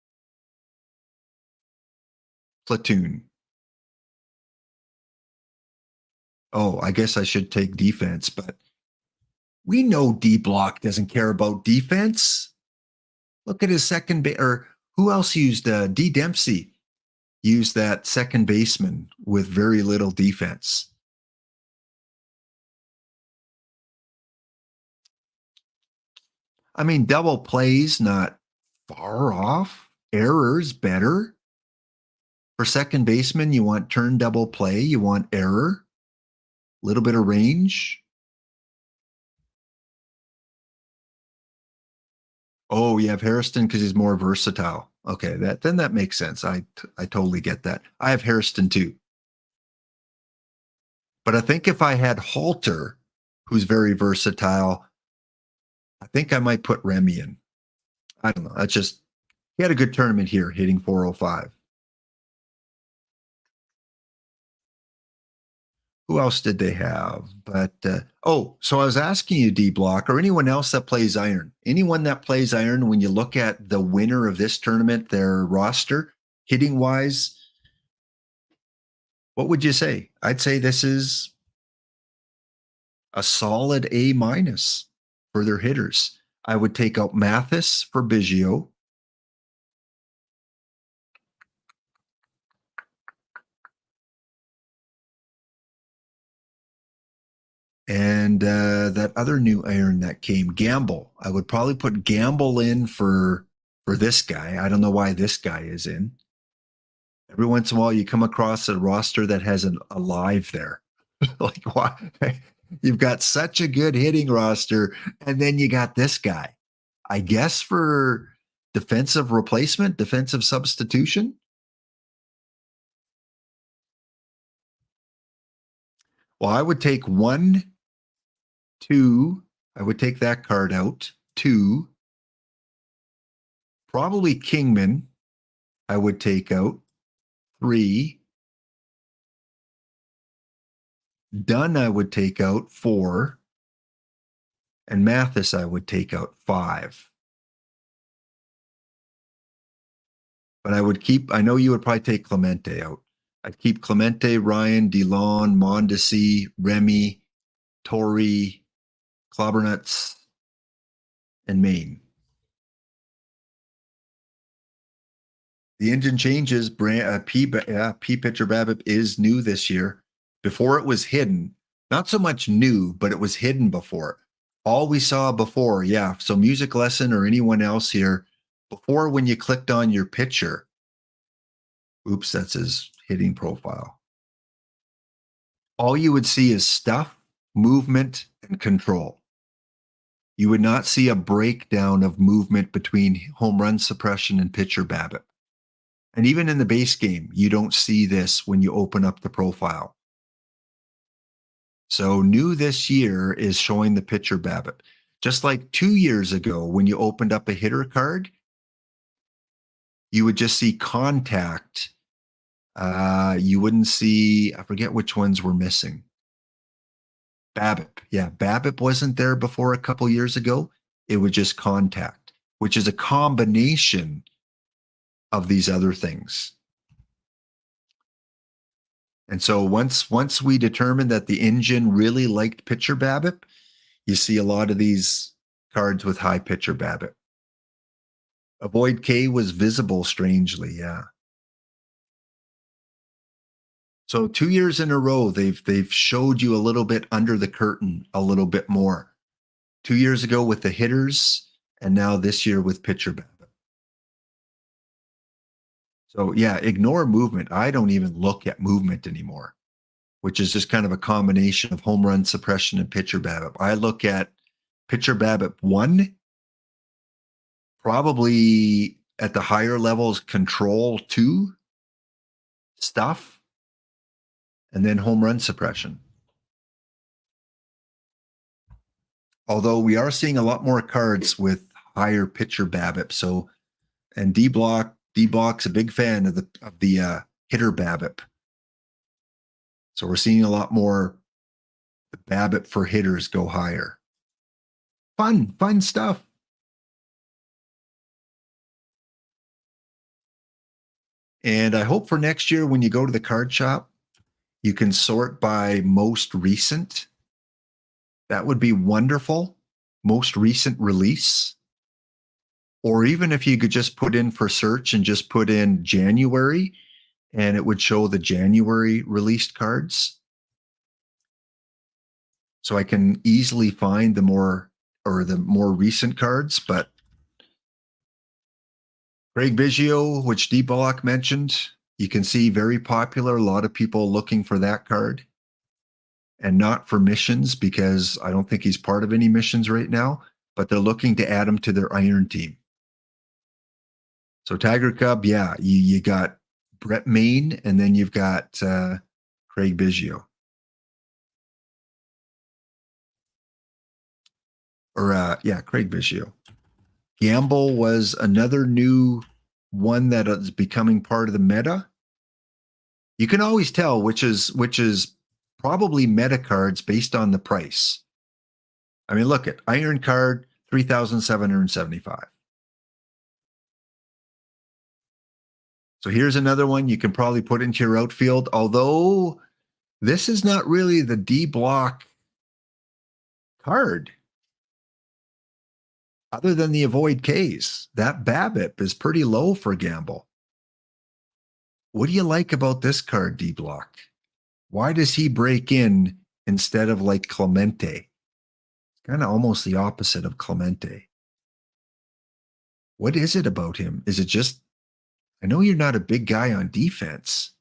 platoon? Oh, I guess I should take defense, but we know D Block doesn't care about defense. Look at his second or who else used D Dempsey used that second baseman with very little defense. I mean, double plays not far off. Errors better. For second baseman, you want turn double play, you want error, a little bit of range. Oh, you have Harrison because he's more versatile. Okay, then that makes sense. I totally get that. I have Harrison too. But I think if I had Halter, who's very versatile, I think I might put Remy in. I don't know. That's just he had a good tournament here, hitting 405. Who else did they have? But so I was asking you, D Block, or anyone else that plays iron. Anyone that plays iron, when you look at the winner of this tournament, their roster, hitting wise, what would you say? I'd say this is a solid A minus for their hitters. I would take out Mathis for Biggio. And that other new iron that came, Gamble. I would probably put Gamble in for this guy. I don't know why this guy is in. Every once in a while, you come across a roster that has a live there. Like, why? You've got such a good hitting roster, and then you got this guy. I guess for defensive replacement, defensive substitution. Well, I would take 1, 2. I would take that card out. 2. Probably Kingman. I would take out. 3. Dunn, I would take out. 4. And Mathis, I would take out. 5. But I would keep, I know you would probably take Clemente out. I'd keep Clemente, Ryan, DeLon, Mondesi, Remy, Torrey, Clobbernuts, and Maine. The engine changes. P Pitcher BABIP is new this year. Before it was hidden. Not so much new, but it was hidden before. All we saw before, yeah. So Music Lesson or anyone else here, before when you clicked on your pitcher, oops, that's his hitting profile. All you would see is stuff, movement, and control. You would not see a breakdown of movement between home run suppression and pitcher BABIP. And even in the base game, you don't see this when you open up the profile. So new this year is showing the pitcher BABIP. Just like 2 years ago, when you opened up a hitter card, you would just see contact. You wouldn't see, I forget which ones were missing. BABIP. Yeah, BABIP wasn't there before a couple years ago. It was just contact, which is a combination of these other things. And so once we determined that the engine really liked pitcher BABIP, you see a lot of these cards with high pitcher BABIP. Avoid K was visible strangely, yeah. So 2 years in a row, they've showed you a little bit under the curtain, a little bit more. 2 years ago with the hitters, and now this year with pitcher BABIP. So yeah, ignore movement. I don't even look at movement anymore, which is just kind of a combination of home run suppression and pitcher BABIP. I look at pitcher BABIP 1, probably at the higher levels, control 2 stuff, and then home run suppression. Although we are seeing a lot more cards with higher pitcher BABIP. So, and D-Block's a big fan of the hitter BABIP. So we're seeing a lot more the BABIP for hitters go higher. Fun stuff. And I hope for next year when you go to the card shop, you can sort by most recent. That would be wonderful. Most recent release. Or even if you could just put in for search and just put in January, and it would show the January released cards. So I can easily find the more recent cards. But Craig Biggio, which D-Block mentioned, you can see very popular. A lot of people looking for that card. And not for missions, because I don't think he's part of any missions right now, but they're looking to add him to their Iron team. So Tiger Cub, yeah, you got Brett Main, and then you've got Craig Biggio. Craig Biggio. Gamble was another new one that is becoming part of the meta. You can always tell which is probably meta cards based on the price. I mean, look at Iron card, 3,775. So here's another one you can probably put into your outfield, although this is not really the D-Block card. Other than the avoid Ks, that BABIP is pretty low for Gamble. What do you like about this card, D-Block? Why does he break in instead of like Clemente? It's kind of almost the opposite of Clemente. What is it about him? Is it just, I know you're not a big guy on defense.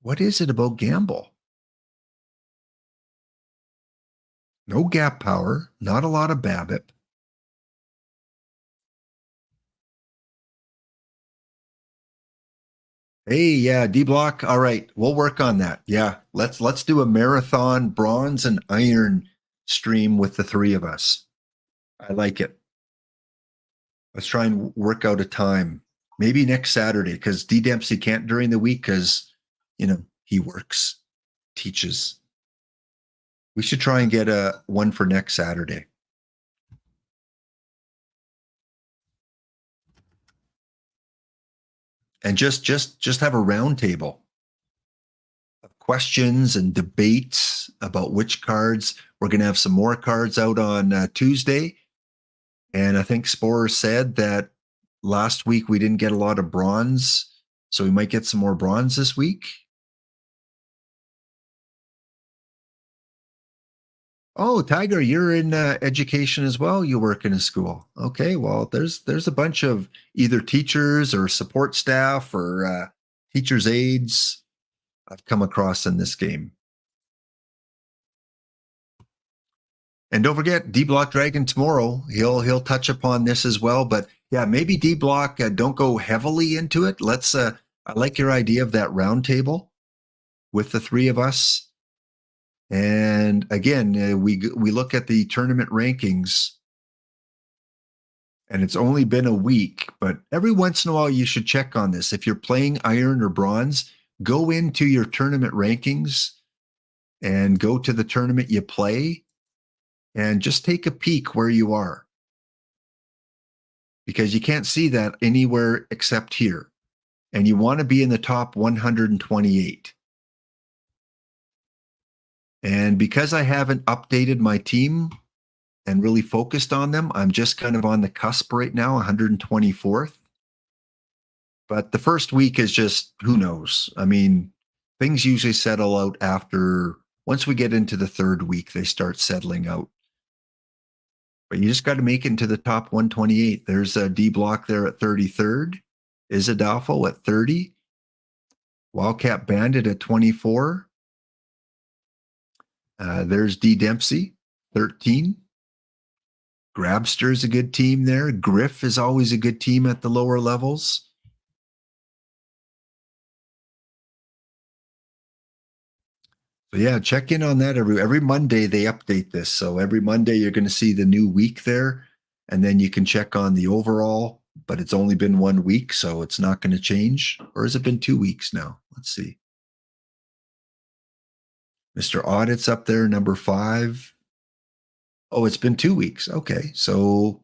What is it about Gamble? No gap power, not a lot of BABIP. Hey, yeah, D-Block. All right, we'll work on that. Yeah, let's do a marathon bronze and iron stream with the three of us. I like it. Let's try and work out a time. Maybe next Saturday, because D Dempsey can't during the week because he works, teaches. We should try and get a one for next Saturday. And just have a round table of questions and debates about which cards. We're going to have some more cards out on Tuesday. And I think Sporer said that last week we didn't get a lot of bronze, so we might get some more bronze this week. Oh, Tiger, you're in education as well. You work in a school. Okay, well, there's a bunch of either teachers or support staff or teachers' aides I've come across in this game. And don't forget D-Block Dragon tomorrow. He'll touch upon this as well. But yeah, maybe D-Block don't go heavily into it. Let's. I like your idea of that round table with the three of us. And again, we look at the tournament rankings, and it's only been a week, but every once in a while you should check on this. If you're playing iron or bronze, go into your tournament rankings and go to the tournament you play and just take a peek where you are, because you can't see that anywhere except here. and you want to be in the top 128. And because I haven't updated my team and really focused on them, I'm just kind of on the cusp right now, 124th. But the first week is just, who knows? I mean, things usually settle out after, once we get into the third week, they start settling out. But you just got to make it into the top 128. There's a D Block there at 33rd. Isadolfo at 30. Wildcat Bandit at 24. There's D Dempsey, 13. Grabster is a good team there. Griff is always a good team at the lower levels. So yeah, check in on that every Monday. They update this, so every Monday you're going to see the new week there, and then you can check on the overall. But it's only been 1 week, so it's not going to change. Or has it been 2 weeks now? Let's see. Mr. Audit's up there, number 5. Oh, it's been 2 weeks. Okay, so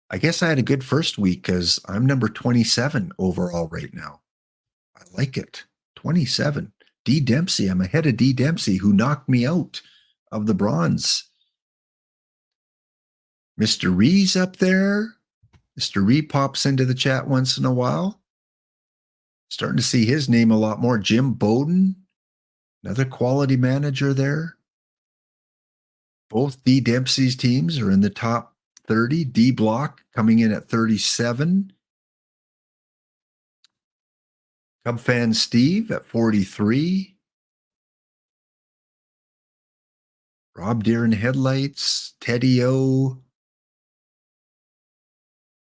I guess I had a good first week because I'm number 27 overall right now. I like it. 27. D Dempsey. I'm ahead of D Dempsey, who knocked me out of the bronze. Mr. Ree's up there. Mr. Ree pops into the chat once in a while. Starting to see his name a lot more. Jim Bowden, another quality manager there. Both D Dempsey's teams are in the top 30. D Block coming in at 37. Cub fan Steve at 43. Rob Deer in Headlights. Teddy O.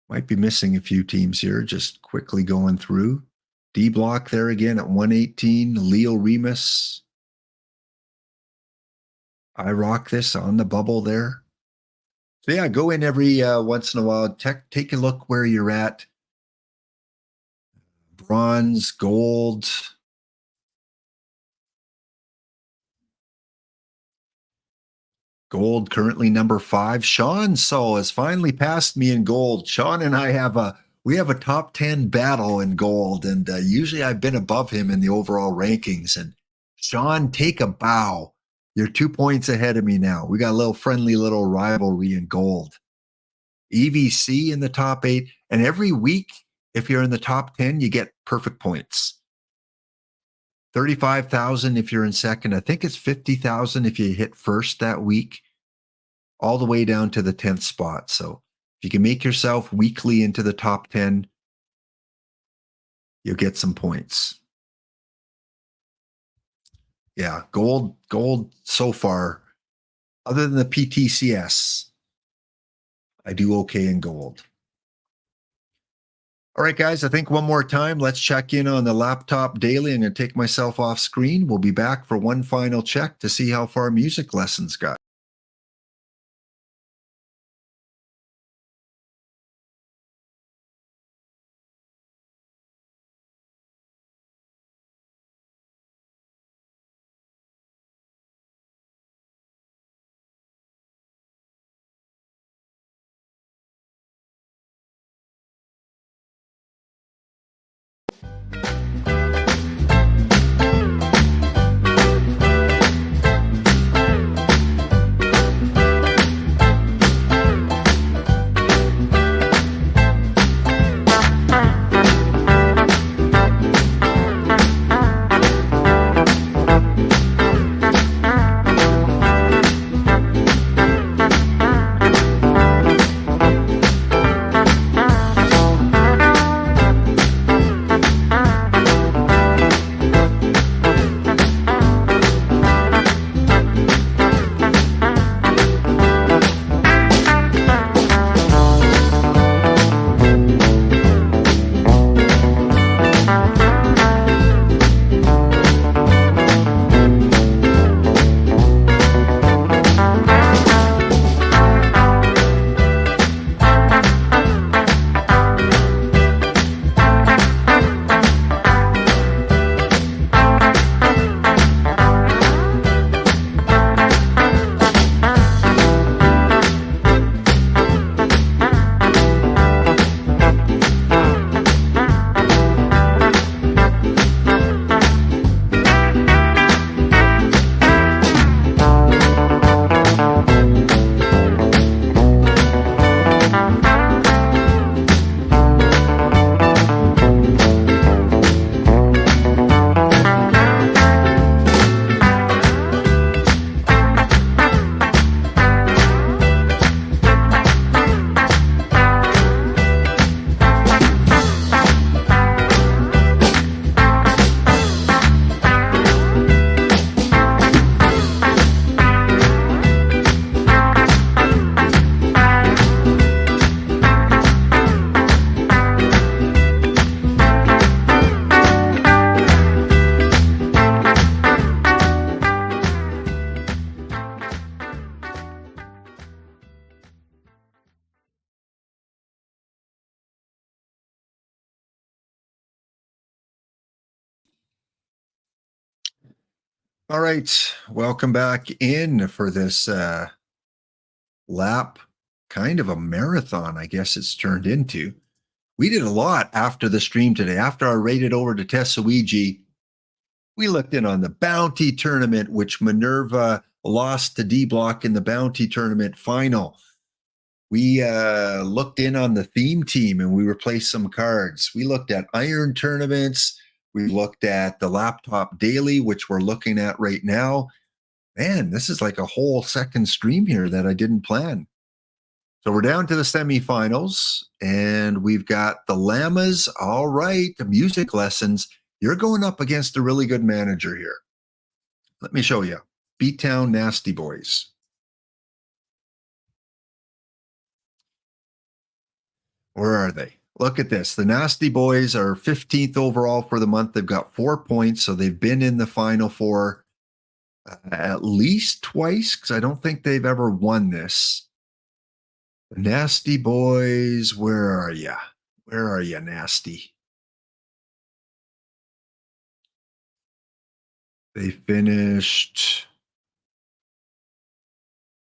Might be missing a few teams here, just quickly going through. D Block there again at 118. Leo Remus. I rock this on the bubble there. So yeah, go in every once in a while. Take a look where you're at. Bronze, gold. Gold currently number 5. Sean So has finally passed me in gold. Sean and I have a top 10 battle in gold, and usually I've been above him in the overall rankings. And Sean, take a bow. You're 2 points ahead of me now. We got a little friendly little rivalry in gold. EVC in the top 8, and every week, if you're in the top 10, you get perfect points. 35,000 if you're in second. I think it's 50,000 if you hit first that week, all the way down to the 10th spot. So if you can make yourself weekly into the top 10, you'll get some points. Yeah, gold so far, other than the PTCS, I do okay in gold. All right, guys, I think one more time, let's check in on the Laptop Daily. I'm going to take myself off screen. We'll be back for one final check to see how far music lessons got. All right. Welcome back in for this lap, kind of a marathon, I guess it's turned into. We did a lot after the stream today. After I raided over to Tessawiji, we looked in on the Bounty Tournament, which Minerva lost to D Block in the Bounty Tournament final. We looked in on the theme team and we replaced some cards. We looked at Iron tournaments. We looked at the Laptop Daily, which we're looking at right now. Man, this is like a whole second stream here that I didn't plan. So we're down to the semifinals, and we've got the Llamas. All right, the music lessons. You're going up against a really good manager here. Let me show you. Beattown Nasty Boys. Where are they? Look at this. The Nasty Boys are 15th overall for the month. They've got 4 points, so they've been in the final four at least twice, because I don't think they've ever won this. The Nasty Boys, where are you? Where are you, Nasty? They finished.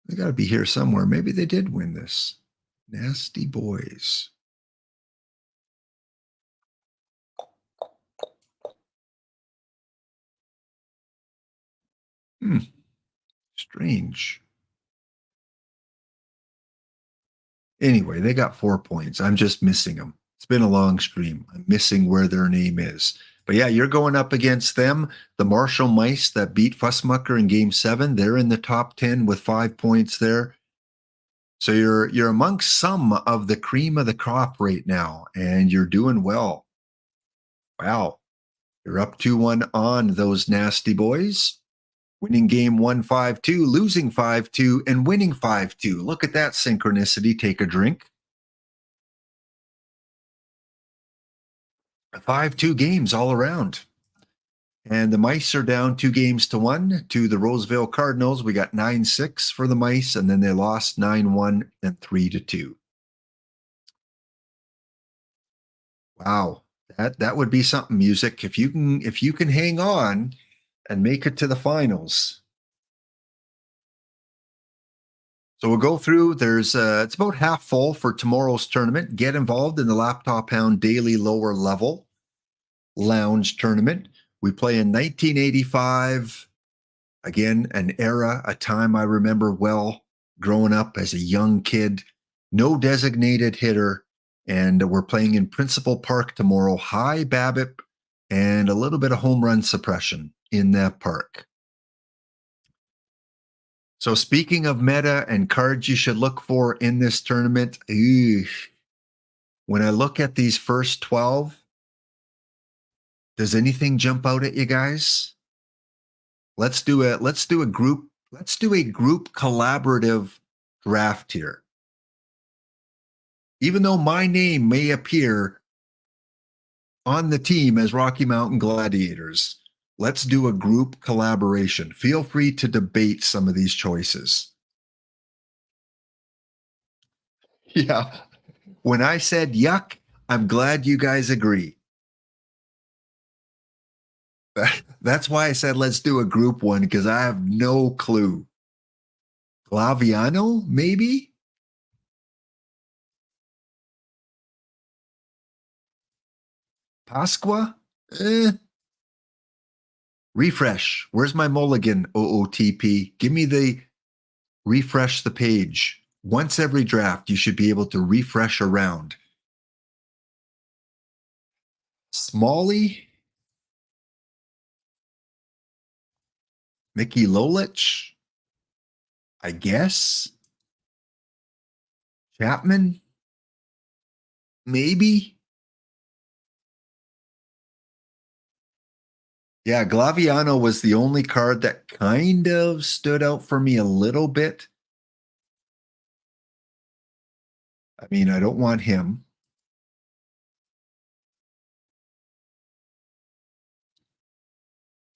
They got to be here somewhere. Maybe they did win this. Nasty Boys. Strange. Anyway, they got 4 points. I'm just missing them. It's been a long stream. I'm missing where their name is. But yeah, you're going up against them. The Marshall Mice that beat Fussmucker in game 7. They're in the top 10 with 5 points there. So you're amongst some of the cream of the crop right now, and you're doing well. Wow. You're up 2-1 on those Nasty Boys. Winning game 1 5-2, losing 5-2, and winning 5-2. Look at that synchronicity. Take a drink. 5-2 games all around. And the Mice are down 2-1 to the Roseville Cardinals. We got 9-6 for the Mice, and then they lost 9-1 and 3-2. Wow. That would be something, music. If you can hang on and make it to the finals. So we'll go through. There's it's about half full for tomorrow's tournament. Get involved in the Laptophound Daily lower level lounge tournament. We play in 1985. Again, an era, a time I remember well growing up as a young kid. No designated hitter. And we're playing in Principal Park tomorrow. High BABIP and a little bit of home run suppression in that park. So speaking of meta and cards you should look for in this tournament, when I look at these first 12, does anything jump out at you guys? Let's do a group collaborative draft here. Even though my name may appear on the team as Rocky Mountain Gladiators, let's do a group collaboration. Feel free to debate some of these choices. Yeah. When I said yuck, I'm glad you guys agree. That's why I said let's do a group one, because I have no clue. Glaviano, maybe? Pasqua? Refresh. Where's my mulligan, OOTP? Give me the refresh the page. Once every draft, you should be able to refresh around. Smalley? Mickey Lolich? I guess? Chapman? Maybe? Yeah, Glaviano was the only card that kind of stood out for me a little bit. I mean, I don't want him.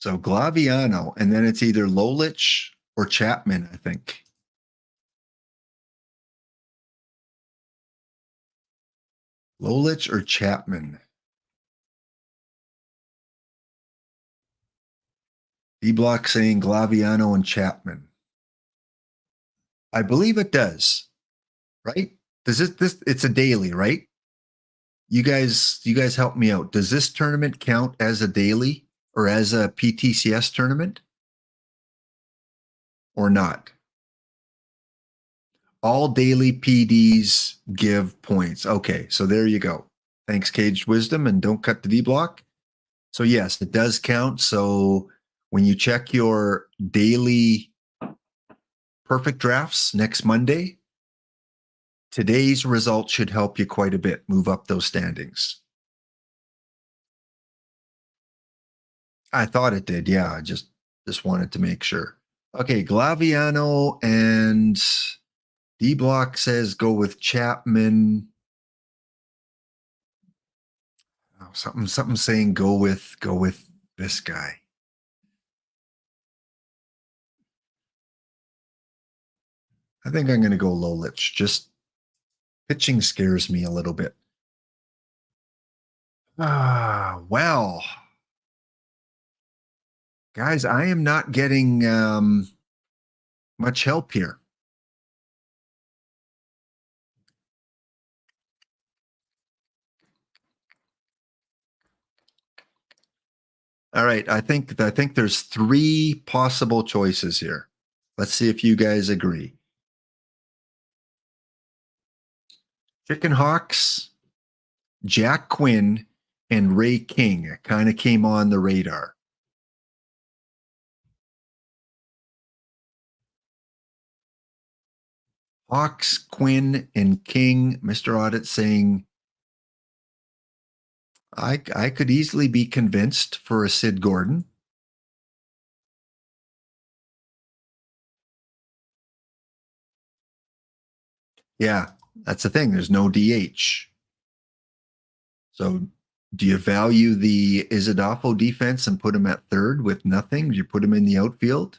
So Glaviano, and then it's either Lolich or Chapman, I think. Lolich or Chapman. D-Block saying Glaviano and Chapman. I believe it does, right? Does this it's a daily, right? You guys help me out. Does this tournament count as a daily or as a PTCS tournament or not? All daily PDs give points. Okay, so there you go. Thanks, Caged Wisdom, and don't cut the D block. So yes, it does count. So when you check your daily perfect drafts next Monday, today's result should help you quite a bit move up those standings. I thought it did. Yeah, I just wanted to make sure. Okay, Glaviano and D Block says go with Chapman. Oh, something saying go with this guy. I think I'm going to go Lolich. Just pitching scares me a little bit. Well, guys, I am not getting much help here. All right, I think there's three possible choices here. Let's see if you guys agree. Chicken Hawks, Jack Quinn, and Ray King kind of came on the radar. Hawks, Quinn, and King. Mr. Audit saying I could easily be convinced for a Sid Gordon. Yeah, that's the thing. There's no DH. So do you value the Izadafo defense and put him at third with nothing? Do you put him in the outfield?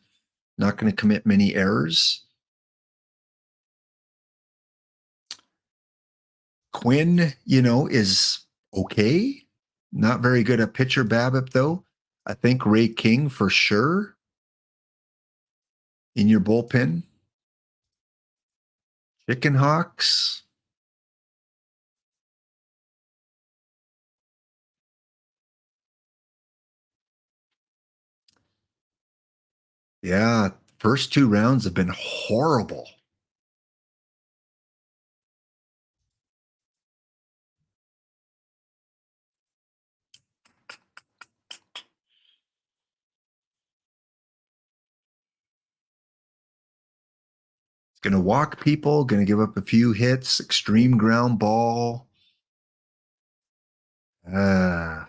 Not going to commit many errors. Quinn, is okay. Not very good at pitcher BABIP though. I think Ray King for sure in your bullpen. Chicken Hawks. Yeah, first two rounds have been horrible. It's going to walk people, going to give up a few hits, extreme ground ball. Uh,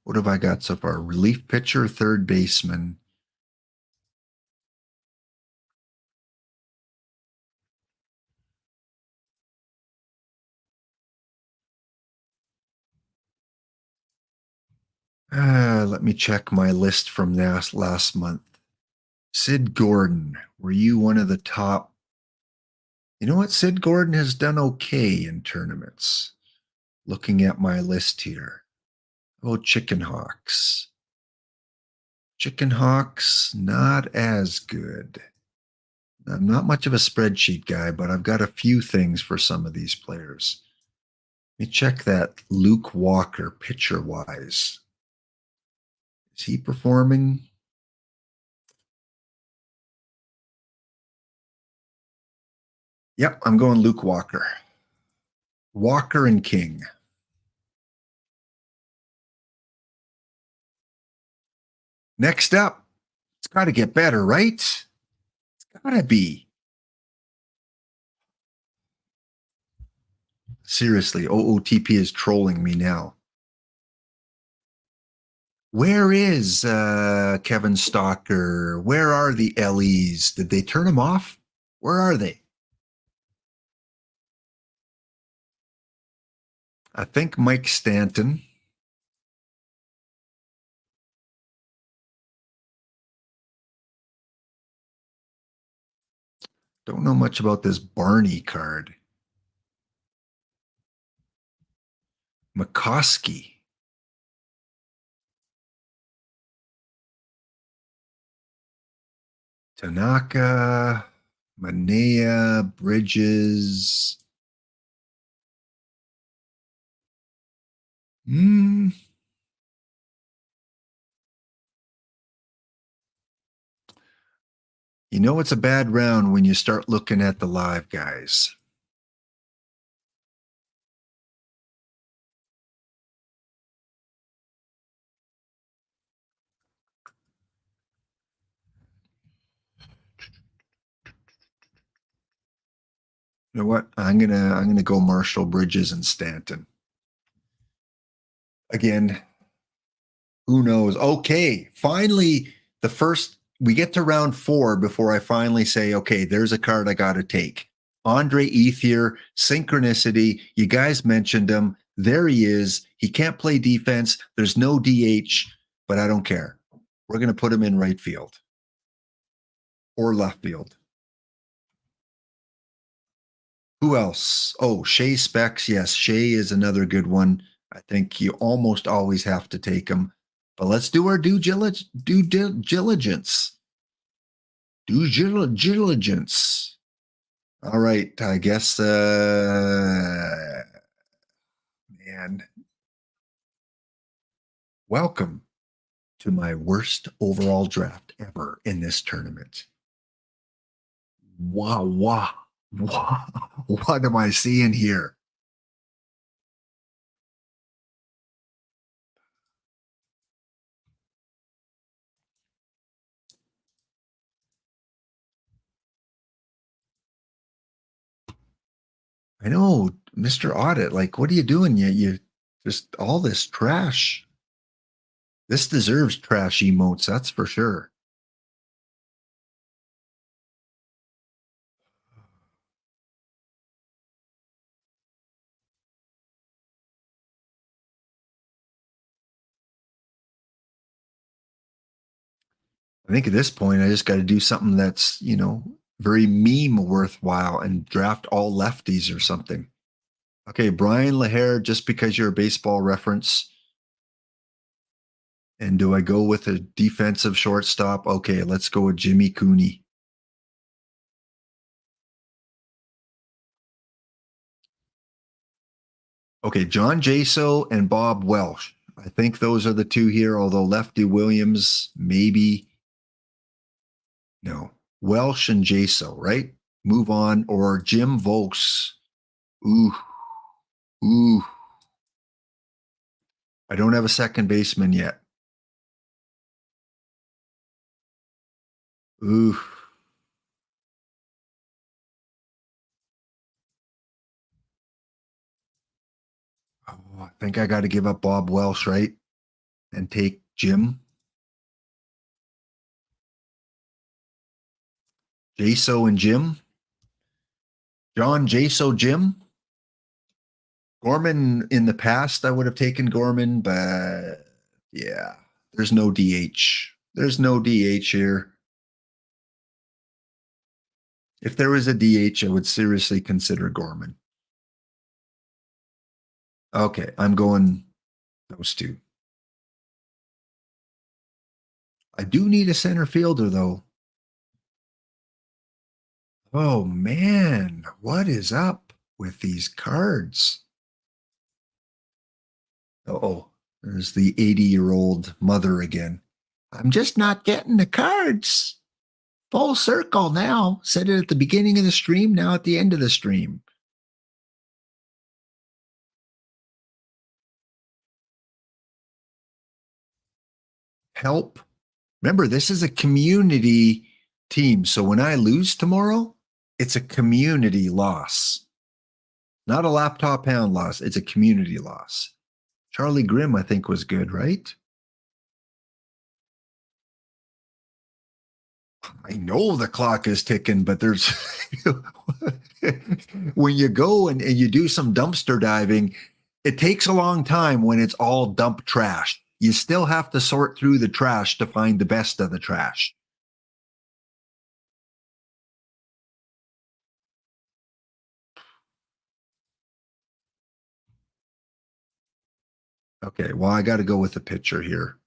what have I got so far? Relief pitcher, third baseman. Let me check my list from last month. Sid Gordon, were you one of the top? You know what? Sid Gordon has done okay in tournaments. Looking at my list here. Oh, Chicken Hawks. Chicken Hawks, not as good. I'm not much of a spreadsheet guy, but I've got a few things for some of these players. Let me check that Luke Walker pitcher wise. Is he performing? Yep, I'm going Luke Walker. Walker and King. Next up, it's got to get better, right? It's got to be. Seriously, OOTP is trolling me now. Where is Kevin Stalker? Where are the LEs? Did they turn them off? Where are they? I think Mike Stanton. Don't know much about this Barney card. McCoskey. Tanaka, Manea, Bridges. Hmm. You know it's a bad round when you start looking at the live guys. You know what? I'm gonna go Marshall, Bridges, and Stanton. Again, who knows? Okay, finally, the first we get to round 4 before I finally say, okay, there's a card I got to take. Andre Ethier, synchronicity. You guys mentioned him. There he is. He can't play defense. There's no DH, but I don't care. We're going to put him in right field or left field. Who else? Oh, Shea Specs. Yes, Shea is another good one. I think you almost always have to take him. But let's do our due diligence. Due diligence. All right. I guess, man, welcome to my worst overall draft ever in this tournament. Wow, wow, wow. What am I seeing here? I know, Mr. Audit, like, what are you doing? You just all this trash. This deserves trash emotes, that's for sure. I think at this point, I just got to do something that's, very meme worthwhile and draft all lefties or something. Okay, Brian Lahair, just because you're a baseball reference. And do I go with a defensive shortstop? Okay, let's go with Jimmy Cooney. Okay, John Jaso and Bob Welsh. I think those are the two here, although Lefty Williams, maybe. No. Welsh and Jaso, right? Move on. Or Jim Vokes. Ooh, ooh. I don't have a second baseman yet. Ooh. Oh, I think I got to give up Bob Welsh, right? And take Jim. Jaso and Jim. John Jaso Jim. Gorman in the past, I would have taken Gorman, but yeah, there's no DH. There's no DH here. If there was a DH, I would seriously consider Gorman. Okay, I'm going those two. I do need a center fielder, though. Oh, man, what is up with these cards? Oh, there's the 80-year-old mother again. I'm just not getting the cards. Full circle now. Said it at the beginning of the stream, now at the end of the stream. Help. Remember, this is a community team. So when I lose tomorrow, it's a community loss, not a Laptophound loss. It's a community loss. Charlie Grimm, I think, was good, right? I know the clock is ticking, but there's when you go and you do some dumpster diving, it takes a long time when it's all dump trash. You still have to sort through the trash to find the best of the trash. Okay, well, I got to go with the pitcher here.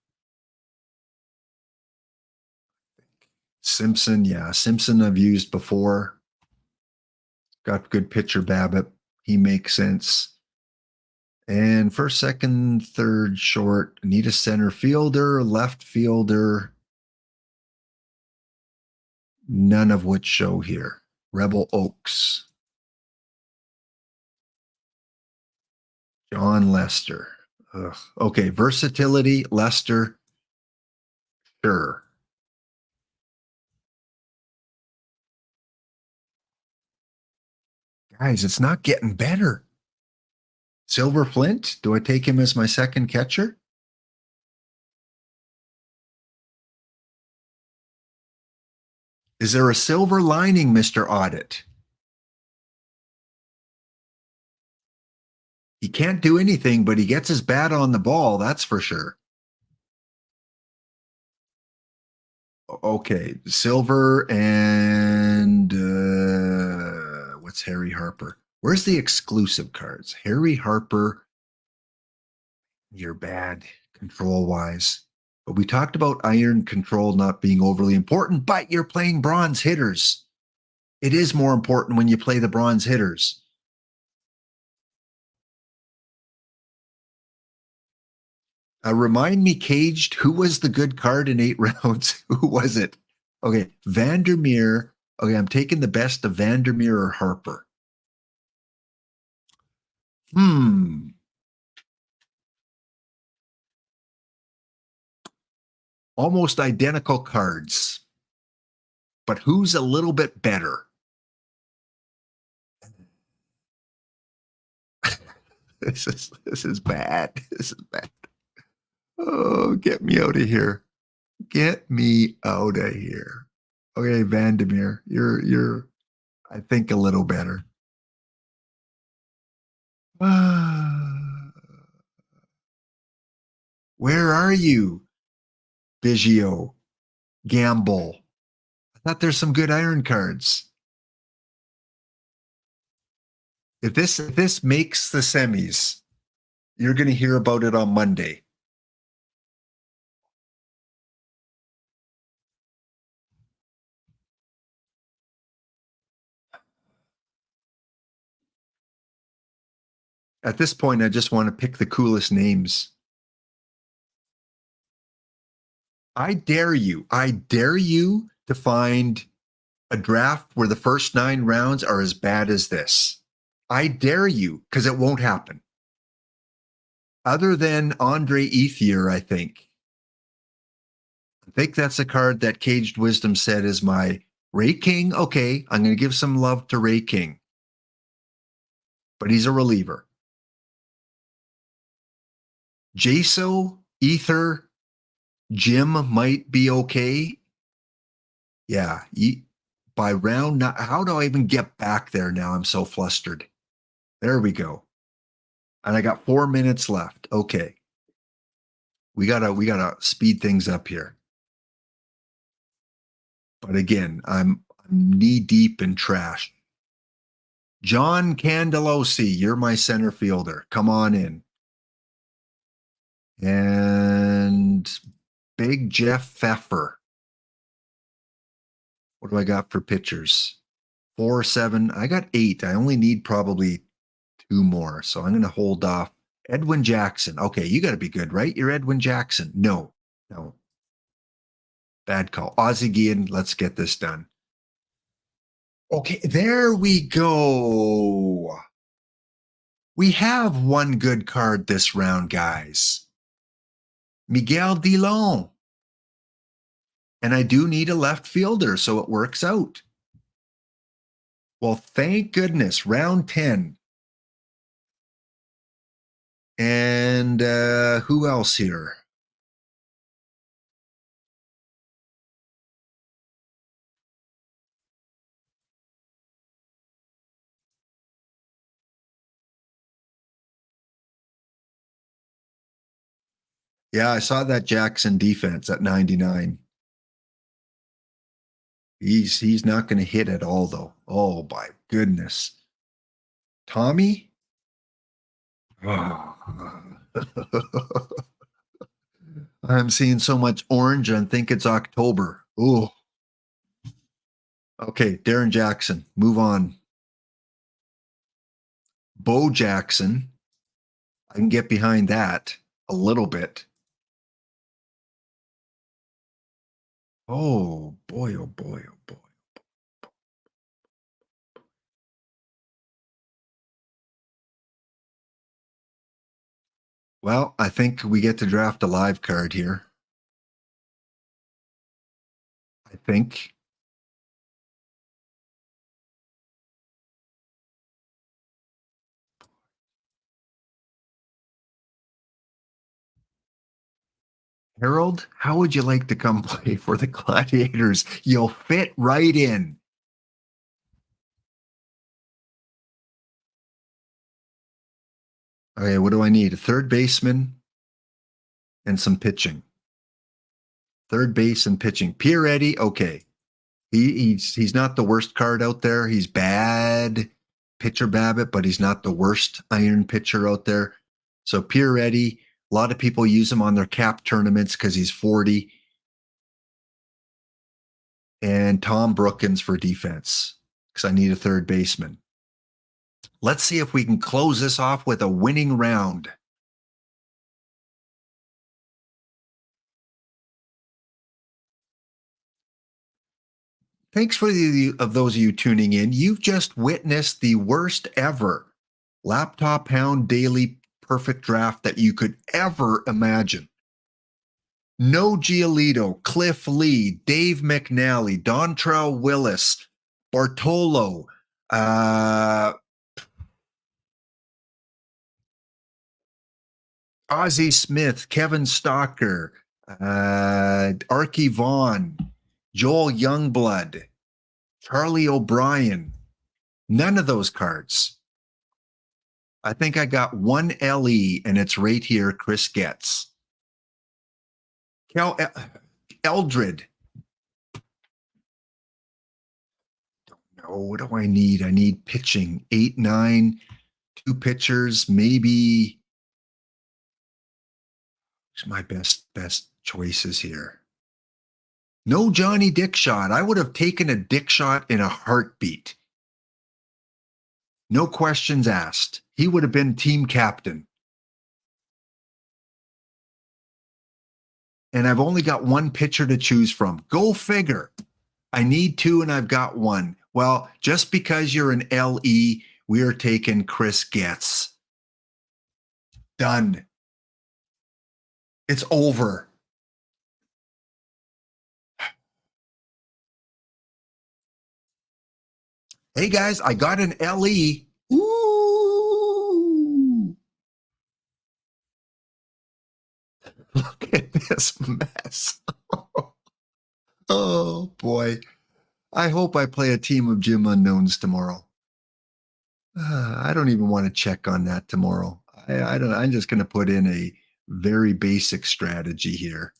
Simpson, yeah, Simpson I've used before. Got good pitcher BABIP. He makes sense. And first, second, third, short. Need a center fielder, left fielder. None of which show here. Rebel Oaks. John Lester. Ugh. Okay, versatility, Lester. Sure. Guys, it's not getting better. Silver Flint. Do I take him as my second catcher? Is there a silver lining, Mr. Audit? He can't do anything, but he gets his bat on the ball. That's for sure. Okay, silver and what's Harry Harper? Where's the exclusive cards? Harry Harper, you're bad control wise. But we talked about iron control not being overly important, but you're playing bronze hitters. It is more important when you play the bronze hitters. Remind me, Caged, who was the good card in 8 rounds? Who was it? Okay, Vandermeer. Okay, I'm taking the best of Vandermeer or Harper. Almost identical cards. But who's a little bit better? This is bad. This is bad. Oh, get me out of here. Get me out of here. Okay, Vandermeer, you're I think a little better. Where are you, Biggio? Gamble. I thought there's some good iron cards. If this makes the semis, you're going to hear about it on Monday. At this point, I just want to pick the coolest names. I dare you to find a draft where the first 9 rounds are as bad as this. I dare you, because it won't happen. Other than Andre Ethier, I think. I think that's a card that Caged Wisdom said is my Ray King. Okay, I'm going to give some love to Ray King. But he's a reliever. Jaso, Ether, Jim might be okay. Yeah, by round, how do I even get back there now? I'm so flustered. There we go. And I got 4 minutes left. Okay. We gotta speed things up here. But again, I'm knee deep in trash. John Candelosi, you're my center fielder. Come on in. And Big Jeff Pfeffer. What do I got for pitchers? 4, 7. I got 8. I only need probably 2 more. So I'm going to hold off. Edwin Jackson. Okay, you got to be good, right? You're Edwin Jackson. No. Bad call. Ozzie Guillen, let's get this done. Okay, there we go. We have one good card this round, guys. Miguel Dillon. And I do need a left fielder, so it works out. Well, thank goodness. Round 10. And who else here? Yeah, I saw that Jackson defense at 99. He's not going to hit at all, though. Oh, my goodness. Tommy? Oh. I'm seeing so much orange. I think it's October. Ooh. Okay, Darren Jackson. Move on. Bo Jackson. I can get behind that a little bit. Oh boy, oh boy, oh boy. Well, I think we get to draft a live card here. I think. Harold, how would you like to come play for the Gladiators? You'll fit right in. Okay, what do I need? A third baseman and some pitching. Third base and pitching. Pierretti, okay. He's not the worst card out there. He's bad pitcher Babbitt, but he's not the worst iron pitcher out there. So Pierretti, a lot of people use him on their cap tournaments because he's 40. And Tom Brookins for defense because I need a third baseman. Let's see if we can close this off with a winning round. Thanks for those of you tuning in. You've just witnessed the worst ever Laptophound Daily perfect draft that you could ever imagine. No Giolito, Cliff Lee, Dave McNally, Dontrell Willis, Bartolo, Ozzie Smith, Kevin Stalker, Archie Vaughn, Joel Youngblood, Charlie O'Brien. None of those cards. I think I got one LE, and it's right here. Chris Getz. Cal Eldred. No, what do I need? I need pitching. 8, 9, 2 pitchers, maybe. What's my best choices here? No Johnny Dickshot. I would have taken a Dickshot in a heartbeat. No questions asked. He would have been team captain. And I've only got one pitcher to choose from. Go figure. I need 2 and I've got 1. Well, just because you're an LE, we are taking Chris Getz. Done. It's over. Hey guys, I got an LE. Ooh. Look at this mess. Oh boy. I hope I play a team of Jim Unknowns tomorrow. I don't even want to check on that tomorrow. I don't. I'm just going to put in a very basic strategy here.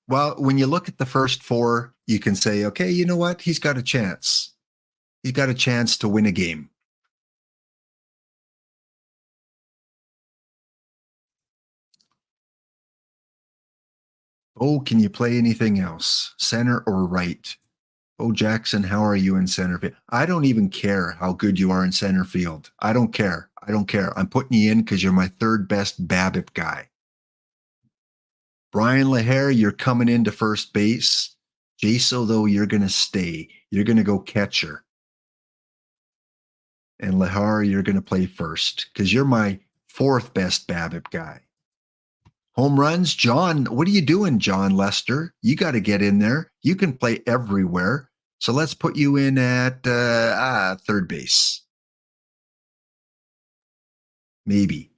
Well, when you look at the first 4, you can say, okay, you know what? He's got a chance. He's got a chance to win a game. Oh, can you play anything else? Center or right? Oh, Jackson, how are you in center field? I don't even care how good you are in center field. I don't care. I don't care. I'm putting you in because you're my third best BABIP guy. Brian LaHare, you're coming into first base. Jaso, though, you're going to stay. You're going to go catcher. And LaHare, you're going to play first because you're my 4th best BABIP guy. Home runs, John. What are you doing, John Lester? You got to get in there. You can play everywhere. So let's put you in at third base. Maybe.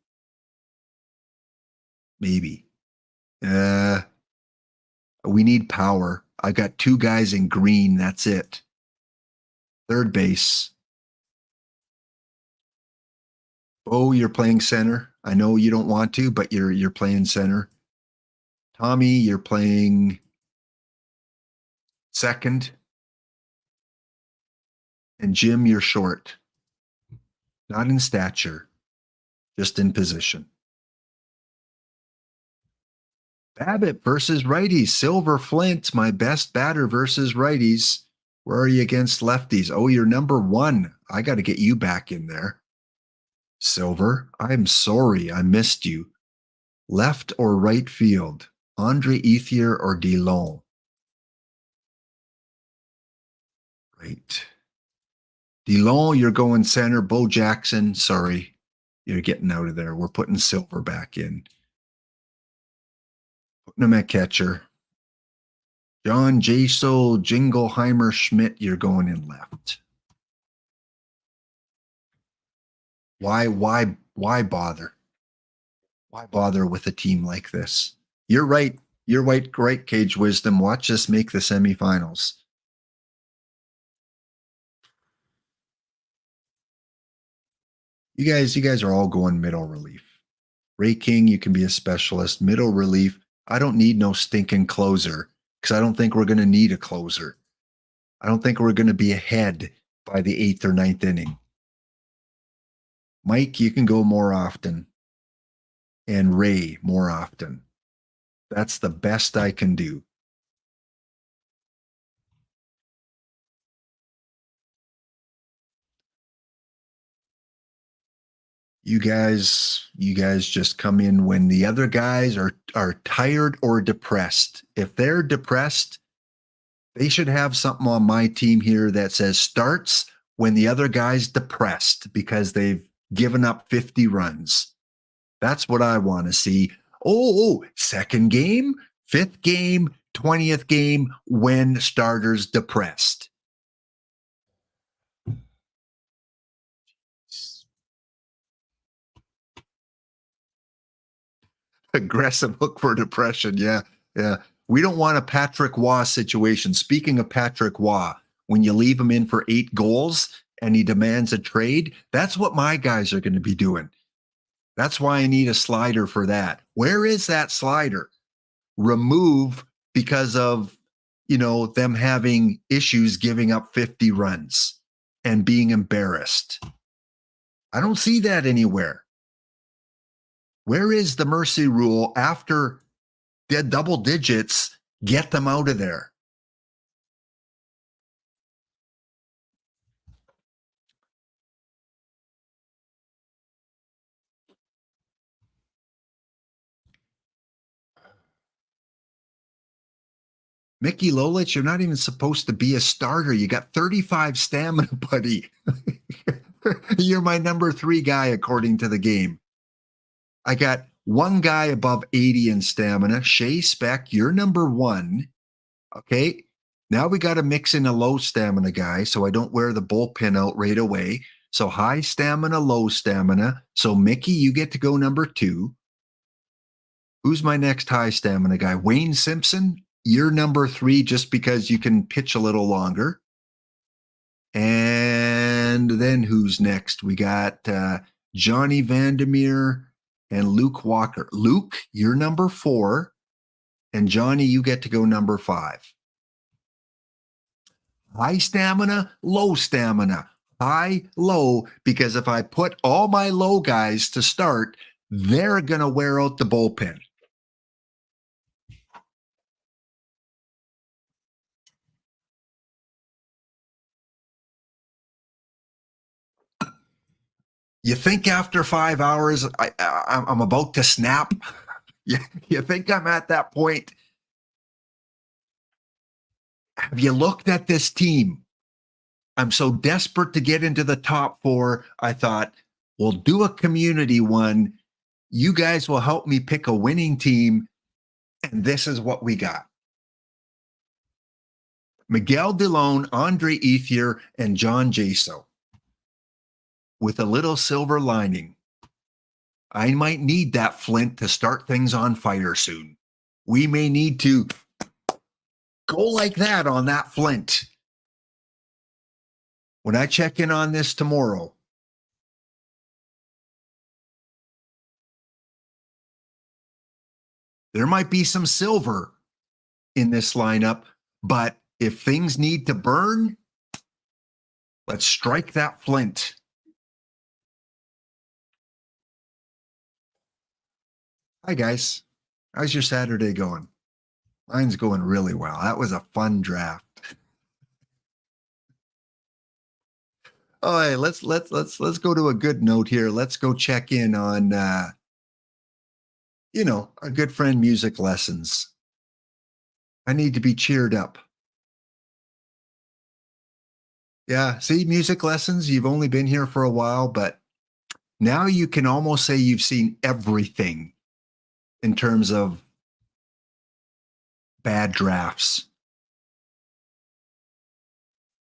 We need power. I got 2 guys in green. That's it. Third base. Oh, you're playing center. I know you don't want to, but you're playing center. Tommy, you're playing second. And Jim, you're short. Not in stature, just in position. Babbitt versus righties. Silver Flint, my best batter versus righties. Where are you against lefties? Oh, you're number 1. I got to get you back in there. Silver, I'm sorry I missed you. Left or right field? Andre Ethier or DeLong? Right. DeLong, you're going center. Bo Jackson, sorry. You're getting out of there. We're putting Silver back in. Putting him at catcher. John Jaso, Jingleheimer, Schmidt, you're going in left. Why bother? Why bother with a team like this? You're right. You're right, Cage Wisdom. Watch us make the semifinals. You guys are all going middle relief. Ray King, you can be a specialist. Middle relief. I don't need no stinking closer because I don't think we're going to need a closer. I don't think we're going to be ahead by the 8th or 9th inning. Mike, you can go more often. And Ray more often. That's the best I can do. You guys just come in when the other guys are tired or depressed. If they're depressed, they should have something on my team here that says starts when the other guy's depressed because they've given up 50 runs. That's what I want to see. Oh, second game, 5th game, 20th game when starters depressed. Aggressive hook for depression. Yeah. We don't want a Patrick Waugh situation. Speaking of Patrick Waugh, when you leave him in for 8 goals and he demands a trade, that's what my guys are going to be doing. That's why I need a slider for that. Where is that slider? Remove because of, them having issues giving up 50 runs and being embarrassed. I don't see that anywhere. Where is the mercy rule after the double digits? Get them out of there. Mickey Lolich, you're not even supposed to be a starter. You got 35 stamina, buddy. You're my number 3 guy, according to the game. I got one guy above 80 in stamina. Shea Speck, you're number 1. Okay. Now we got to mix in a low stamina guy so I don't wear the bullpen out right away. So high stamina, low stamina. So Mickey, you get to go number 2. Who's my next high stamina guy? Wayne Simpson, you're number 3 just because you can pitch a little longer. And then who's next? We got Johnny Vandermeer and Luke Walker. Luke, you're number 4. And Johnny, you get to go number 5. High stamina, low stamina. High, low, because if I put all my low guys to start, they're going to wear out the bullpen. You think after 5 hours, I'm about to snap? You think I'm at that point? Have you looked at this team? I'm so desperate to get into the top 4. I thought, we'll do a community one. You guys will help me pick a winning team. And this is what we got. Miguel DeLone, Andre Ethier, and John Jaso. With a little silver lining. I might need that Flint to start things on fire soon. We may need to go like that on that Flint. When I check in on this tomorrow, there might be some silver in this lineup, but if things need to burn, Let's strike that flint. Hi, guys. How's your Saturday going? Mine's going really well. That was a fun draft. Oh, hey, let's go to a good note here. Let's go check in on our good friend Music Lessons. I need to be cheered up. Yeah, see, Music Lessons, you've only been here for a while, but now you can almost say you've seen everything in terms of bad drafts.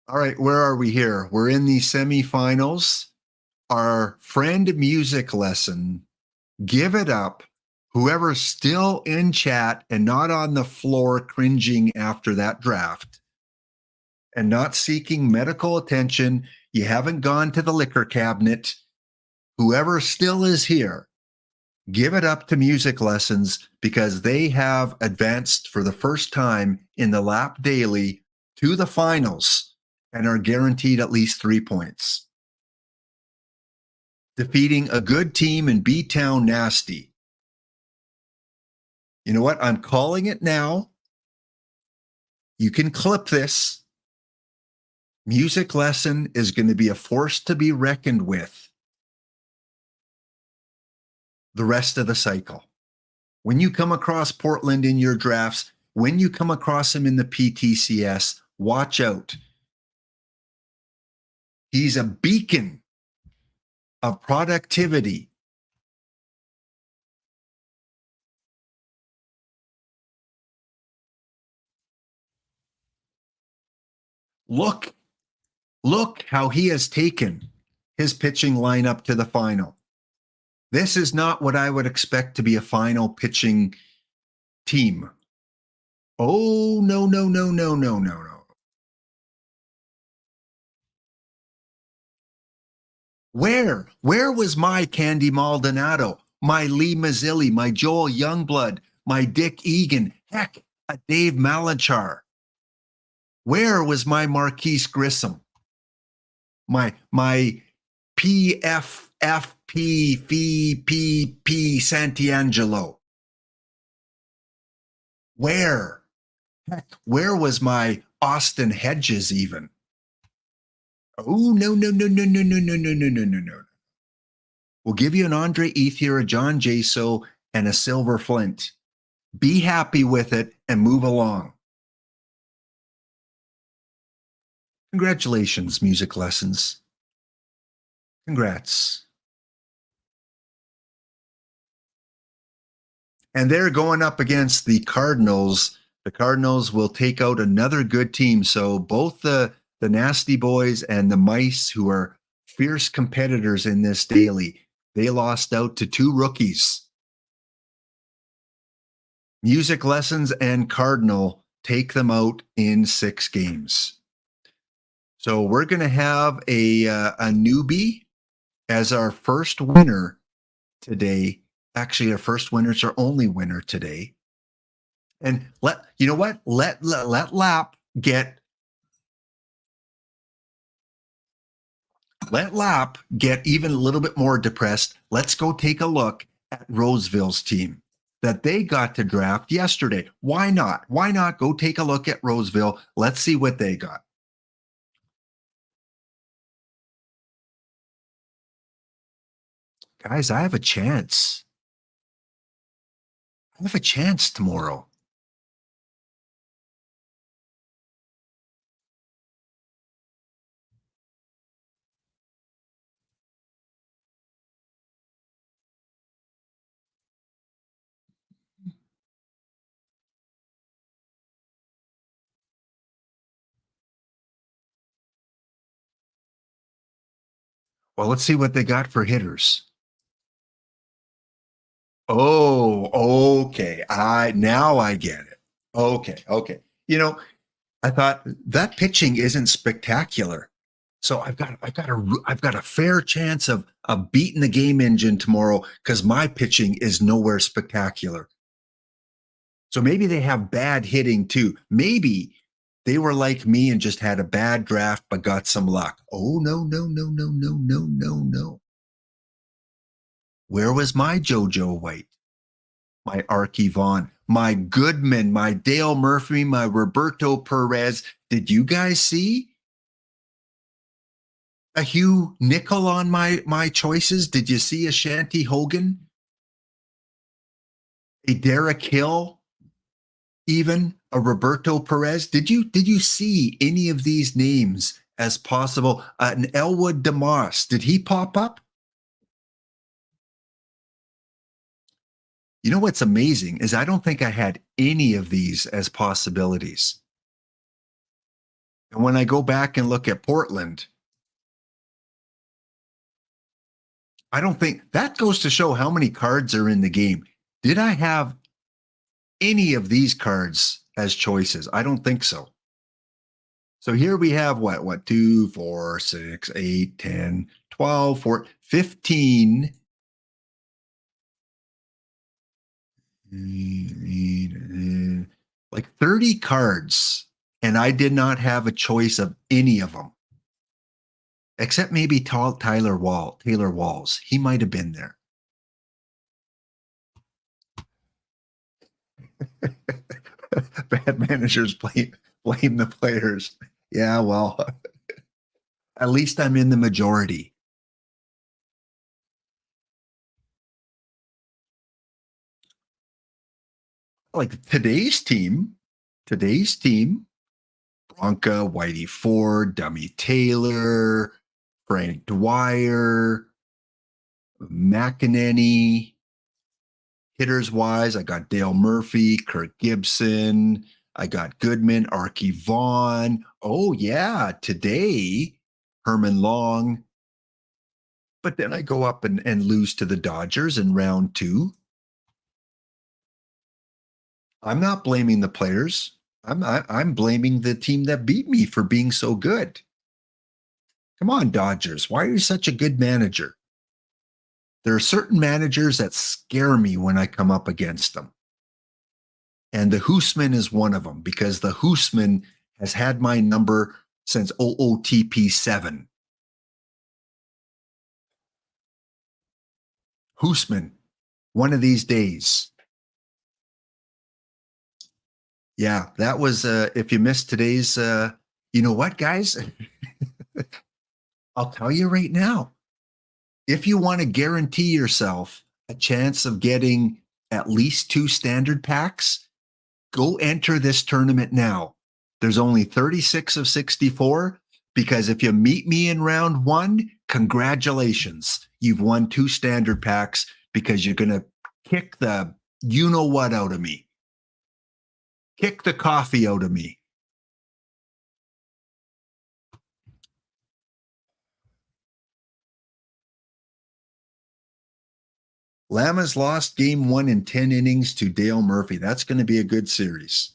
All right, where are we here? We're in the semifinals. Our friend Music Lesson, give it up. Whoever's still in chat and not on the floor cringing after that draft and not seeking medical attention, you haven't gone to the liquor cabinet. Whoever still is here, give it up to Music Lessons because they have advanced for the first time in the Lap Daily to the finals and are guaranteed at least 3 points. Defeating a good team in B-Town Nasty. You know what? I'm calling it now. You can clip this. Music Lesson is going to be a force to be reckoned with the rest of the cycle. When you come across Portland in your drafts, when you come across him in the PTCS, watch out. He's a beacon of productivity. Look how he has taken his pitching lineup to the final. This is not what I would expect to be a final pitching team. Oh, no. Where was my Candy Maldonado, my Lee Mazzilli, my Joel Youngblood, my Dick Egan, heck, a Dave Malanchar? Where was my Marquise Grissom? My PFFPVPP Santiangelo? Where? Heck, where was my Austin Hedges even? Oh, no. We'll give you an Andre Ethier, a John Jaso, and a Silver Flint. Be happy with it and move along. Congratulations, Music Lessons. Congrats. And they're going up against the Cardinals. The Cardinals will take out another good team. So both the Nasty Boys and the Mice, who are fierce competitors in this daily, they lost out to two rookies. Music Lessons and Cardinal take them out in 6 games. So we're going to have a newbie as our first winner today. Actually, our first winner is our only winner today. And let Lap get even a little bit more depressed. Let's go take a look at Roseville's team that they got to draft yesterday. Why not? Why not go take a look at Roseville? Let's see what they got. Guys, I have a chance. I have a chance tomorrow. Well, let's see what they got for hitters. Oh, okay. Now I get it. Okay. I thought that pitching isn't spectacular. So I've got a fair chance of beating the game engine tomorrow because my pitching is nowhere spectacular. So maybe they have bad hitting too. Maybe They were like me and just had a bad draft, but got some luck. Oh, no, no, no, no, no, no, no, no. Where was my JoJo White? My Archie Vaughn, my Goodman, my Dale Murphy, my Roberto Perez. Did you guys see a Hugh Nickel on my choices? Did you see a Shanty Hogan? A Derek Hill? Even a Roberto Perez? Did you see any of these names as possible? An Elwood DeMoss, did he pop up? You know what's amazing is I don't think I had any of these as possibilities. And when I go back and look at Portland, I don't think that goes to show how many cards are in the game. Did I have any of these cards as choices? I don't think so. So here we have what 2, 4, 6, 8, 10, 12, 14, 15. Like 30 cards, and I did not have a choice of any of them. Except maybe Taylor Walls. He might have been there. Bad managers blame the players. Yeah, well, at least I'm in the majority. Like today's team, Bronca, Whitey Ford, Dummy Taylor, Frank Dwyer, McEnany. Hitters wise, I got Dale Murphy, Kirk Gibson. I got Goodman, Archie Vaughn. Oh, yeah, today, Herman Long. But then I go up and lose to the Dodgers in round 2. I'm not blaming the players. I'm blaming the team that beat me for being so good. Come on, Dodgers. Why are you such a good manager? There are certain managers that scare me when I come up against them. And the Hoosman is one of them because the Hoosman has had my number since OOTP7. Hoosman, one of these days. Yeah, that was, if you missed today's, you know what, guys? I'll tell you right now. If you want to guarantee yourself a chance of getting at least 2 standard packs, go enter this tournament now. There's only 36 of 64 because if you meet me in round 1, congratulations. You've won 2 standard packs because you're going to kick the you know what out of me. Kick the coffee out of me. Llamas lost game 1 in 10 innings to Dale Murphy. That's going to be a good series.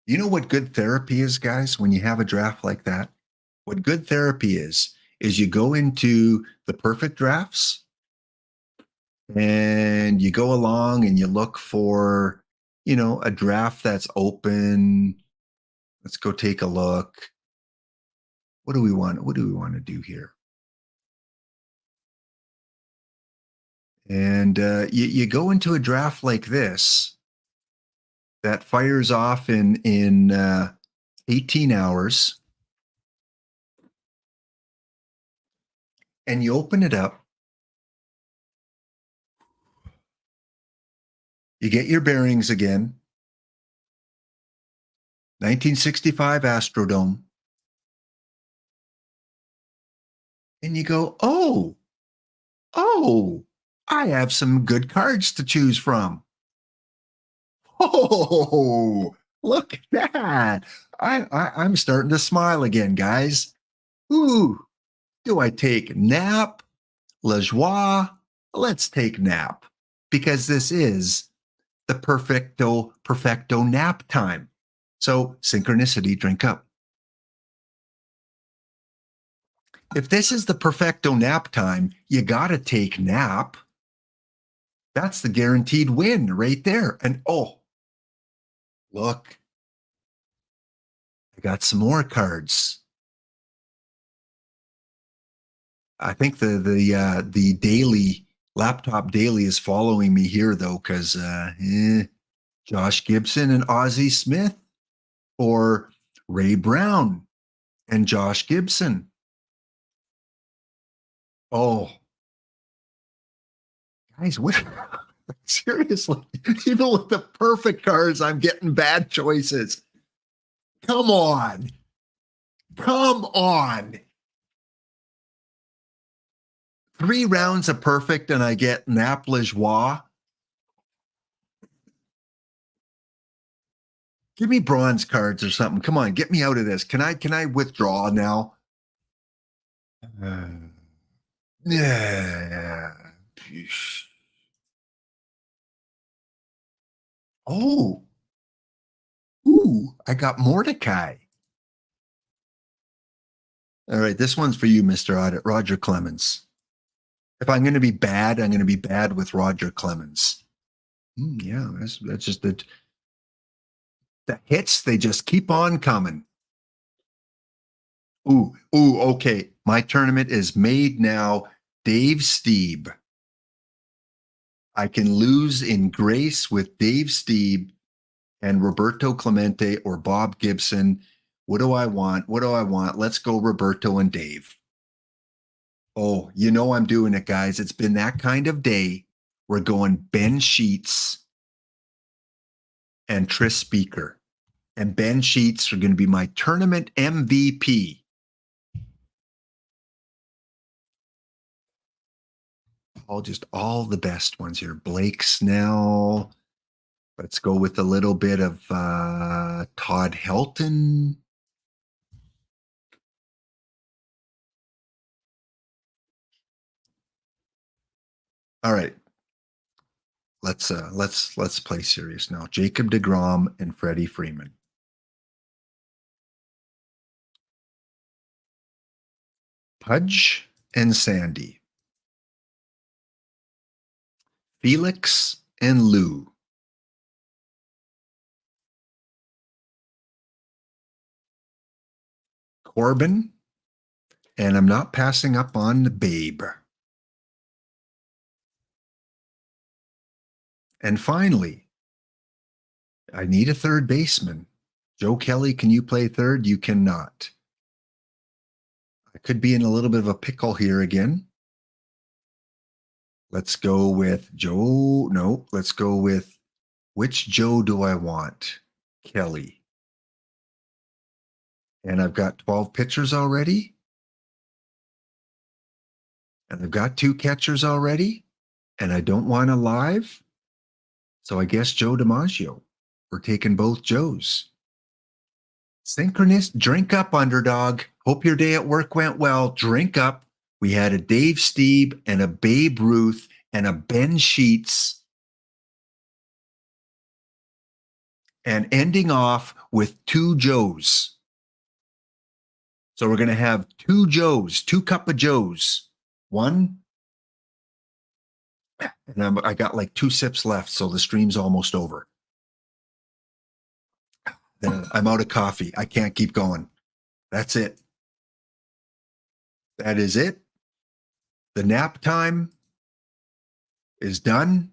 You know what good therapy is, guys, when you have a draft like that? What good therapy is you go into the perfect drafts and you go along and you look for, a draft that's open. Let's go take a look. What do we want? What do we want to do here? And you go into a draft like this that fires off in 18 hours, and you open it up. You get your bearings again. 1965 Astrodome. And you go, oh, I have some good cards to choose from. Oh, look at that. I'm starting to smile again, guys. Ooh, do I take Nap? Lajoie? Let's take Nap because this is the perfecto nap time. So synchronicity, drink up. If this is the perfecto nap time, you got to take Nap. That's the guaranteed win right there. And oh, look, I got some more cards. I think the daily laptop daily is following me here though, because Josh Gibson and Ozzie Smith, or Ray Brown and Josh Gibson. Oh, guys, what? Seriously, even with the perfect cards, I'm getting bad choices. Come on. Come on. 3 rounds of perfect and I get Nap Lajoie. Give me bronze cards or something. Come on, get me out of this. Can I withdraw now? Yeah. Oh. Ooh, I got Mordecai. All right, this one's for you, Mr. Audit, Roger Clemens. If I'm going to be bad, I'm going to be bad with Roger Clemens. Yeah, that's just the hits. They just keep on coming. Ooh, okay. My tournament is made now. Dave Stieb. I can lose in grace with Dave Stieb and Roberto Clemente or Bob Gibson. What do I want? What do I want? Let's go Roberto and Dave. Oh, you know I'm doing it, guys. It's been that kind of day. We're going Ben Sheets and Tris Speaker. And Ben Sheets are going to be my tournament MVP. All the best ones here. Blake Snell. Let's go with a little bit of Todd Helton. All right. Let's play serious now. Jacob deGrom and Freddie Freeman. Pudge and Sandy. Felix and Lou. Corbin, and I'm not passing up on the Babe. And finally, I need a third baseman. Joe Kelly, can you play third? You cannot. I could be in a little bit of a pickle here again. Let's go with Joe. No, let's go with which Joe do I want? Kelly. And I've got 12 pitchers already. And I've got 2 catchers already. And I don't want a live. So I guess Joe DiMaggio. We're taking both Joes. Synchronous, drink up, underdog. Hope your day at work went well. Drink up. We had a Dave Stieb and a Babe Ruth and a Ben Sheets. And ending off with 2 Joes. So we're going to have 2 Joes, 2 cup of Joes. One. And I got like 2 sips left, so the stream's almost over. Then I'm out of coffee. I can't keep going. That's it. That is it. The nap time is done.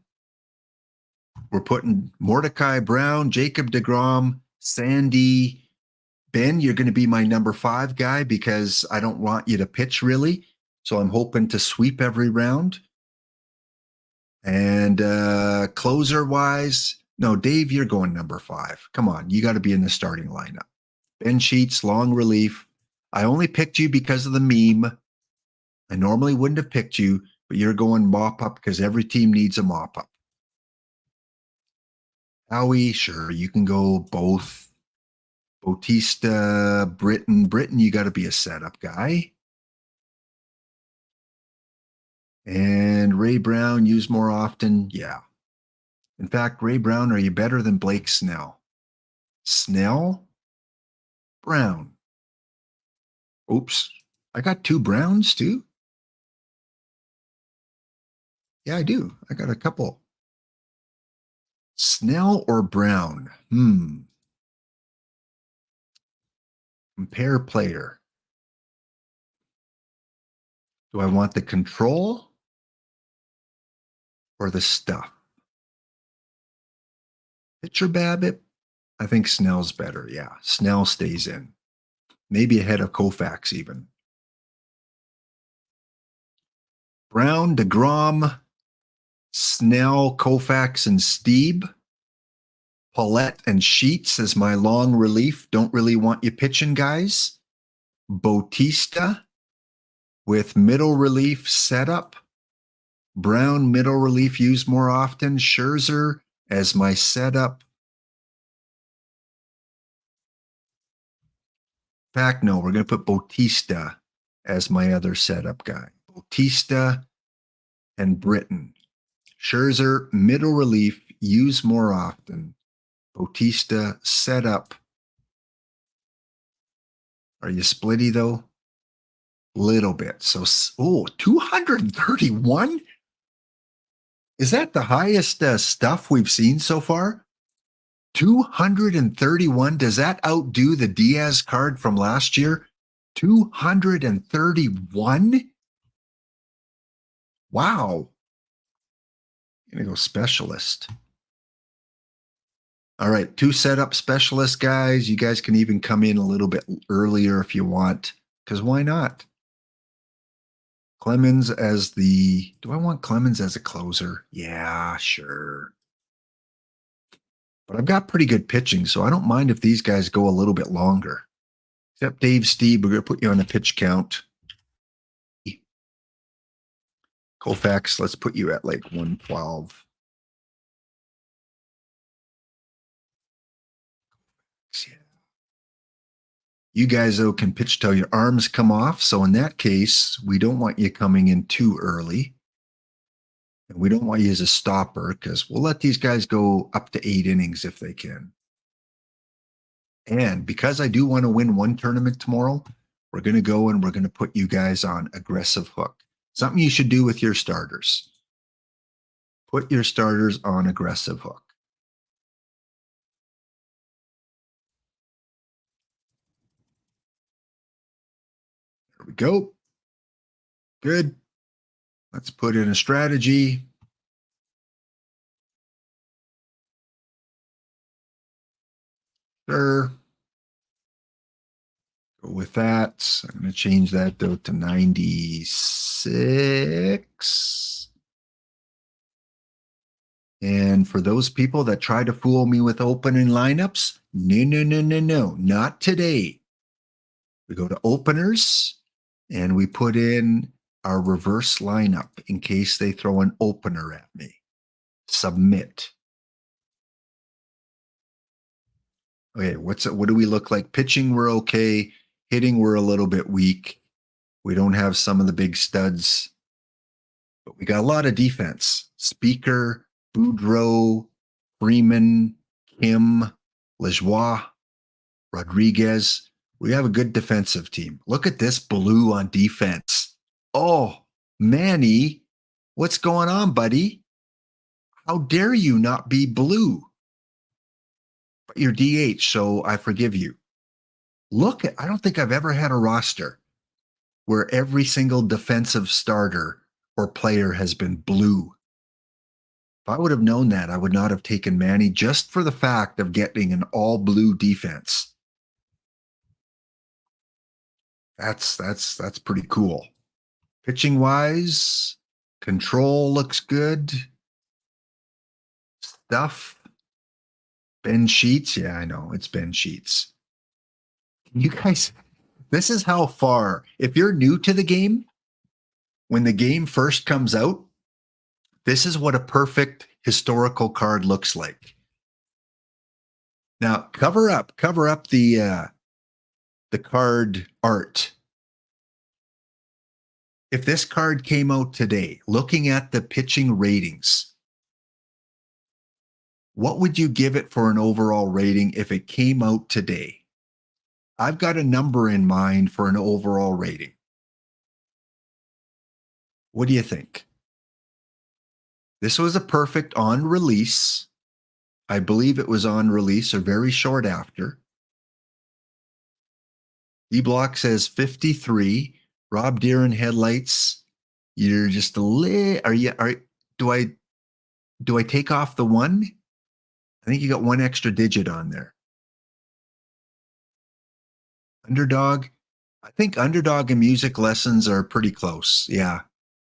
We're putting Mordecai Brown, Jacob deGrom, Sandy. Ben, you're going to be my number 5 guy because I don't want you to pitch really. So I'm hoping to sweep every round. And closer wise, no, Dave, you're going number 5. Come on, you got to be in the starting lineup. Ben Sheets, long relief. I only picked you because of the meme. I normally wouldn't have picked you, but you're going mop up because every team needs a mop up. Howie, sure, you can go both. Bautista, Britton, you got to be a setup guy. And Ray Brown, used more often. Yeah. In fact, Ray Brown, are you better than Blake Snell? Snell? Brown. Oops. I got 2 Browns too? Yeah, I do. I got a couple. Snell or Brown? Compare player. Do I want the control or the stuff? Pitcher Babbitt? I think Snell's better. Yeah, Snell stays in. Maybe ahead of Koufax even. Brown, DeGrom, Snell, Koufax, and Steeb. Paulette and Sheets as my long relief. Don't really want you pitching, guys. Bautista with middle relief setup. Brown, middle relief used more often. Scherzer as my setup. In fact, no, we're going to put Bautista as my other setup guy. Bautista and Britton. Scherzer, middle relief, used more often. Bautista, setup. Are you splitty, though? Little bit. So, 231? Is that the highest stuff we've seen so far? 231. Does that outdo the Diaz card from last year? 231? Wow. I'm going to go specialist. All right, 2 setup specialist guys. You guys can even come in a little bit earlier if you want, because why not? Clemens as the, do I want Clemens as a closer? Yeah, sure. But I've got pretty good pitching, so I don't mind if these guys go a little bit longer. Except Dave Steve, we're going to put you on the pitch count. Koufax, let's put you at like 112. Yeah. You guys, though, can pitch till your arms come off. So in that case, we don't want you coming in too early. And we don't want you as a stopper because we'll let these guys go up to 8 innings if they can. And because I do want to win one tournament tomorrow, we're going to go and we're going to put you guys on aggressive hook. Something you should do with your starters. Put your starters on aggressive hook. There we go. Good. Let's put in a strategy. Sure. Go with that. I'm going to change that though to 96. And for those people that try to fool me with opening lineups, no, not today. We go to openers and we put in our reverse lineup in case they throw an opener at me. Submit. Okay, what do we look like? Pitching, we're okay. Hitting, we're a little bit weak. We don't have some of the big studs, but we got a lot of defense. Speaker, Boudreaux, Freeman, Kim, Lejoie, Rodriguez. We have a good defensive team. Look at this blue on defense. Oh, Manny, what's going on, buddy? How dare you not be blue? But you're DH, so I forgive you. Look at, I don't think I've ever had a roster where every single defensive starter or player has been blue. If I would have known that, I would not have taken Manny just for the fact of getting an all blue defense. That's pretty cool. Pitching wise, control looks good. Stuff. Ben Sheets. Yeah, I know. It's Ben Sheets. You guys, this is how far. If you're new to the game, when the game first comes out, this is what a perfect historical card looks like. Now, cover up the card art. If this card came out today, looking at the pitching ratings, what would you give it for an overall rating if it came out today? I've got a number in mind for an overall rating. What do you think? This was a perfect on release. I believe it was on release or very short after. D-Block says 53. Rob Deeren headlights. You're just a little. Do I take off the one? I think you got one extra digit on there. Underdog. I think Underdog and Music Lessons are pretty close. Yeah.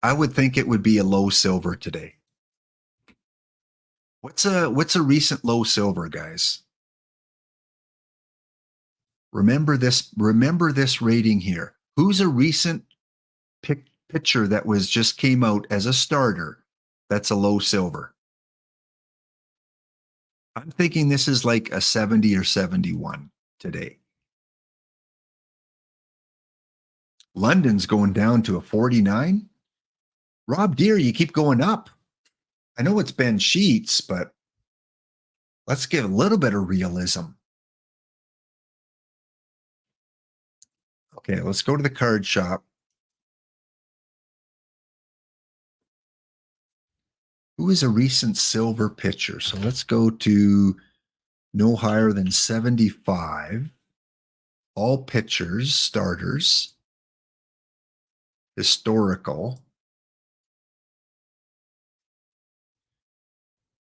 I would think it would be a low silver today. What's a recent low silver, guys? Remember this rating here. Who's a recent pitcher that was just came out as a starter? That's a low silver. I'm thinking this is like a 70 or 71 today. London's going down to a 49. Rob Deere, you keep going up. I know it's Ben Sheets, but let's give a little bit of realism. Okay, let's go to the card shop. Who is a recent silver pitcher? So let's go to no higher than 75. All pitchers, starters, historical.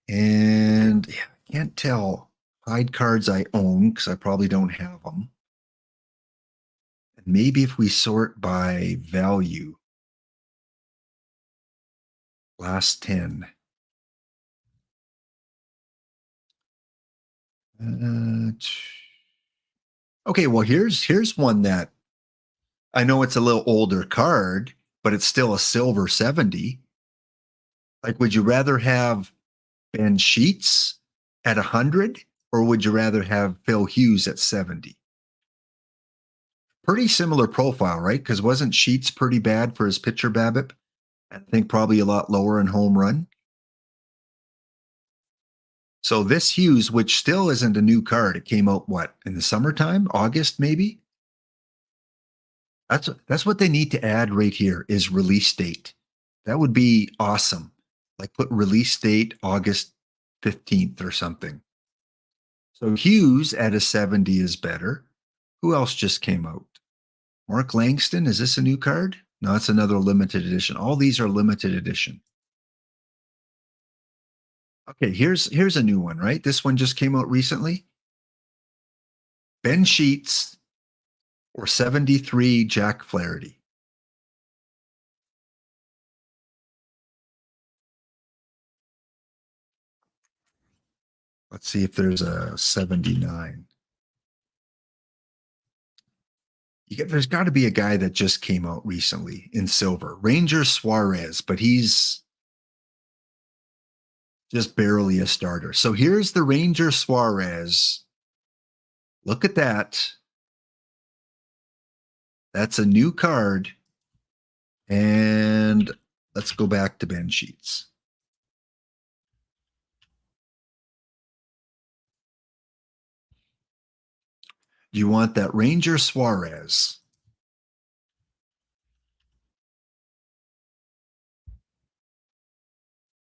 And yeah, I can't tell. Hide cards I own because I probably don't have them. And maybe if we sort by value, last 10. Okay, well, here's one that I know it's a little older card, but it's still a silver 70. Like, would you rather have Ben Sheets at 100, or would you rather have Phil Hughes at 70? Pretty similar profile, right? Because wasn't Sheets pretty bad for his pitcher BABIP? I think probably a lot lower in home run. So this Hughes, which still isn't a new card, it came out what, in the summertime, August maybe? That's what they need to add right here is release date. That would be awesome. Like put release date August 15th or something. So Hughes at a 70 is better. Who else just came out? Mark Langston, is this a new card? No, it's another limited edition. All these are limited edition. Okay, here's a new one, right? This one just came out recently. Ben Sheets or 73 Jack Flaherty. Let's see if there's a 79. There's got to be a guy that just came out recently in silver. Ranger Suarez, but he's just barely a starter. So here's the Ranger Suarez. Look at that. That's a new card. And let's go back to Ben Sheets. Do you want that Ranger Suarez?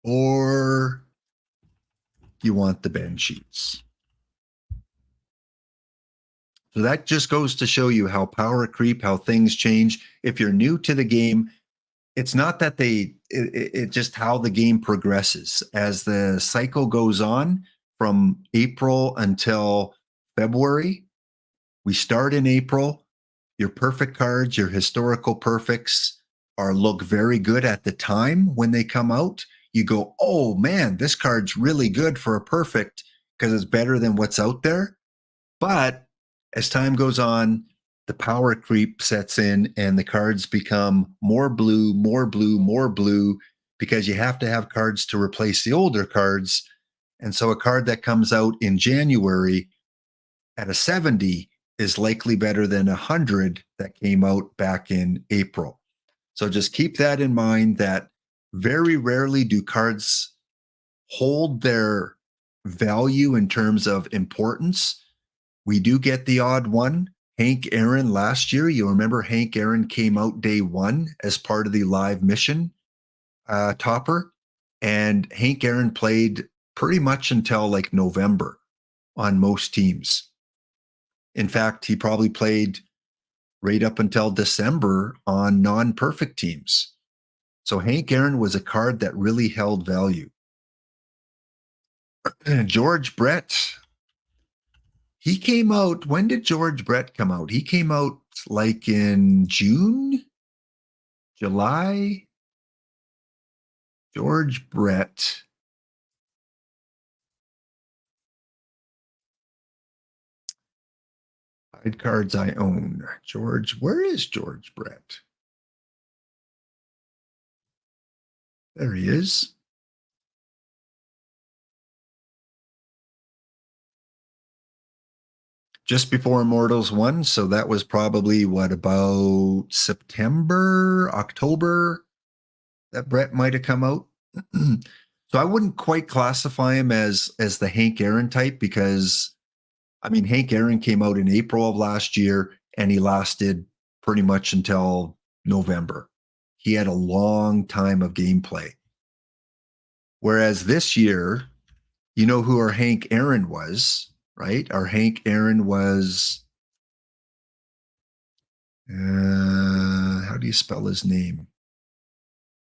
Or you want the Ben Sheets? So that just goes to show you how power creep, how things change. If you're new to the game, it's not that it just how the game progresses. As the cycle goes on from April until February, we start in April. Your perfect cards, your historical perfects look very good at the time when they come out. You go, oh man, this card's really good for a perfect because it's better than what's out there. But as time goes on, the power creep sets in and the cards become more blue, more blue, more blue, because you have to have cards to replace the older cards. And so a card that comes out in January at a 70 is likely better than 100 that came out back in April. So just keep that in mind that very rarely do cards hold their value in terms of importance. We do get the odd one. Hank Aaron last year, you remember Hank Aaron came out day one as part of the live mission topper. And Hank Aaron played pretty much until like November on most teams. In fact, he probably played right up until December on non-perfect teams. So Hank Aaron was a card that really held value. George Brett, he came out. When did George Brett come out? He came out like in June, July. George Brett. Hide cards I own. George, where is George Brett? There he is. Just before Immortals 1. So that was probably what, about September, October that Brett might have come out. So I wouldn't quite classify him as the Hank Aaron type, because I mean, Hank Aaron came out in April of last year and he lasted pretty much until November. He had a long time of gameplay. Whereas this year, you know who our Hank Aaron was, right? Our Hank Aaron was, how do you spell his name?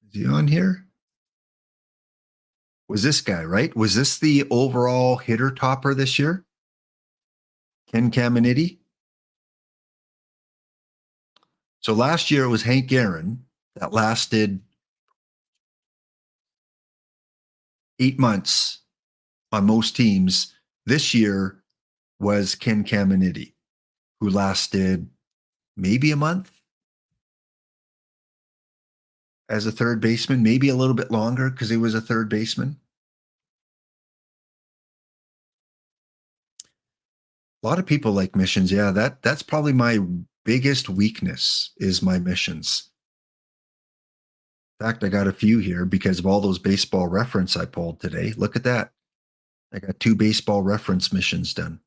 Is he on here? Was this guy, right? Was this the overall hitter topper this year? Ken Caminiti? So last year it was Hank Aaron that lasted 8 months on most teams. This year was Ken Caminiti, who lasted maybe a month as a third baseman, maybe a little bit longer because he was a third baseman. A lot of people like missions. Yeah, that's probably my biggest weakness is my missions. In fact, I got a few here because of all those baseball reference I pulled today. Look at that. I got 2 baseball reference missions done.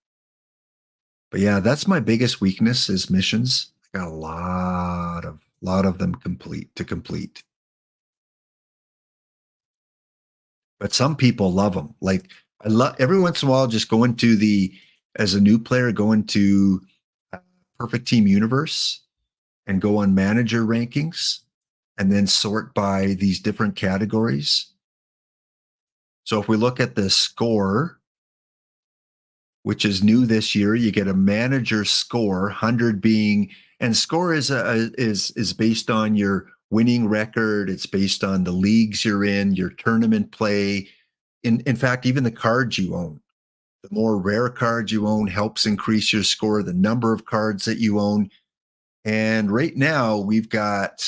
But yeah, that's my biggest weakness is missions. I got a lot of them to complete. But some people love them. Like I love every once in a while just go into as a new player, go into Perfect Team Universe and go on manager rankings and then sort by these different categories. So if we look at the score, which is new this year, you get a manager score, 100 being, and score is based on your winning record. It's based on the leagues you're in, your tournament play. In fact, even the cards you own. The more rare cards you own helps increase your score, the number of cards that you own. And right now we've got,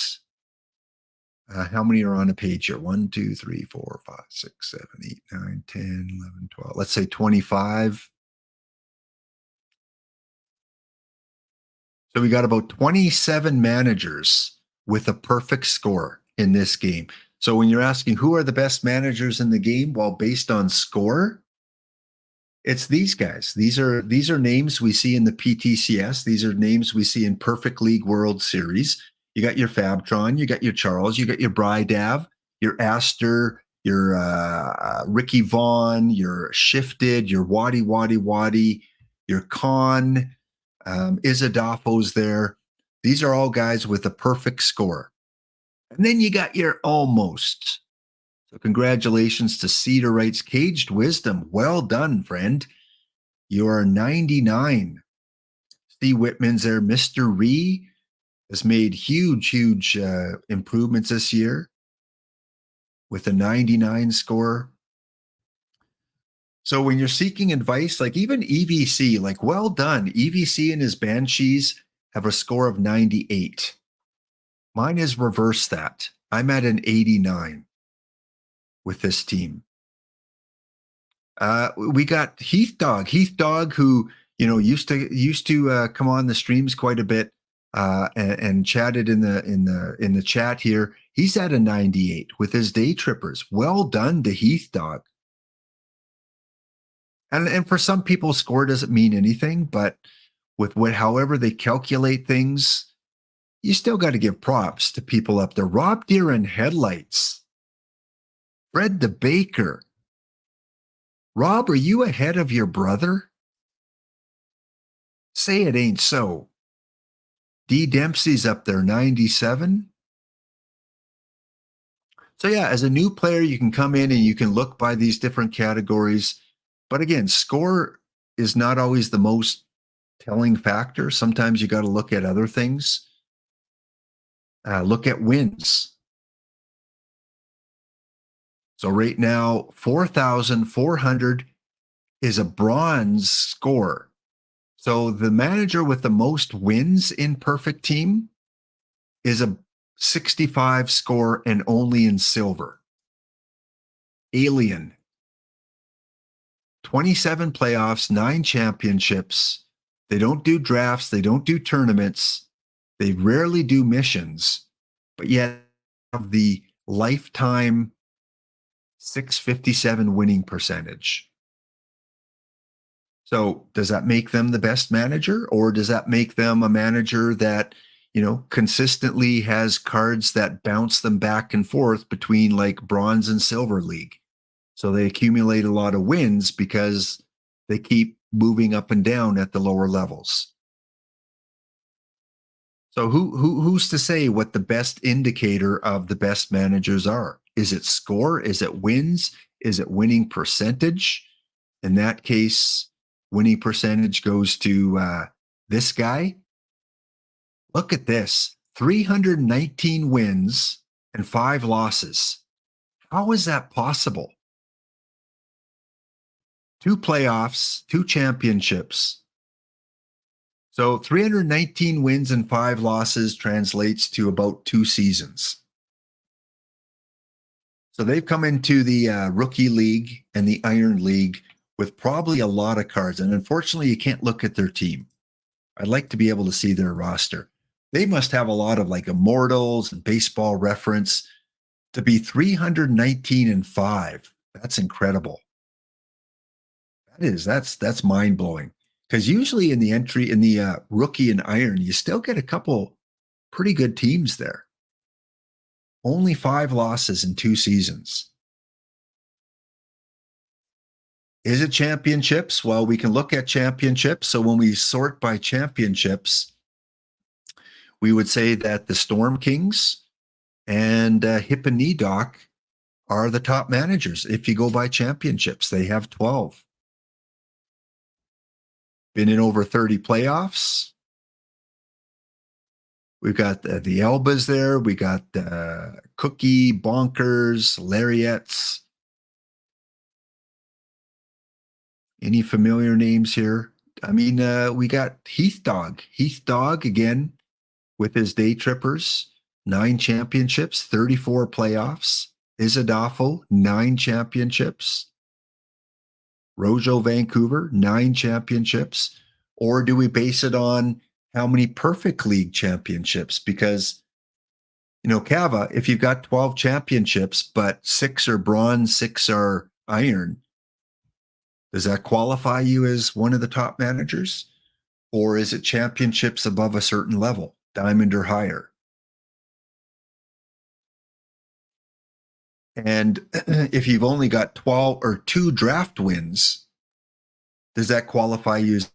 how many are on a page here? 1, 2, 3, 4, 5, 6, 7, 8, 9, 10, 11, 12. Let's say 25. So we got about 27 managers with a perfect score in this game. So when you're asking who are the best managers in the game, well, based on score, it's these guys. These are names we see in the PTCS. These are names we see in Perfect League World Series. You got your Fabtron, you got your Charles, you got your Brydav, your Astor, your Ricky Vaughn, your Shifted, your Waddy, your Con, Izadafo's there. These are all guys with a perfect score. And then you got your almost. So congratulations to Cedar Wright's Caged Wisdom. Well done, friend. You are 99. Steve Whitman's there. Mr. Ree has made huge improvements this year with a 99 score. So when you're seeking advice, like even EVC, like well done. EVC and his Banshees have a score of 98. Mine is reverse that. I'm at an 89 with this team. We got Heath Dog, who used to come on the streams quite a bit and chatted in the chat here. He's at a 98 with his day trippers. Well done to Heath Dog. And for some people, score doesn't mean anything, but with however they calculate things, you still got to give props to people up there. Rob Deere and Headlights, Fred the Baker. Rob, are you ahead of your brother? Say it ain't so. D. Dempsey's up there, 97. So yeah, as a new player, you can come in and you can look by these different categories. But again, score is not always the most telling factor. Sometimes you got to look at other things. Look at wins. So right now, 4,400 is a bronze score. So the manager with the most wins in perfect team is a 65 score and only in silver. Alien. 27 playoffs, 9 championships. They don't do drafts. They don't do tournaments. They rarely do missions, but yet have the lifetime 657 winning percentage. So does that make them the best manager, or does that make them a manager that, consistently has cards that bounce them back and forth between like bronze and silver league? So they accumulate a lot of wins because they keep moving up and down at the lower levels. So who's to say what the best indicator of the best managers are? Is it score? Is it wins? Is it winning percentage? In that case, winning percentage goes to this guy. Look at this, 319 wins and 5 losses. How is that possible? 2 playoffs, 2 championships. So 319 wins and 5 losses translates to about 2 seasons. So they've come into the rookie league and the Iron League with probably a lot of cards. And unfortunately, you can't look at their team. I'd like to be able to see their roster. They must have a lot of like immortals and baseball reference to be 319 and 5. That's incredible. That's mind blowing. Because usually in the rookie and iron, you still get a couple pretty good teams there. Only 5 losses in 2 seasons. Is it championships? Well, we can look at championships. So when we sort by championships, we would say that the Storm Kings and Hip and Knee Doc are the top managers. If you go by championships, they have 12. Been in over 30 playoffs. We've got the Elbas there. We got Cookie, Bonkers, Lariats. Any familiar names here? I mean, we got Heath Dog. Heath Dog, again, with his Day Trippers, 9 championships, 34 playoffs. Isadafo, 9 championships. Rojo Vancouver, 9 championships. Or do we base it on how many perfect league championships? Because, Cava, if you've got 12 championships, but 6 are bronze, 6 are iron, does that qualify you as one of the top managers? Or is it championships above a certain level, diamond or higher? And if you've only got 12 or 2 draft wins, does that qualify you as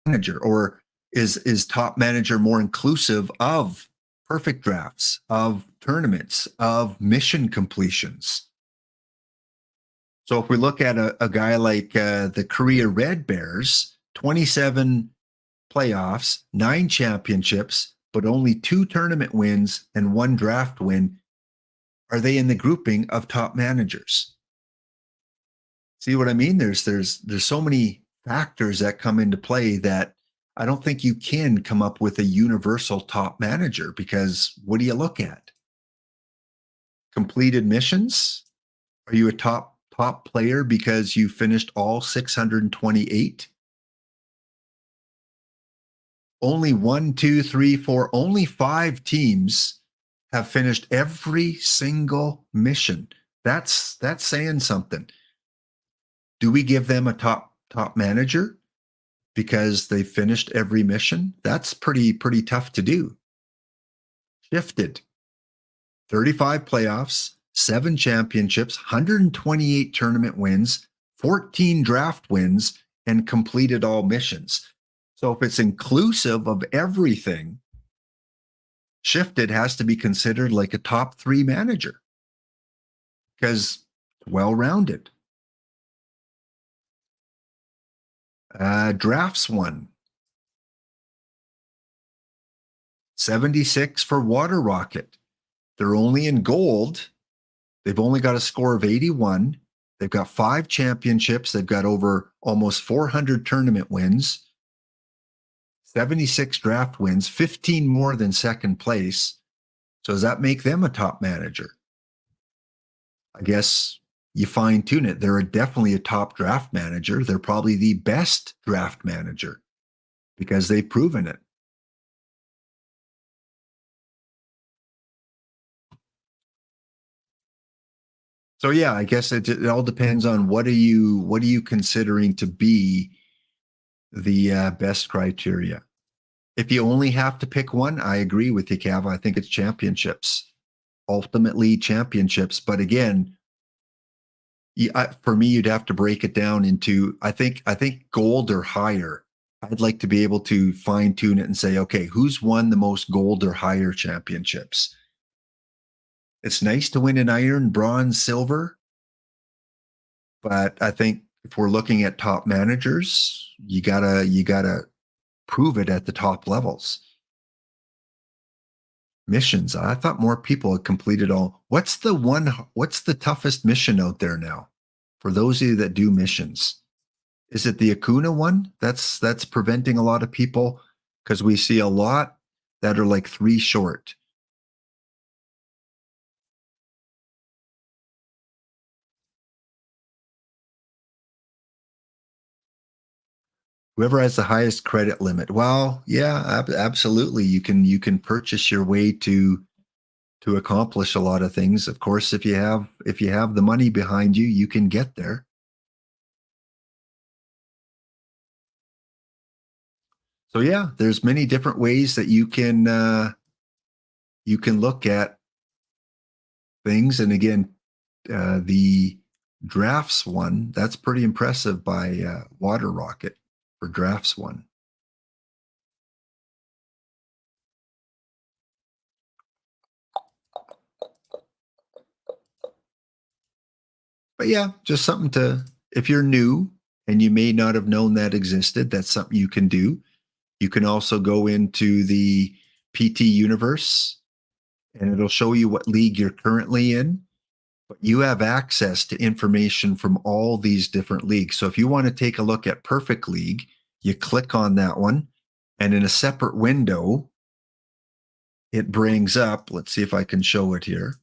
manager? Or is top manager more inclusive of perfect drafts, of tournaments, of mission completions? So if we look at a guy like the Korea Red Bears, 27 playoffs, 9 championships, but only 2 tournament wins and 1 draft win, are they in the grouping of top managers? See what I mean? There's so many factors that come into play that I don't think you can come up with a universal top manager, because what do you look at? Completed missions? Are you a top player because you finished all 628? Only 1, 2, 3, 4, only 5 teams have finished every single mission. That's saying something. Do we give them a top manager because they finished every mission? That's pretty tough to do. Shifted. 35 playoffs, 7 championships, 128 tournament wins, 14 draft wins, and completed all missions. So if it's inclusive of everything, Shifted has to be considered like a top 3 manager because well-rounded. Drafts won. 76 for Water Rocket. They're only in gold. They've only got a score of 81. They've got 5 championships. They've got over almost 400 tournament wins, 76 draft wins, 15 more than second place. So does that make them a top manager? I guess you fine tune it. They're definitely a top draft manager. They're probably the best draft manager because they've proven it. So yeah, I guess it all depends on what are you considering to be the best criteria. If you only have to pick one, I agree with you, Cav. I think it's championships. Ultimately, championships. But again, for me, you'd have to break it down into I think gold or higher. I'd like to be able to fine tune it and say, okay, who's won the most gold or higher championships? It's nice to win an iron, bronze, silver, but I think if we're looking at top managers, you gotta prove it at the top levels. Missions. I thought more people had completed all. What's the toughest mission out there now? For those of you that do missions, is it the Acuna one? That's preventing a lot of people because we see a lot that are like 3 short. Whoever has the highest credit limit. Well, yeah, absolutely. You can purchase your way to accomplish a lot of things. Of course, if you have the money behind you, you can get there. So yeah, there's many different ways that you can look at things. And again, the drafts one, that's pretty impressive by Water Rocket for drafts one. But yeah, just something to, if you're new and you may not have known that existed, that's something you can do. You can also go into the PT universe and it'll show you what league you're currently in. But you have access to information from all these different leagues. So if you want to take a look at Perfect League, you click on that one. And in a separate window, it brings up, let's see if I can show it here.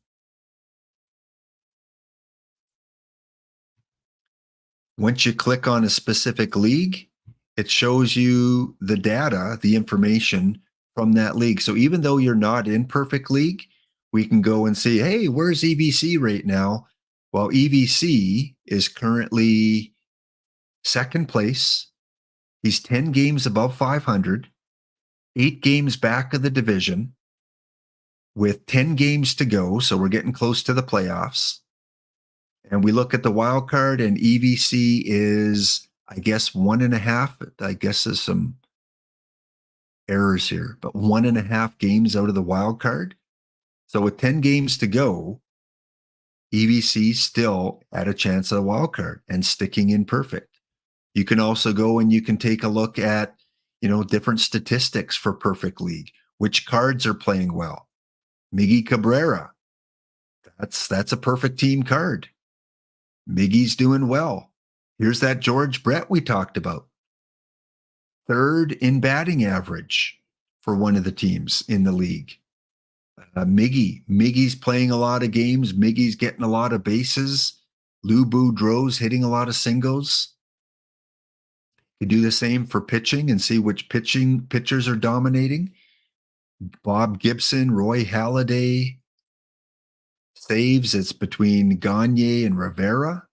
Once you click on a specific league, it shows you the data, the information from that league. So even though you're not in Perfect League, we can go and see, hey, where's EVC right now? Well, EVC is currently second place. He's 10 games above 500, 8 games back of the division with 10 games to go. So we're getting close to the playoffs. And we look at the wild card, and EVC is, I guess, 1.5. I guess there's some errors here, but 1.5 games out of the wild card. So with 10 games to go, EVC still at a chance of the wild card and sticking in perfect. You can also go and you can take a look at, different statistics for Perfect League. Which cards are playing well? Miggy Cabrera. That's a perfect team card. Miggy's doing well. Here's that George Brett we talked about. 3rd in batting average for one of the teams in the league. Miggy's playing a lot of games. Miggy's getting a lot of bases. Lou Boudreau's hitting a lot of singles. You do the same for pitching and see which pitchers are dominating. Bob Gibson, Roy Halladay. Saves, it's between Gagne and Rivera.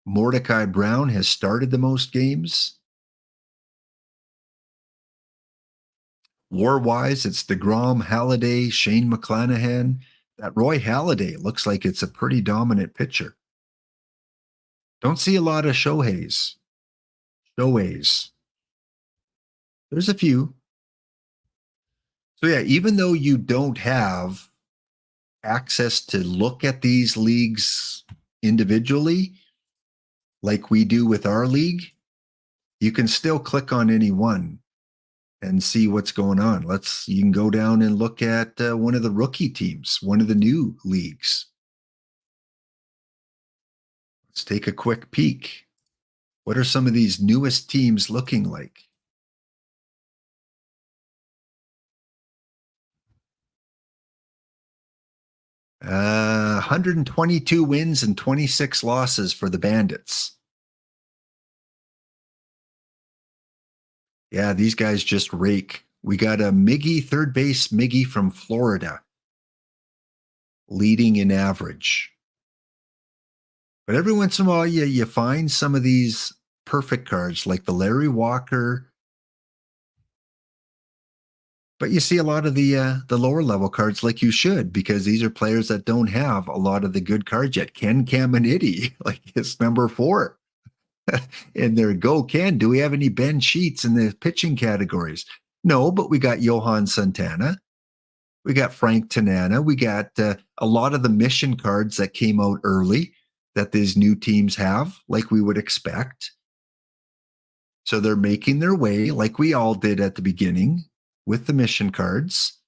Mordecai Brown has started the most games. War-wise, it's DeGrom, Halladay, Shane McClanahan. That Roy Halladay looks like it's a pretty dominant pitcher. Don't see a lot of Shoheis. Shoheis. There's a few. So yeah, even though you don't have access to look at these leagues individually, like we do with our league, you can still click on any one and see what's going on. You can go down and look at one of the rookie teams, one of the new leagues. Let's take a quick peek. What are some of these newest teams looking like? Uh, 122 wins and 26 losses for the Bandits. Yeah, these guys just rake. We got a Miggy, third base Miggy from Florida, leading in average. But every once in a while, you find some of these perfect cards like the Larry Walker. But you see a lot of the lower level cards like you should, because these are players that don't have a lot of the good cards yet. Ken Caminiti, like it's number 4. And there go, Ken. Do we have any Ben Sheets in the pitching categories? No, but we got Johan Santana. We got Frank Tanana. We got a lot of the mission cards that came out early that these new teams have, like we would expect. So they're making their way, like we all did at the beginning, with the mission cards.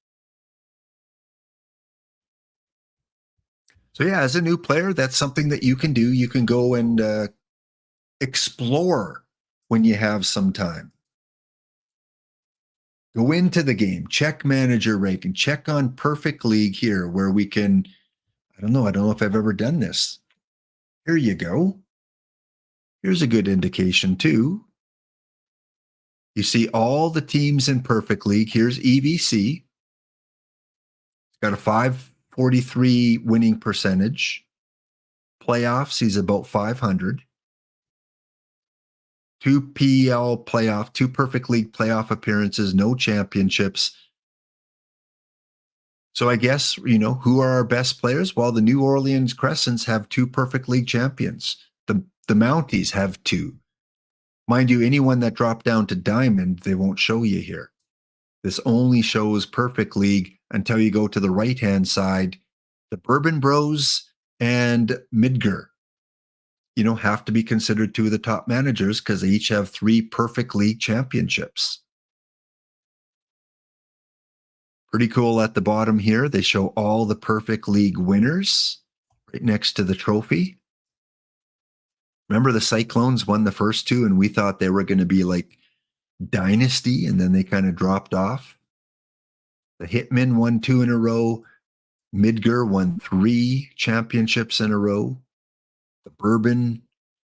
So yeah, as a new player, that's something that you can do. You can go and explore when you have some time. Go into the game, check manager ranking, check on Perfect League here where we can, I don't know if I've ever done this. Here you go. Here's a good indication too. You see all the teams in Perfect League. Here's EVC. It's got a 543 winning percentage. Playoffs, he's about 500. 2 Perfect League playoff appearances, no championships. So I guess, who are our best players? Well, the New Orleans Crescents have 2 Perfect League champions. The Mounties have 2. Mind you, anyone that dropped down to Diamond, they won't show you here. This only shows Perfect League until you go to the right-hand side. The Bourbon Bros and Midger, have to be considered 2 of the top managers because they each have 3 Perfect League championships. Pretty cool at the bottom here. They show all the Perfect League winners right next to the trophy. Remember the Cyclones won the first 2 and we thought they were going to be like dynasty, and then they kind of dropped off. The Hitmen won 2 in a row. Midger won 3 championships in a row. The Bourbon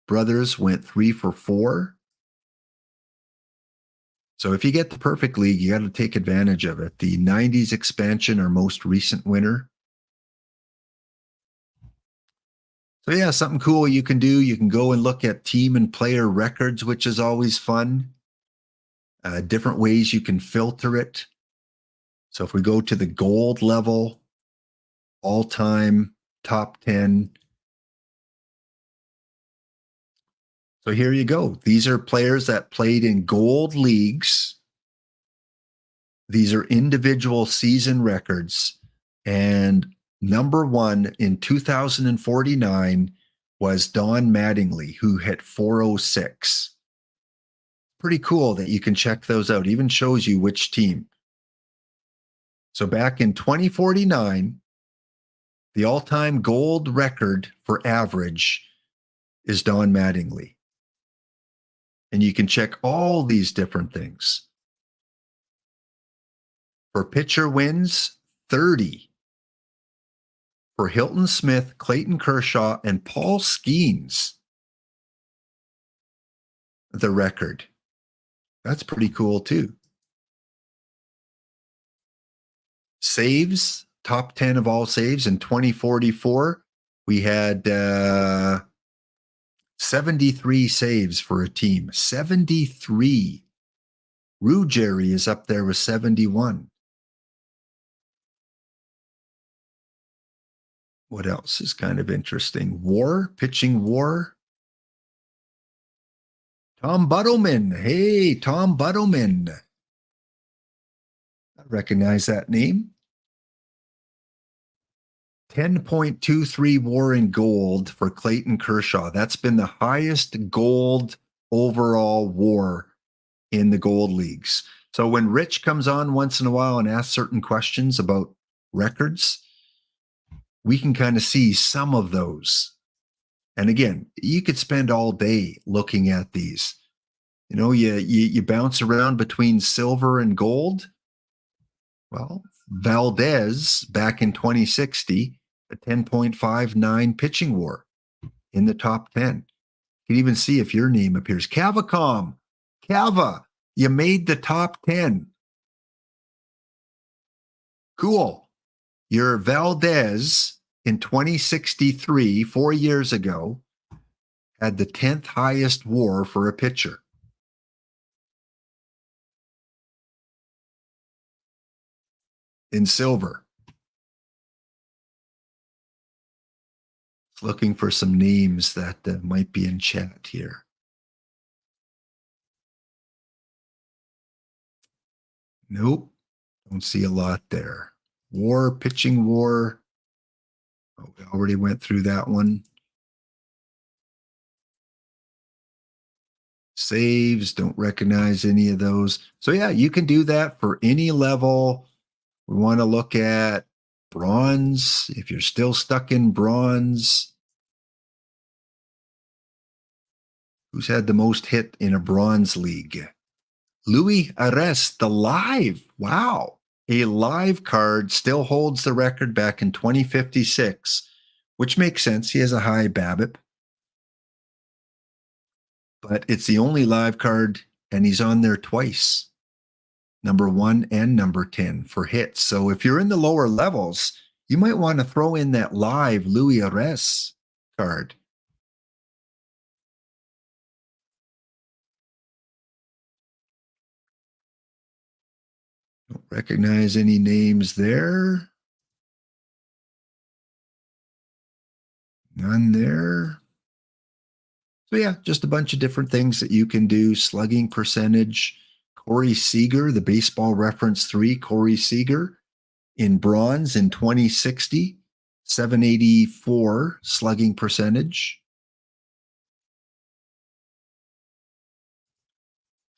Brothers went 3 for 4. So if you get the Perfect League, you got to take advantage of it. The 90s expansion, our most recent winner. So yeah, something cool you can do. You can go and look at team and player records, which is always fun. Different ways you can filter it. So if we go to the gold level, all-time top 10. So here you go. These are players that played in gold leagues. These are individual season records. And number 1 in 2049 was Don Mattingly, who hit 406. Pretty cool that you can check those out. Even shows you which team. So back in 2049, the all-time gold record for average is Don Mattingly. And you can check all these different things. For pitcher wins, 30. For Hilton Smith, Clayton Kershaw, and Paul Skeens, the record. That's pretty cool too. Saves, top 10 of all saves in 2044. We had 73 saves for a team. 73. Rue Jerry is up there with 71. What else is kind of interesting? WAR, pitching WAR. Tom Buttleman. Hey, Tom Buttleman. I recognize that name. 10.23 WAR in gold for Clayton Kershaw. That's been the highest gold overall WAR in the gold leagues. So when Rich comes on once in a while and asks certain questions about records, we can kind of see some of those. And again, you could spend all day looking at these. You know, you bounce around between silver and gold. Well, Valdez back in 2060, a 10.59 pitching WAR in the top 10. You can even see if your name appears. Cavacom, Cava, you made the top 10. Cool. Your Valdez in 2063, 4 years ago, had the 10th highest WAR for a pitcher. In silver. Looking for some names that might be in chat here. Nope. Don't see a lot there. WAR, pitching WAR. Oh, we already went through that one. Saves, don't recognize any of those. So yeah, you can do that for any level. We want to look at bronze. If you're still stuck in bronze, who's had the most hit in a bronze league? Louis Arrest, the live. Wow. A live card still holds the record back in 2056, which makes sense. He has a high BABIP. But it's the only live card, and he's on there twice. Number 1 and number 10 for hits. So if you're in the lower levels, you might want to throw in that live Louis Arrest card. Don't recognize any names there. None there. So yeah, just a bunch of different things that you can do. Slugging percentage. Corey Seager, the Baseball Reference 3, Corey Seager in bronze in 2060, 784 slugging percentage.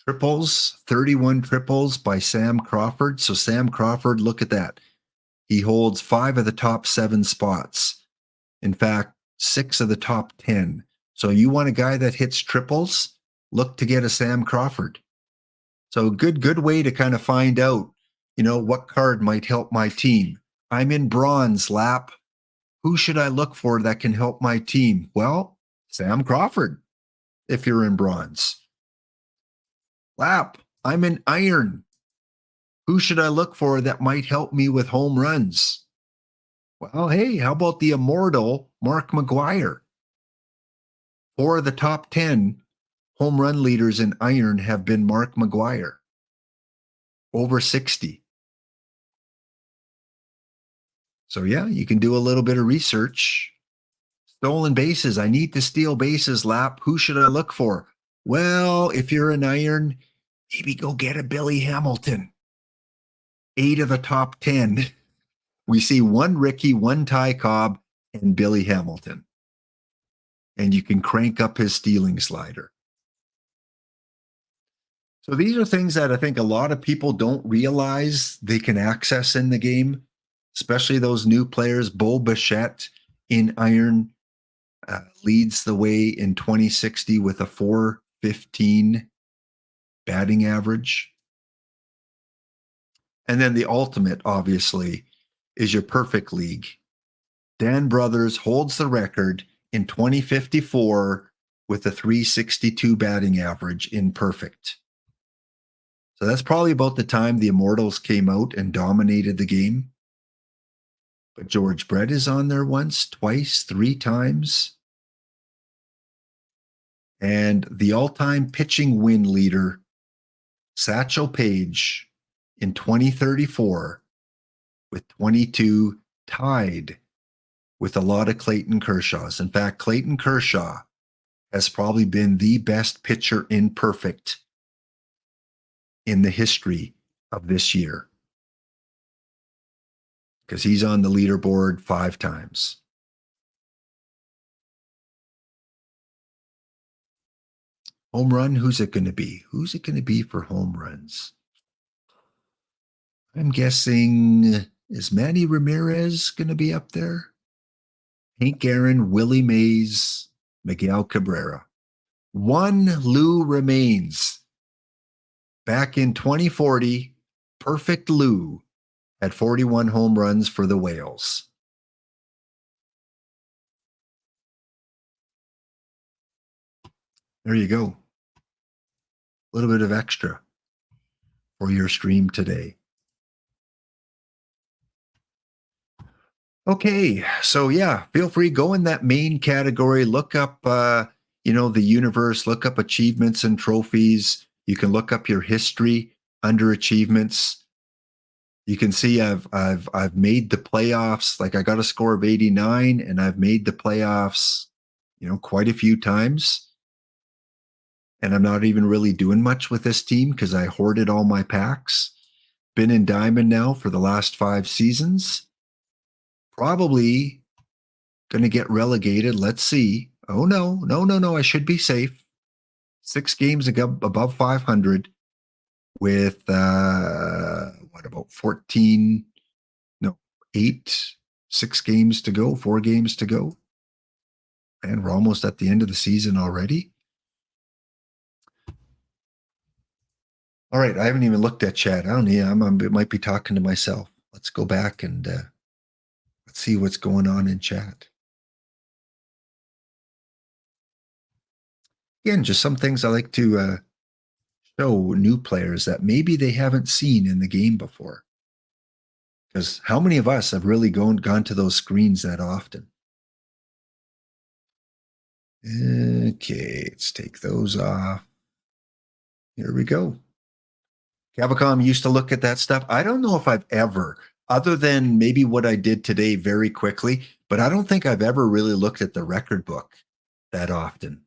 Triples, 31 triples by Sam Crawford. So Sam Crawford, look at that. He holds 5 of the top 7 spots. In fact, 6 of the top 10. So you want a guy that hits triples, look to get a Sam Crawford. So good way to kind of find out, you know, what card might help my team. I'm in bronze, Lap. Who should I look for that can help my team? Well, Sam Crawford, if you're in bronze. Lap, I'm in iron. Who should I look for that might help me with home runs? Well, hey, how about the immortal Mark McGwire? 4 of the top 10 home run leaders in iron have been Mark McGwire. Over 60. So yeah, you can do a little bit of research. Stolen bases. I need to steal bases, Lap. Who should I look for? Well, if you're an iron, maybe go get a Billy Hamilton. 8 of the top 10. We see 1 Ricky, 1 Ty Cobb, and Billy Hamilton. And you can crank up his stealing slider. So these are things that I think a lot of people don't realize they can access in the game, especially those new players. Bo Bichette in iron leads the way in 2060 with a 415 batting average. And then the ultimate, obviously, is your perfect league. Dan Brothers holds the record in 2054 with a 362 batting average in perfect. So that's probably about the time the Immortals came out and dominated the game. But George Brett is on there once, twice, 3 times. And the all-time pitching win leader, Satchel Paige, in 2034 with 22, tied with a lot of Clayton Kershaws. In fact, Clayton Kershaw has probably been the best pitcher in perfect in the history of this year, because he's on the leaderboard 5 times. Home run, who's it going to be? Who's it going to be for home runs? I'm guessing, is Manny Ramirez going to be up there? Hank Aaron, Willie Mays, Miguel Cabrera. One Lou remains. Back in 2040, perfect Lou had 41 home runs for the Whales. There you go. A little bit of extra for your stream today. Okay, so yeah, feel free, go in that main category, look up the universe, look up achievements and trophies. You can look up your history under achievements. You can see I've made the playoffs. Like, I got a score of 89 and I've made the playoffs, quite a few times. And I'm not even really doing much with this team because I hoarded all my packs. Been in Diamond now for the last 5 seasons. Probably going to get relegated. Let's see. Oh, no. I should be safe. 6 games above 500 with, what about 14? No, 8, 6 games to go, 4 games to go. And we're almost at the end of the season already. All right. I haven't even looked at chat. I don't know. I might be talking to myself. Let's go back and let's see what's going on in chat. Again, just some things I like to show new players that maybe they haven't seen in the game before. Because how many of us have really gone to those screens that often? Okay, let's take those off. Here we go. Cavicom used to look at that stuff. I don't know if I've ever, other than maybe what I did today very quickly, but I don't think I've ever really looked at the record book that often.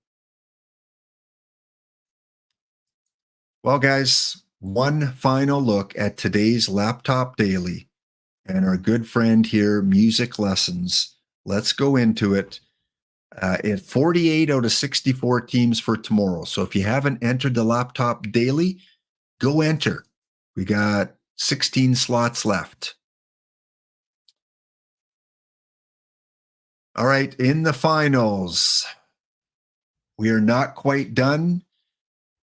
Well, guys, one final look at today's Laptop Daily and our good friend here, Music Lessons. Let's go into it. At 48 out of 64 teams for tomorrow. So if you haven't entered the Laptop Daily, go enter. We got 16 slots left. All right, in the finals, we are not quite done.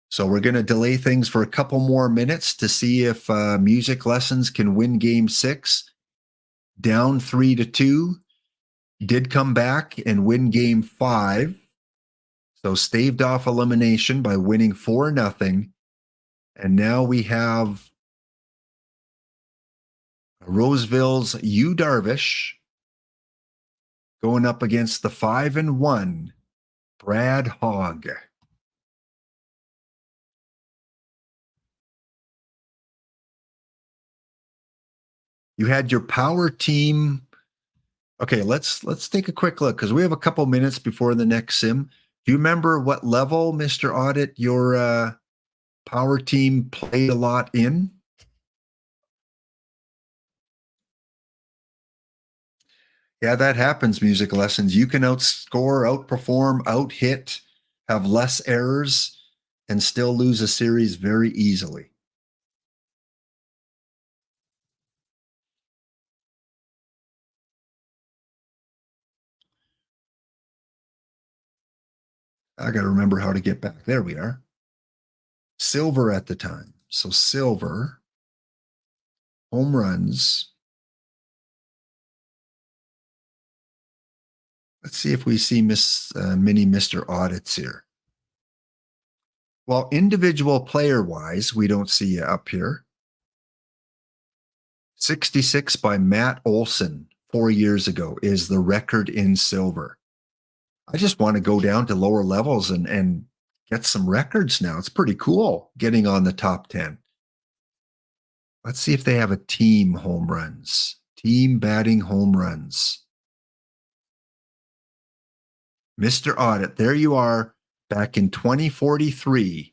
So we're going to delay things for a couple more minutes to see if Music Lessons can win Game 6. Down 3-2. Did come back and win Game 5. So staved off elimination by winning 4-0. And now we have Roseville's Yu Darvish going up against the 5-1 Brad Hogg. You had your power team. Okay, let's take a quick look because we have a couple minutes before the next sim. Do you remember what level, Mr. Audit, your power team played a lot in? Yeah, that happens, Music Lessons. You can outscore, outperform, outhit, have less errors, and still lose a series very easily. I got to remember how to get back. There we are. Silver at the time. So silver, home runs. Let's see if we see mini Mr. Audits here. Well, individual player-wise, we don't see you up here. 66 by Matt Olson 4 years ago is the record in silver. I just want to go down to lower levels and get some records now. It's pretty cool getting on the top 10. Let's see if they have a team home runs. Team batting home runs. Mr. Audit, there you are. Back in 2043,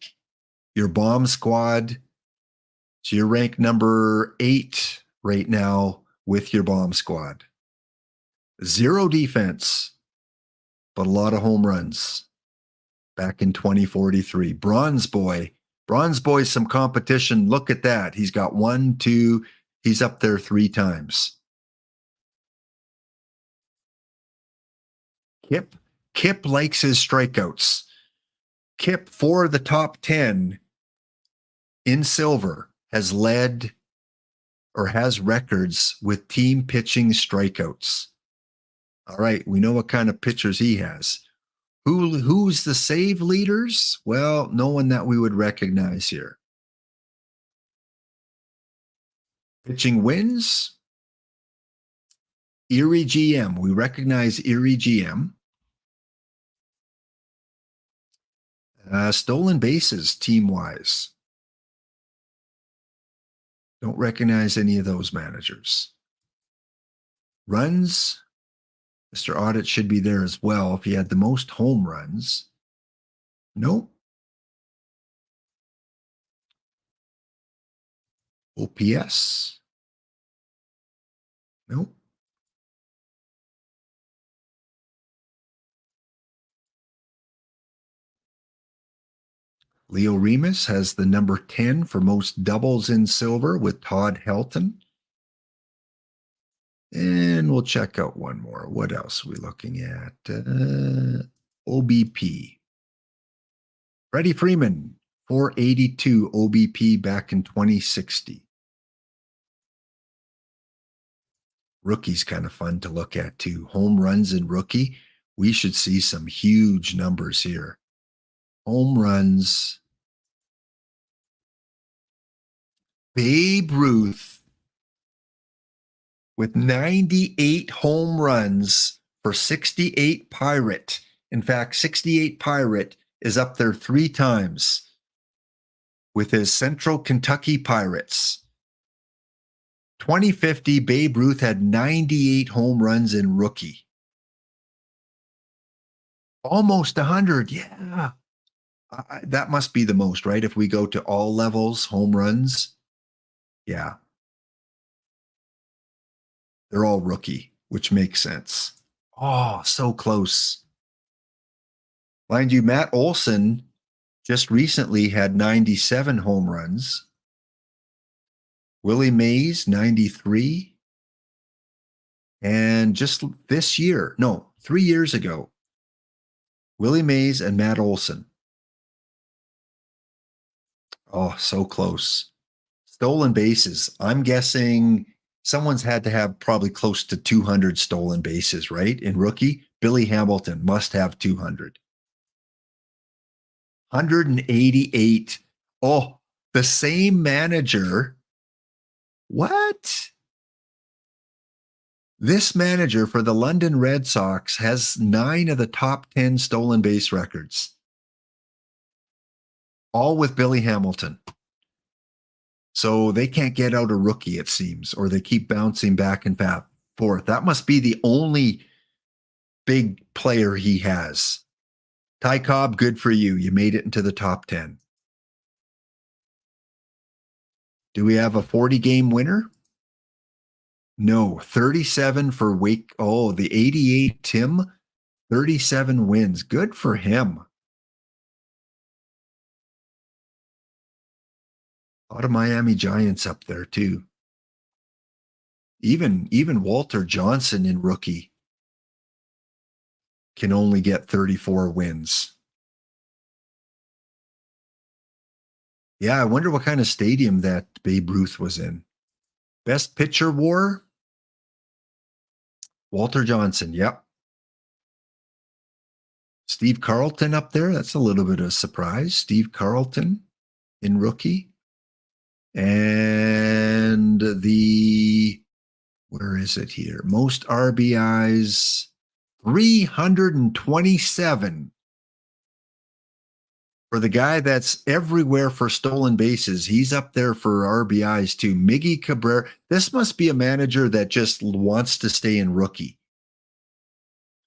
your bomb squad, so you're ranked number 8 right now with your bomb squad. 0 defense, but a lot of home runs back in 2043. Bronze Boy's some competition. Look at that. He's got 1, 2, he's up there 3 times. Kip likes his strikeouts. Kip, for the top 10 in silver, has led or has records with team pitching strikeouts. All right, we know what kind of pitchers he has. Who's the save leaders? Well, no one that we would recognize here. Pitching wins. Erie GM. We recognize Erie GM. Stolen bases team-wise. Don't recognize any of those managers. Runs. Mr. Audit should be there as well if he had the most home runs. Nope. OPS. Nope. Leo Remus has the number 10 for most doubles in silver with Todd Helton. And we'll check out one more. What else are we looking at? OBP. Freddie Freeman, 482 OBP back in 2060. Rookie's kind of fun to look at too. Home runs in rookie. We should see some huge numbers here. Home runs. Babe Ruth with 98 home runs for 68 Pirate. In fact, 68 Pirate is up there 3 times with his Central Kentucky Pirates. 2050, Babe Ruth had 98 home runs in rookie. Almost 100, yeah. That must be the most, right? If we go to all levels, home runs, yeah. They're all rookie, which makes sense. Oh, so close. Mind you, Matt Olson just recently had 97 home runs. Willie Mays, 93. And just this year, no, 3 years ago, Willie Mays and Matt Olson. Oh, so close. Stolen bases. I'm guessing someone's had to have probably close to 200 stolen bases, right? In rookie, Billy Hamilton must have 200. 188. Oh, the same manager. What? This manager for the London Red Sox has 9 of the top 10 stolen base records. All with Billy Hamilton. So they can't get out a rookie, it seems, or they keep bouncing back and forth. That must be the only big player he has. Ty Cobb, good for you. You made it into the top 10. Do we have a 40-game winner? No, 37 for Wake. Oh, the 88 Tim, 37 wins. Good for him. A lot of Miami Giants up there too. Even Walter Johnson in rookie can only get 34 wins. Yeah, I wonder what kind of stadium that Babe Ruth was in. Best pitcher war? Walter Johnson, yep. Steve Carlton up there. That's a little bit of a surprise. Steve Carlton in rookie. And where is it here? Most RBIs, 327. For the guy that's everywhere for stolen bases, he's up there for RBIs too. Miggy Cabrera. This must be a manager that just wants to stay in rookie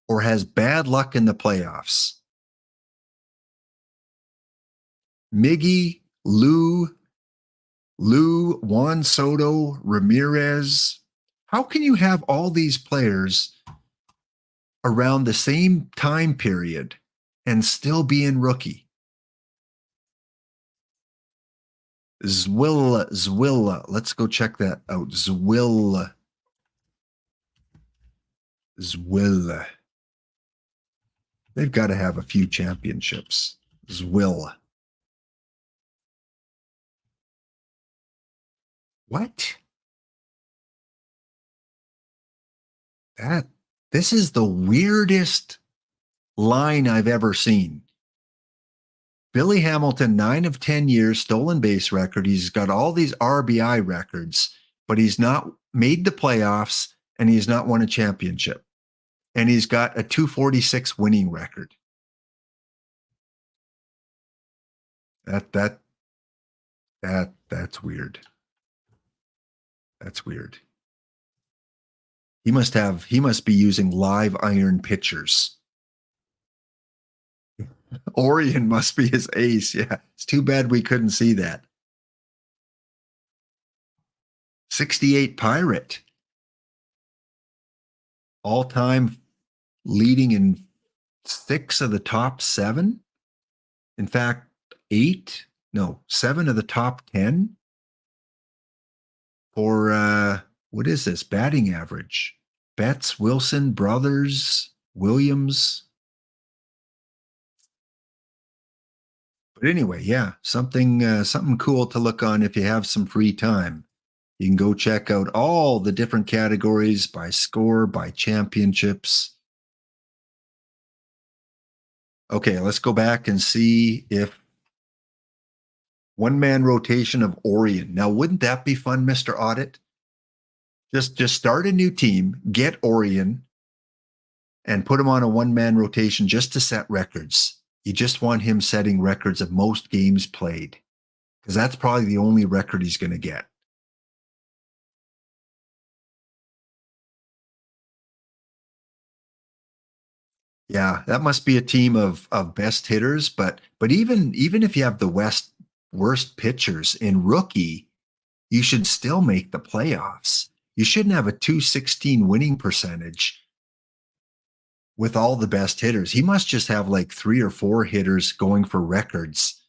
or has bad luck in the playoffs. Miggy, Lou, Juan Soto, Ramirez. How can you have all these players around the same time period and still be in rookie? Zwilla. Let's go check that out. Zwilla. They've got to have a few championships. Zwilla. What? This is the weirdest line I've ever seen. Billy Hamilton, 9 of 10 years, stolen base record. He's got all these RBI records, but he's not made the playoffs and he's not won a championship. And he's got a 246 winning record. That's weird. That's weird. He must be using live iron pitchers. Orion must be his ace. Yeah. It's too bad we couldn't see that. 68 Pirate. All-time leading in 6 of the top 7. In fact, 7 of the top 10 for what is this? Batting average. Betts, Wilson, Brothers, Williams. But anyway, yeah, something cool to look on if you have some free time. You can go check out all the different categories by score, by championships. Okay, let's go back and see if one-man rotation of Orion. Now, wouldn't that be fun, Mr. Audit? Just start a new team, get Orion, and put him on a one-man rotation just to set records. You just want him setting records of most games played, because that's probably the only record he's going to get. Yeah, that must be a team of best hitters, but even if you have the worst pitchers in rookie, you should still make the playoffs. You shouldn't have a 216 winning percentage with all the best hitters. He must just have like 3 or 4 hitters going for records,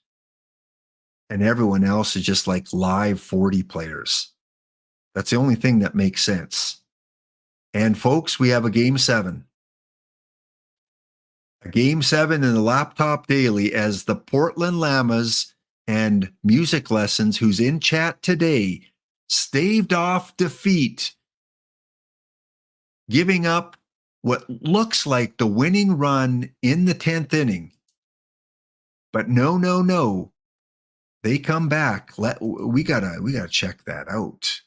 and everyone else is just like live 40 players. That's the only thing that makes sense. And folks, we have a game 7. A game 7 in the Laptop Daily as the Portland Llamas and Music Lessons, who's in chat today, staved off defeat, giving up what looks like the winning run in the 10th inning. But no. They come back. We gotta check that out.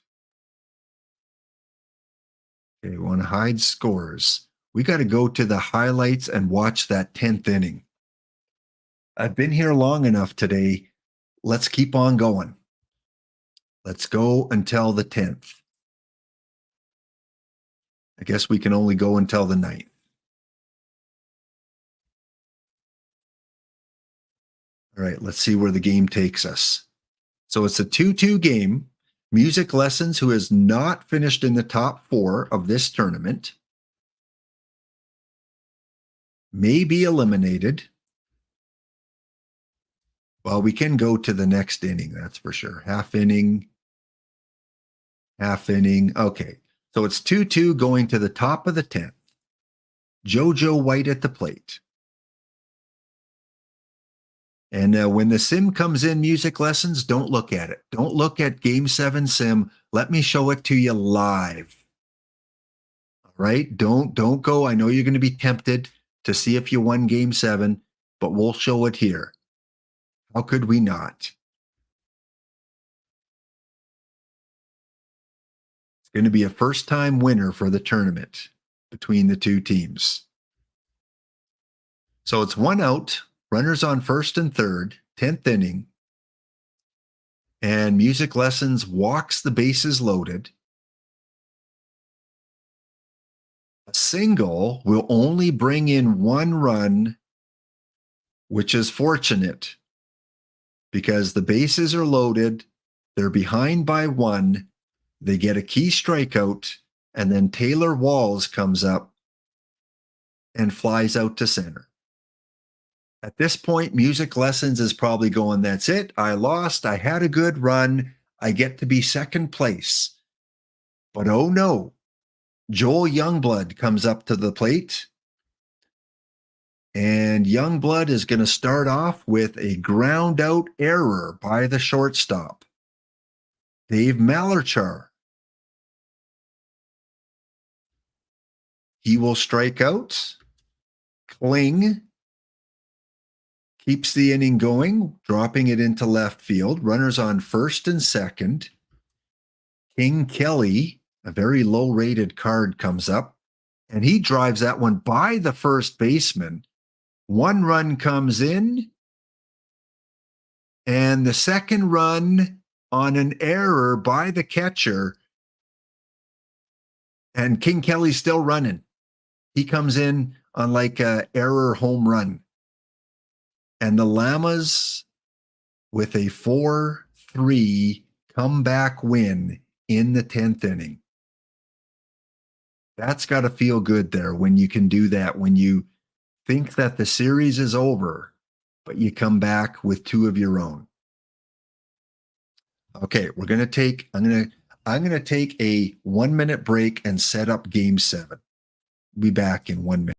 Okay, we want to hide scores. We got to go to the highlights and watch that 10th inning. I've been here long enough today. Let's keep on going. Let's go until the 10th. I guess we can only go until the 9th. All right, let's see where the game takes us. So it's a 2-2 game. Music Lessons, who has not finished in the top 4 of this tournament, may be eliminated. Well, we can go to the next inning, that's for sure. Half inning. Okay, so it's 2-2 going to the top of the 10th. JoJo White at the plate. And when the sim comes in, Music Lessons, don't look at it. Don't look at Game 7 sim. Let me show it to you live. All right? Don't go. I know you're going to be tempted to see if you won Game 7, but we'll show it here. How could we not? It's going to be a first-time winner for the tournament between the two teams. So it's 1 out, runners on first and third, 10th inning, and Music Lessons walks the bases loaded. A single will only bring in 1 run, which is fortunate. because the bases are loaded. They're behind by 1. They get a key strikeout, and then Taylor Walls comes up and flies out to center. At this point, Music Lessons is probably going, that's it. I lost. I had a good run. I get to be second place. But oh no, Joel Youngblood comes up to the plate. And Youngblood is going to start off with a ground out error by the shortstop, Dave Malarchar. He will strike out. Kling keeps the inning going, dropping it into left field. Runners on first and second. King Kelly, a very low-rated card, comes up, and he drives that one by the first baseman. 1 run comes in, and the second run on an error by the catcher, and King Kelly's still running. He comes in on like a error home run. And the Llamas with a 4-3 comeback win in the 10th inning. That's got to feel good there when you can do that, when you think that the series is over, but you come back with 2 of your own. Okay, I'm going to take a 1-minute break and set up game 7. Be back in 1 minute.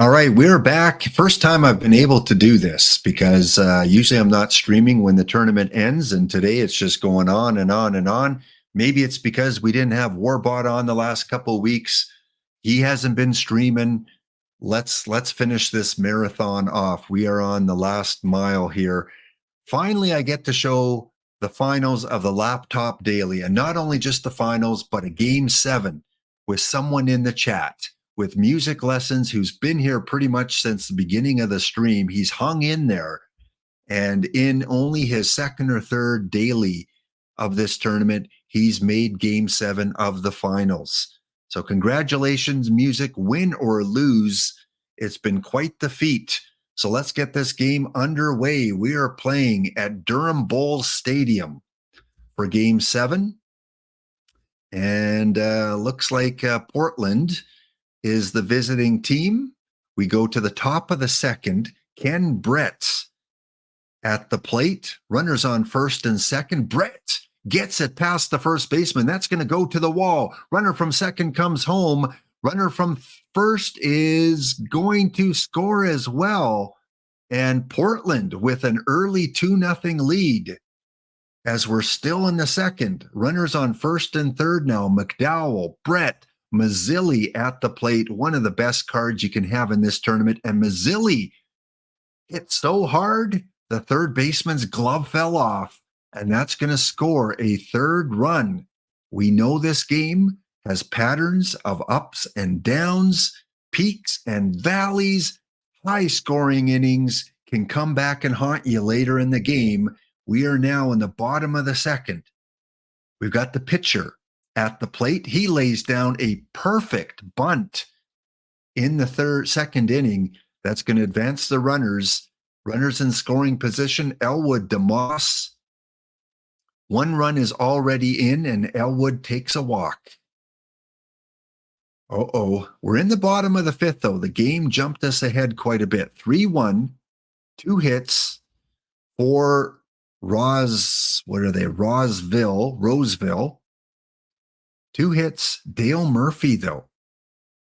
All right, we're back. First time I've been able to do this because usually I'm not streaming when the tournament ends, and today it's just going on and on and on. Maybe it's because we didn't have Warbot on the last couple of weeks. He hasn't been streaming. Let's finish this marathon off. We are on the last mile here. Finally, I get to show the finals of the Laptop Daily, and not only just the finals, but a game 7 with someone in the chat. With Music Lessons, who's been here pretty much since the beginning of the stream. He's hung in there, and in only his second or third daily of this tournament, he's made Game 7 of the finals. So congratulations, Music. Win or lose, it's been quite the feat. So let's get this game underway. We are playing at Durham Bulls Stadium for Game 7. And looks like Portland is the visiting team. We go to the top of the second. Ken Brett at the plate. Runners on first and second. Brett gets it past the first baseman. That's going to go to the wall. Runner from second comes home. Runner from first is going to score as well. And Portland with an early 2-0 lead. As we're still in the second, runners on first and third now. McDowell, Brett, Mazzilli at the plate. One of the best cards you can have in this tournament. And Mazzilli hit so hard, the third baseman's glove fell off. And that's going to score a third run. We know this game has patterns of ups and downs, peaks and valleys. High-scoring innings can come back and haunt you later in the game. We are now in the bottom of the second. We've got the pitcher at the plate. He lays down a perfect bunt in the second inning. That's going to advance the runners. Runners in scoring position, Elwood, DeMoss. One run is already in, and Elwood takes a walk. We're in the bottom of the fifth, though. The game jumped us ahead quite a bit. 3-1, 2 hits for Roseville. 2 hits. Dale Murphy, though,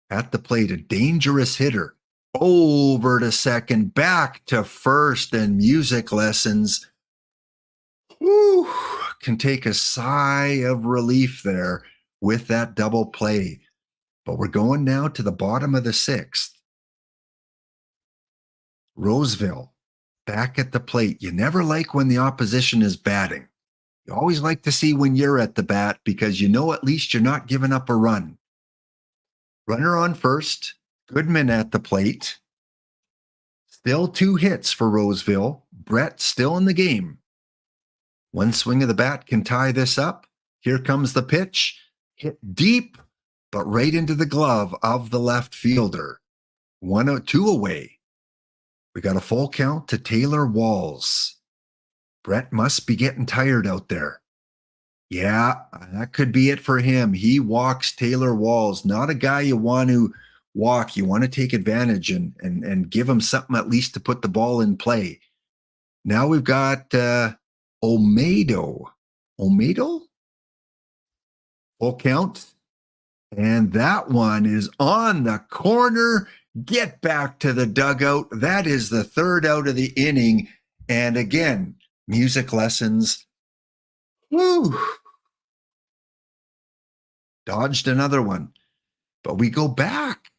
at the plate, a dangerous hitter. Over to second, back to first, and Music Lessons can take a sigh of relief there with that double play. But we're going now to the bottom of the sixth. Roseville back at the plate. You never like when the opposition is batting. You always like to see when you're at the bat because you know at least you're not giving up a run. Runner on first. Goodman at the plate. Still 2 hits for Roseville. Brett still in the game. One swing of the bat can tie this up. Here comes the pitch. Hit deep, but right into the glove of the left fielder. 1-2 away. We got a full count to Taylor Walls. Brett must be getting tired out there. Yeah, that could be it for him. He walks Taylor Walls. Not a guy you want to walk. You want to take advantage and give him something at least to put the ball in play. Now we've got Omedo. Full count. And that one is on the corner. Get back to the dugout. That is the third out of the inning. And again, Music Lessons. Dodged another one. But we go back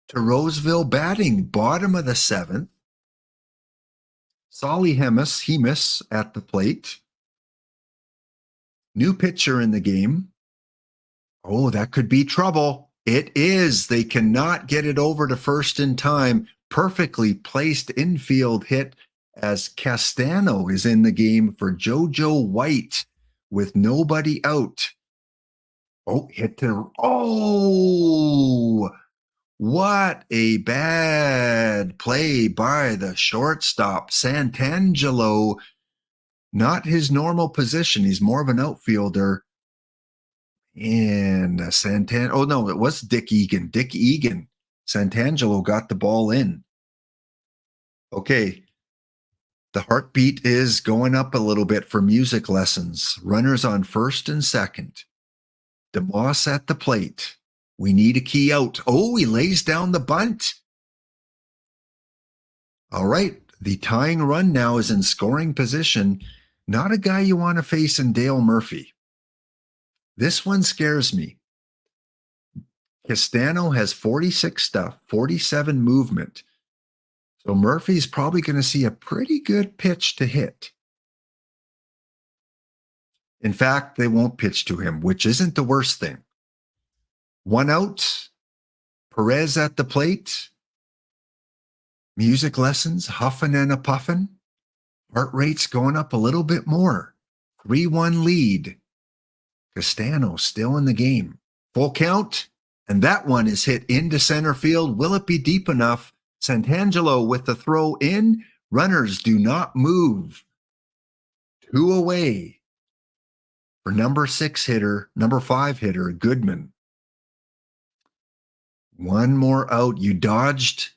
to Roseville batting, bottom of the seventh. Solly Hemus at the plate. New pitcher in the game. Oh, that could be trouble. It is. They cannot get it over to first in time. Perfectly placed infield hit as Castano is in the game for JoJo White with nobody out. What a bad play by the shortstop. Santangelo, not his normal position. He's more of an outfielder. And it was Dick Egan. Dick Egan. Santangelo got the ball in. Okay. The heartbeat is going up a little bit for Music Lessons. Runners on first and second. DeMoss at the plate. We need a key out. Oh, he lays down the bunt. All right. The tying run now is in scoring position. Not a guy you want to face in Dale Murphy. This one scares me. Castano has 46 stuff, 47 movement. So Murphy's probably going to see a pretty good pitch to hit. In fact, they won't pitch to him, which isn't the worst thing. 1 out. Perez at the plate. Music Lessons, huffing and a puffing. Heart rate's going up a little bit more. 3-1 lead. Castano still in the game. Full count, and that one is hit into center field. Will it be deep enough? Santangelo with the throw in. Runners do not move. 2 away for number 5 hitter, Goodman. One more out. You dodged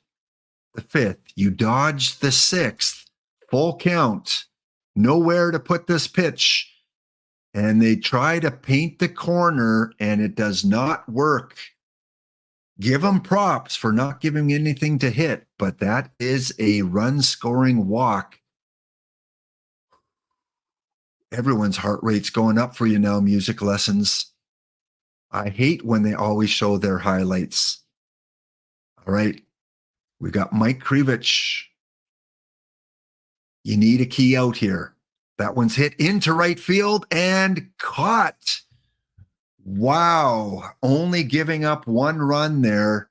the 5th. You dodged the 6th. Full count. Nowhere to put this pitch. And they try to paint the corner, and it does not work. Give them props for not giving anything to hit, but that is a run-scoring walk. Everyone's heart rate's going up for you now, music lessons. I hate when they always show their highlights. All right, we got Mike Krivich. You need a key out here. That one's hit into right field and caught. Wow, only giving up 1 run there.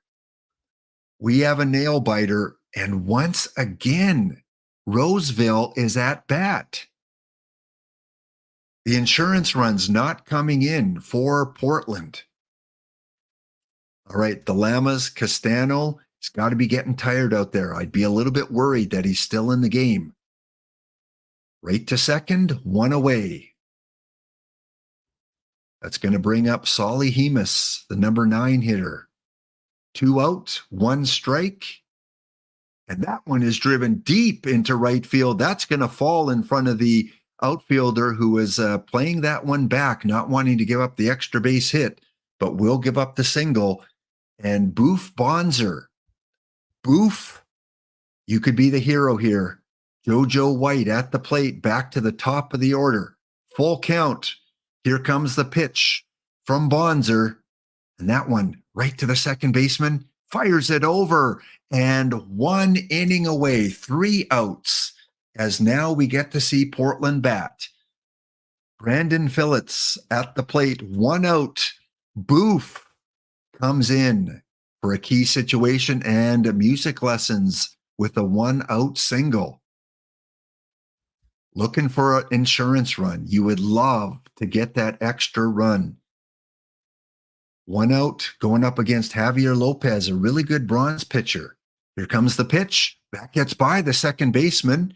We have a nail biter, and once again, Roseville is at bat. The insurance run's not coming in for Portland. All right, the Llamas, Castano, he's got to be getting tired out there. I'd be a little bit worried that he's still in the game. Right to second, 1 away. That's going to bring up Solly Hemus, the number 9 hitter. 2 out, 1 strike. And that one is driven deep into right field. That's going to fall in front of the outfielder who is playing that one back, not wanting to give up the extra base hit, but will give up the single. And Boof Bonser. Boof, you could be the hero here. JoJo White at the plate, back to the top of the order. Full count. Here comes the pitch from Bonser. And that one right to the second baseman. Fires it over. And 1 inning away. 3 outs. As now we get to see Portland bat. Brandon Phillips at the plate. 1 out. Boof comes in for a key situation and music lessons with a 1 out single. Looking for an insurance run. You would love to get that extra run. 1 out, going up against Javier Lopez, a really good bronze pitcher. Here comes the pitch. That gets by the second baseman.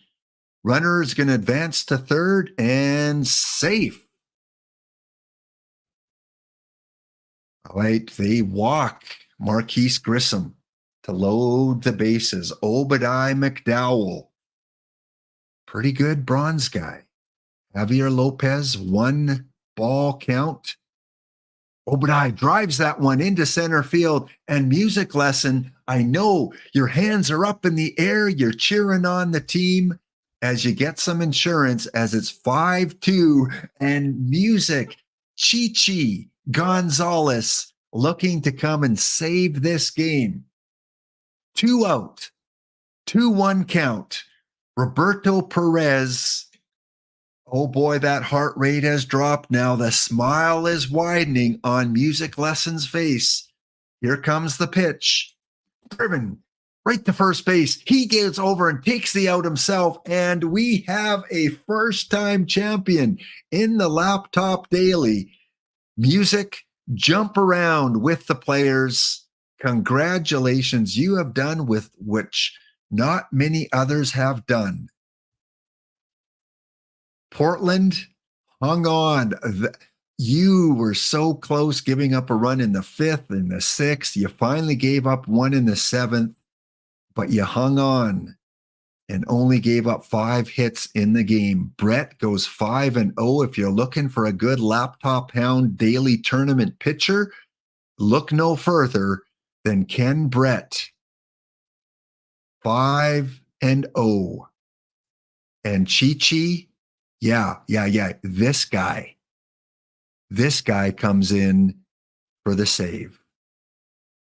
Runner is going to advance to third and safe. All right, they walk Marquise Grissom to load the bases. Obadiah McDowell. Pretty good bronze guy. Javier Lopez, 1 ball count. Obadiah drives that one into center field. And music lesson, I know your hands are up in the air. You're cheering on the team as you get some insurance as it's 5-2. And music, Chichi Gonzalez looking to come and save this game. 2 out, 2-1 count. Roberto Perez. Oh boy, that heart rate has dropped now. The smile is widening on music lesson's face. Here comes the pitch. Driven right to first base. He gets over and takes the out himself. And we have a first-time champion in the Laptop Daily. Music, jump around with the players. Congratulations. You have done with which not many others have done. Portland hung on. You were so close giving up a run in the 5th and the 6th. You finally gave up 1 in the 7th, but you hung on and only gave up 5 hits in the game. Brett goes 5-0. If you're looking for a good Laptophound Daily tournament pitcher, look no further than Ken Brett. 5-0. And Chichi, yeah. This guy comes in for the save.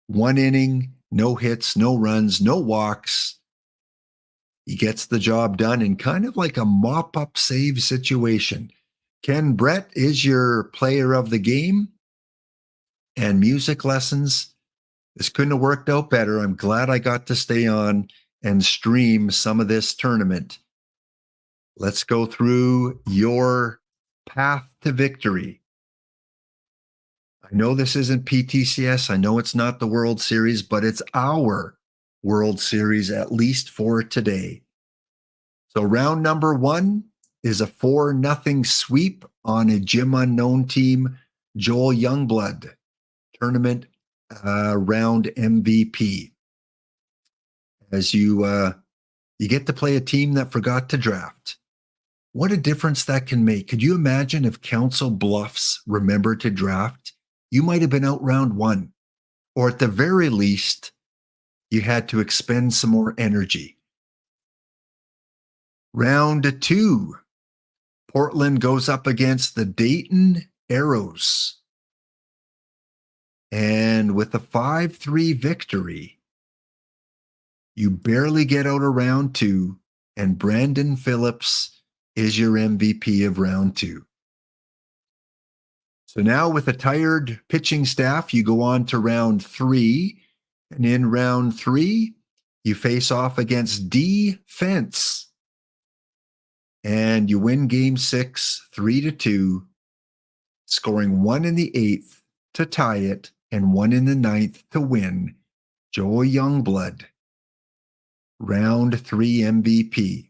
1 inning, no hits, no runs, no walks. He gets the job done in kind of like a mop-up save situation. Ken Brett is your player of the game. And music lessons, this couldn't have worked out better. I'm glad I got to stay on and stream some of this tournament. Let's go through your path to victory. I know this isn't PTCS. I know it's not the World Series, but it's our World Series, at least for today. So round number 1 is a 4-0 sweep on a Jim Unknown team, Joel Youngblood, tournament round MVP. As you get to play a team that forgot to draft. What a difference that can make. Could you imagine if Council Bluffs remembered to draft? You might have been out round 1, or at the very least, you had to expend some more energy. Round 2, Portland goes up against the Dayton Arrows. And with a 5-3 victory, you barely get out of round 2, and Brandon Phillips is your MVP of round 2. So now with a tired pitching staff, you go on to round 3. And in round 3, you face off against Defense. And you win game 6, 3-2, scoring 1 in the 8th to tie it and 1 in the 9th to win. Joel Youngblood, round 3 MVP.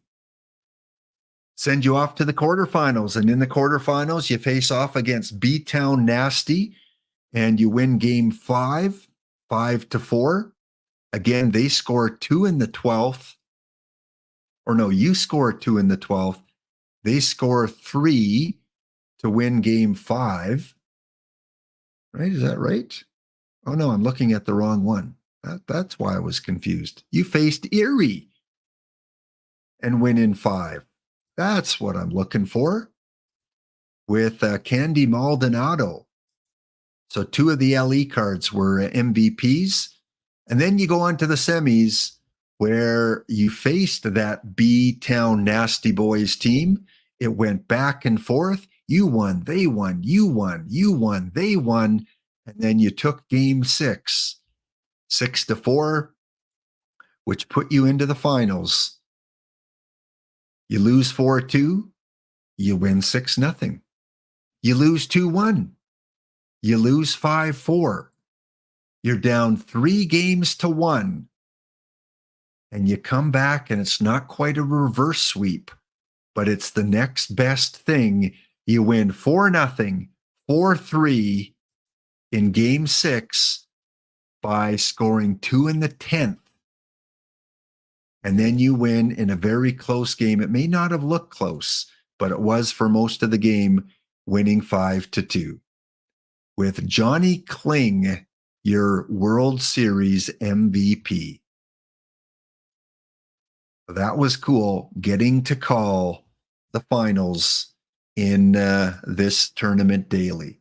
Send you off to the quarterfinals. And in the quarterfinals, you face off against B-Town Nasty and you win game 5, 5-4. Again, they score 2 in the 12th. Or no, you score 2 in the 12th. They score 3 to win game 5. Right? Is that right? Oh no, I'm looking at the wrong one. That's why I was confused. You faced Erie and win in 5. That's what I'm looking for. With Candy Maldonado. So 2 of the LE cards were MVPs. And then you go on to the semis where you faced that B-Town Nasty Boys team. It went back and forth. You won, they won, you won, you won, they won. And then you took game 6, 6-4, which put you into the finals. You lose 4-2, you win 6-0. You lose 2-1, you lose 5-4. You're down 3 games to 1. And you come back and it's not quite a reverse sweep, but it's the next best thing. You win 4-0, 4-3 in game 6 by scoring 2 in the 10th. And then you win in a very close game. It may not have looked close, but it was for most of the game, winning 5-2. With Johnny Kling, your World Series MVP. That was cool, getting to call the finals in this tournament daily.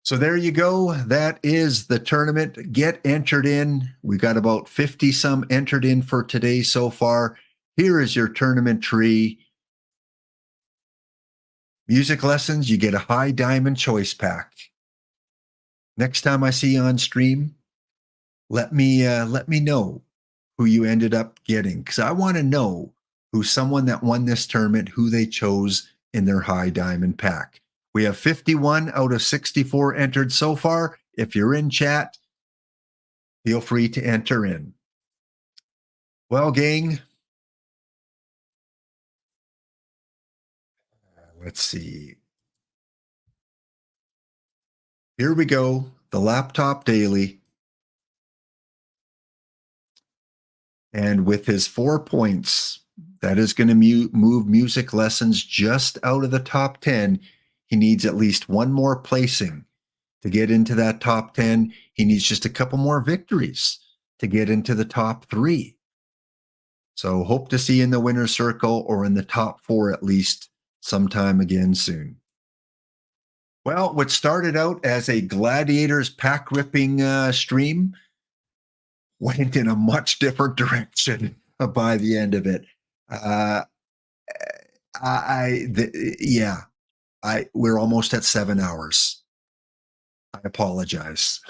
So there you go. That is the tournament. Get entered in. We got about 50 some entered in for today so far. Here is your tournament tree. Music lessons, you get a high diamond choice pack. Next time I see you on stream, let me know who you ended up getting, because I want to know who's someone that won this tournament, who they chose in their high diamond pack. We have 51 out of 64 entered so far. If you're in chat, feel free to enter in. Well, gang, let's see. Here we go, the Laptop Daily. And with his 4 points, that is going to move music lessons just out of the top 10. He needs at least one more placing to get into that top 10. He needs just a couple more victories to get into the top 3. So hope to see you in the winner's circle or in the top 4 at least sometime again soon. Well, what started out as a Gladiators pack ripping stream went in a much different direction by the end of it. We're almost at 7 hours. I apologize.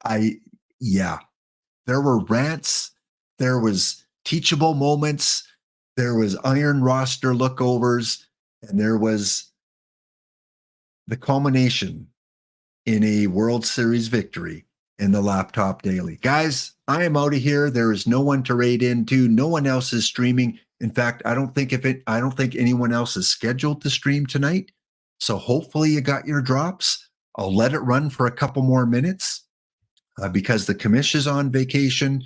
There were rants, there was teachable moments, there was iron roster lookovers, and there was the culmination in a World Series victory in the Laptop Daily. Guys, I am out of here. There is no one to raid into. No one else is streaming. In fact, I don't think anyone else is scheduled to stream tonight. So hopefully you got your drops. I'll let it run for a couple more minutes because the commish is on vacation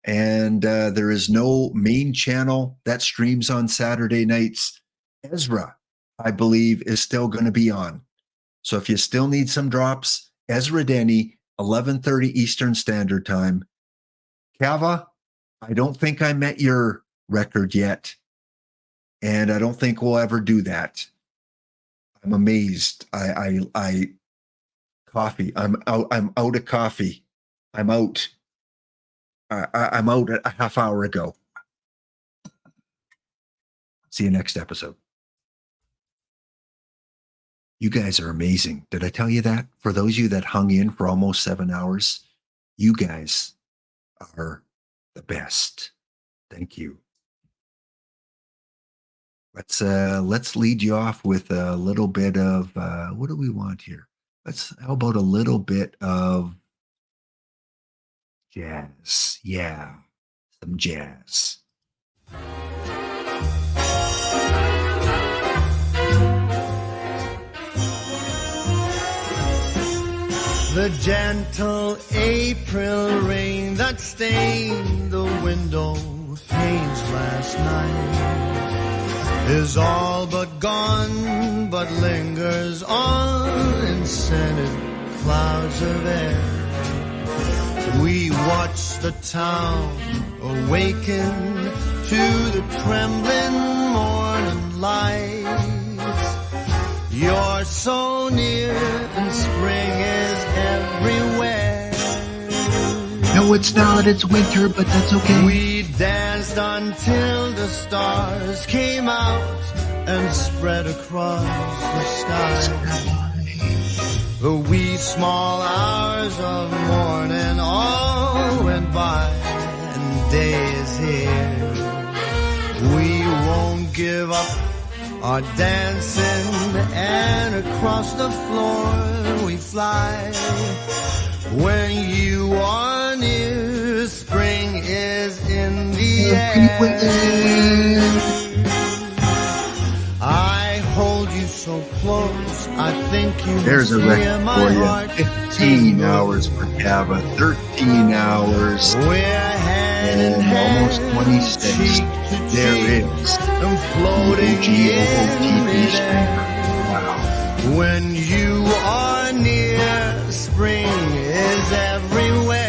and there is no main channel that streams on Saturday nights. Ezra, I believe, is still going to be on. So if you still need some drops, Ezra Denny, 11:30 Eastern Standard Time. Kava, I don't think I met your record yet, and I don't think we'll ever do that. I'm amazed. Coffee. I'm out of coffee. I'm out. I'm out a half hour ago. See you next episode. You guys are amazing. Did I tell you that? For those of you that hung in for almost 7 hours, you guys are the best. Thank you. Let's lead you off with a little bit of what do we want here? How about a little bit of jazz? Yeah, some jazz. The gentle April rain that stained the window panes last night is all but gone, but lingers on in scented clouds of air. We watch the town awaken to the trembling morning light. You're so near and spring is everywhere. No, it's not. It's winter, but that's okay. We danced until the stars came out and spread across the sky. The wee small hours of morning all went by and day is here. We won't give up our dancing, and across the floor we fly. When you are near, spring is in the air. I hold you so close, I think you There's a record my for heart. you. 15 hours for Kava, 13 hours, We're hand in and hand, almost 26. cheek to There cheek, is and floating in OOTP midair. Wow. When you are near, spring is everywhere.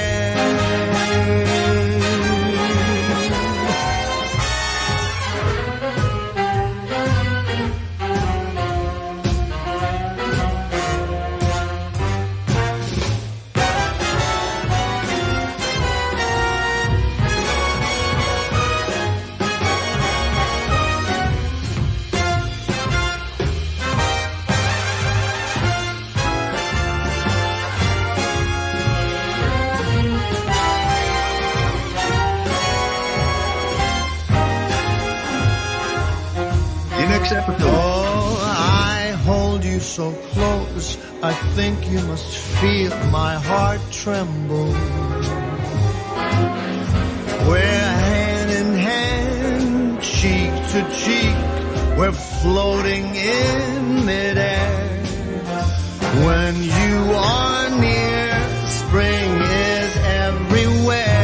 Episode. Oh, I hold you so close, I think you must feel my heart tremble. We're hand in hand, cheek to cheek, we're floating in midair. When you are near, spring is everywhere.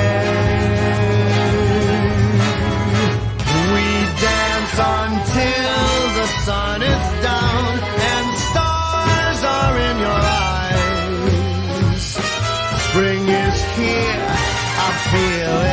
We dance until the sun is down and stars are in your eyes. Spring is here, I feel it.